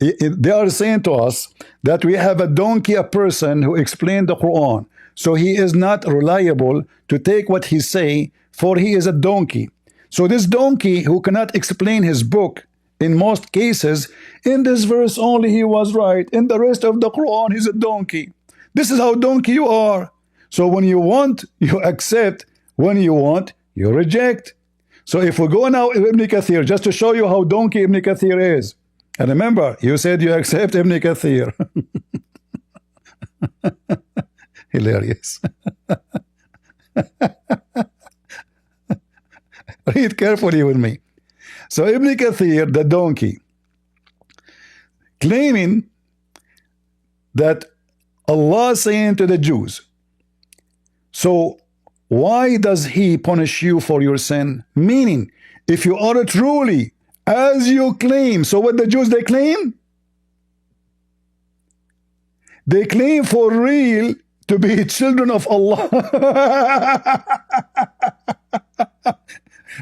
They are saying to us that we have a donkey, a person who explained the Quran. So he is not reliable to take what he say, for he is a donkey. So this donkey who cannot explain his book, in most cases, in this verse only he was right. In the rest of the Quran, he's a donkey. This is how donkey you are. So when you want, you accept. When you want, you reject. So if we go now Ibn Kathir, just to show you how donkey Ibn Kathir is. And remember, you said you accept Ibn Kathir. Hilarious. Read carefully with me. So Ibn Kathir, the donkey, claiming that Allah saying to the Jews, so why does he punish you for your sin? Meaning, if you are truly as you claim, so what the Jews they claim? They claim for real to be children of Allah.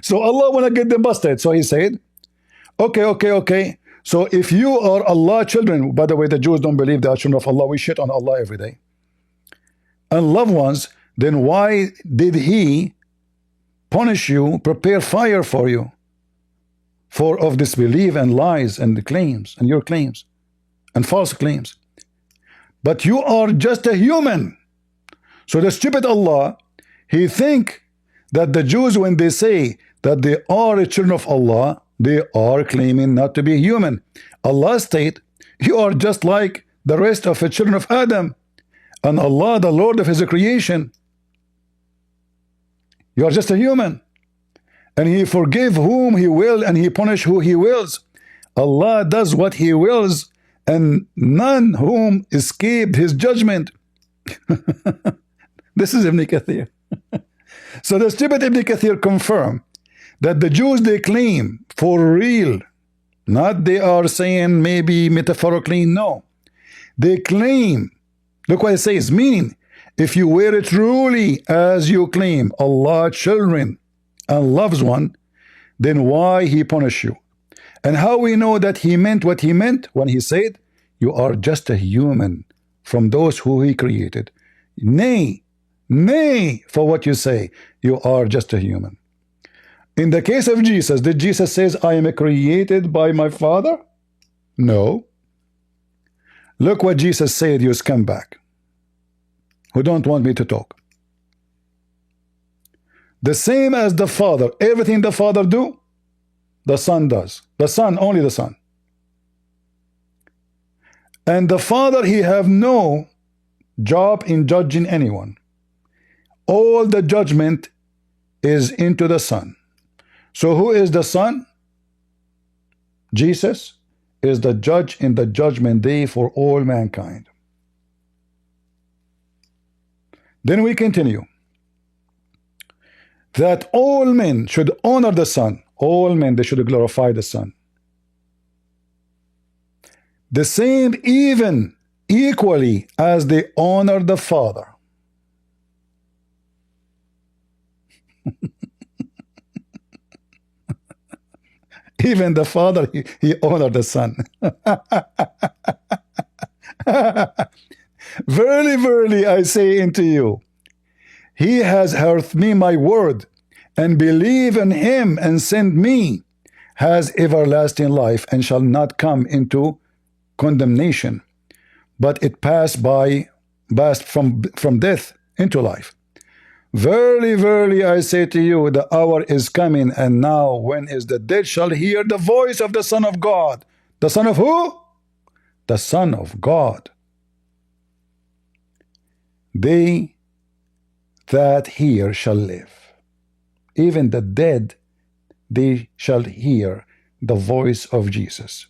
So Allah want to get them busted. So he said, okay. So if you are Allah children, by the way, the Jews don't believe they are children of Allah. We shit on Allah every day. And loved ones, then why did he punish you, prepare fire for you, for of disbelief and lies and the claims and your claims and false claims? But you are just a human. So the stupid Allah, he think that the Jews, when they say that they are children of Allah, they are claiming not to be human. Allah state, you are just like the rest of the children of Adam, and Allah, the Lord of his creation, you are just a human, and he forgive whom he will and he punish who he wills. Allah does what he wills, and none whom escaped his judgment. This is Ibn Kathir. So the stupid Ibn Kathir confirm that the Jews they claim for real, not they are saying maybe metaphorically, no. They claim, look what it says, meaning if you were truly as you claim, Allah children and loves one, then why he punish you? And how we know that he meant what he meant when he said, you are just a human from those who he created. Nay, for what you say, you are just a human. In the case of Jesus, did Jesus say, I am created by my Father? No. Look what Jesus said, you scumbag, who don't want me to talk. The same as the Father, everything the Father do, the Son does. The Son, only the Son. And the Father, he have no job in judging anyone. All the judgment is into the Son. So who is the Son? Jesus is the judge in the judgment day for all mankind. Then we continue. That all men should honor the Son. All men, they should glorify the Son. The same even equally as they honor the Father. Even the Father, he honored the Son. Verily, verily, I say unto you, he has heard me my word, and believe in him and send me, has everlasting life, and shall not come into condemnation, but it passed from death into life. Verily, verily, I say to you, the hour is coming, and now, when is the dead shall hear the voice of the Son of God. The Son of who? The Son of God. They that hear shall live. Even the dead, they shall hear the voice of Jesus.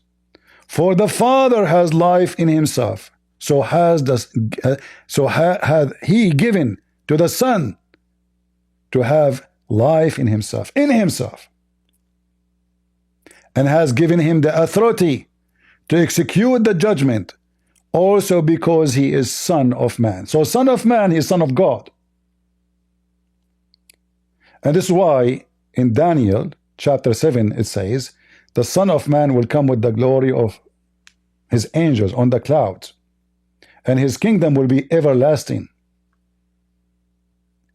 For the Father has life in himself, so hath he given to the Son to have life in himself, and has given him the authority to execute the judgment, also because he is Son of Man. So Son of Man, he is Son of God. And this is why in Daniel chapter 7 it says, the Son of Man will come with the glory of his angels on the clouds, and his kingdom will be everlasting.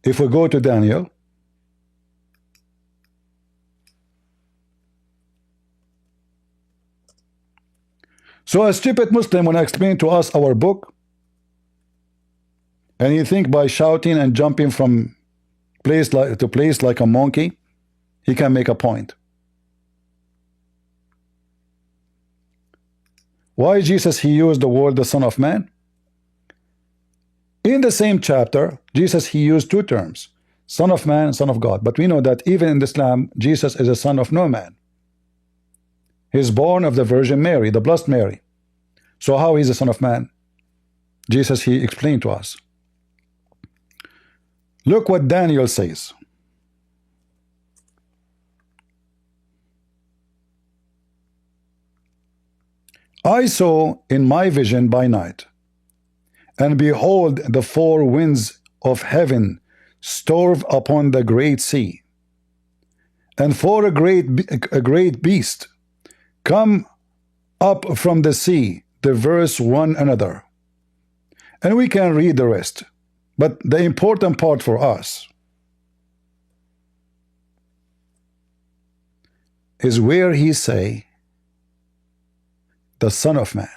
If we go to Daniel, so a stupid Muslim, when I explain to us our book, and you think by shouting and jumping from place to place like a monkey, he can make a point. Why Jesus, he used the word the Son of Man? In the same chapter, Jesus, he used two terms. Son of man, son of God. But we know that even in Islam, Jesus is a son of no man. He's born of the Virgin Mary, the blessed Mary. So how is the son of man? Jesus, he explained to us. Look what Daniel says. I saw in my vision by night, and behold, the four winds of heaven stormed upon the great sea, and for a great beast come up from the sea, diverse one another. And we can read the rest, but the important part for us is where he say the Son of Man,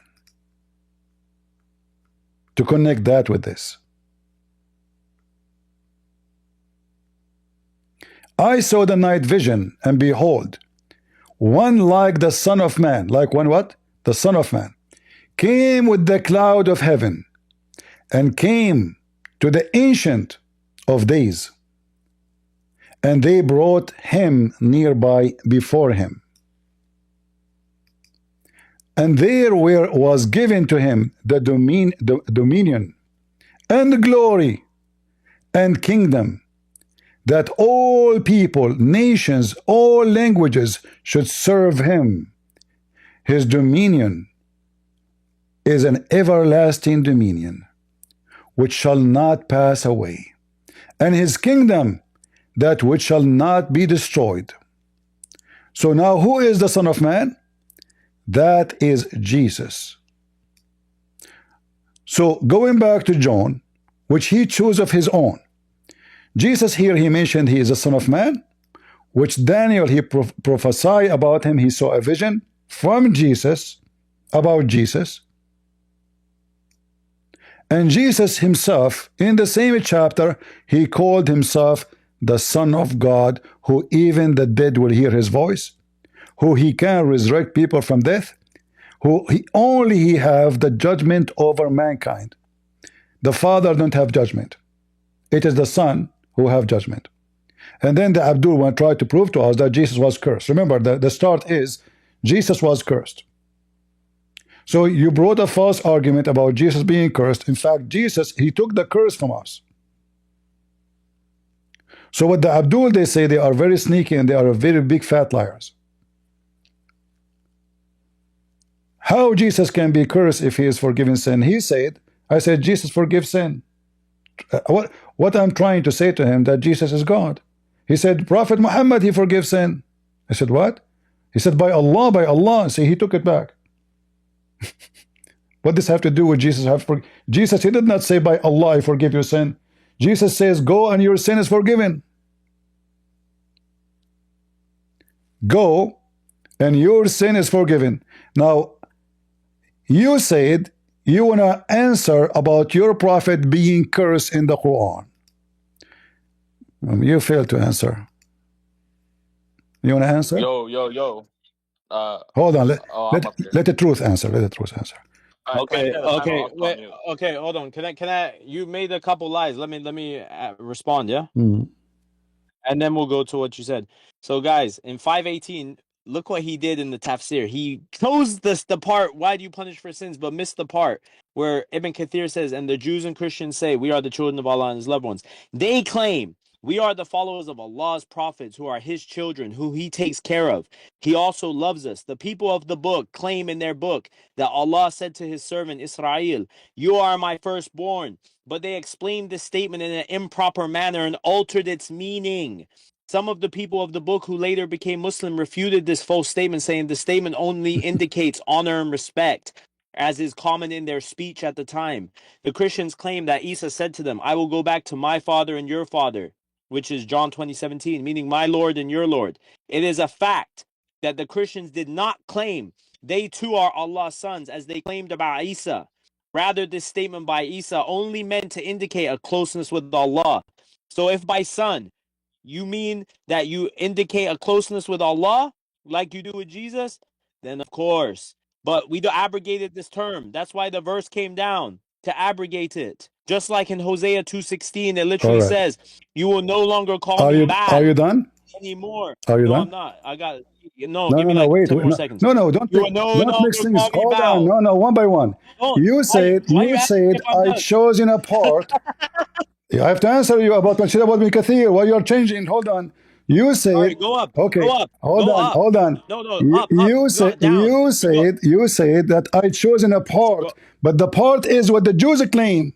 to connect that with this. I saw the night vision, and behold, one like the Son of Man, like one what? The Son of Man, came with the cloud of heaven, and came to the Ancient of Days, and they brought him nearby before him. And there was given to him the dominion and glory and kingdom, that all people, nations, all languages should serve him. His dominion is an everlasting dominion, which shall not pass away, and his kingdom that which shall not be destroyed. So now who is the Son of Man? That is Jesus. So going back to John, which he chose of his own, Jesus here, he mentioned he is a Son of Man, which Daniel, he prophesied about him. He saw a vision from Jesus about Jesus. And Jesus himself, in the same chapter, he called himself the Son of God, who even the dead will hear his voice, who he can resurrect people from death, who he have the judgment over mankind. The Father don't have judgment. It is the Son who have judgment. And then the Abdul one tried to prove to us that Jesus was cursed. Remember, the start is Jesus was cursed. So you brought a false argument about Jesus being cursed. In fact, Jesus, he took the curse from us. So what the Abdul, they say they are very sneaky and they are very big fat liars. How Jesus can be cursed if he is forgiven sin? He said, I said, Jesus forgives sin. What I'm trying to say to him, that Jesus is God. He said, Prophet Muhammad, he forgives sin. I said, what? He said, by Allah, by Allah. See, he took it back. What does this have to do with Jesus? Jesus, he did not say, by Allah, I forgive your sin. Jesus says, go and your sin is forgiven. Go and your sin is forgiven. Now, you said you want to answer about your prophet being cursed in the Quran. You failed to answer. You want to answer? Yo. Hold on. Let the truth answer. Let the truth answer. Okay, hold on. Can I? You made a couple lies. Let me respond. Yeah. And then we'll go to what you said. So, guys, in 518, look what he did in the tafsir. He chose the part, why do you punish for sins, but missed the part where Ibn Kathir says, and the Jews and Christians say, we are the children of Allah and his loved ones. They claim, we are the followers of Allah's prophets, who are his children, who he takes care of. He also loves us. The people of the book claim in their book that Allah said to his servant Israel, you are my firstborn. But they explained this statement in an improper manner and altered its meaning. Some of the people of the book who later became Muslim refuted this false statement, saying the statement only indicates honor and respect, as is common in their speech at the time. The Christians claim that Isa said to them, I will go back to my father and your father, which is John 20:17, meaning my Lord and your Lord. It is a fact that the Christians did not claim they too are Allah's sons, as they claimed about Isa. Rather, this statement by Isa only meant to indicate a closeness with Allah. So if by son, you mean that you indicate a closeness with Allah, like you do with Jesus, then of course. But we abrogated this term. That's why the verse came down, to abrogate it, Just like in Hosea 2:16, it literally All right. says, "You will no longer call Are me you Baal done? anymore." Are you No, done? I'm not. I got No, Give no, me no. like Wait, 10 wait. more No, seconds. no, no. Don't You will no don't mix longer things. call me Hold on. Baal. No, no. One by one. Don't. You said. Why you You asking me said if I'm I done? chose in a part. I have to answer you about what you said about Ibn Kathir. What you're changing? Hold on. You All said. right, go up. Okay. Go up. Hold Go on. up. Hold on. No, You, up, you no, said. down. You said that I chose in a part, but the part is what the Jews claim.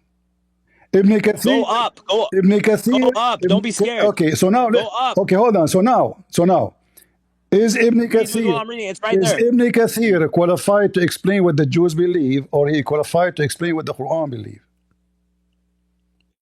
Ibn Kathir. Go up. Ibn Kathir. Go up. Don't be scared. Okay. So now. Go up. Okay. Hold on. So now. Is Ibn Read what Kathir I'm reading. It's right there. qualified to explain what the Jews believe, or he qualified to explain what the Quran believe?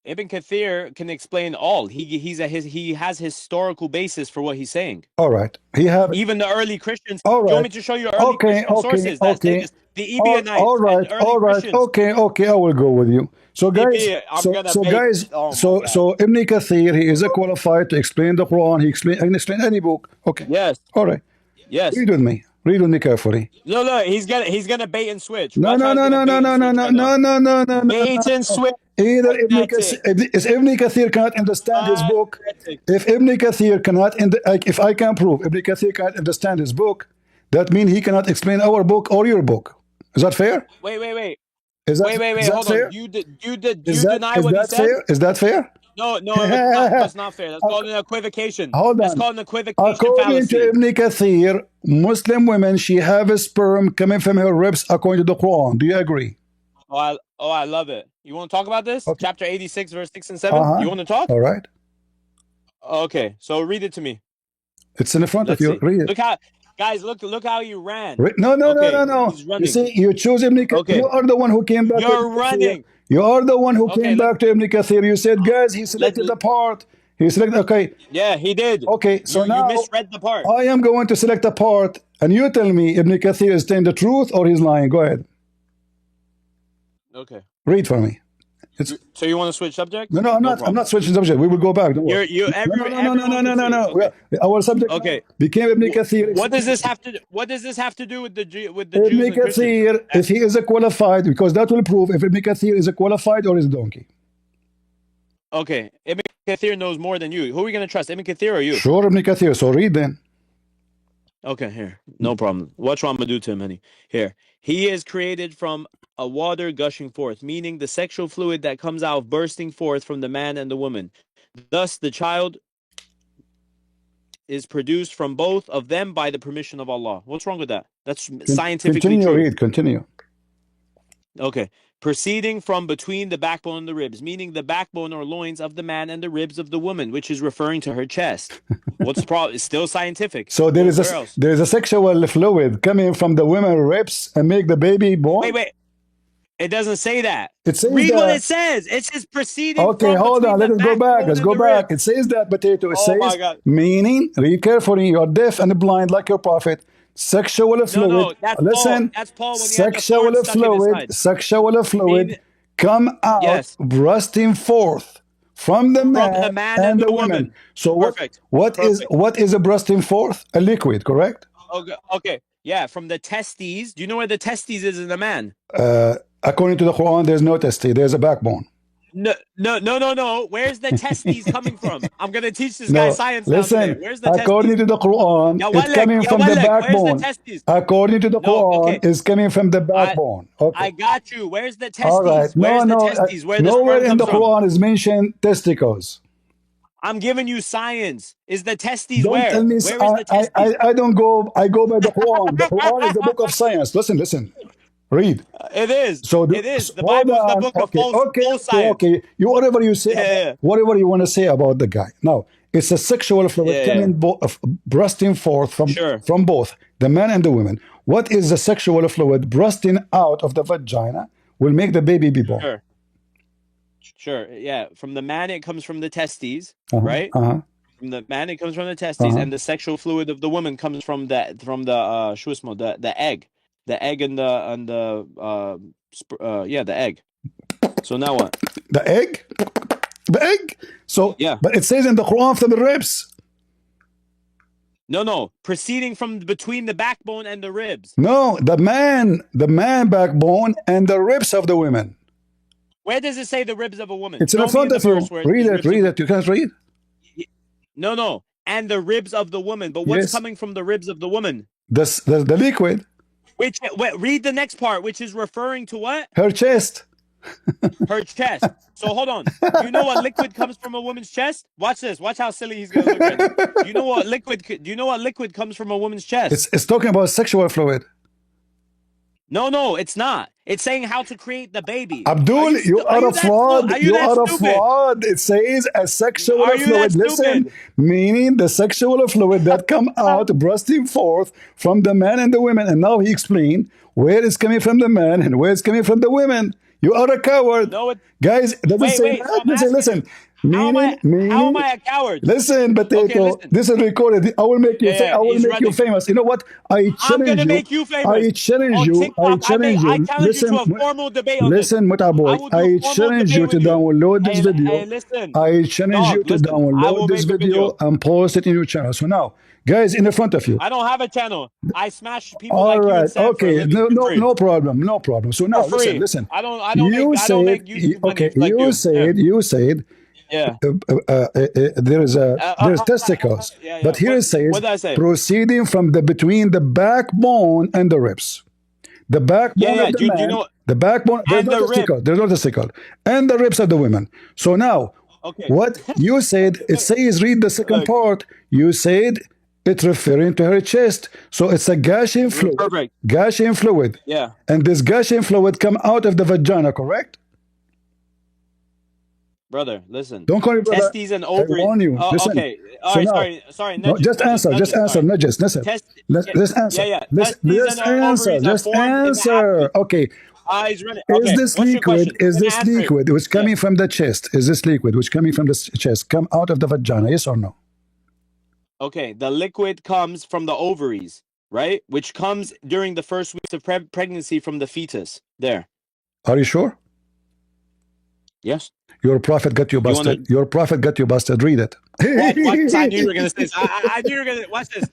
Ibn Kathir can explain all. He has historical basis for what he's saying. All right. Even the early Christians. All Do you want right. me to show you early Christian sources that say this? The Ebionites All right. and early Christians. Okay. I will go with you. So guys, Oh my God. so Ibn Kathir, he is qualified to explain the Quran. He can explain any book. Okay. Yes. All right. Yes. Read with me carefully. No, he's gonna bait and switch. No. Bait and switch. Either Ibn Kathir cannot understand his book. If Ibn Kathir cannot, if I can prove Ibn Kathir cannot understand his book, that means he cannot explain our book or your book. Is that fair? Wait. Wait. Hold on. You deny what he said? Fair? Is that fair? No, that's not fair. That's called an equivocation. Hold on. That's called an equivocation According fallacy. to Ibn Kathir, Muslim women, she have a sperm coming from her ribs according to the Quran. Do you agree? I love it. You want to talk about this? Okay. Chapter 86, verse 6 and 7? You want to talk? All right. Okay, so read it to me. It's in the front of you. Read it. Look how, guys, look how you ran. No. He's running. You see, you choose Ibn Kathir. Okay. You are the one who came back. You're running. You are the one who came back to Ibn Kathir. You said, guys, he selected the part. He selected, okay. Yeah, he did. Okay, so now you misread the part. I am going to select a part, and you tell me Ibn Kathir is telling the truth or he's lying. Go ahead. Okay. Read for me. So you want to switch subject? No, I'm not. I'm not switching subject. We will go back. Don't worry. No. Okay. Our subject became Ibn Kathir. What does this have to do with the Jews and Ibn Kathir, if he is a qualified, because that will prove if Ibn Kathir is a qualified or is a donkey. Okay, Ibn Kathir knows more than you. Who are we going to trust, Ibn Kathir or you? Sure, Ibn Kathir. So read then. Okay, here. No problem. Watch what I'm going to do to him, honey. Here. He is created from a water gushing forth, meaning the sexual fluid that comes out bursting forth from the man and the woman. Thus, the child is produced from both of them by the permission of Allah. What's wrong with that? That's scientifically true. Continue. Okay. Proceeding from between the backbone and the ribs, meaning the backbone or loins of the man and the ribs of the woman, which is referring to her chest. What's the problem? It's still scientific. So there is a sexual fluid coming from the woman's ribs and make the baby born? Wait. It doesn't say that. It says Read that. what it says. It says proceeding. Okay, hold on. Let's go back. Let's go back. It says that, potato. It says, my God. Meaning, read carefully. You're deaf and blind like your prophet. Sexual fluid. No, that's listen. Paul. That's Paul when Sexual fluid come out bursting forth from the man and the woman. So what is a bursting forth? A liquid, correct? Okay. Yeah, from the testes. Do you know where the testes is in a man? According to the Quran, there's no testes. There's a backbone. No. Where's the testes coming from? I'm going to teach this guy science now today. Where's the according to the Quran, it's coming from the backbone. Where's the testes? According to the Quran, it's coming from the backbone. I got you. Where's the testes? All right. Where's the testes? Where nowhere in the Quran from? is mentioned testicles. I'm giving you science. Is the testes don't where? Tell me, where is the testes? I don't go. I go by the Quran. The Quran is the book of science. Listen. Read. It is. It is. The Bible is the book of full science. Okay. Whatever you say, whatever you want to say about the guy. Now, it's a sexual fluid coming bursting forth from both the man and the woman. What is the sexual fluid bursting out of the vagina will make the baby be born? Sure. Yeah. From the man, it comes from the testes, right? From the man, it comes from the testes, and the sexual fluid of the woman comes from the egg. The egg and the egg. So now what? The egg? The egg? So yeah. But it says in the Quran from the ribs. No. Proceeding from between the backbone and the ribs. No, the man backbone and the ribs of the women. Where does it say the ribs of a woman? It's in Show me front in the of you. verse where it Read says it. ribs of Read it. You can't read. No. And the ribs of the woman. But what's Yes. coming from the ribs of the woman? The liquid. Read the next part, which is referring to what? Her chest. Her chest. So hold on. Do you know what liquid comes from a woman's chest? Watch this. Watch how silly he's gonna look right now. Do you know what liquid comes from a woman's chest? It's talking about sexual fluid. No, it's not. It's saying how to create the baby. Abdul, you are a fraud. You are a fraud. It says a sexual fluid. Listen, meaning the sexual fluid that come out, bursting forth from the man and the women. And now he explained where it's coming from the man and where it's coming from the women. You are a coward. No, guys, it doesn't say that. Listen. Meaning, how am I a coward? Listen, Potato. Okay, listen. This is recorded. I will make you. I will make you famous. You know what? I challenge you. I'm gonna make you famous. I challenge you. TikTok, I challenge you. I challenge you to a formal debate on listen, Mutaboy. I challenge you to download this video. I challenge you to download this video and post it in your channel. So now, guys, in the front of you. I don't have a channel. I smash people all like right. you and Sam Okay. No problem. No problem. So now, listen. I don't make YouTube money like you said. Yeah. There's testicles, but here it says proceeding from between the backbone and the ribs. The backbone of the man, the backbone. There's no testicle. There's no testicle, and the ribs of the women. So now, what you said? It says read the second part. You said it's referring to her chest, so it's a gushing fluid. Perfect. Gushing fluid. Yeah. And this gushing fluid come out of the vagina, correct? Brother, listen. Don't call me brother. Testes and ovaries. I warn you. Listen. Okay. All right. Sorry. No, just answer. Just answer. Just answer. Let's answer. Yeah. Let's answer. Just answer. Okay. He's running. Is this liquid? Is this liquid which coming from the chest? Is this liquid which coming from the chest come out of the vagina? Yes or no? Okay. The liquid comes from the ovaries, right? Which comes during the first weeks of pregnancy from the fetus. There. Are you sure? Yes. Your prophet got you busted. Your prophet got you busted. Read it. Watch, I knew you were going to say this. I knew you were going to. Watch this.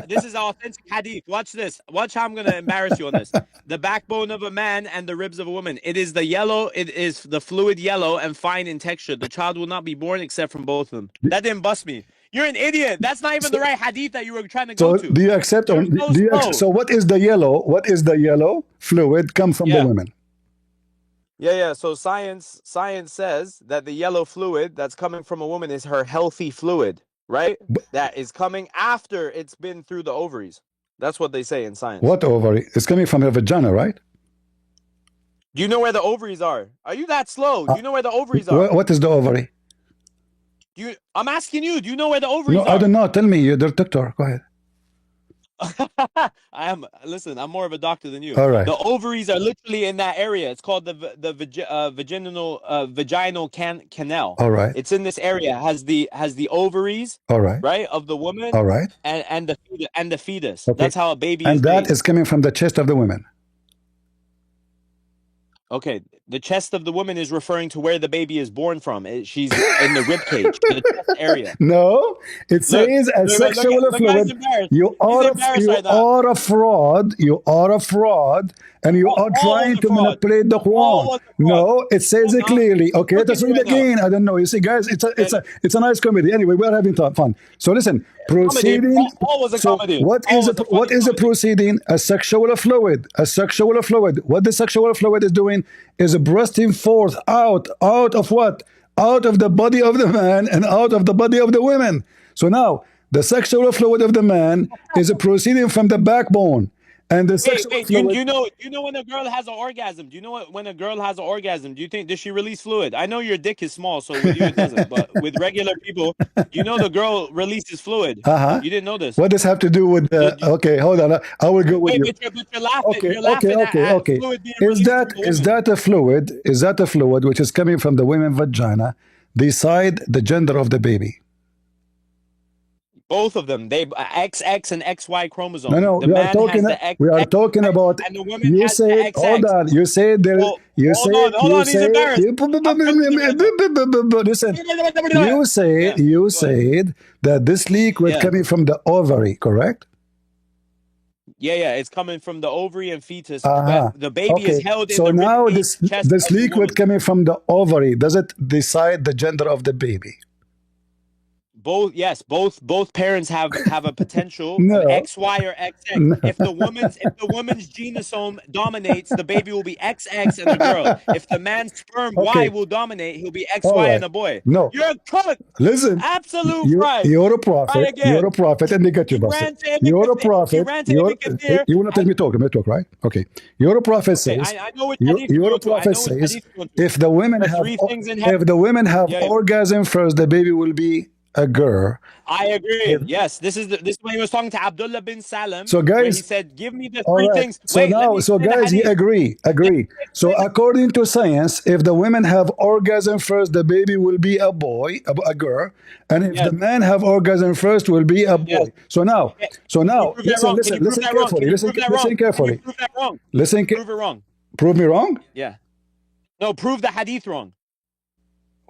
This is authentic hadith. Watch this. Watch how I'm going to embarrass you on this. The backbone of a man and the ribs of a woman. It is the yellow. It is the fluid yellow and fine in texture. The child will not be born except from both of them. That didn't bust me. You're an idiot. That's not even the right hadith that you were trying to go to. Do you accept? So what is the yellow? What is the yellow fluid come from the women? Yeah. So science says that the yellow fluid that's coming from a woman is her healthy fluid, right? That is coming after it's been through the ovaries. That's what they say in science. What ovary? It's coming from her vagina, right? Do you know where the ovaries are? Are you that slow? Do you know where the ovaries are? What is the ovary? I'm asking you. Do you know where the ovaries are? No, I don't know. Tell me. You're the doctor. Go ahead. Listen, I'm more of a doctor than you. All right. The ovaries are literally in that area. It's called the vaginal canal. All right. It's in this area. Has the ovaries. All right. Right, of the woman. All right. And the fetus. Okay. That's how a baby is. And that made. is coming from the chest of the women. Okay, the chest of the woman is referring to where the baby is born from. She's in the rib cage, the chest area. No, it says a sexual fluid. You are a fraud. You are a fraud, and you are trying to manipulate the Quran. No, it says it clearly. Okay, let us read again. I don't know. You see, guys, it's a nice comedy. Anyway, we're having fun. So listen, proceeding. So what is a proceeding? A sexual fluid. A sexual fluid. What the sexual fluid is doing is bursting forth out of what? Out of the body of the man and out of the body of the women. So now the sexual fluid of the man is proceeding from the backbone. And the sexual fluid. You know when a girl has an orgasm? Do you know when a girl has an orgasm? Does she release fluid? I know your dick is small, so with you it doesn't. But with regular people, you know the girl releases fluid. You didn't know this. What does have to do with? Okay, hold on. I will go with you. But you're laughing. Okay, you're laughing at fluid being is that a fluid? Is that a fluid which is coming from the women's vagina? Decide the gender of the baby. Both of them, they XX and XY chromosome. No, the man has the X, we are talking about. And the woman you has say, the XX. hold on. You say there. Well, you hold say. on, You he's say. Listen. You said that this liquid coming from the ovary, correct? Yeah, it's coming from the ovary and fetus, Uh-huh. but the baby is Okay. held in So the now ribcage chest this of the woman. liquid coming from the ovary, does it decide the gender of the baby? Both parents have a potential of No. XY or XX. No. If the woman's genome dominates, the baby will be XX and a girl. If the man's sperm Y Okay. will dominate, he'll be All XY right. and a boy. No. You're cooked. Listen, Absolute fried. you're a Try prophet. You're a again. prophet, and they get you, Basti. You're a prophet. You want to let me talk? Let me talk, right? Okay. You're a prophet Okay, says. I know which hadith you You're go a to. I prophet know which says hadith you go to. if the women The have three things in heaven. Yeah. orgasm first, the baby will be a girl. I agree. Yes, this is when he was talking to Abdullah bin Salam, So where he guys, said, "Give me the all three right. things." So Wait, let me now, so explain the guys, you hadith. agree. So according to science, if the women have orgasm first, the baby will be a boy, a girl, and if the man have orgasm first, will be a boy. So now, Can you prove that wrong? Can you prove listen that wrong? carefully. Can you prove that wrong? Listen Can you carefully. prove that wrong? Listen. Prove it wrong. Prove me wrong. Yeah. No, prove the hadith wrong.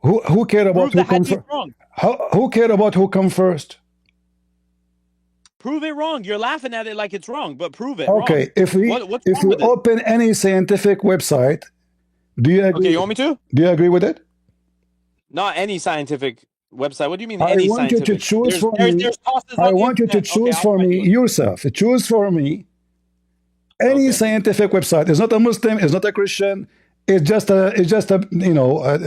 Who care about Prove who the come hadith first? wrong. Who care about who come first? Prove it wrong. You're laughing at it like it's wrong, but prove it Okay, wrong. if we What's wrong with it? open any scientific website, do you agree? Okay, you want me to? Do you agree with it? Not any scientific website. What do you mean I any want you to scientific? choose for me. There's tosses I on the want you to internet. Okay, choose I'll for find me you one. yourself. Choose for me any scientific website. It's not a Muslim. It's not a Christian. It's just a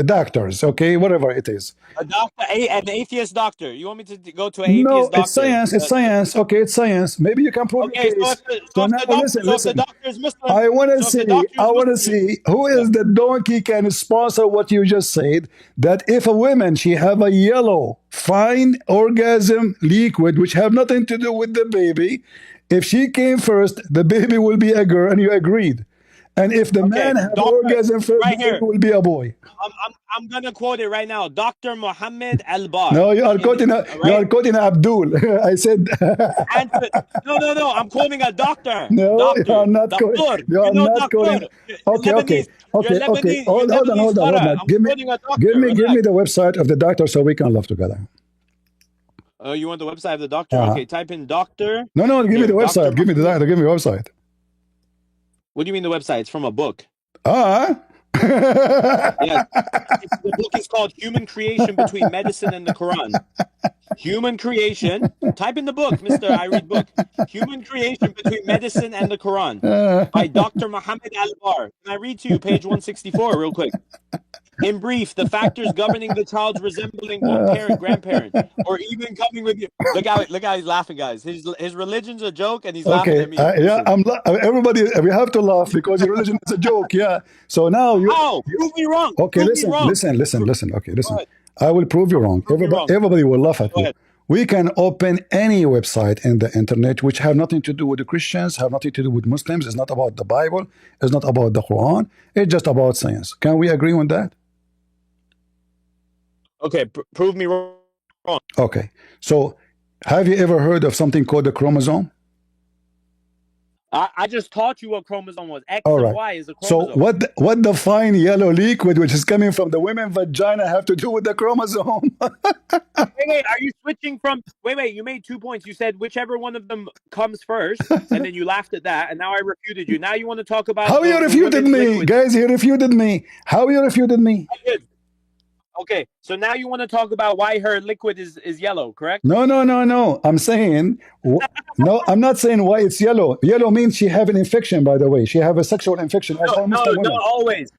doctors. Okay, whatever it is. A doctor, an atheist doctor. You want me to go to an No, atheist doctor? it's science. It's science. Okay, it's science. Maybe you can prove your Okay, case. Now listen. if the doctor is Muslim, I want to so if the see. doctor is I want to Muslim, see who is the donkey can sponsor what you just said. That if a woman she have a yellow fine orgasm liquid which have nothing to do with the baby, if she came first, the baby will be a girl, and you agreed. And if the man have orgasm first, right the here. baby will be a boy. I'm gonna quote it right now. Dr. Muhammad Al-Bar. No, you are quoting Abdul. I said. No. I'm quoting a doctor. No, doctor. you are not quoting. You are not quoting. Okay. Hold on. Give me the website of the doctor so we can laugh together. Oh, you want the website of the doctor? Okay, type in doctor. No, give me the website. Give me the doctor. Give me the website. What do you mean the website? It's from a book. Yes. The book is called Human Creation Between Medicine and the Quran. Human Creation. Type in the book, Mr. I read book. Human Creation Between Medicine and the Quran by Dr. Muhammad Al-Bar. Can I read to you page 164 real quick? In brief, the factors governing the child's resembling one parent, grandparent, or even coming with you. Look how he's laughing, guys. His religion's a joke, and he's laughing at me. Everybody, we have to laugh because your religion is a joke. Yeah. So now you. How? Prove me wrong. Okay, listen. Okay, listen. I will prove you wrong. Everybody will laugh at you. We can open any website in the internet which have nothing to do with the Christians, have nothing to do with Muslims. It's not about the Bible. It's not about the Quran. It's just about science. Can we agree on that? Okay, prove me wrong. Okay. So, have you ever heard of something called a chromosome? I just taught you what chromosome was. X and Y is a chromosome. So what the fine yellow liquid which is coming from the women's vagina have to do with the chromosome? Wait, are you switching from... Wait, you made 2 points. You said whichever one of them comes first, and then you laughed at that, and now I refuted you. Now you want to talk about... How you refuted me? Guys, you refuted me. How you refuted me? I did. Okay, so now you want to talk about why her liquid is yellow, correct? No. I'm saying, no, I'm not saying why it's yellow. Yellow means she have an infection, by the way. She have a sexual infection. Not always.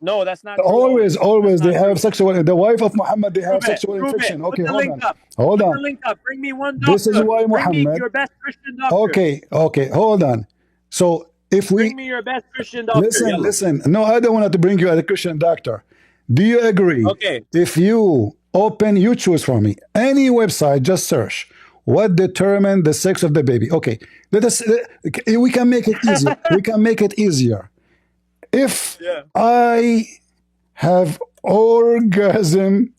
No, that's not true. Always. They have sexual, the wife of Muhammad, they have sexual infection. Okay, hold on. Link up. Bring me one doctor. This is why Muhammad. Bring me your best Christian doctor. Okay, hold on. So if we. Bring me your best Christian doctor. Listen. No, I don't want to bring you a Christian doctor. Do you agree? Okay. If you choose for me any website, just search what determined the sex of the baby. Okay, we can make it easier. If I have orgasm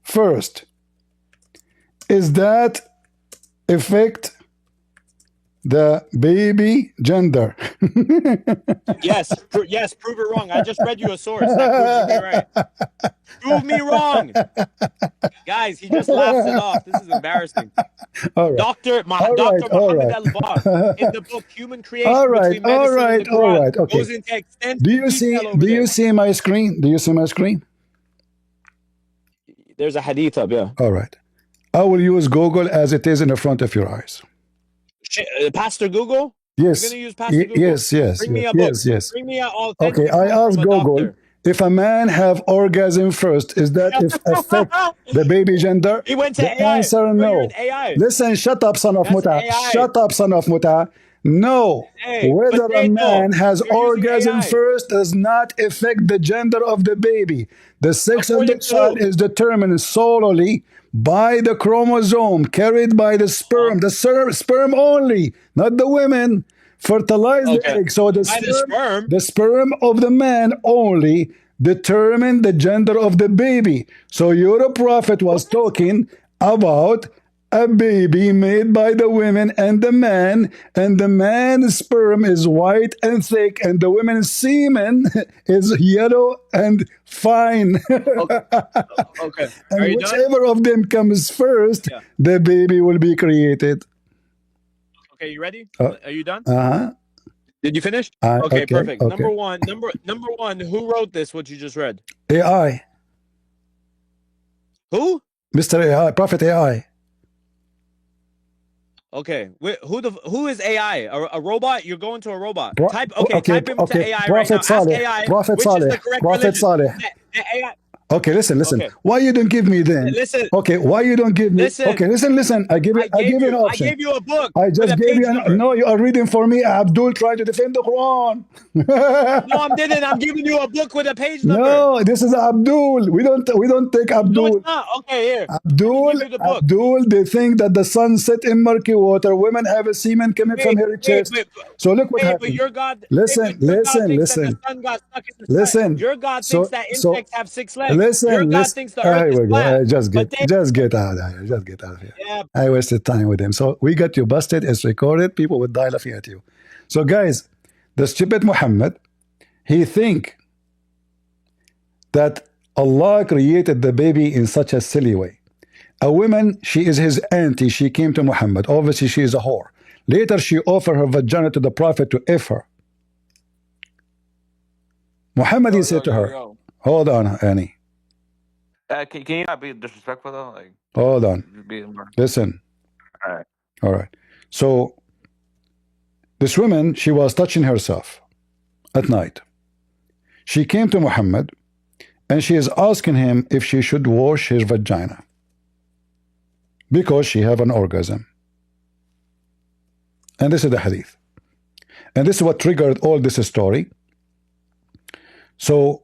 first, is that affect the baby gender. Yes, yes, prove it wrong. I just read you a source that proves you me right. Prove me wrong. Guys, he just laughs it off. This is embarrassing. All right. Dr. Muhammad Al-Bas in the book Human Creation All right. Between Medicine and the All Quran right. Okay. goes into extensive Do you see? detail over Do you this. see my screen? Do you see my screen? There's a hadith up, yeah. All right. I will use Google as it is in the front of your eyes. Pastor Google? Yes. You're going to use Pastor Google? Yes. Bring me a book. Yes. Bring me an authentic Okay. I book asked from a Google, doctor. if a man have orgasm first, is that if affect the baby gender? He went to The AI. answer, Bro, no. you're an AI. Listen, shut up, son of That's Muta. AI. Shut up, son of Muta. No. Hey, Whether but a man no, has you're using orgasm AI. first does not affect the gender of the baby. The sex of the According to child who? is determined solely by the chromosome carried by the sperm. The sperm only, not the women. Fertilize the egg. So the sperm of the man only determine the gender of the baby. So your prophet was talking about a baby made by the women and the man's sperm is white and thick, and the women's semen is yellow and fine. Okay. And Are you whichever done? of them comes first, the baby will be created. Okay, you ready? Uh, Are you done? Uh-huh. Did you finish? Okay, perfect. Number one, who wrote this, what you just read? AI. Who? Mr. AI, Prophet AI. Okay, who is AI? A robot? You're going to a robot. Type into AI Prophet right now. Saleh. Ask AI Prophet which Saleh. is the correct Prophet religion. Saleh. The AI. Okay, listen. Okay. Why you don't give me then? Listen. Okay, why you don't give me? Listen. Okay, listen. I give you an option. I gave you a book. I just gave you number. No, you are reading for me. Abdul trying to defend the Quran. No, I didn't. I'm giving you a book with a page number. No, this is Abdul. We don't take Abdul. No, it's not. Okay, here. Abdul, they think that the sun set in murky water. Women have a semen coming from her chest. So look what happened. But your God, listen. That the sun got stuck in the sky. Your God thinks that insects have 6 legs. Your God thinks the earth is flat. Just get out of here. Just get out of here. Yeah. I wasted time with him. So we got you busted. It's recorded. People would die laughing at you. So guys, the stupid Muhammad, he think that Allah created the baby in such a silly way. A woman, she is his auntie. She came to Muhammad. Obviously, she is a whore. Later, she offered her vagina to the Prophet to F her. Muhammad, he said to her, hold on, Annie. Can you not be disrespectful though? Like, hold on. Listen. All right. So this woman, she was touching herself at night. She came to Muhammad and she is asking him if she should wash his vagina because she have an orgasm. And this is the hadith. And this is what triggered all this story. So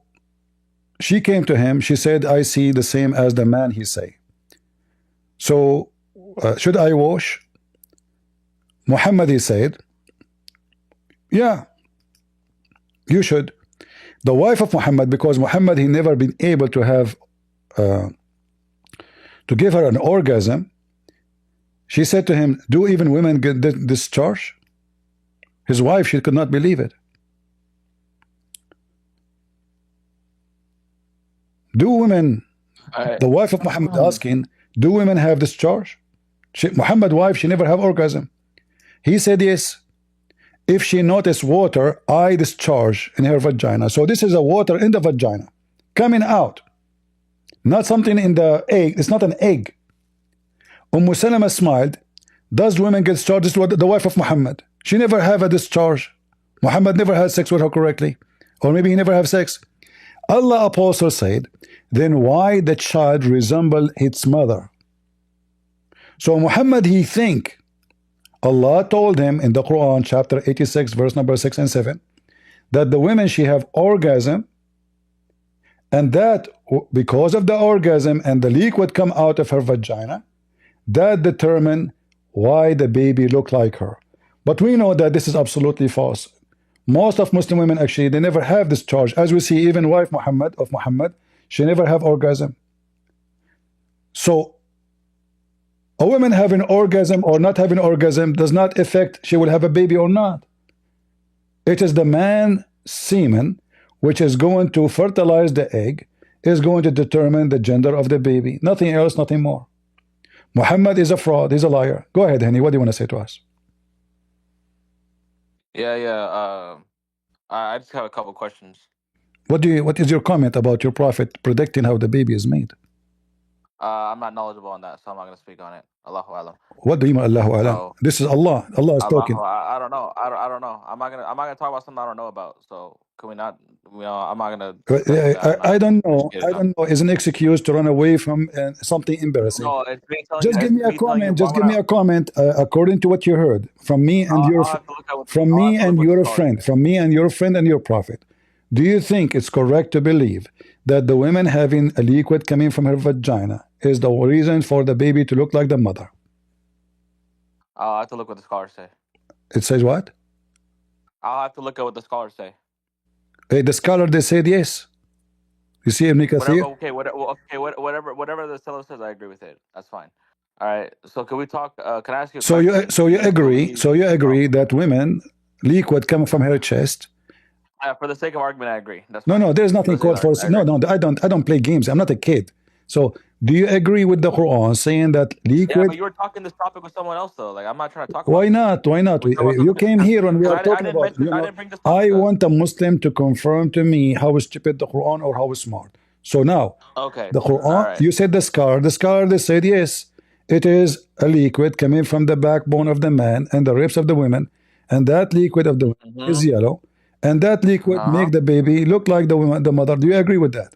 she came to him. She said, I see the same as the man he say. So should I wash? Muhammad, he said, yeah, you should. The wife of Muhammad, because Muhammad, he never been able to have to give her an orgasm, she said to him, do even women get discharge? His wife, she could not believe it. Do women, the wife of Muhammad asking, do women have discharge? Muhammad's wife, she never have orgasm. He said yes. If she noticed water, I discharge in her vagina. So this is a water in the vagina coming out, not something in the egg. It's not an egg. Salama smiled. Does women get discharged? This is the wife of Muhammad. She never have a discharge. Muhammad never had sex with her correctly, or maybe he never have sex. Allah apostle said, then why the child resemble its mother? So Muhammad, he think Allah told him in the Quran chapter 86 verse number 6 and 7 that the women, she have orgasm, and that because of the orgasm and the liquid come out of her vagina, that determine why the baby look like her. But we know that this is absolutely false. Most of Muslim women, actually, they never have discharge. As we see, even wife of Muhammad, she never have orgasm. So A woman having orgasm or not having orgasm does not affect she will have a baby or not. It is the man semen which is going to fertilize the egg, is going to determine the gender of the baby. Nothing else, nothing more. Muhammad is a fraud. He's a liar. Go ahead, Henny. What do you want to say to us? Yeah. I just have a couple questions. What is your comment about your prophet predicting how the baby is made? I'm not knowledgeable on that, so I'm not going to speak on it. Allahu alam. What do you mean, Allahu alam? So This is Allah. Allah is talking. I don't know. I don't know. I'm not gonna talk about something I don't know about. So can we not? I'm not gonna discuss that. I don't know. I don't know. Is an excuse to run away from something embarrassing. No, it's me telling Just you. give me a comment. Just give me a comment according to what you heard from me and your friend, from me and your friend and your prophet. Do you think it's correct to believe that the woman having a liquid coming from her vagina is the reason for the baby to look like the mother? I'll have to look what the scholars say. It says what? I'll have to look at what the scholars say. Hey, the scholar, they said yes. You see Ibn Kathir? Whatever the seller says, I agree with it. That's fine. All right. So can we talk? Can I ask you? So you agree? So you agree that women liquid coming from her chest? For the sake of argument, I agree. That's fine. No, there's nothing called for. No, I don't play games. I'm not a kid. So do you agree with the Quran saying that liquid? Yeah, but you were talking this topic with someone else though. Like I'm not trying to talk. Why not? Why not? You came here and we are talking about. I want a Muslim to confirm to me how stupid the Quran or how smart. So now, the Quran. You said the scar. The scar. They said yes. It is a liquid coming from the backbone of the man and the ribs of the woman, and that liquid of the woman is yellow, and that liquid make the baby look like the woman, the mother. Do you agree with that?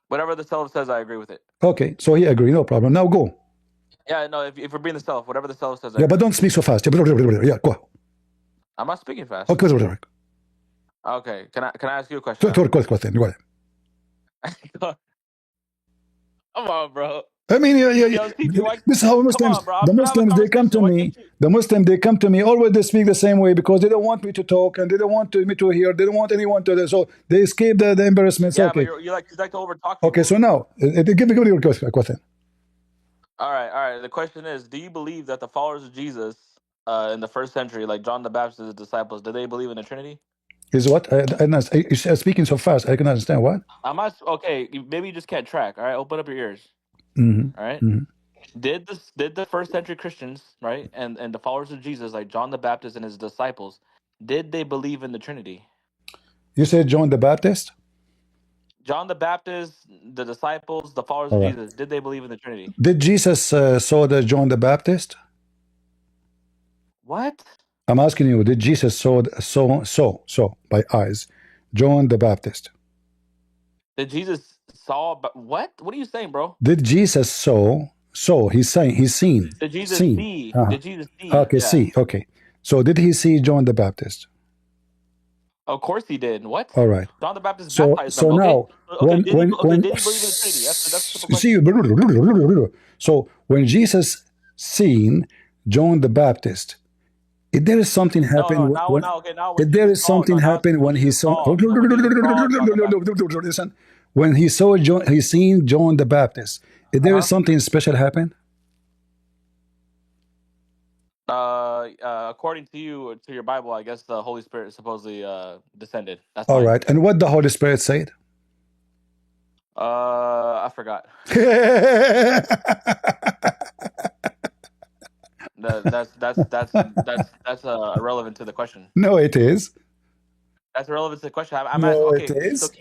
Whatever the seller says, I agree with it. Okay, so he agree, no problem. Now go. Yeah, no, if we're being the seller, whatever the seller says. Yeah, but don't speak so fast. Yeah, go. I'm not speaking fast. Okay, can I ask you a question? Go ahead. Come on, bro. I mean, this is how Muslims. The Muslims they come to me. The Muslims they come to me. Always they speak the same way because they don't want me to talk and they don't want me to hear. They don't want anyone to. So they escape the embarrassment. Yeah, okay. but you like to overtalk. Okay, so now give me your question. All right. The question is: do you believe that the followers of Jesus in the first century, like John the Baptist's disciples, did they believe in the Trinity? Is what? You're speaking so fast. I can understand what. Okay. Maybe you just can't track. All right. Open up your ears. All right. Did the first century Christians, right, and the followers of Jesus, like John the Baptist and his disciples, did they believe in the Trinity? You said John the Baptist? John the Baptist, the disciples, the followers of Jesus, did they believe in the Trinity? Did Jesus saw the John the Baptist? What? I'm asking you, did Jesus saw by eyes John the Baptist? Did Jesus saw? But what? What are you saying, bro? Did Jesus saw? He's seen. Did Jesus see? Did Jesus see? Okay, see. Okay. So did he see John the Baptist? Of course he did. What? All right. John the Baptist baptized so them. now, when did he believe in the Trinity? So when Jesus seen John the Baptist, if there is something happened, there is something happened when he saw. Listen, when he saw John, he seen John the Baptist. If there is something special happen. According to you, to your Bible, I guess the Holy Spirit supposedly descended. That's all right. And what the Holy Spirit said? I forgot. That's irrelevant to the question. No, it is. That's irrelevant to the question. I'm no, asking, it is. So it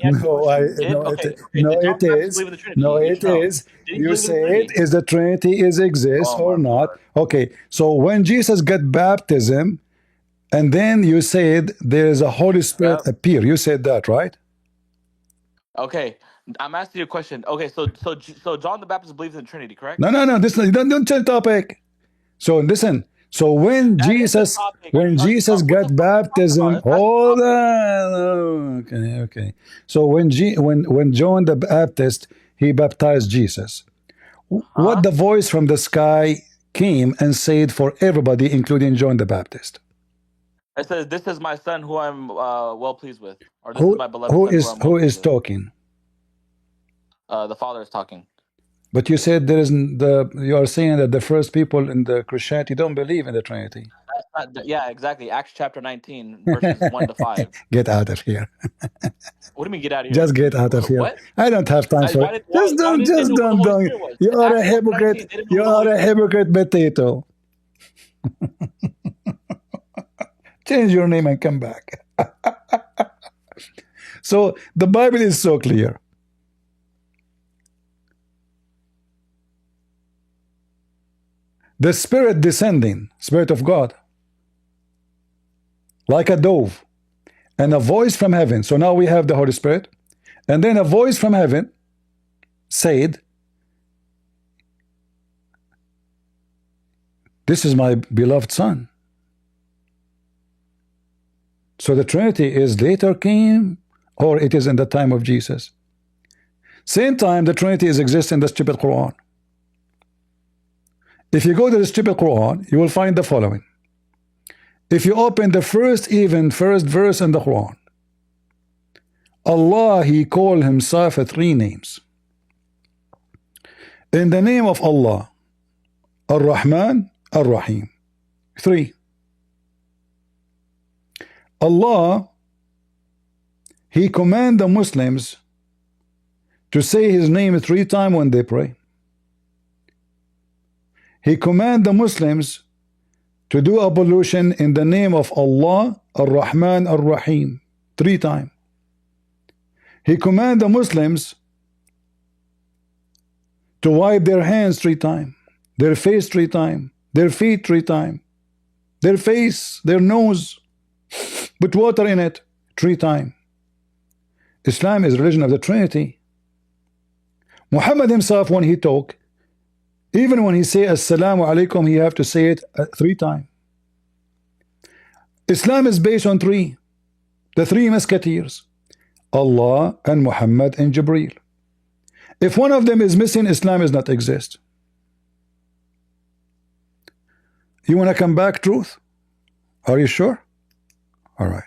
is. No, it is. You said is the Trinity is exist or not? Lord. Okay. So when Jesus got baptism, and then you said there is a Holy Spirit appear. You said that, right? Okay. I'm asking you a question. Okay. So John the Baptist believes in the Trinity, correct? No. This don't change topic. So listen. So when Jesus got baptism, hold on. Okay. So when John the Baptist he baptized Jesus, what the voice from the sky came and said for everybody, including John the Baptist? It says, "This is my son, who I'm well pleased with," or "This is my beloved son." Who is talking? The Father is talking. But you said there isn't you are saying that the first people in the Christianity don't believe in the Trinity. Yeah, exactly. Acts chapter 19, verses 1 to 5. Get out of here. What do you mean get out of here? Just get out of here. What? I don't have time for Why, it. why didn't they know who the Holy Spirit was? You are Acts a chapter 19, hypocrite. they didn't know You who the Holy are a Spirit was. hypocrite potato. Change your name and come back. So the Bible is so clear. The Spirit descending, Spirit of God, like a dove, and a voice from heaven. So now we have the Holy Spirit. And then a voice from heaven said, "This is my beloved Son." So the Trinity is later came, or it is in the time of Jesus. Same time the Trinity exists in the stupid Quran. If you go to the stupid Quran, you will find the following. If you open the first verse in the Quran, Allah, He called Himself 3 names. In the name of Allah, Ar-Rahman, Ar-Rahim. 3. Allah, He command the Muslims to say His name 3 times when they pray. He command the Muslims to do ablution in the name of Allah, Ar-Rahman, Ar-Rahim, 3 times. He command the Muslims to wipe their hands 3 times, their face 3 times, their feet 3 times, their face, their nose, put water in it 3 times. Islam is religion of the Trinity. Muhammad himself, when he talk, even when he say Assalamu alaikum, he have to say it 3 times. Islam is based on 3. The 3 musketeers, Allah and Muhammad and Jibreel. If one of them is missing, Islam does not exist. You want to come back, truth? Are you sure? All right.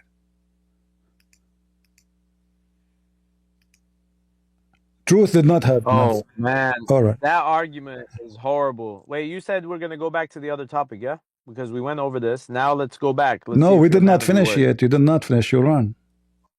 Truth did not have enough. Oh man, All right. that argument is horrible. Wait, you said we're gonna go back to the other topic, yeah? Because we went over this. Now let's go back. Let's No, see we if did not humanity finish works. yet. You did not finish your run.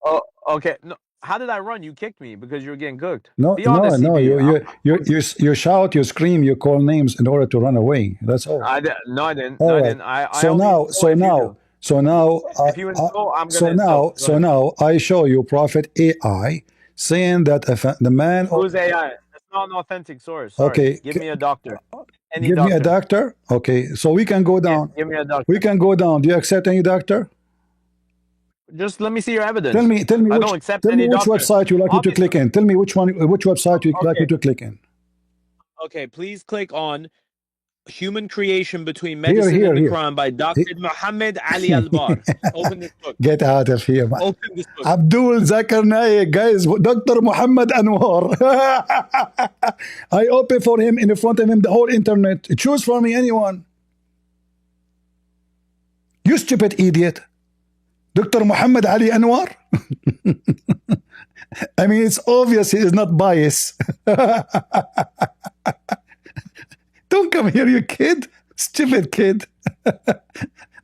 Oh, okay. No, how did I run? You kicked me because you were getting cooked. No, Be honest, no. CB. You shout, you scream, you call names in order to run away. That's all. No, I didn't. All No, I right. didn't. I So only now, insult if you do. If you insult, I'm gonna insult. Go so ahead. now I show you Prophet AI saying that if the man. Who's AI? That's not an authentic source. Sorry. Okay. Give me a doctor. Any Give doctor. me a doctor. Okay, so we can go down. Give me a doctor. We can go down. Do you accept any doctor? Just let me see your evidence. Tell me I which. don't accept Tell me any which doctor. website you like me to click in. Tell me which website you like me to click in. Okay, please click on Human Creation Between Medicine and the Quran by Dr. Muhammad Ali Al-Bar. Open this book. Get out of here, man. Open this book. Abdul Zakir Naik, guys. Dr. Muhammad Anwar. I open for him in front of him the whole internet. Choose for me anyone. You stupid idiot. Dr. Muhammad Ali Anwar. I mean, it's obvious he is not biased. Don't come here, you kid. Stupid kid.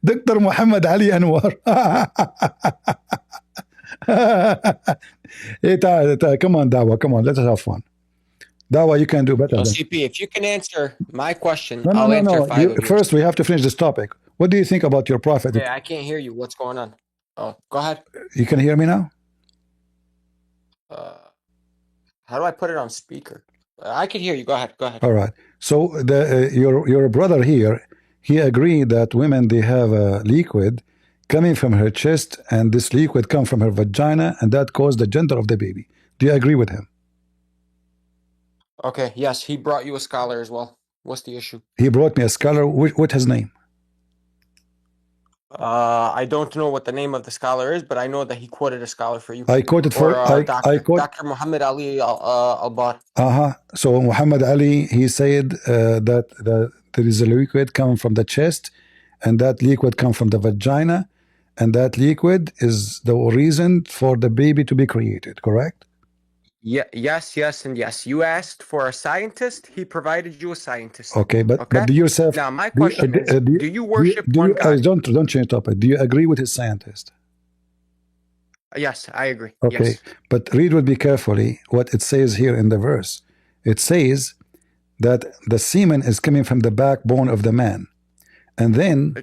Dr. Muhammad Ali Anwar. Hey, come on, Dawa. Come on, let us have fun. Dawa, you can do better. CP, if you can answer my question, No, I'll answer 5 of yours. First, we have to finish this topic. What do you think about your prophet? Yeah, I can't hear you. What's going on? Oh, go ahead. You can hear me now? How do I put it on speaker? I can hear you. Go ahead. Go ahead. All right. So your brother here, he agreed that women, they have a liquid coming from her chest, and this liquid come from her vagina, and that caused the gender of the baby. Do you agree with him? Okay. Yes, he brought you a scholar as well. What's the issue? He brought me a scholar. What's his name? I don't know what the name of the scholar is, but I know that he quoted a scholar for you. I quoted for Dr. Muhammad Ali Al-Bar. So Muhammad Ali, he said that there is a liquid coming from the chest, and that liquid comes from the vagina, and that liquid is the reason for the baby to be created. Correct? Yeah, yes, and yes. You asked for a scientist. He provided you a scientist. Okay, but Okay. do yourself? Now my Do you, question is: do you worship one God? don't change topic. Do you agree with his scientist? Yes, I agree. Okay, Yes. but read with me carefully what it says here in the verse. It says that the semen is coming from the backbone of the man, and then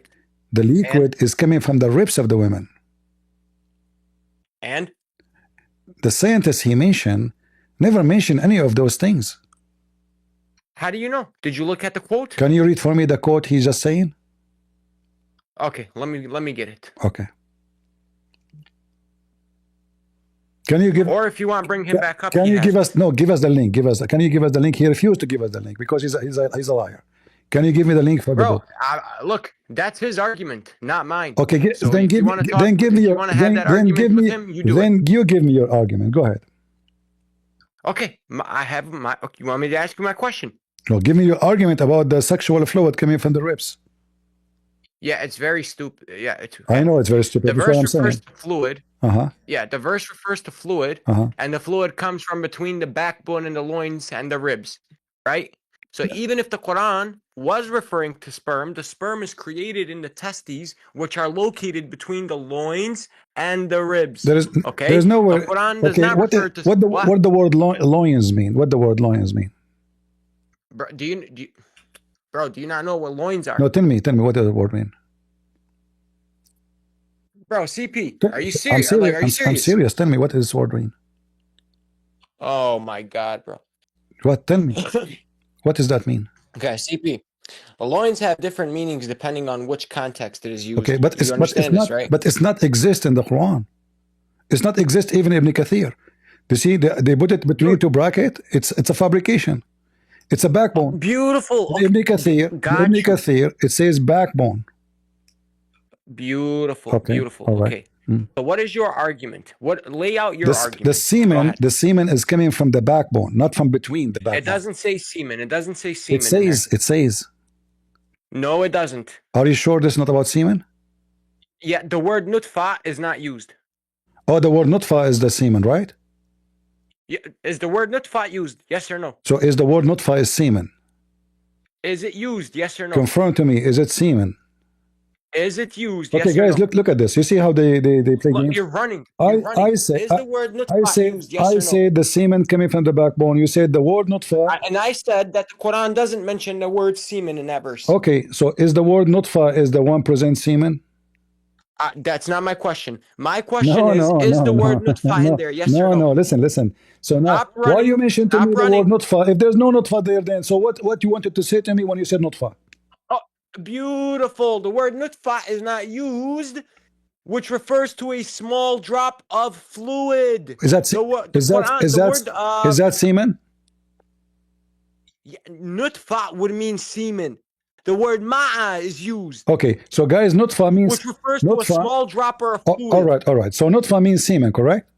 the liquid is coming from the ribs of the women. And the scientist he mentioned never mentioned any of those things. How do you know? Did you look at the quote? Can you read for me the quote he's just saying? Okay, let me get it. Okay. Can you give? Or if you want, bring him back up. Can you give us? No, give us the link. Give us. Can you give us the link? He refused to give us the link because he's a liar. Can you give me the link for the book? Look, that's his argument, not mine. Okay, so then give me. Then give me your. Then give me. Then you give me your argument. Go ahead. Okay, I have my. You want me to ask you my question? No, give me your argument about the sexual fluid coming from the ribs. Yeah, it's very stupid. Yeah, I know it's very stupid. The verse refers to fluid. Yeah, the verse refers to fluid, and the fluid comes from between the backbone and the loins and the ribs, right? So even if the Quran was referring to sperm, the sperm is created in the testes, which are located between the loins and the ribs. There's no word. The Quran does not refer to what the word loins mean? What the word loins mean? Bro, do you not know what loins are? No, tell me what does the word mean? Bro, CP, are you serious? I'm serious. Like, are you serious? I'm serious. Tell me what does this word mean? Oh my God, bro. What? Tell me. What does that mean? Okay, CP. Well, loins have different meanings depending on which context it is used. Okay, but you understand this, right? But it's not exist in the Quran. It's not exist even in Ibn Kathir. You see, they put it between two brackets. It's a fabrication. It's a backbone. Beautiful. Okay. Ibn Kathir, it says backbone. Beautiful. Okay. Beautiful. All right. Okay. So what is your argument? Lay out your argument. The semen is coming from the backbone, not from between the backbone. It doesn't say semen. It doesn't say semen. It says. No, it doesn't. Are you sure this is not about semen? Yeah, the word nutfa is not used. Oh, the word nutfa is the semen, right? Yeah, is the word nutfa used? Yes or no? So is the word nutfa is semen? Is it used? Yes or no? Confirm to me. Is it semen? Is it used? Okay, yes guys, or no? look at this. You see how they play games? You're running. I say is the word nutfa used? Yes or no? I say the semen coming from the backbone. You said the word nutfa. And I said that the Quran doesn't mention the word semen in that verse. Okay, so is the word nutfa is the one present semen? That's not my question. My question is the word nutfa in there? Yes or no? No, listen. So now, why you mentioned to me the word nutfa? If there's no nutfa there, then so what you wanted to say to me when you said nutfa? Oh, beautiful. The word nutfa is not used, which refers to a small drop of fluid. Is that semen? Yeah, nutfa would mean semen. The word ma'a is used. Okay, so guys, nutfa means which refers to a small dropper of fluid. All right. So nutfa means semen, correct?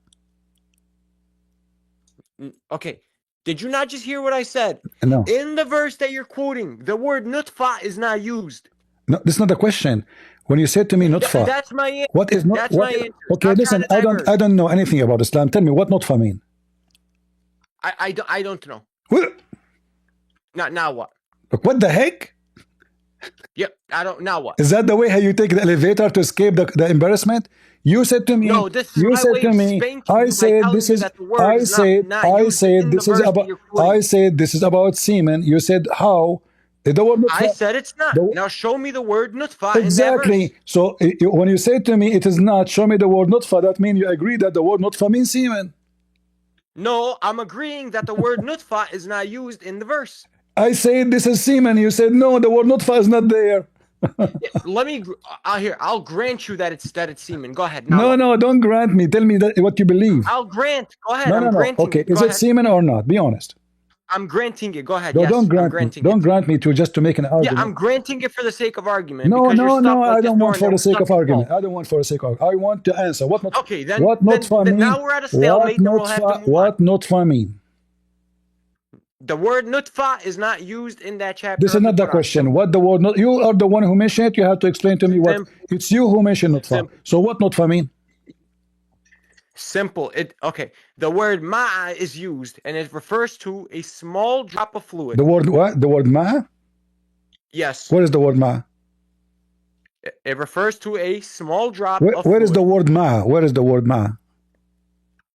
Okay. Did you not just hear what I said? No. In the verse that you're quoting, the word nutfa is not used. No, that's not the question. When you said to me nutfa, that's my answer. What is not? That's my answer. Okay, listen. I don't know anything about Islam. Tell me what nutfa mean. I don't know. What? Now what? What the heck? Yep, I don't. Now what? Is that the way how you take the elevator to escape the embarrassment? You said to me. No, this is you my said way to of me. spanking I you said by this telling is. you that the word I is said. not I used said in this the is verse about. that you're quoting. I said this is about semen. You said how? The word nutfa, I said it's not. Now show me the word nutfa exactly. in that verse. So when you say to me it is not, show me the word nutfa. That means you agree that the word nutfa means semen. No, I'm agreeing that the word nutfa is not used in the verse. I said this is semen. You said no, the word nutfa is not there. Let me. I'll grant you that it's semen. Go ahead. No, don't grant me. Tell me what you believe. I'll grant. Go ahead. No. Okay, is it semen or not? Be honest. I'm granting it. Go ahead. No, yes, don't grant me. Don't grant me just to make an argument. Yeah, I'm granting it for the sake of argument. No. I don't want for the sake of argument. I don't want for the sake of. I want to answer. What not? Okay, then. What nutfa mean? Now we're at a stalemate. What nutfa mean? The word nutfa is not used in that chapter. This is not the question. What the word? You are the one who mentioned it. You have to explain to me what. It's you who mentioned nutfa. So what nutfa mean? Simple. Okay. The word ma'a is used, and it refers to a small drop of fluid. The word what? The word ma? Yes. What is the word ma? It refers to a small drop of Where fluid. is the word ma? Where is the word ma?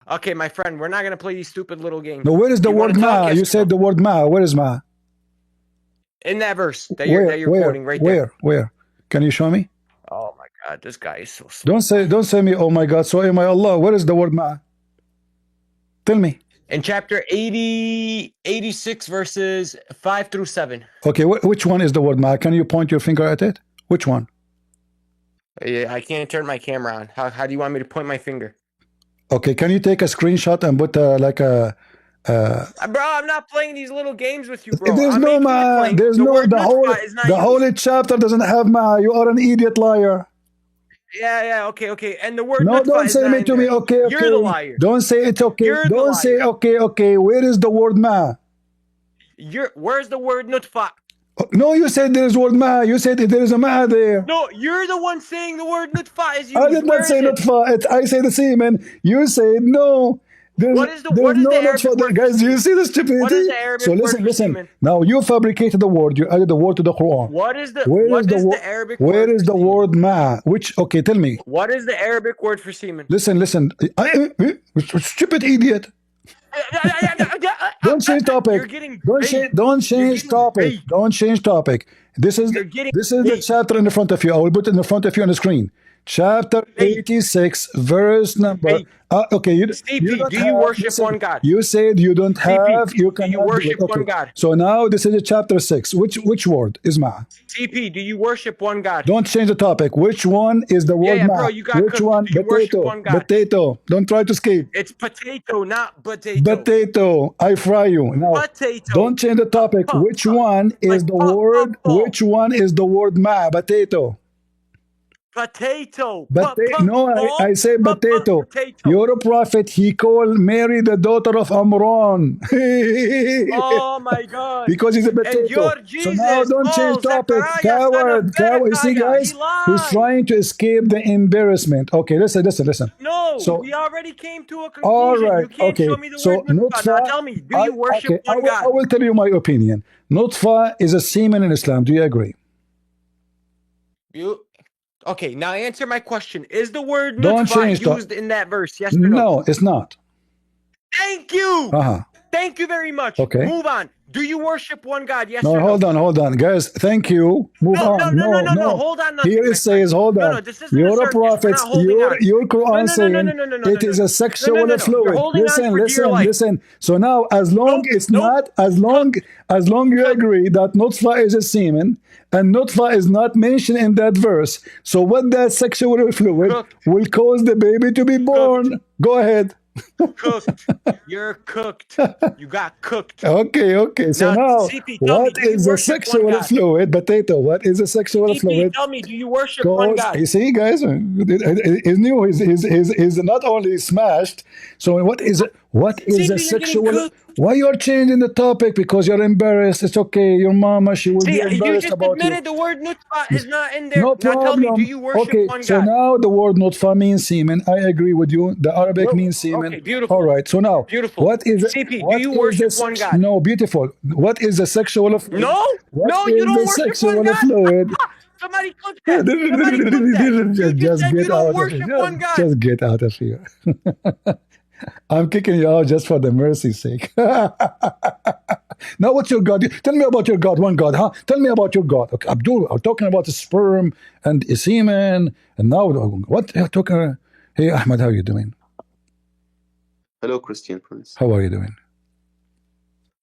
Okay, my friend, we're not gonna play these stupid little games. No, where is the You word wanna talk? ma? Yes You or said no? the word ma. Where is ma? In that verse that you're quoting right there. Where? Can you show me? Oh my God, this guy is so slow. Don't say me, oh my God, so am I Allah. Where is the word ma? Tell me. In chapter 86, verses 5 through 7. Okay, which one is the word ma? Can you point your finger at it? Which one? Yeah, I can't turn my camera on. How do you want me to point my finger? Okay, can you take a screenshot and put like a... Bro, I'm not playing these little games with you, bro. There's I'm no making the ma. claim. There's The no... word The nutfa is not used. holy chapter doesn't have ma. You are an idiot liar. Yeah, okay. And the word No, nutfa don't is say not me in to me. there. Okay. You're the liar. Don't say it's okay. You're the Don't say liar. okay. Where is the word ma? Where's the word nutfa? No, you said there's word ma. You said there is a ma there. No, you're the one saying the word nutfa is used. I did not say nutfa. I say the semen. You said no. What is the Arabic word Guys, do you see the stupidity? What is the Arabic word for semen? Now you fabricated the word. You added the word to the Quran. What is the Arabic Where word is the word ma? Which? Okay, tell me. What is the Arabic word for semen? Listen. Stupid idiot. Don't change topic. You're getting Don't change topic. Don't change topic. This is the chapter in front of you. I will put it in front of you on the screen. Chapter 86, verse number. Okay, you don't do you worship one God? You said you don't have. You cannot do you worship do it. Okay. one God? So now this is chapter 6. Which word is ma? TP, do you worship one God? Don't change the topic. Which one is the word ma? Bro, you got Which cooked. one? Do you worship one God? Potato. Don't try to escape. It's potato, not potato. Potato. I fry you. Now, potato. Don't change the topic. Which one is the word? Which one is the word ma? Potato. Potato. No, I say potato. You're a prophet. He called Mary the daughter of Amron. Oh my God. Because he's a potato. And your Jesus, so now don't change topic. Coward. You see, guys, he's trying to escape the embarrassment. Okay, listen. No, so, we already came to a conclusion. All right, you can't show me the word nutfa. Now tell me, do you worship one God? I will tell you my opinion. Nutfa is a semen in Islam. Do you agree? Okay, now answer my question. Is the word nutfa used in that verse? Yes or no? No, it's not. Thank you. Thank you very much. Okay. Move on. Do you worship one God? Yes or no? Hold on. Guys, thank you. Move on. No. Hold on. Here it says, hold on. No, this isn't You're a prophet. Your Quran saying it is a sexual fluid. Listen. So now, as long you agree that nutfa is a semen, and nutfa is not mentioned in that verse, so what that sexual fluid will cause the baby to be born? Go ahead. Cooked. You're cooked. You got cooked. Okay. So now CP, what is a sexual fluid? Potato. What is a sexual CP, fluid? tell me, do you worship one God? You see, guys, he's new. He's not only smashed. So what is a sexual? Why you're changing the topic? Because you're embarrassed. It's okay. Your mama, she will be embarrassed about you. You just admitted the word nutfa is not in there. No problem. Now tell me, do you worship one God? So now the word nutfa means semen. I agree with you. The Arabic means semen. Okay, beautiful. All right. So now, what is CP, do you worship one God? No, beautiful. What is the sexual fluid? No, you don't worship one God. Fluid? Somebody cooked that. Just get out of here. Just get out of here. I'm kicking you out just for the mercy's sake. Now, what's your God? Tell me about your God. One God, huh? Tell me about your God. Okay, Abdul, I'm talking about the sperm and semen. And now, what? Hey, Ahmed, how are you doing? Hello, Christian Prince. How are you doing?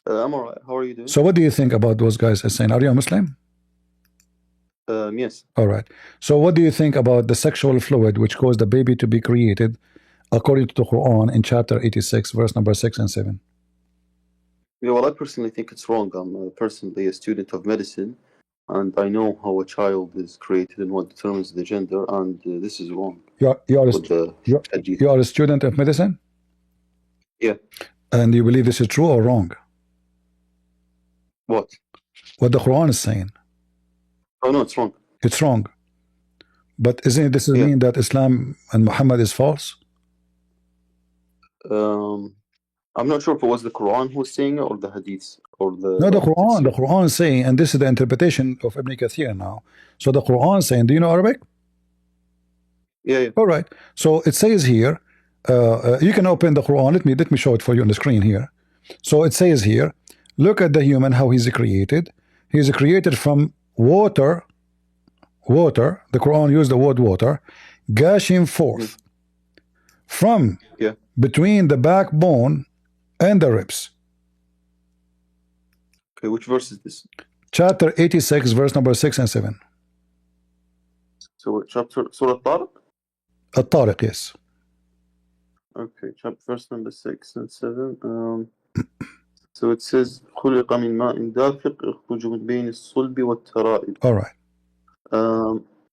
I'm all right. How are you doing? So what do you think about those guys saying, are you a Muslim? Yes. All right. So what do you think about the sexual fluid which caused the baby to be created according to the Quran in chapter 86, verse number 6 and 7? Yeah, well, I personally think it's wrong. I'm personally a student of medicine, and I know how a child is created and what determines the gender, and this is wrong. You are a student of medicine? Yeah. And you believe this is true or wrong? What? What the Quran is saying. Oh, no, it's wrong. It's wrong. But isn't this mean that Islam and Muhammad is false? I'm not sure if it was the Quran who was saying it or the Hadiths or the No, the like Quran. The tafsir. Quran is saying, and this is the interpretation of Ibn Kathir now. So the Quran is saying, do you know Arabic? Yeah. All right. So it says here, you can open the Quran. Let me show it for you on the screen here. So it says here, look at the human, how he's created. He's created from water. Water. The Quran used the word water, gushing forth from between the backbone and the ribs. Okay, which verse is this? Chapter 86, verse number 6 and 7. So chapter Surah Tariq? At-Tariq, yes. Okay, chapter verse number 6 and 7. So it says خلق من ماء دافق يخرج من بين الصلب والترائب. All right.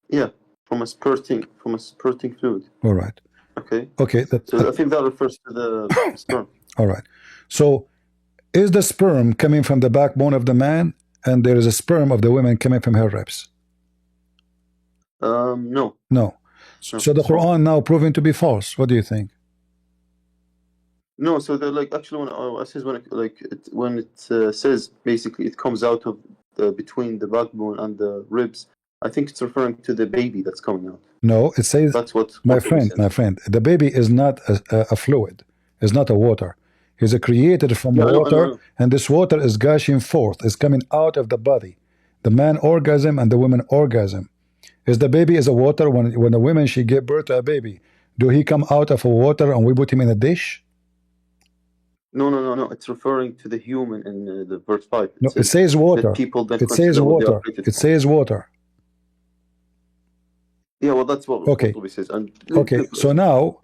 Yeah, from a spurting fluid. All right. Okay. Okay. So I think that refers to the sperm. All right. So is the sperm coming from the backbone of the man, and there is a sperm of the woman coming from her ribs? No. No. So the Quran now proving to be false. What do you think? No, so they're like actually when it says when it says basically it comes out of between the backbone and the ribs, I think it's referring to the baby that's coming out. No, it says that's what my friend, the baby is not a fluid, is not a water. He's created from water, and this water is gushing forth, is coming out of the body. The man orgasm and the woman orgasm. Is the baby is a water when a woman she gave birth to a baby? Do he come out of a water and we put him in a dish? No. It's referring to the human in the verse 5. No, it says water. It says water. It says water. Yeah, well, that's what it says. And okay, so now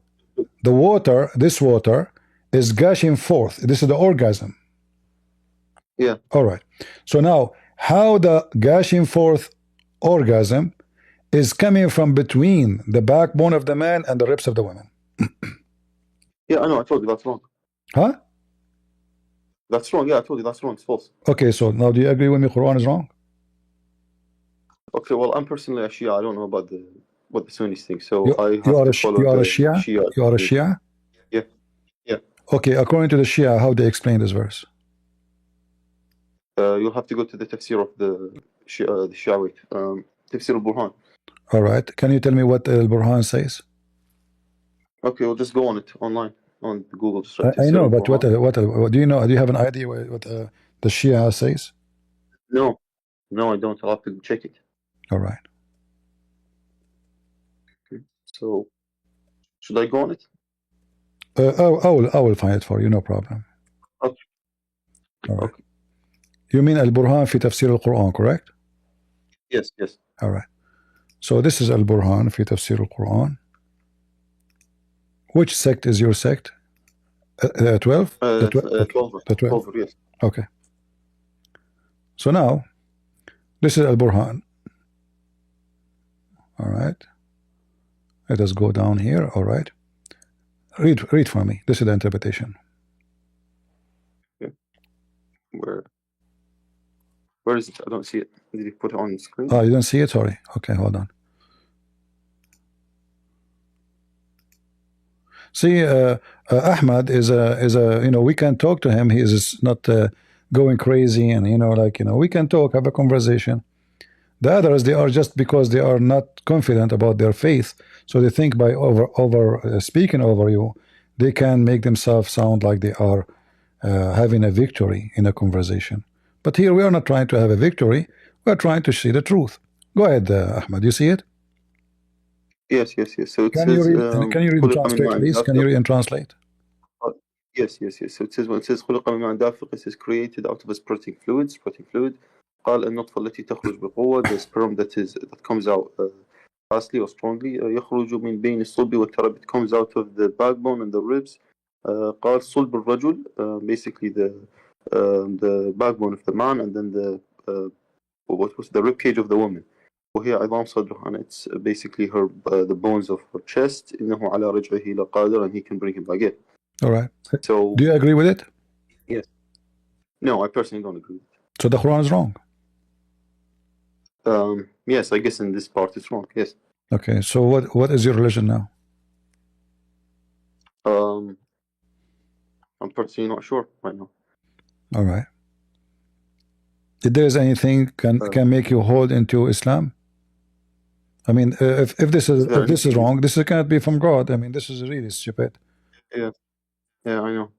the water, this water, is gushing forth. This is the orgasm. Yeah. All right. So now, how the gushing forth orgasm is coming from between the backbone of the man and the ribs of the woman. Yeah, I know. I told you that's wrong. Huh? That's wrong. Yeah, I told you that's wrong. It's false. Okay, so now do you agree with me? Quran is wrong? Okay, well, I'm personally a Shia. I don't know about what the Sunnis think, so you are a Shia? You are a Shia? Yeah. Okay, according to the Shia, how they explain this verse? You'll have to go to the tafsir of the Shiawite, tafsir al-Burhan. All right. Can you tell me what al-Burhan says? Okay, we'll just go on it online on Google. I know, but what do you know? Do you have an idea what the Shia says? No, I don't. I'll have to check it. All right. Okay. So, should I go on it? I will find it for you. No problem. Okay. All right. Okay. You mean al-Burhan fi tafsir al-Quran, correct? Yes. All right. So this is al-Burhan fi tafsir al-Quran. Which sect is your sect? 12? 12, yes. Okay. So now, this is al-Burhan. All right. Let us go down here. All right. Read for me. This is the interpretation. Okay. Where is it? I don't see it. Did you put it on the screen? Oh, you don't see it? Sorry. Okay, hold on. See, Ahmad is a we can talk to him. He is not going crazy, and we can talk, have a conversation. The others, they are just because they are not confident about their faith, so they think by over speaking over you, they can make themselves sound like they are having a victory in a conversation. But here we are not trying to have a victory. We are trying to see the truth. Go ahead, Ahmad. You see it? Yes. So it can says, you read and translate, please? Can you read and translate? Yes. So it says when it says خلق من ماء دافق, it is created out of a spurting fluid. قال النطفة التي تخرج بقوة, the sperm that comes out fastly or strongly. يخرج من بين الصلب والترائب, it comes out of the backbone and the ribs. قال صلب الرجل, basically the backbone of the man, and then what was the rib cage of the woman. وهي عظام صدرها, and it's basically her the bones of her chest. إنه على رجعه لقادر, and he can bring him back in. All right. So do you agree with it? Yes. No, I personally don't agree with it. So the Quran is wrong? Yes, I guess in this part it's wrong. Yes. Okay. So what is your religion now? I'm personally not sure right now. All right. If there's anything can make you hold into Islam, I mean, if this is wrong, this cannot be from God. I mean, this is really stupid. Yeah, yeah, I know.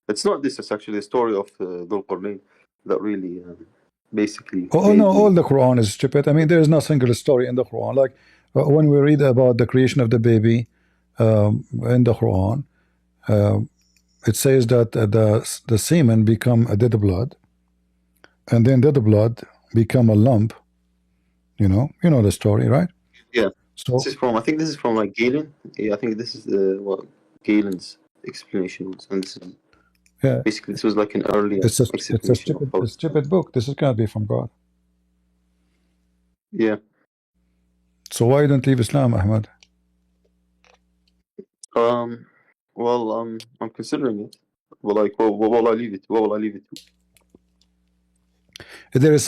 It's not this. It's actually a story of Dhul Qarnayn that really basically. Oh no, all the Quran is stupid. I mean, there is no single story in the Quran. Like when we read about the creation of the baby in the Quran, it says that the semen become a dead blood, and then dead blood become a lump. You know the story, right? Yeah. So this is from. I think this is from like Galen. Yeah, I think this is what Galen's explanation was, and this is basically this was like an earlier explanation of how. A stupid book. This cannot be from God. Yeah. So why you don't leave Islam, Ahmad? Well, I'm considering it. Well, like, what will I leave it? What will I leave it to? If there is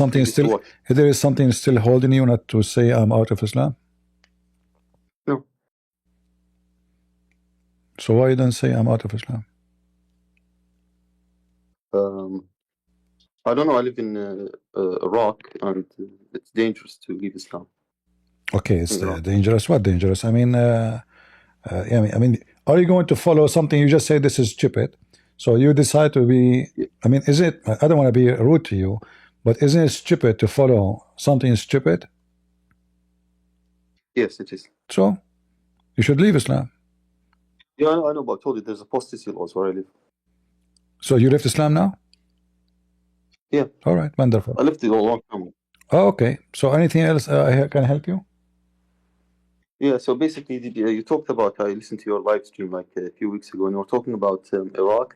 something still holding you not to say I'm out of Islam. No. So why you don't say I'm out of Islam? I don't know. I live in Iraq, and it's dangerous to leave Islam. Okay, it's dangerous. What dangerous? I mean, I mean, are you going to follow something? You just say this is stupid, so you decide to be. I mean, is it? I don't want to be rude to you, but isn't it stupid to follow something stupid? Yes, it is. So, you should leave Islam. Yeah, I know, but I told you there's apostasy laws where I live. So you left Islam now? Yeah. All right, wonderful. I left it a long time ago. Oh, okay. So anything else I can help you? Yeah, so basically, you talked about. I listened to your live stream like a few weeks ago, and you were talking about Iraq,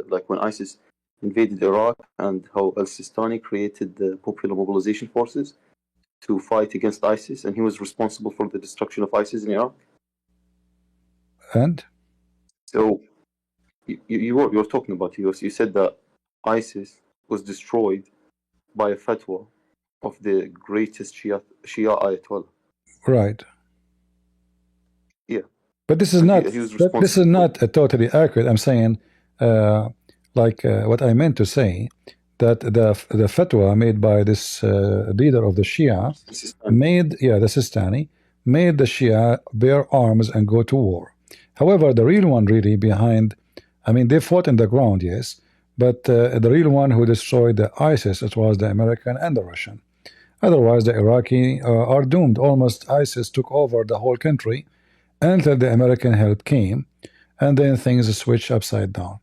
like when ISIS invaded Iraq, and how al-Sistani created the Popular Mobilization Forces to fight against ISIS, and he was responsible for the destruction of ISIS in Iraq. And so you were talking about you said that ISIS was destroyed by a fatwa of the greatest Shia Ayatollah. Right. Yeah. But this is not totally accurate. I'm saying, what I meant to say, that the fatwa made by this leader of the Shia the Sistani, made the Shia bear arms and go to war. However, the real one really behind, I mean, they fought in the ground, yes, but the real one who destroyed the ISIS, it was the American and the Russian. Otherwise, the Iraqi are doomed. Almost ISIS took over the whole country until the American help came, and then things switched upside down.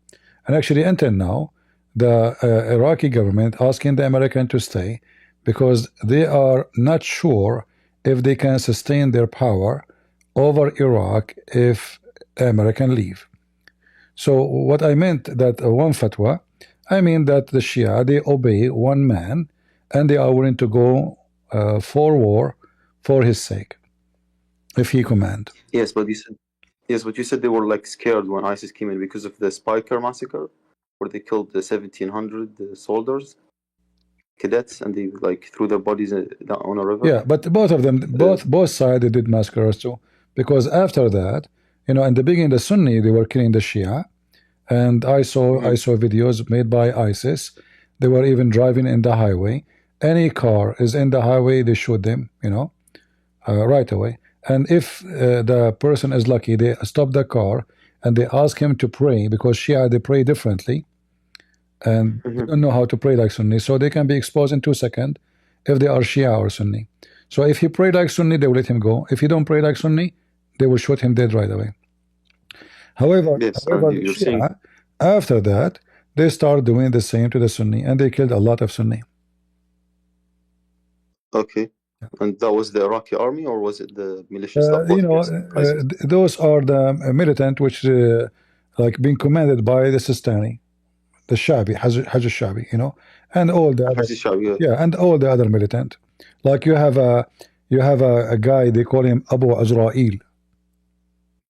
And actually, until now, the Iraqi government asking the American to stay because they are not sure if they can sustain their power over Iraq if American leave. So what I meant that one fatwa, I mean that the Shia, they obey one man and they are willing to go for war for his sake if he command. Yes, but you said they were like scared when ISIS came in because of the Spiker massacre, where they killed the 1,700 soldiers, cadets, and they like threw their bodies down on a river. Yeah, but both of them, both sides, they did massacres too. Because after that, in the beginning, the Sunni, they were killing the Shia, and I saw videos made by ISIS. They were even driving in the highway. Any car is in the highway, they shoot them, right away. And if the person is lucky, they stop the car and they ask him to pray, because Shia, they pray differently and they don't know how to pray like Sunni, so they can be exposed in 2 seconds if they are Shia or Sunni. So if he pray like Sunni, they will let him go. If he don't pray like Sunni, they will shoot him dead right away. However, the Shia, after that, they start doing the same to the Sunni, and they killed a lot of Sunni. Okay. And that was the Iraqi army, or was it the militias that fought those are the militant which like being commanded by the Sistani, the Shabi, Hajj Shabi, and all the other, and all the other militant. Like you have a guy, they call him Abu Azrail.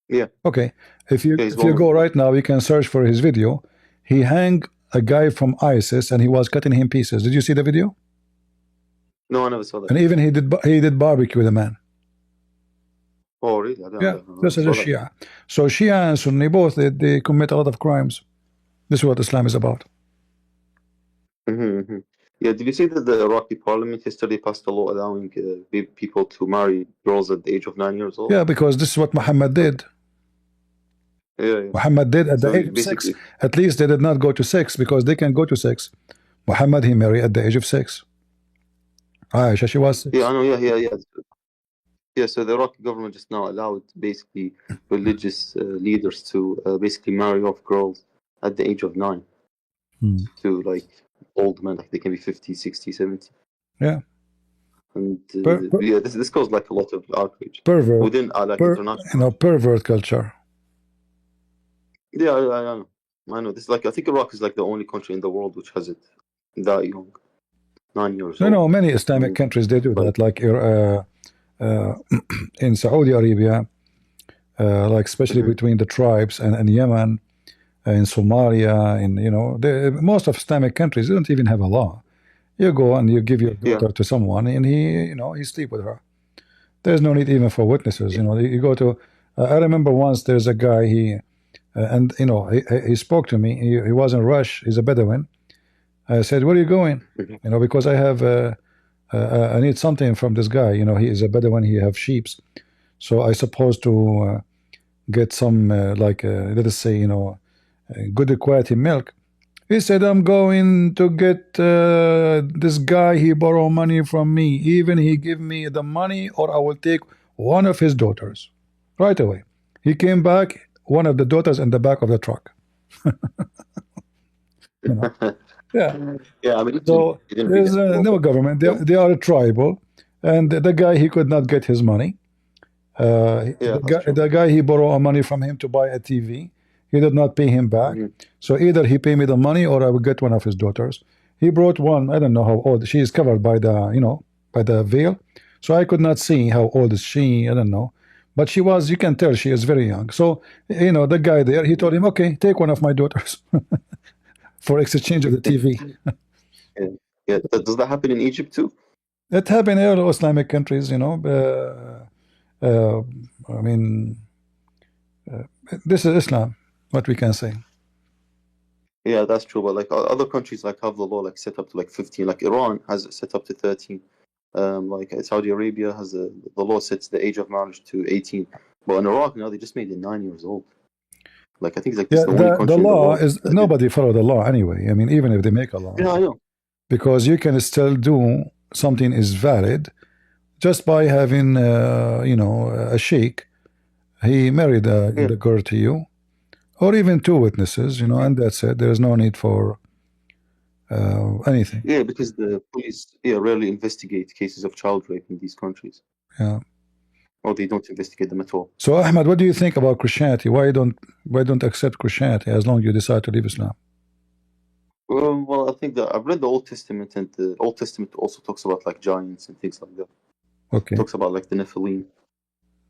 Yeah. Okay. If you go right now, you can search for his video. He hanged a guy from ISIS and he was cutting him pieces. Did you see the video? No, I never saw that. And even he did barbecue the man. Oh, really? I Yeah, this is saw a that. Shia. So Shia and Sunni both, they commit a lot of crimes. This is what Islam is about. Yeah, did you see that the Iraqi parliament yesterday passed a law allowing people to marry girls at the age of 9 years old? Yeah, because this is what Muhammad did. Yeah. Muhammad did at the So age of 6. basically, At least they did not go to 6 because they can go to 6. Muhammad, he married at the age of 6. Aisha, she was 6. yeah, I know, yeah. Yeah, so the Iraqi government just now allowed basically religious leaders to basically marry off girls at the age of 9 to like old men, like they can be 50, 60, 70. Yeah. And yeah, this caused like a lot of outrage Pervert. within like international. Pervert culture. Yeah, I know. This is like, I think Iraq is like the only country in the world which has it that young, 9 years old. No, many Islamic countries they do that, like in Saudi Arabia, like especially between the tribes and Yemen, in Somalia, most of Islamic countries they don't even have a law. You go and you give your daughter to someone, and he sleep with her. There's no need even for witnesses. You go to. I remember once there's a guy he spoke to me. He was in Rush. He's a Bedouin. I said, "Where are you going?" Because I have I need something from this guy. He is a Bedouin. He have sheeps, so I supposed to get some let us say good quality milk. He said, "I'm going to get this guy. He borrow money from me. Even he give me the money, or I will take one of his daughters." Right away, he came back. One of the daughters in the back of the truck. Yeah. Yeah, I mean, so there's no government. They are tribal, and the guy he could not get his money. The guy he borrowed money from him to buy a TV. He did not pay him back. So either he pay me the money or I will get one of his daughters. He brought one. I don't know how old. She is covered by the by the veil, so I could not see how old is she. I don't know, but she was. You can tell she is very young. So the guy there. He told him, "Okay, take one of my daughters." For exchange of the TV. Yeah. Does that happen in Egypt too? It happened in all Islamic countries, I mean, this is Islam, what we can say. Yeah, that's true. But like other countries, like have the law like set up to like 15. Like Iran has it set up to 13. Like Saudi Arabia has the law sets the age of marriage to 18. But in Iraq now they just made it 9 years old. Like I think it's like this the only country the law in the world is nobody follow the law anyway. I mean, even if they make a law. Yeah, I know. Because you can still do something is valid just by having a sheikh. He married the girl to you, or even 2 witnesses, and that's it. There is no need for anything. Yeah, because the police rarely investigate cases of child rape in these countries. Yeah. Or they don't investigate them at all. So Ahmed, what do you think about Christianity? Why don't accept Christianity as long as you decide to leave Islam? Well, I think that I've read the Old Testament, and the Old Testament also talks about like giants and things like that. Okay. It talks about like the Nephilim.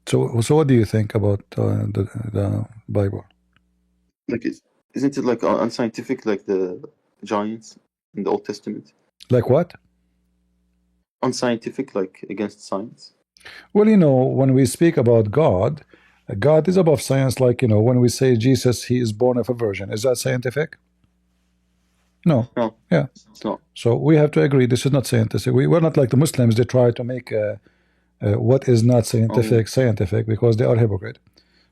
So what do you think about the Bible? Like, isn't it like unscientific, like the giants in the Old Testament? Like what? Unscientific, like against science. Well, when we speak about God, God is above science. Like, when we say Jesus, he is born of a virgin, is that scientific? No. Yeah. It's not. So we have to agree this is not scientific. We're not like the Muslims. They try to make what is not scientific because they are hypocrite.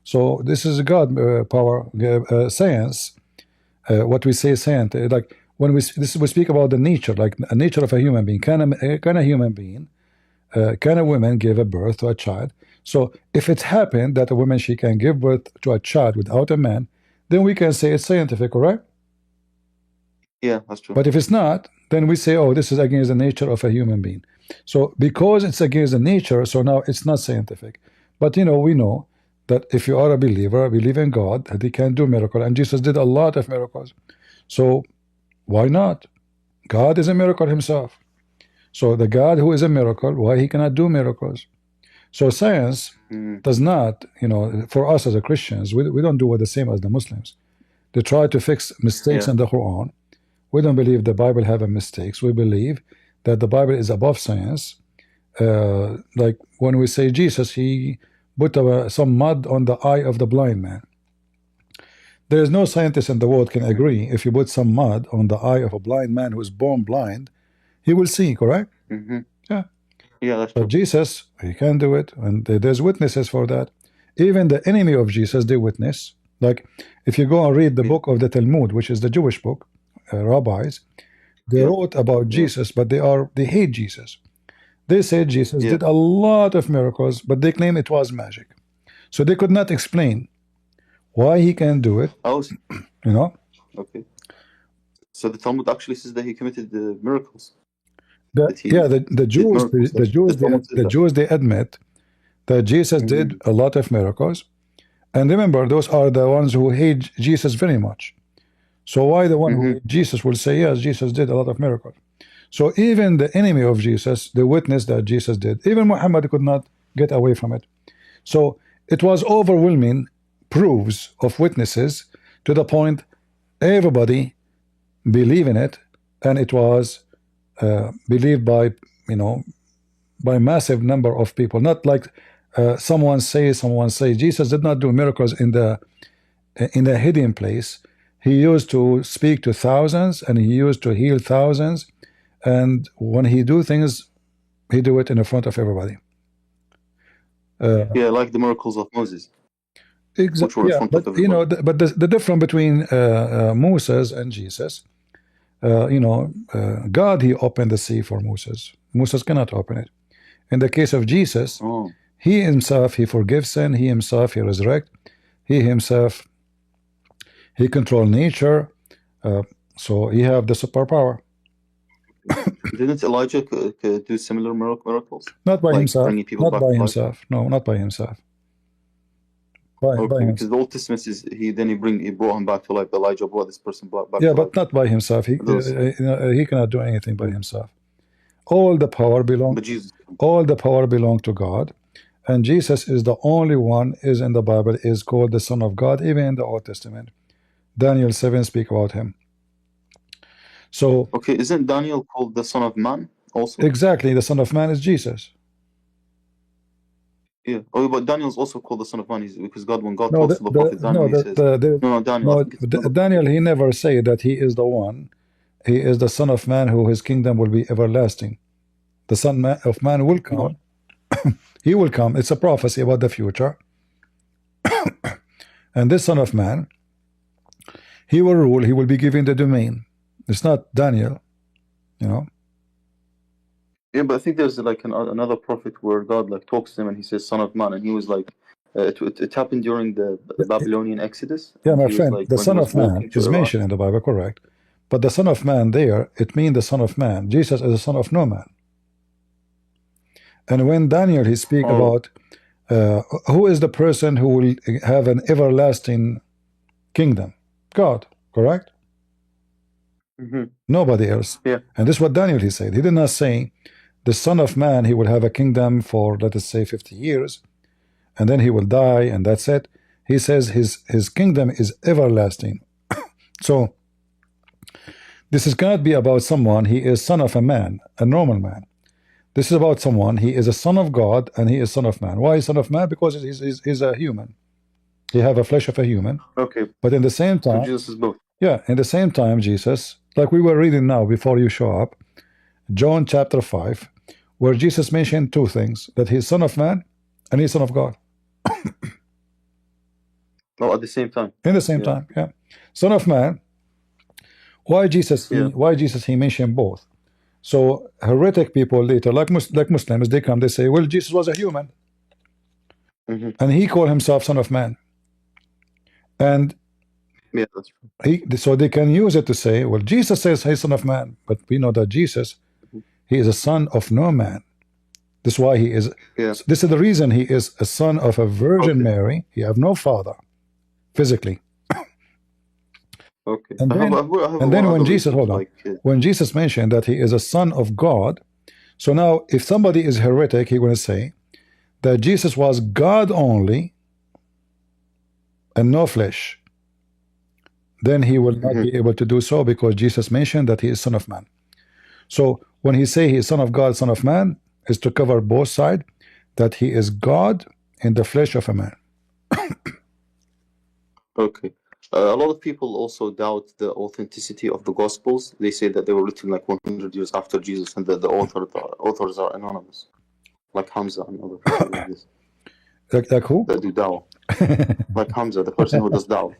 So this is God power, science. What we say science, like when we speak about the nature, like a nature of a human being. Can a human being, can a woman give a birth to a child? So if it happened that a woman, she can give birth to a child without a man, then we can say it's scientific, correct? Yeah, that's true. But if it's not, then we say, oh, this is against the nature of a human being. So because it's against the nature, so now it's not scientific. But we know that if you are a believer, believe in God, that he can do miracles. And Jesus did a lot of miracles. So why not? God is a miracle himself. So the God who is a miracle, why he cannot do miracles? So science does not, for us as a Christians, we don't do the same as the Muslims. They try to fix mistakes in the Quran. We don't believe the Bible have mistakes. We believe that the Bible is above science. Like when we say Jesus, he put some mud on the eye of the blind man. There is no scientist in the world can agree if you put some mud on the eye of a blind man who is born blind, he will see, correct? Yeah. Yeah, that's But true. Jesus, he can do it, and there's witnesses for that. Even the enemy of Jesus, they witness. Like, if you go and read the book of the Talmud, which is the Jewish book, rabbis, they wrote about Jesus, but they hate Jesus. They said Jesus did a lot of miracles, but they claim it was magic. So they could not explain why he can do it. You know? Okay. So the Talmud actually says that he committed the miracles. The Jews they admit that Jesus did a lot of miracles, and remember, those are the ones who hate Jesus very much. So why the one who hates Jesus will say yes, Jesus did a lot of miracles? So even the enemy of Jesus, they witnessed that Jesus did. Even Muhammad could not get away from it. So it was overwhelming proofs of witnesses to the point everybody believe in it, and it was believed by by massive number of people. Not like someone say Jesus did not do miracles in the hidden place. He used to speak to thousands, and he used to heal thousands, and when he do things, he do it in front of everybody. Yeah, like the miracles of Moses. Which were in front of everybody. You know, but the difference between Moses and Jesus, God, he opened the sea for Moses. Moses cannot open it. In the case of Jesus, he himself, he forgives sin. He himself, he resurrect. He himself, he control nature. So he have the superpower. Didn't Elijah do similar miracles? Not by himself. Bringing people Not back by to life? himself. No, not by himself. By Because himself. the Old Testament says he brought him back to life. Elijah brought this person back Yeah, to but life. not by himself. He cannot do anything by himself. All the power belongs. All the power belong to God, and Jesus is the only one is in the Bible is called the Son of God. Even in the Old Testament, Daniel 7 speak about him. So okay, isn't Daniel called the Son of Man also? Exactly, the Son of Man is Jesus. Yeah. Oh, but Daniel's also called the Son of Man because when God No, talks to the prophet Daniel, he says, "No, Daniel." I think it's Daniel, he never say that he is the one. He is the Son of Man who his kingdom will be everlasting. The Son of Man will come. He will come. It's a prophecy about the future. And this Son of Man, he will rule. He will be given the domain. It's not Daniel, you know. Yeah, but I think there's like another prophet where God like talks to him and he says, "Son of Man," and he was like, it happened during the Babylonian Exodus. Yeah, my he friend, was like, the when Son he was of Man walking to is Iraq. mentioned in the Bible, correct? But the Son of Man there, it means the Son of Man. Jesus is the Son of no man. And when Daniel he speak about who is the person who will have an everlasting kingdom, God, correct? Nobody else. Yeah. And this is what Daniel he said. He did not say the Son of Man he will have a kingdom for, let us say, 50 years, and then he will die, and that's it. He says his kingdom is everlasting. So this is cannot be about someone he is son of a man, a normal man. This is about someone he is a son of God and he is son of man. Why is son of man? Because he's a human. He have a flesh of a human. Okay. But in the same time, so Jesus is both. Yeah, in the same time, Jesus, like we were reading now before you show up, John chapter 5, where Jesus mentioned two things, that he's son of man and he's son of God. Oh, at the same time. In the same time, yeah. Son of man. Why Jesus he mentioned both? So heretic people later, like Muslims, they come, they say, well, Jesus was a human. And he called himself son of man. And yeah, that's true. So they can use it to say, well, Jesus says he's son of man, but we know that Jesus, he is a son of no man. This is why he is. This is the reason he is a son of a Virgin Mary. He have no father, physically. Okay. And then when Jesus, hold on, when Jesus mentioned that he is a son of God, so now if somebody is heretic, he's going to say that Jesus was God only and no flesh. Then he will not be able to do so because Jesus mentioned that he is son of man. So when he say he is son of God, son of man, is to cover both sides, that he is God in the flesh of a man. Okay. A lot of people also doubt the authenticity of the Gospels. They say that they were written like 100 years after Jesus, and that the authors are anonymous, like Hamza and other people like this. Like who? That do dawah. Like Hamza, the person who does dawah.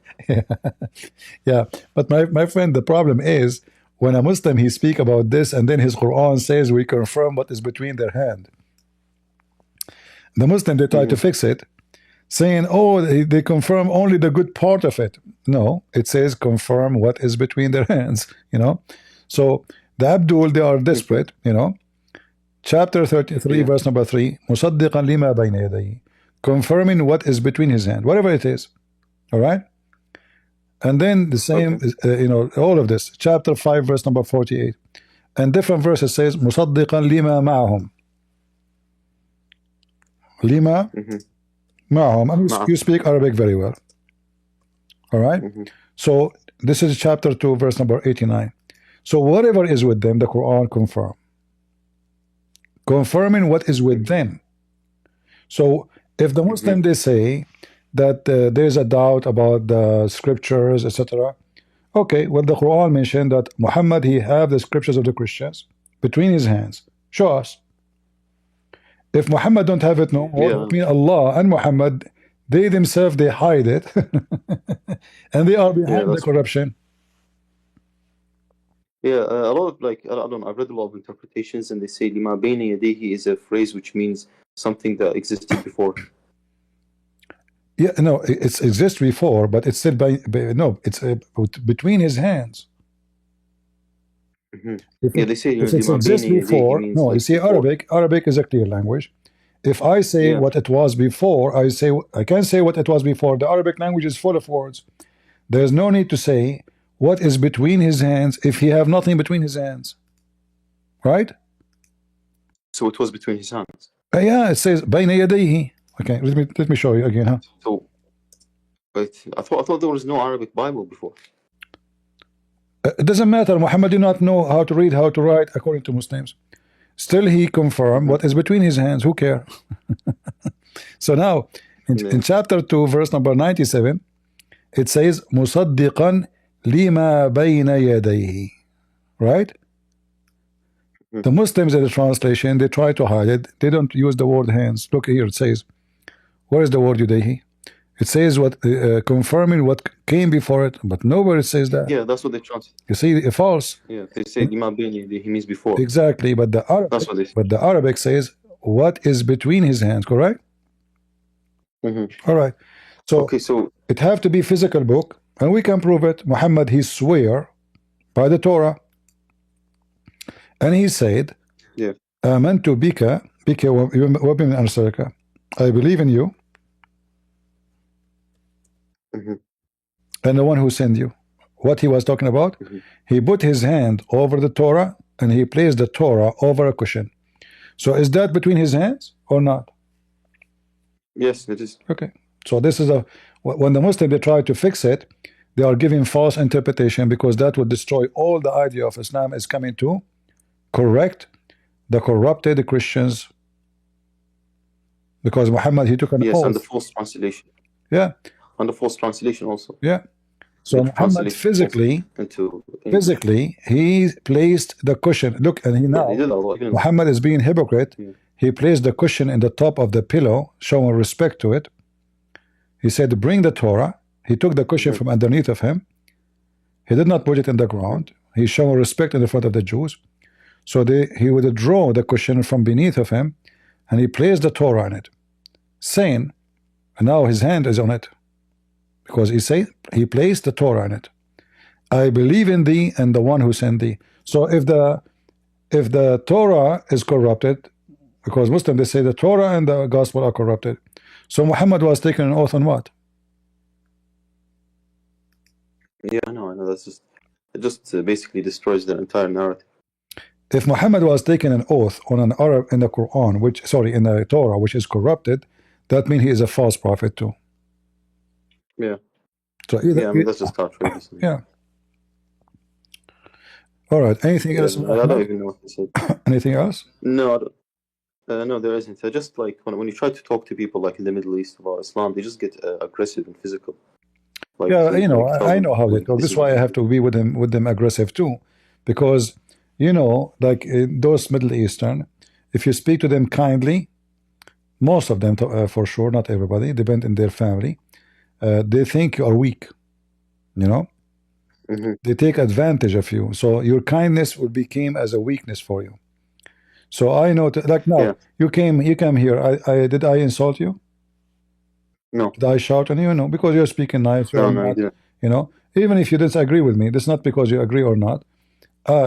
Yeah, but my friend, the problem is when a Muslim he speak about this, and then his Quran says we confirm what is between their hand. The Muslim they try to fix it, saying, oh, they confirm only the good part of it. No, it says confirm what is between their hands, you know. So the Abdul, they are desperate, you know. Chapter 33, verse number 3, مُصَدِّقًا لِمَا بَيْنَ يَدَيْهِ, confirming what is between his hand, whatever it is. All right? And then the same, you know, all of this. Chapter 5, verse number 48. And different verses says, مُصَدِّقًا لِمَا مَعَهُمْ. Lima Ma'hum. I mean, you speak Arabic very well. All right? So this is chapter 2, verse number 89. So whatever is with them, the Quran confirm. Confirming what is with them. So if the Muslim they say that there's a doubt about the scriptures, etc. Okay, well the Quran mentioned that Muhammad he have the scriptures of the Christians between his hands. Show us. If Muhammad don't have it no more, between Allah and Muhammad, they themselves they hide it, and they are behind the corruption. Yeah, a lot of like I don't know. I've read a lot of interpretations, and they say "lima bayna yadayhi" is a phrase which means something that existed before. Yeah, no, it exists before, but it's said by no, it's between his hands. Yeah, they say if it exists before, no, like you see, before. Arabic is a clear language. If I say what it was before, I can say what it was before. The Arabic language is full of words. There's no need to say what is between his hands if he have nothing between his hands, right? So it was between his hands. Yeah, it says bayna yadayhi. Okay, let me show you again, huh? So, but I thought there was no Arabic Bible before. It doesn't matter. Muhammad did not know how to read, how to write, according to Muslims. Still, he confirmed what is between his hands. Who cares? So now, in chapter 2, verse number 97, it says, مُصَدِّقًا لِمَا بَيْنَ يَدَيْهِ. Right? The Muslims in the translation, they try to hide it. They don't use the word hands. Look here, it says, where is the word yadayhi? It says what confirming what came before it, but nowhere it says that. Yeah, that's what they translate. You see, false. Yeah, they say "lima bayna yadayhi" means before. Exactly, but the Arabic, that's what they say. But the Arabic says what is between his hands. Correct. All right. So it have to be physical book, and we can prove it. Muhammad he swear by the Torah, and he said, "Yeah, amantu bika wa biman arsalaka." I believe in you. And the one who sent you. What he was talking about, he put his hand over the Torah and he placed the Torah over a cushion. So is that between his hands or not? Yes, it is. Okay. So this is when the Muslim they try to fix it, they are giving false interpretation, because that would destroy all the idea of Islam is coming to correct the corrupted Christians, because Muhammad he took an oath. And the false translation. Yeah. And the false translation also. Yeah. So Muhammad physically he placed the cushion. Look, and he now Muhammad is being hypocrite. He placed the cushion in the top of the pillow, showing respect to it. He said, bring the Torah. He took the cushion from underneath of him. He did not put it in the ground. He showed respect in the front of the Jews. So he would draw the cushion from beneath of him, and he placed the Torah in it, saying, and now his hand is on it, because he placed the Torah in it. I believe in thee and the one who sent thee. So if the Torah is corrupted, because Muslims they say the Torah and the Gospel are corrupted, so Muhammad was taking an oath on what? Yeah, I know. That's just basically destroys the entire narrative. If Muhammad was taking an oath on an Arab in the Quran, in the Torah, which is corrupted, that means he is a false prophet too. Yeah. So that's just outrageous. Yeah. All right. Anything else? I don't even know what to say. Anything else? No, I don't. No, there isn't. Just like when you try to talk to people like in the Middle East about Islam, they just get aggressive and physical. Like, Yeah, you know, like tell I them know how they like talk. this This is is why I have to be with them aggressive too, because you know, like those Middle Eastern, if you speak to them kindly, most of them for sure, not everybody, depend in their family, they think you are weak. You know, they take advantage of you. So your kindness will become as a weakness for you. So I know, like now, you came here. Did I insult you? No. Did I shout on you? No, because you're speaking nice. No, no, you didn't. You know, even if you disagree with me, that's not because you agree or not.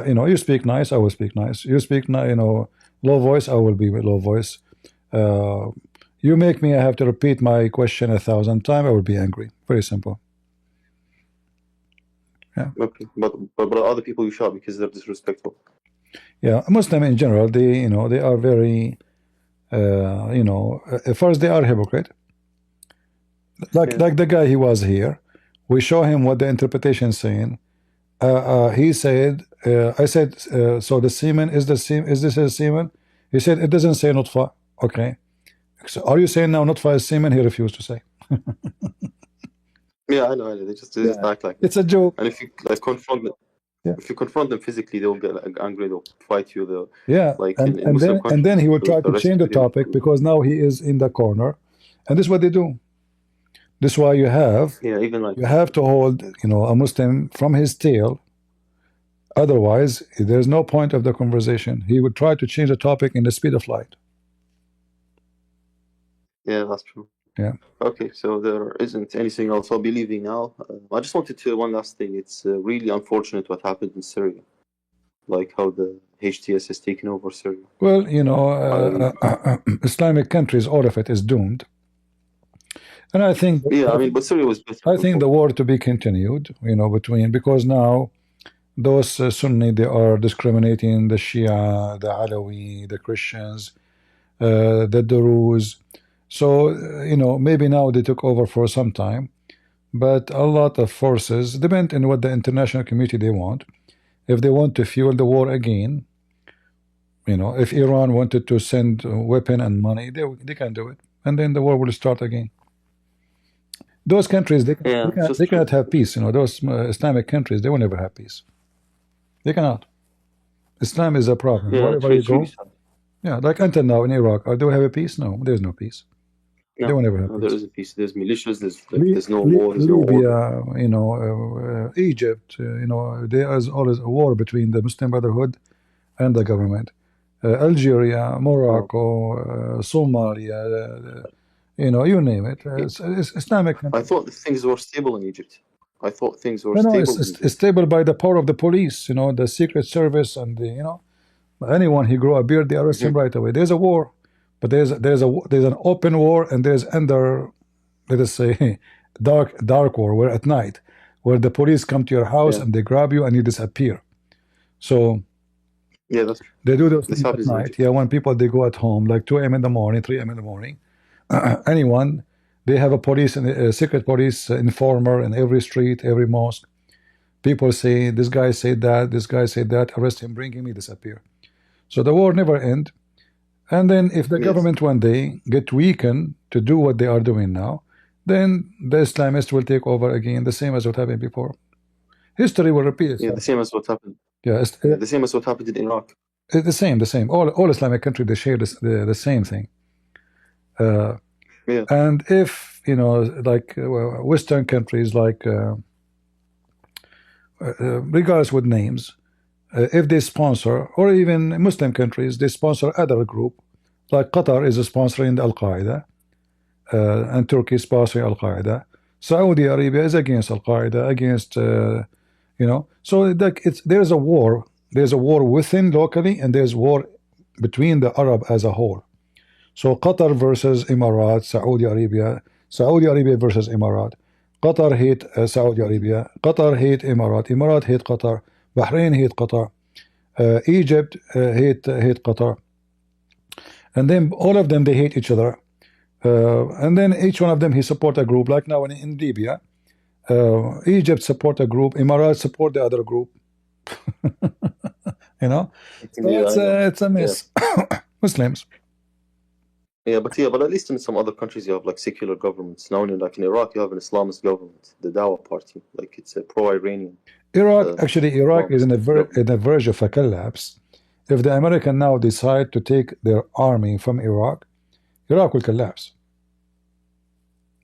You know, you speak nice, I will speak nice. You speak, you know, low voice, I will be with low voice. You make me, I have to repeat my question 1,000 times, I will be angry. Very simple. Yeah. Okay, but other people you shout because they're disrespectful. Yeah, Muslim in general, they, you know, they are very, you know, first they are hypocrite. Like the guy, he was here. We show him what the interpretation is saying. He said, I said, so the semen is the semen. Is this a semen? He said it doesn't say nutfa. Okay. So are you saying now nutfa is semen? He refused to say. Yeah, I know. They just act like it's a joke. And if you like confront them, if you confront them physically, they'll get like, angry. They'll fight you. They'll like in Muslim countries, and then he will try to change the you, topic because now he is in the corner, and this is what they do. This is why you have even like you have to hold, you know, a Muslim from his tail. Otherwise, there's no point of the conversation. He would try to change the topic in the speed of light. Yeah, that's true. Yeah. Okay, so there isn't anything else. I'll be leaving now. I just wanted to one last thing. It's really unfortunate what happened in Syria, like how the HTS has taken over Syria. Well, you know, Islamic countries, all of it is doomed. And I think, yeah, I mean, but Syria was better. I think the war to be continued, you know, between, because now those Sunni, they are discriminating the Shia, the Alawi, the Christians, the Druze. So, you know, maybe now they took over for some time, but a lot of forces, depend on what the international community they want. If they want to fuel the war again, you know, if Iran wanted to send weapon and money, they can do it. And then the war will start again. Those countries, they cannot have peace. You know, those Islamic countries, they will never have peace. They cannot. Islam is a problem. Wherever you go. Yeah, like until now in Iraq, do we have a peace? No, there's no peace. No, they will never have no, peace. there isn't peace. There's militias. There's no war. There's no Libya, you know, Egypt. You know, there is always a war between the Muslim Brotherhood and the government. Algeria, Morocco, Somalia. You know, you name it. It's Islamic. I thought things were stable in Egypt. I thought things were no, stable. It's stable by the power of the police. You know, the Secret Service and the, you know, anyone who grow a beard, they arrest him right away. There's a war, but there's an open war, and there's under, let us say, dark war, where at night, where the police come to your house and they grab you and you disappear. So yeah, they do those things at night. Yeah, when people they go at home, like 2 a.m. in the morning, 3 a.m. in the morning. Anyone, they have a police and a secret police informer in every street, every mosque. People say this guy said that, this guy said that. Arrest him, bring him, he disappear. So the war never end. And then if the government one day get weakened to do what they are doing now, then the Islamists will take over again, the same as what happened before. History will repeat itself. Yeah, the same as what happened. Yeah, the same as what happened in Iraq. The same. All Islamic countries, they share the same thing. And if, you know, like Western countries, like regardless with names, if they sponsor, or even Muslim countries, they sponsor other group, like Qatar is sponsoring Al-Qaeda, and Turkey is sponsoring Al-Qaeda. Saudi Arabia is against Al-Qaeda, against, you know, so like there's a war. There's a war within locally, and there's war between the Arab as a whole. So Qatar versus Emirat, Saudi Arabia versus Emirat. Qatar hate Saudi Arabia, Qatar hate Emirat, Emirat hate Qatar, Bahrain hate Qatar, Egypt hate Qatar, and then all of them they hate each other, and then each one of them he support a group. Like now in Libya, Egypt support a group, Emirat support the other group. You know, so it's a mess. Muslims. but at least in some other countries you have like secular governments. Now, like in Iraq, you have an Islamist government, the Dawa party. Like it's a pro-Iranian. Iraq is in Islamist the verge of a collapse. If the American now decide to take their army from Iraq will collapse.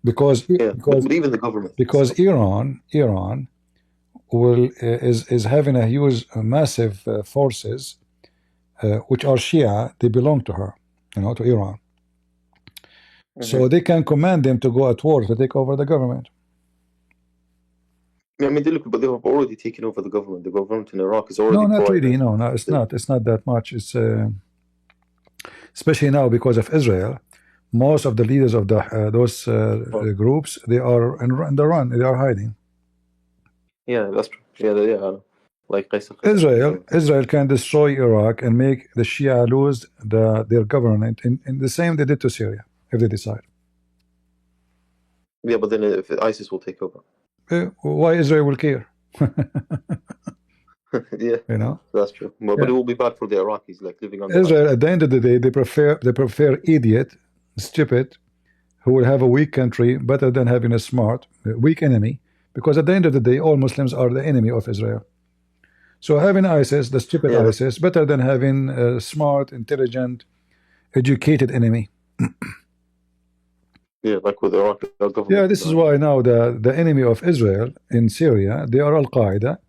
Because but even the government. Because Iran will is having a huge, massive forces, which are Shia. They belong to her, to Iran. So they can command them to go at war to take over the government. I mean, but they have already taken over the government. The government in Iraq is already. No, not really. No, it's not. It's not that much. It's especially now because of Israel. Most of the leaders of those groups, they are in the run. They are hiding. Yeah, that's true. Yeah. Like Israel can destroy Iraq and make the Shia lose their government in the same they did to Syria if they decide. Yeah, but then if ISIS will take over, why Israel will care? Yeah, that's true. But it will be bad for the Iraqis, like living on Israel. At the end of the day, they prefer idiot, stupid, who will have a weak country better than having a smart, weak enemy. Because at the end of the day, all Muslims are the enemy of Israel. So having ISIS, the stupid ISIS, better than having a smart, intelligent, educated enemy. Yeah, like with Iraq government. Yeah, this is why now the enemy of Israel in Syria, they are Al-Qaeda.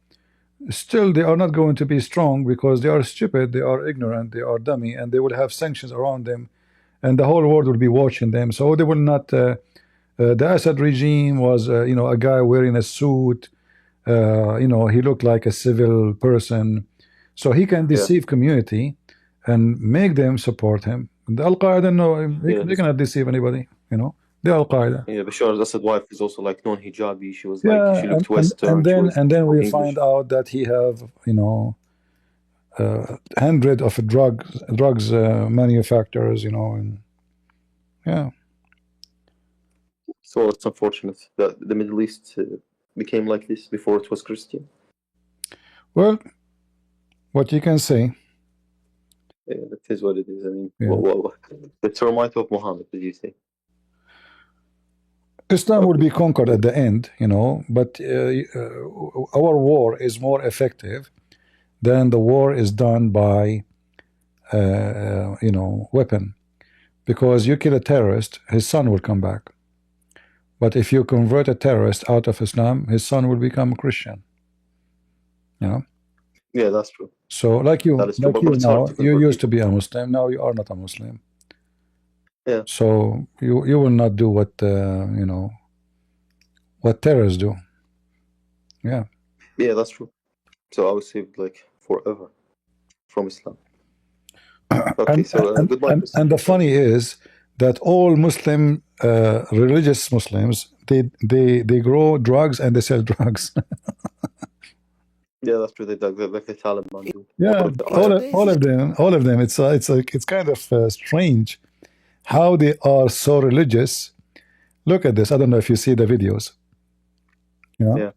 Still, they are not going to be strong because they are stupid, they are ignorant, they are dummy, and they will have sanctions around them, and the whole world will be watching them. So they will not. The Assad regime was, a guy wearing a suit. He looked like a civil person, so he can deceive community and make them support him. The Al-Qaeda, no, they cannot deceive anybody. The Al-Qaeda. Yeah, Bashar al-Assad's wife is also like non-hijabi. She was like she looked Western. And then we find out that he have hundred of drugs manufacturers. And yeah. So it's unfortunate that the Middle East became like this before it was Christian. Well, what you can say. Yeah, that is what it is. I mean, the termite of Muhammad, did you say? Islam will be conquered at the end, but our war is more effective than the war is done by, weapon. Because you kill a terrorist, his son will come back. But if you convert a terrorist out of Islam, his son will become a Christian. Yeah, that's true. So like you now, you used to be a Muslim, now you are not a Muslim. Yeah. So you will not do what what terrorists do. Yeah. Yeah, that's true. So I was saved like forever from Islam. Okay, and the funny is that all Muslim religious Muslims they grow drugs and they sell drugs. Yeah, that's true. They like the Taliban do. Yeah, all of them. It's kind of strange how they are so religious. Look at this. I don't know if you see the videos. Yeah.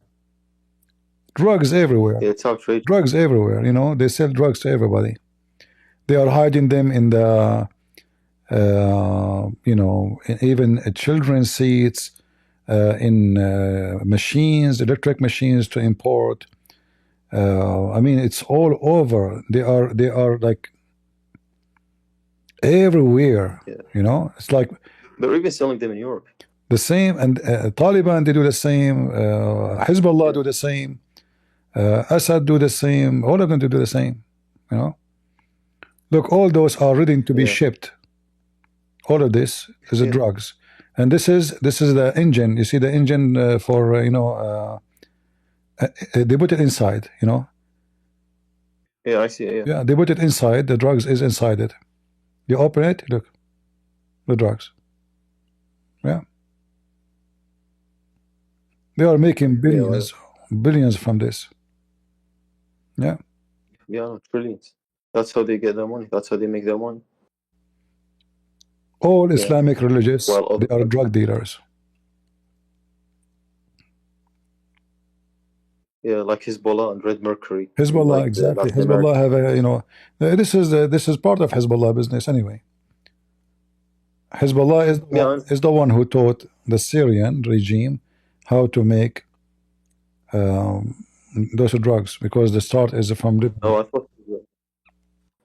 Drugs everywhere. Yeah, it's outrageous. Drugs everywhere. They sell drugs to everybody. They are hiding them in the, even children's seats, in machines, electric machines to import. I mean, it's all over. They are like everywhere. Yeah. It's like they're even selling them in Europe. The same, and Taliban, they do the same. Hezbollah do the same. Assad do the same. All of them do the same. Look, all those are ready to be shipped. All of this is drugs, and this is the engine. You see the engine for they put it inside. Yeah, I see. Yeah. Yeah, they put it inside. The drugs is inside it. You open it. Look, the drugs. Yeah. They are making billions from this. Yeah. Yeah, trillions. That's how they get their money. That's how they make their money. All Islamic religious, they are drug dealers. Yeah, like Hezbollah and Red Mercury. Hezbollah, like exactly. Hezbollah have a, this is part of Hezbollah business anyway. Hezbollah is the one who taught the Syrian regime how to make those drugs, because the start is from Lebanon.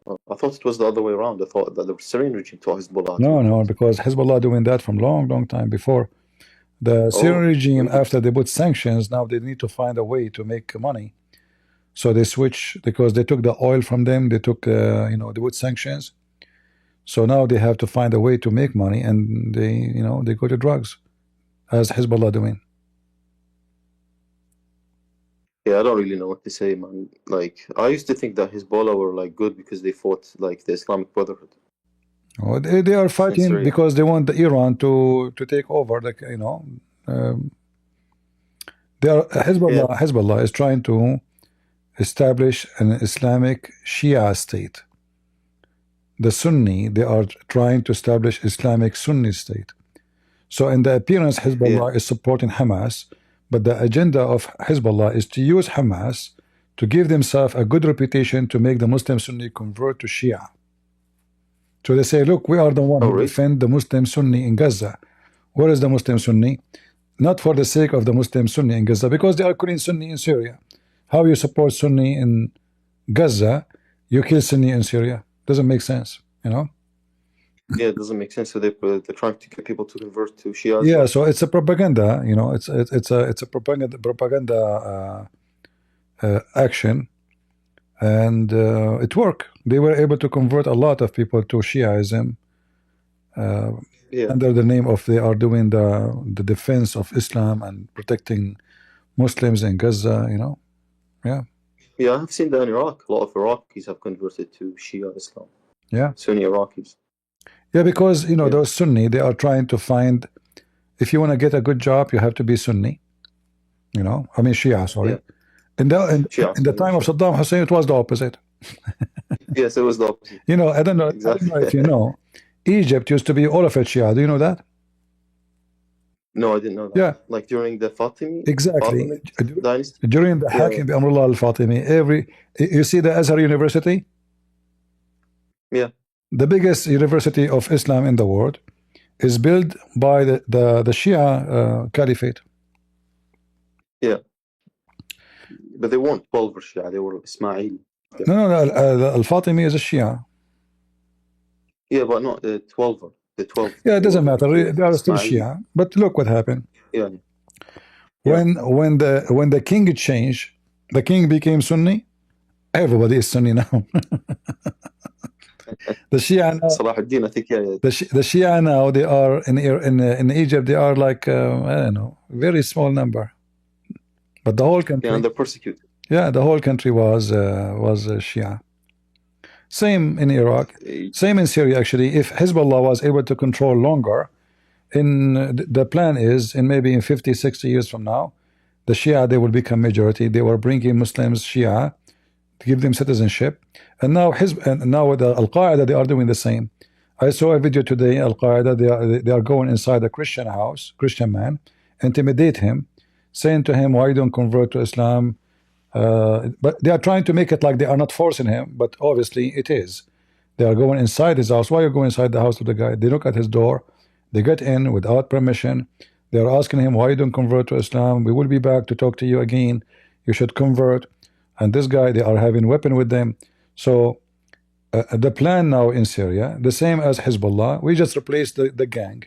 Oh, I thought it was the other way around. I thought that the Syrian regime taught Hezbollah. No, because Hezbollah doing that from long time before. The Syrian regime, after they put sanctions, now they need to find a way to make money. So they switch, because they took the oil from them. They took, they put sanctions. So now they have to find a way to make money, and they go to drugs, as Hezbollah doing. Yeah, I don't really know what to say, man. Like, I used to think that Hezbollah were like good because they fought like the Islamic Brotherhood. Oh, they are fighting because they want Iran to take over. Like, Hezbollah is trying to establish an Islamic Shia state. The Sunni, they are trying to establish Islamic Sunni state. So in the appearance, Hezbollah is supporting Hamas, but the agenda of Hezbollah is to use Hamas to give themselves a good reputation, to make the Muslim Sunni convert to Shia. So they say, look, we are the one who defend the Muslim Sunni in Gaza. Where is the Muslim Sunni? Not for the sake of the Muslim Sunni in Gaza, because they are killing Sunni in Syria. How you support Sunni in Gaza, you kill Sunni in Syria? Doesn't make sense, Yeah, it doesn't make sense. So they're trying to get people to convert to Shia. Yeah, so it's a propaganda. It's a propaganda action, and it worked. They were able to convert a lot of people to Shiaism under the name of they are doing the defense of Islam and protecting Muslims in Gaza. Yeah. Yeah, I've seen that in Iraq. A lot of Iraqis have converted to Shia Islam. Yeah. Sunni Iraqis. Yeah, because those Sunni, they are trying to find, if you want to get a good job, you have to be Sunni. Shia, sorry. In the time of Saddam Hussein, it was the opposite. Yes, it was the opposite. I don't know if you know, Egypt used to be all of it Shia. Do you know that? No, I didn't know that. Yeah. Like during the Fatimi dynasty? During the Hakim bi Amrullah al-Fatimi, you see the Azhar University? Yeah. The biggest university of Islam in the world is built by the Shia Caliphate. Yeah. But they weren't 12 Shia, they were Ismaili. Yeah. No, Al-Fatimi is a Shia. Yeah, but not the 12. The 12. Yeah, it doesn't matter. They are still Shia. But look what happened. Yeah. When the king changed, the king became Sunni. Everybody is Sunni now. The Shia now, Salahuddin, I think, the Shia now, they are in Egypt. They are like I don't know, very small number. But the whole country, and they're persecuted. Yeah, the whole country was Shia. Same in Iraq, same in Syria. Actually, if Hezbollah was able to control longer, the plan is in maybe in 50, 60 years from now, the Shia, they will become majority. They were bringing Muslims Shia to give them citizenship, and now the Al-Qaeda, they are doing the same. I saw a video today. Al-Qaeda, they are going inside a Christian house, Christian man, intimidate him, saying to him, why you don't convert to Islam? But they are trying to make it like they are not forcing him, but obviously it is. They are going inside his house. Why you go inside the house of the guy? They look at his door, they get in without permission. They are asking him, why you don't convert to Islam? We will be back to talk to you again. You should convert. And this guy, they are having weapon with them. So the plan now in Syria, the same as Hezbollah, we just replaced the gang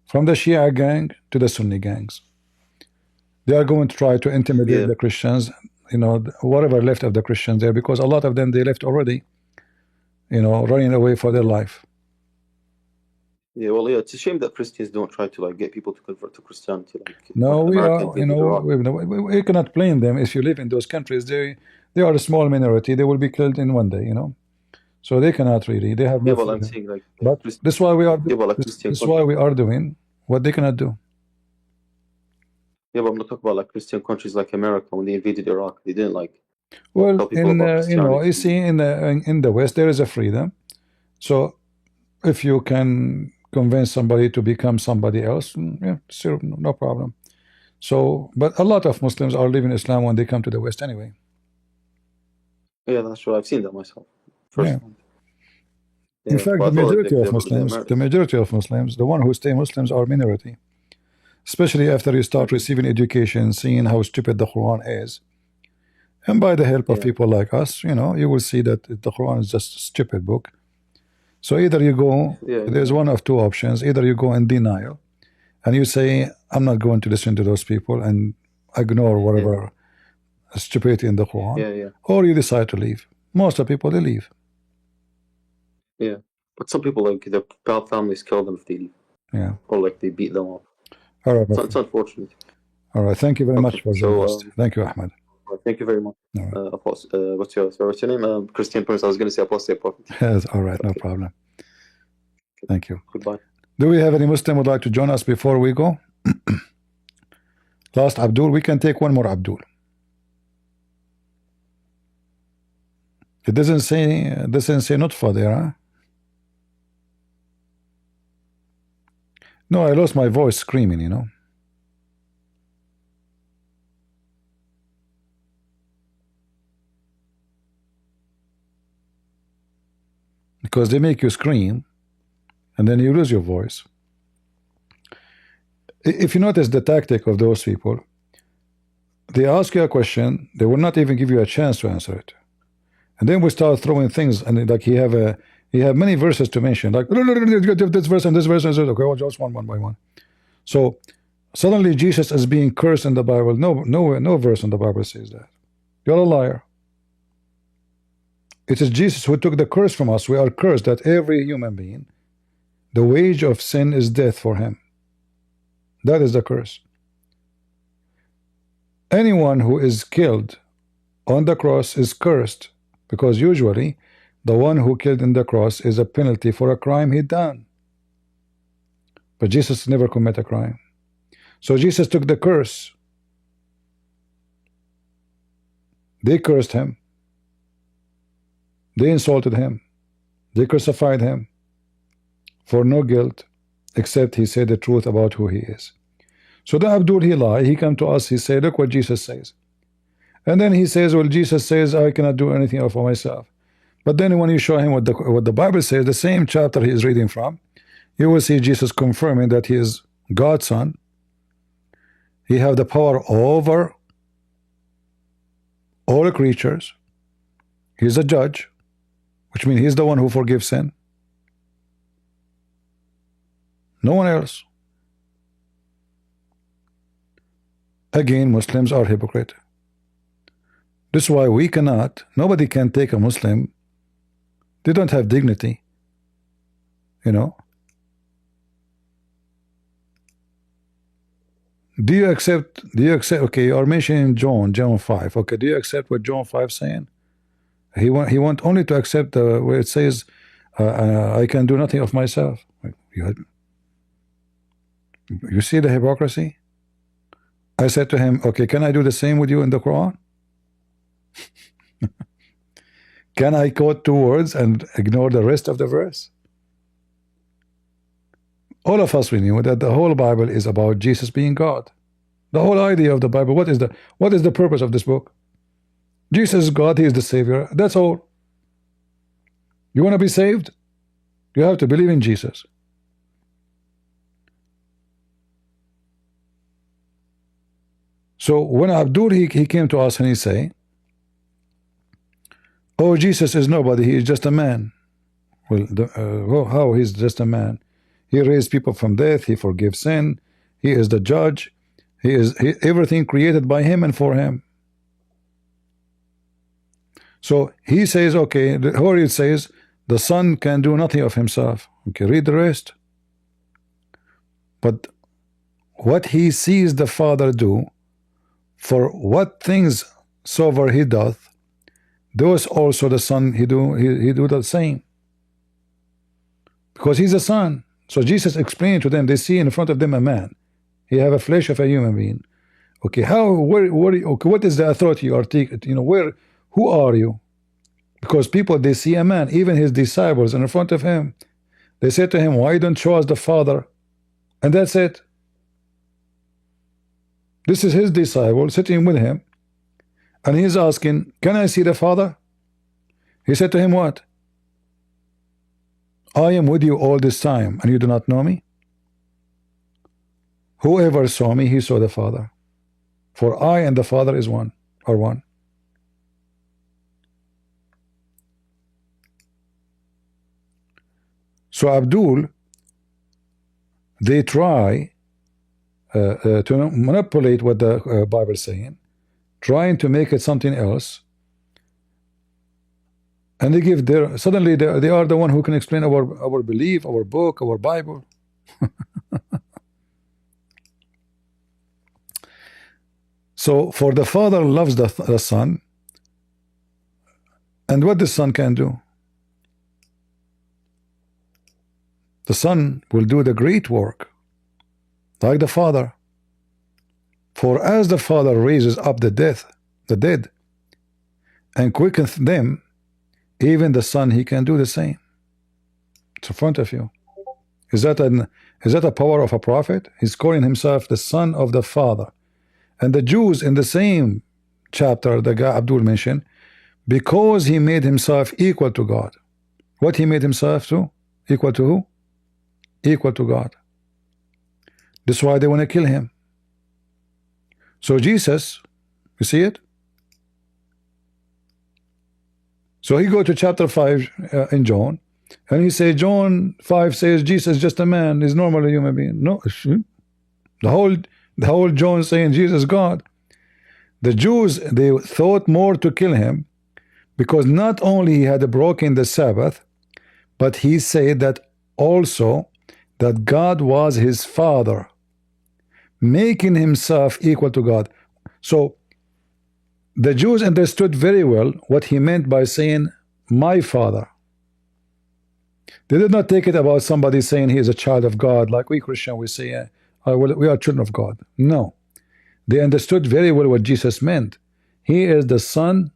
from the Shia gang to the Sunni gangs. They are going to try to intimidate the Christians, whatever left of the Christians there, because a lot of them, they left already, running away for their life. Yeah, well, yeah, it's a shame that Christians don't try to get people to convert to Christianity. No, we cannot blame them. If you live in those countries, they are a small minority. They will be killed in one day, So they cannot really. They have no freedom. I'm saying but this is why we are. This is why we are doing what they cannot do. Yeah, but I'm not talking about Christian countries like America. When they invaded Iraq, they didn't Well, you see, in the West there is a freedom. So if you can convince somebody to become somebody else, yeah, sure, no problem. So, but a lot of Muslims are leaving Islam when they come to the West anyway. Yeah, that's true. I've seen that myself. In fact, But the I thought majority of they're Muslims, married. the one who stay Muslims are minority. Especially after you start receiving education, seeing how stupid the Quran is. And by the help of people like us, you know, you will see that the Quran is just a stupid book. So either you go, there's one of two options. Either you go in denial and you say, I'm not going to listen to those people and ignore whatever stupidity in the Quran, or you decide to leave. Most of the people, they leave. Yeah, but some people, like, their families kill them if they leave. Yeah. Or like they beat them up. All right. It's unfortunate. All right. Thank you very much for joining us. Thank you, Ahmed. Thank you very much. What's your name? Christian Prince. I was going to say Apostate Prophet. Yes, all right, no problem. Thank you. Goodbye. Do we have any Muslim would like to join us before we go? Last Abdul, we can take one more Abdul. It doesn't say Nutfa there, huh? No, I lost my voice screaming, you know. Because they make you scream and then you lose your voice. If you notice the tactic of those people, they ask you a question, they will not even give you a chance to answer it. And then we start throwing things, and like he have many verses to mention, like this verse and this verse, and okay, well, just one by one. So suddenly Jesus is being cursed in the Bible. No verse in the Bible says that. You're a liar. It is Jesus who took the curse from us. We are cursed, that every human being, the wage of sin is death for him. That is the curse. Anyone who is killed on the cross is cursed, because usually the one who killed in the cross is a penalty for a crime he done. But Jesus never committed a crime. So Jesus took the curse. They cursed him. They insulted him. They crucified him for no guilt, except he said the truth about who he is. So the Abdul, he lied. He come to us, he said, look what Jesus says. And then he says, well, Jesus says I cannot do anything for myself. But then when you show him what the Bible says, the same chapter he is reading from, you will see Jesus confirming that he is God's son. He have the power over all creatures. He's a judge, which means he's the one who forgives sin. No one else. Again, Muslims are hypocrite. This is why we cannot, nobody can take a Muslim. They don't have dignity, you know. Do you accept, okay, you are mentioning John 5, okay, do you accept what John 5 saying? He want only to accept where it says I can do nothing of myself. You see the hypocrisy? I said to him, okay, can I do the same with you in the Quran? Can I quote 2 words and ignore the rest of the verse? All of us, we knew that the whole Bible is about Jesus being God. The whole idea of the Bible, what is the purpose of this book? Jesus is God, he is the Savior, that's all. You want to be saved? You have to believe in Jesus. So when Abdul he came to us and he say, oh, Jesus is nobody, he is just a man. Well, how he's just a man? He raised people from death, he forgives sin, he is the judge, he is everything created by him and for him. So he says, okay, or it says the son can do nothing of himself. Okay, read the rest. But what he sees the Father do, for what things soever he doth, those also the Son he do the same, because he's a son. So Jesus explained to them, they see in front of them a man, he have a flesh of a human being. Okay, okay, what is the authority you are taking? You know, who are you? Because people, they see a man, even his disciples in front of him, they said to him, why don't you show us the Father? And that's it. This is his disciple sitting with him, and he's asking, can I see the Father? He said to him, what? I am with you all this time, and you do not know me? Whoever saw me, he saw the Father. For I and the Father is one, or one. So Abdul, they try to manipulate what the Bible is saying, trying to make it something else, and they give their, suddenly they are the one who can explain our belief, our book, our Bible. So for the Father loves the Son, and what the Son can do, the Son will do the great work like the Father. For as the Father raises up the dead, and quickens them, even the Son, he can do the same. It's in front of you. Is that a power of a prophet? He's calling himself the Son of the Father. And the Jews in the same chapter the guy Abdul mentioned, because he made himself equal to God. What he made himself to? Equal to who? Equal to God. That's why they want to kill him. So Jesus, you see it? So he go to chapter 5 in John, and he say John 5 says Jesus is just a man, he's normally a human being. No, the whole John saying Jesus God. The Jews, they thought more to kill him because not only he had broken the Sabbath, but he said that also that God was his Father, making himself equal to God. So the Jews understood very well what he meant by saying my Father. They did not take it about somebody saying he is a child of God, like we Christian we say well, we are children of God. No, they understood very well what Jesus meant. He is the Son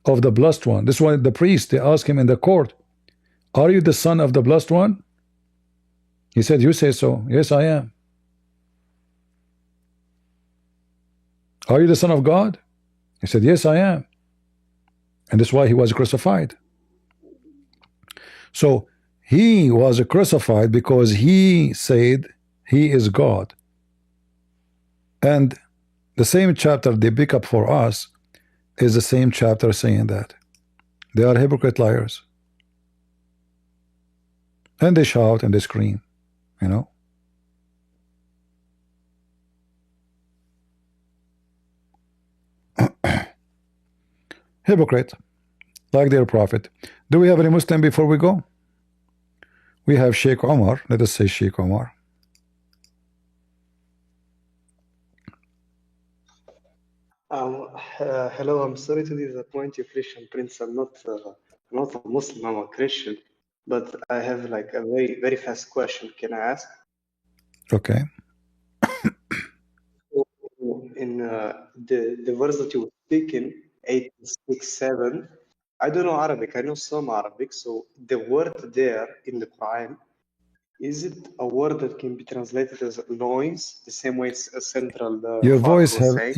of the Blessed One. This one, the priest, they asked him in the court, are you the Son of the Blessed One? He said, you say so. Yes, I am. Are you the Son of God? He said, yes, I am. And that's why he was crucified. So he was crucified because he said he is God. And the same chapter they pick up for us is the same chapter saying that. They are hypocrite liars. And they shout and they scream, you know. Hypocrite, like their prophet. Do we have any Muslim before we go? We have Sheikh Omar. Let us say Sheikh Omar. Hello, I'm sorry to disappoint you, Christian Prince. I'm not a Muslim, I'm a Christian. But I have like a very, very fast question. Can I ask? Okay. In the verse that you were speaking, 867, I don't know Arabic. I know some Arabic. So the word there in the Quran, is it a word that can be translated as loins, the same way it's a central Your father voice was saying?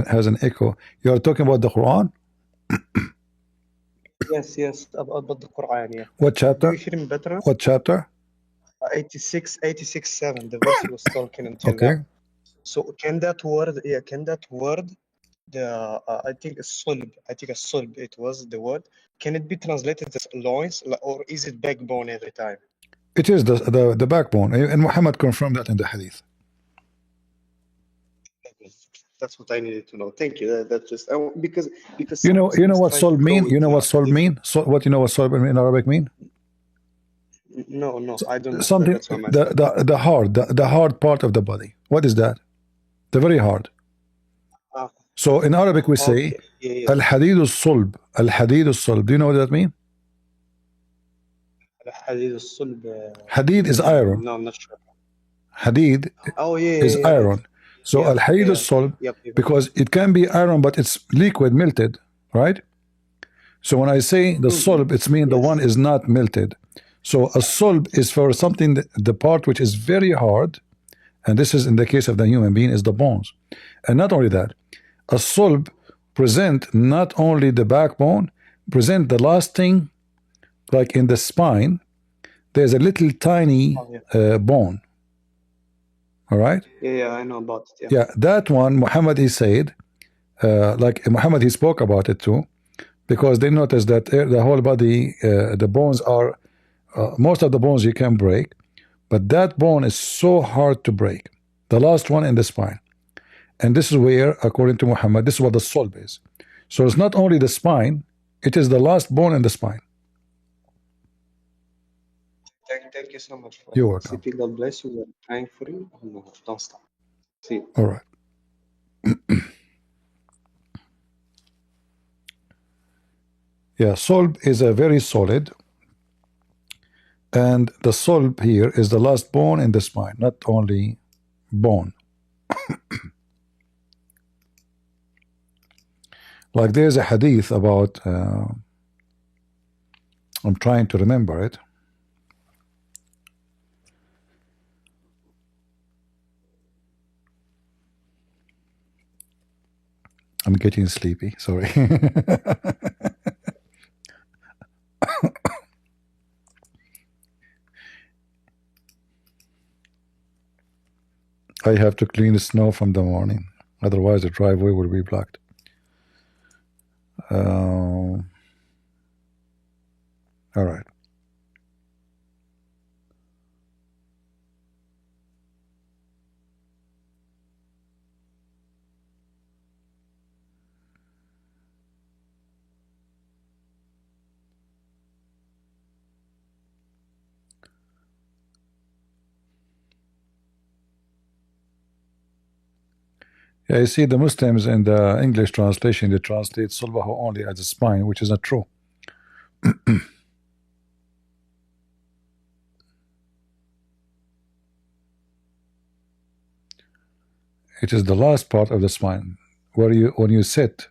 has an echo. You are talking about the Quran? Yes, about the Quran, yeah. What Do chapter? you hear me better now? What chapter? 86:7, the verse he was talking until Okay. now. So can that word, the I think a sulb, it was the word. Can it be translated as loins, or is it backbone every time? It is the backbone, and Muhammad confirmed that in the hadith. That's what I needed to know. Thank you. That's just because You know Muslims what try to solb go mean? with You know what solb different. mean? So, what you know what solb in Arabic mean? No, I don't know. Something That's what I'm asking. the hard part of the body. What is that? The very hard. So in Arabic we say Okay. Yeah. al-hadid al-sulb. Al-hadid al-sulb. Do you know what that means? Hadid al-sulb. Hadid is iron. No, I'm not sure. Hadid is Right. iron. So al-hadid al-sulb, because it can be iron but it's liquid, melted, right? So when I say the sulb, it's mean the one is not melted. So a sulb is for something, the part which is very hard, and this is in the case of the human being, is the bones. And not only that, a sulb present not only the backbone, present the last thing, like in the spine, there's a little tiny Oh, yeah. bone. All right? Yeah, I know about it. Yeah, that one, Muhammad, he said, like Muhammad, he spoke about it too, because they noticed that the whole body, the bones are, most of the bones you can break, but that bone is so hard to break. The last one in the spine. And this is where, according to Muhammad, this is what the sulb is. So it's not only the spine, it is the last bone in the spine. Thank you so much for You're welcome. CP. God bless you. We're praying for you. Don't stop. See you. All right. Yeah, sulb is a very solid, and the sulb here is the last bone in the spine, not only bone. Like there's a hadith about, I'm trying to remember it. I'm getting sleepy, sorry. I have to clean the snow from the morning, otherwise the driveway will be blocked. All right. Yeah, you see the Muslims in the English translation, they translate sulbahu only as a spine, which is not true. It is the last part of the spine, where you, when you sit.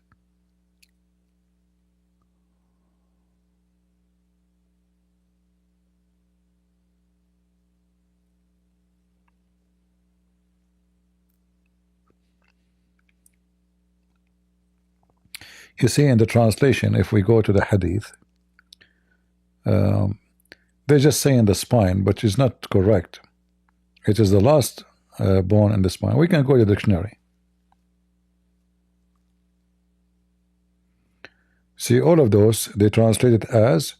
You see in the translation, if we go to the hadith, they're just saying the spine, but it's not correct. It is the last bone in the spine. We can go to the dictionary. See, all of those, they translate it as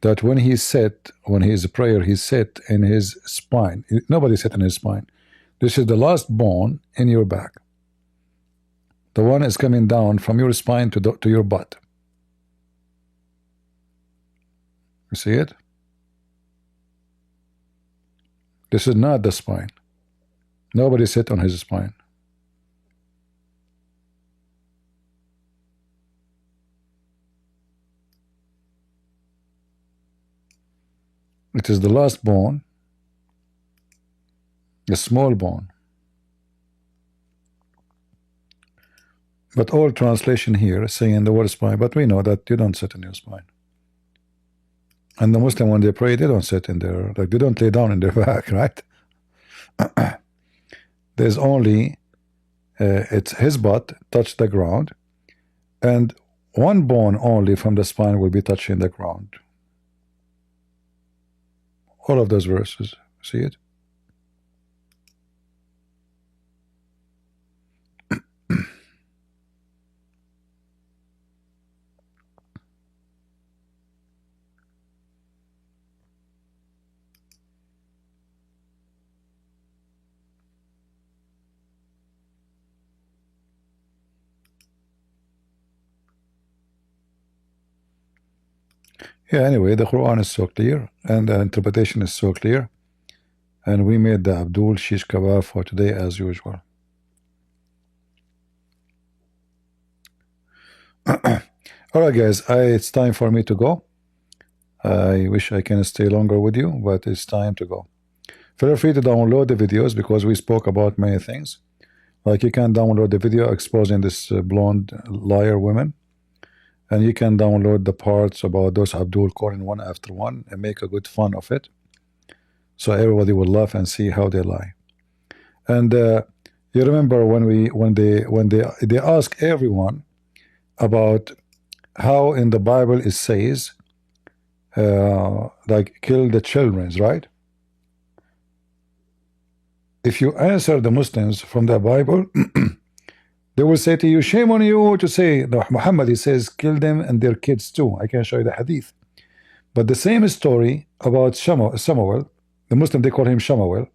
that when he sat, when he is a prayer, he sat in his spine. Nobody sat in his spine. This is the last bone in your back. The one is coming down from your spine to your butt. You see it? This is not the spine. Nobody sat on his spine. It is the last bone, a small bone. But all translation here is saying the word spine, but we know that you don't sit in your spine. And the Muslim, when they pray, they don't sit in their, like they don't lay down in their back, right? There's only, it's his butt touch the ground, and one bone only from the spine will be touching the ground. All of those verses, see it? Yeah, anyway, the Quran is so clear, and the interpretation is so clear, and we made the Abdul Shish Kebab for today as usual. All right, guys, it's time for me to go. I wish I can stay longer with you, but it's time to go. Feel free to download the videos because we spoke about many things. Like you can download the video exposing this blonde liar women, and you can download the parts about those Abdul calling one after one and make a good fun of it, so everybody will laugh and see how they lie. And you remember when they ask everyone about how in the Bible it says like kill the children, right? If you answer the Muslims from the Bible, they will say to you, shame on you to say that Muhammad, he says, kill them and their kids too. I can show you the hadith. But the same story about Samuel, the Muslim, they call him Shamuel.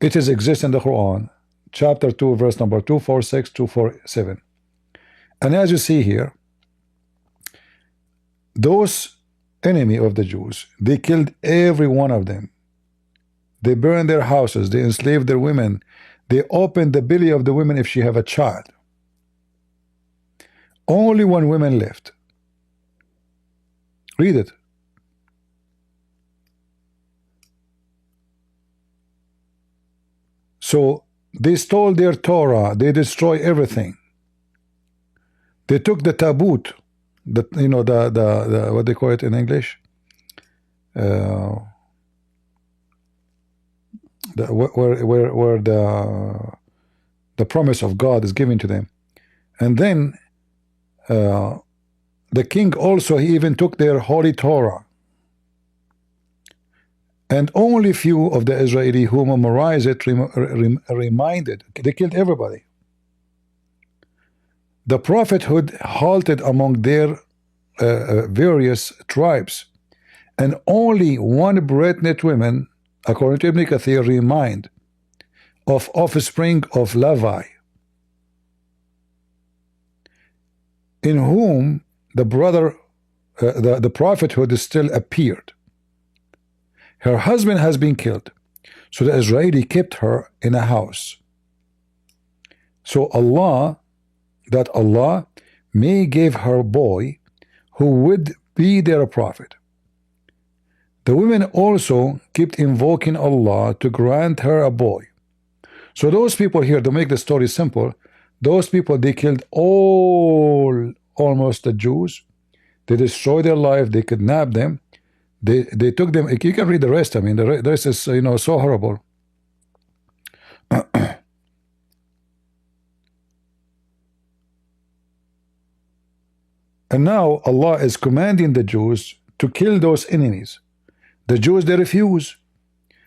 It is exists in the Quran, chapter 2, verse number 246, 247. And as you see here, those enemy of the Jews, they killed every one of them. They burned their houses, they enslaved their women, they opened the belly of the women if she have a child. Only one woman left. Read it. So they stole their Torah, they destroy everything. They took the tabut, the what they call it in English, where the promise of God is given to them. And then the king also, he even took their holy Torah. And only few of the Israeli who memorized it reminded. They killed everybody. The prophethood halted among their various tribes, and only one pregnant woman, according to Ibn Kathir, remind of offspring of Levi, in whom the the prophethood still appeared. Her husband has been killed, so the Israeli kept her in a house. So Allah may give her a boy who would be their prophet. The women also kept invoking Allah to grant her a boy. So those people here, to make the story simple, those people, they killed almost the Jews. They destroyed their life. They kidnapped them. They took them. You can read the rest. I mean, the rest is so horrible. And now Allah is commanding the Jews to kill those enemies. The Jews, they refuse.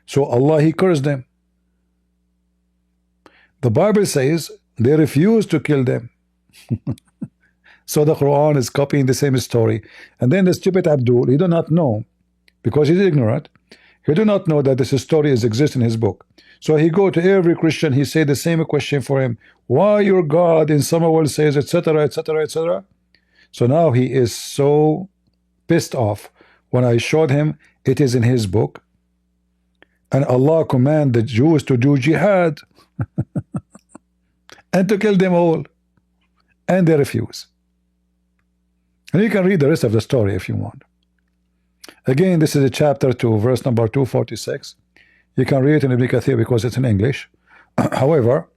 So Allah, he cursed them. The Bible says they refuse to kill them. So the Quran is copying the same story. And then the stupid Abdul, he do not know, because he's ignorant, he do not know that this story is exist in his book. So he go to every Christian, he say the same question for him. Why your God in Samuel says, etc., etc., etc. So now he is so pissed off when I showed him it is in his book. And Allah command the Jews to do jihad and to kill them all. And they refuse. And you can read the rest of the story if you want. Again, this is a chapter 2, verse number 246. You can read it in Ibn Kathir because it's in English. However,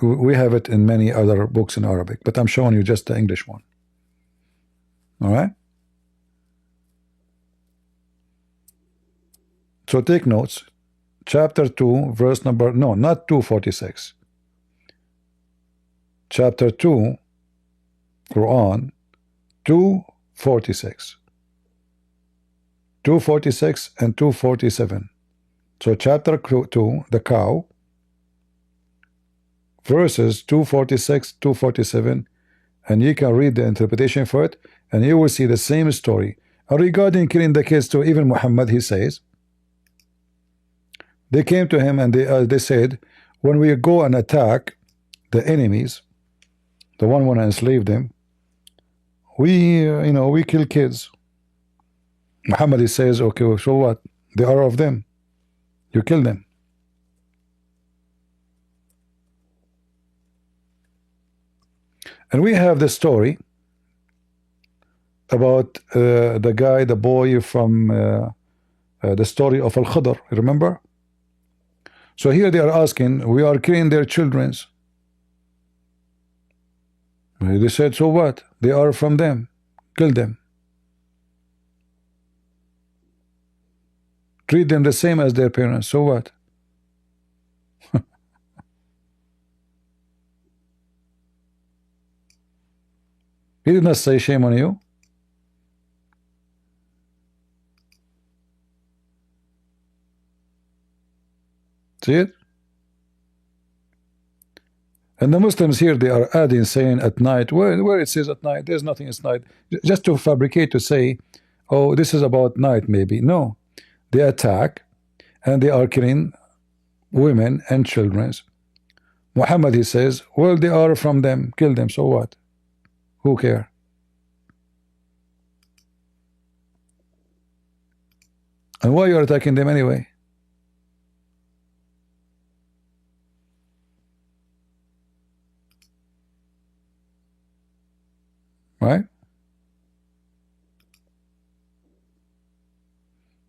we have it in many other books in Arabic, but I'm showing you just the English one. All right? So take notes. Chapter 2, verse number, no, not 246. Chapter 2, Quran, 246. 246 and 247. So chapter 2, the cow, verses 246, 247, and you can read the interpretation for it, and you will see the same story. And regarding killing the kids too, even Muhammad, he says, they came to him and they said, when we go and attack the enemies, the one want to enslave them, we we kill kids. Muhammad, he says, okay, well, so what? They are of them. You kill them. And we have the story about the guy, the boy from the story of Al-Khadr, remember? So here they are asking, we are killing their children. They said, so what? They are from them. Kill them. Treat them the same as their parents. So what? He did not say shame on you. See it? And the Muslims here, they are adding, saying at night, where it says at night, there's nothing at night. Just to fabricate, to say, oh, this is about night maybe. No. They attack, and they are killing women and children. Muhammad, he says, well, they are from them, kill them, so what? Who care? And why you're attacking them anyway? Right?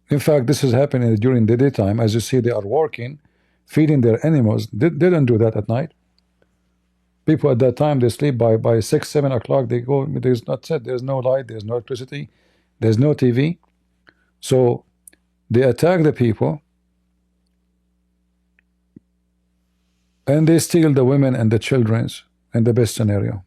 In fact, this is happening during the daytime. As you see, they are working, feeding their animals. They don't do that at night. People at that time, they sleep by 6, 7 o'clock. They go, there's not said, there's no light, there's no electricity, there's no TV. So they attack the people, and they steal the women and the children in the best scenario.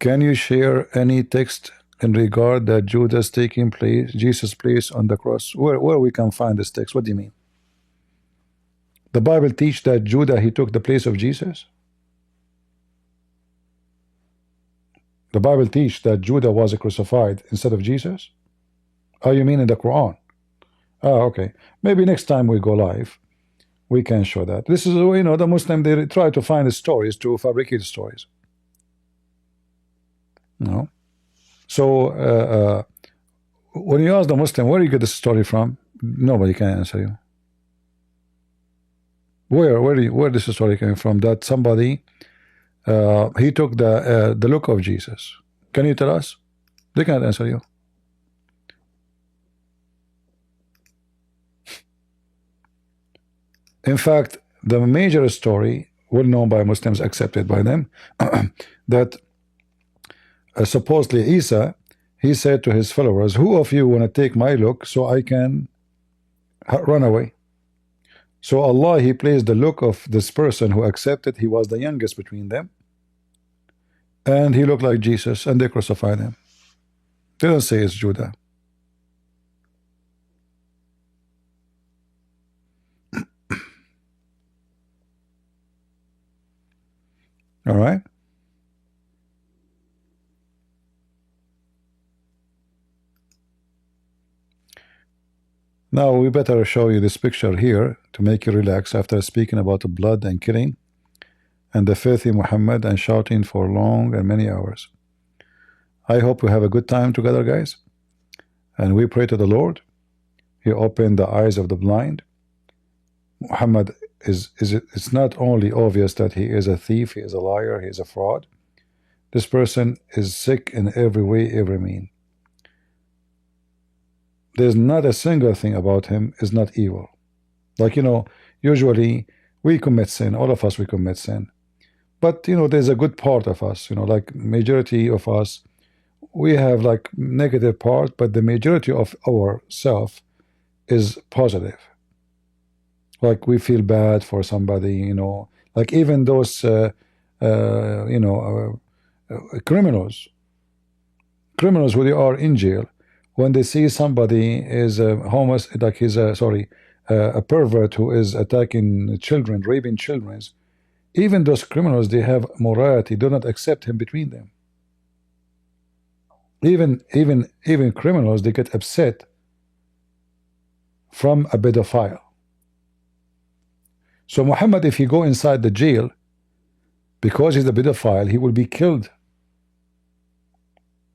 Can you share any text in regard that Judas taking place, Jesus' place on the cross? Where we can find this text? What do you mean? The Bible teach that Judah, he took the place of Jesus? The Bible teach that Judah was crucified instead of Jesus? Oh, you mean in the Quran? Oh, okay. Maybe next time we go live, we can show that. This is, you know, the Muslim, they try to find the stories, to fabricate stories. No. So when you ask the Muslim, where you get this story from? Nobody can answer you. Where this story came from? That somebody he took the look of Jesus. Can you tell us? They can't answer you. In fact, the major story, well known by Muslims, accepted by them, that supposedly Isa, he said to his followers, who of you want to take my look so I can run away? So Allah, he placed the look of this person who accepted. He was the youngest between them, and he looked like Jesus, and they crucified him. They don't say it's Judah. All right. Now we better show you this picture here to make you relax after speaking about the blood and killing and the filthy Muhammad and shouting for long and many hours. I hope we have a good time together, guys, and we pray to the Lord. He opened the eyes of the blind. Muhammad it's not only obvious that he is a thief, he is a liar, he is a fraud. This person is sick in every way, every mean. There's not a single thing about him is not evil. Like, you know, usually we commit sin, all of us, we commit sin. But, you know, there's a good part of us, you know, like majority of us, we have like negative part, but the majority of our self is positive. Like we feel bad for somebody, you know, like even those, criminals who they are in jail, when they see somebody is a like he's a pervert who is attacking children, raping children, even those criminals, they have morality, do not accept him between them. Even criminals, they get upset from a pedophile. So Muhammad, if he go inside the jail because he's a pedophile, he will be killed.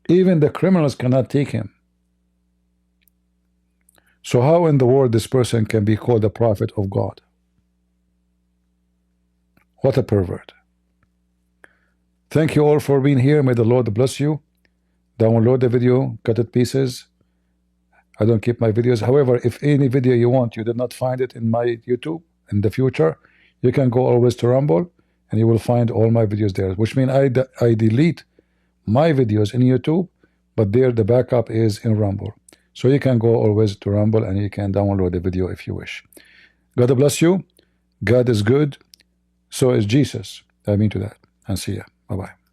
Even the criminals cannot take him. So how in the world this person can be called a prophet of God? What a pervert. Thank you all for being here. May the Lord bless you. Download the video, cut it pieces. I don't keep my videos. However, if any video you want, you did not find it in my YouTube in the future, you can go always to Rumble and you will find all my videos there, which means I delete my videos in YouTube, but there the backup is in Rumble. So you can go always to Rumble and you can download the video if you wish. God bless you. God is good. So is Jesus. I mean to that. And see ya. Bye-bye.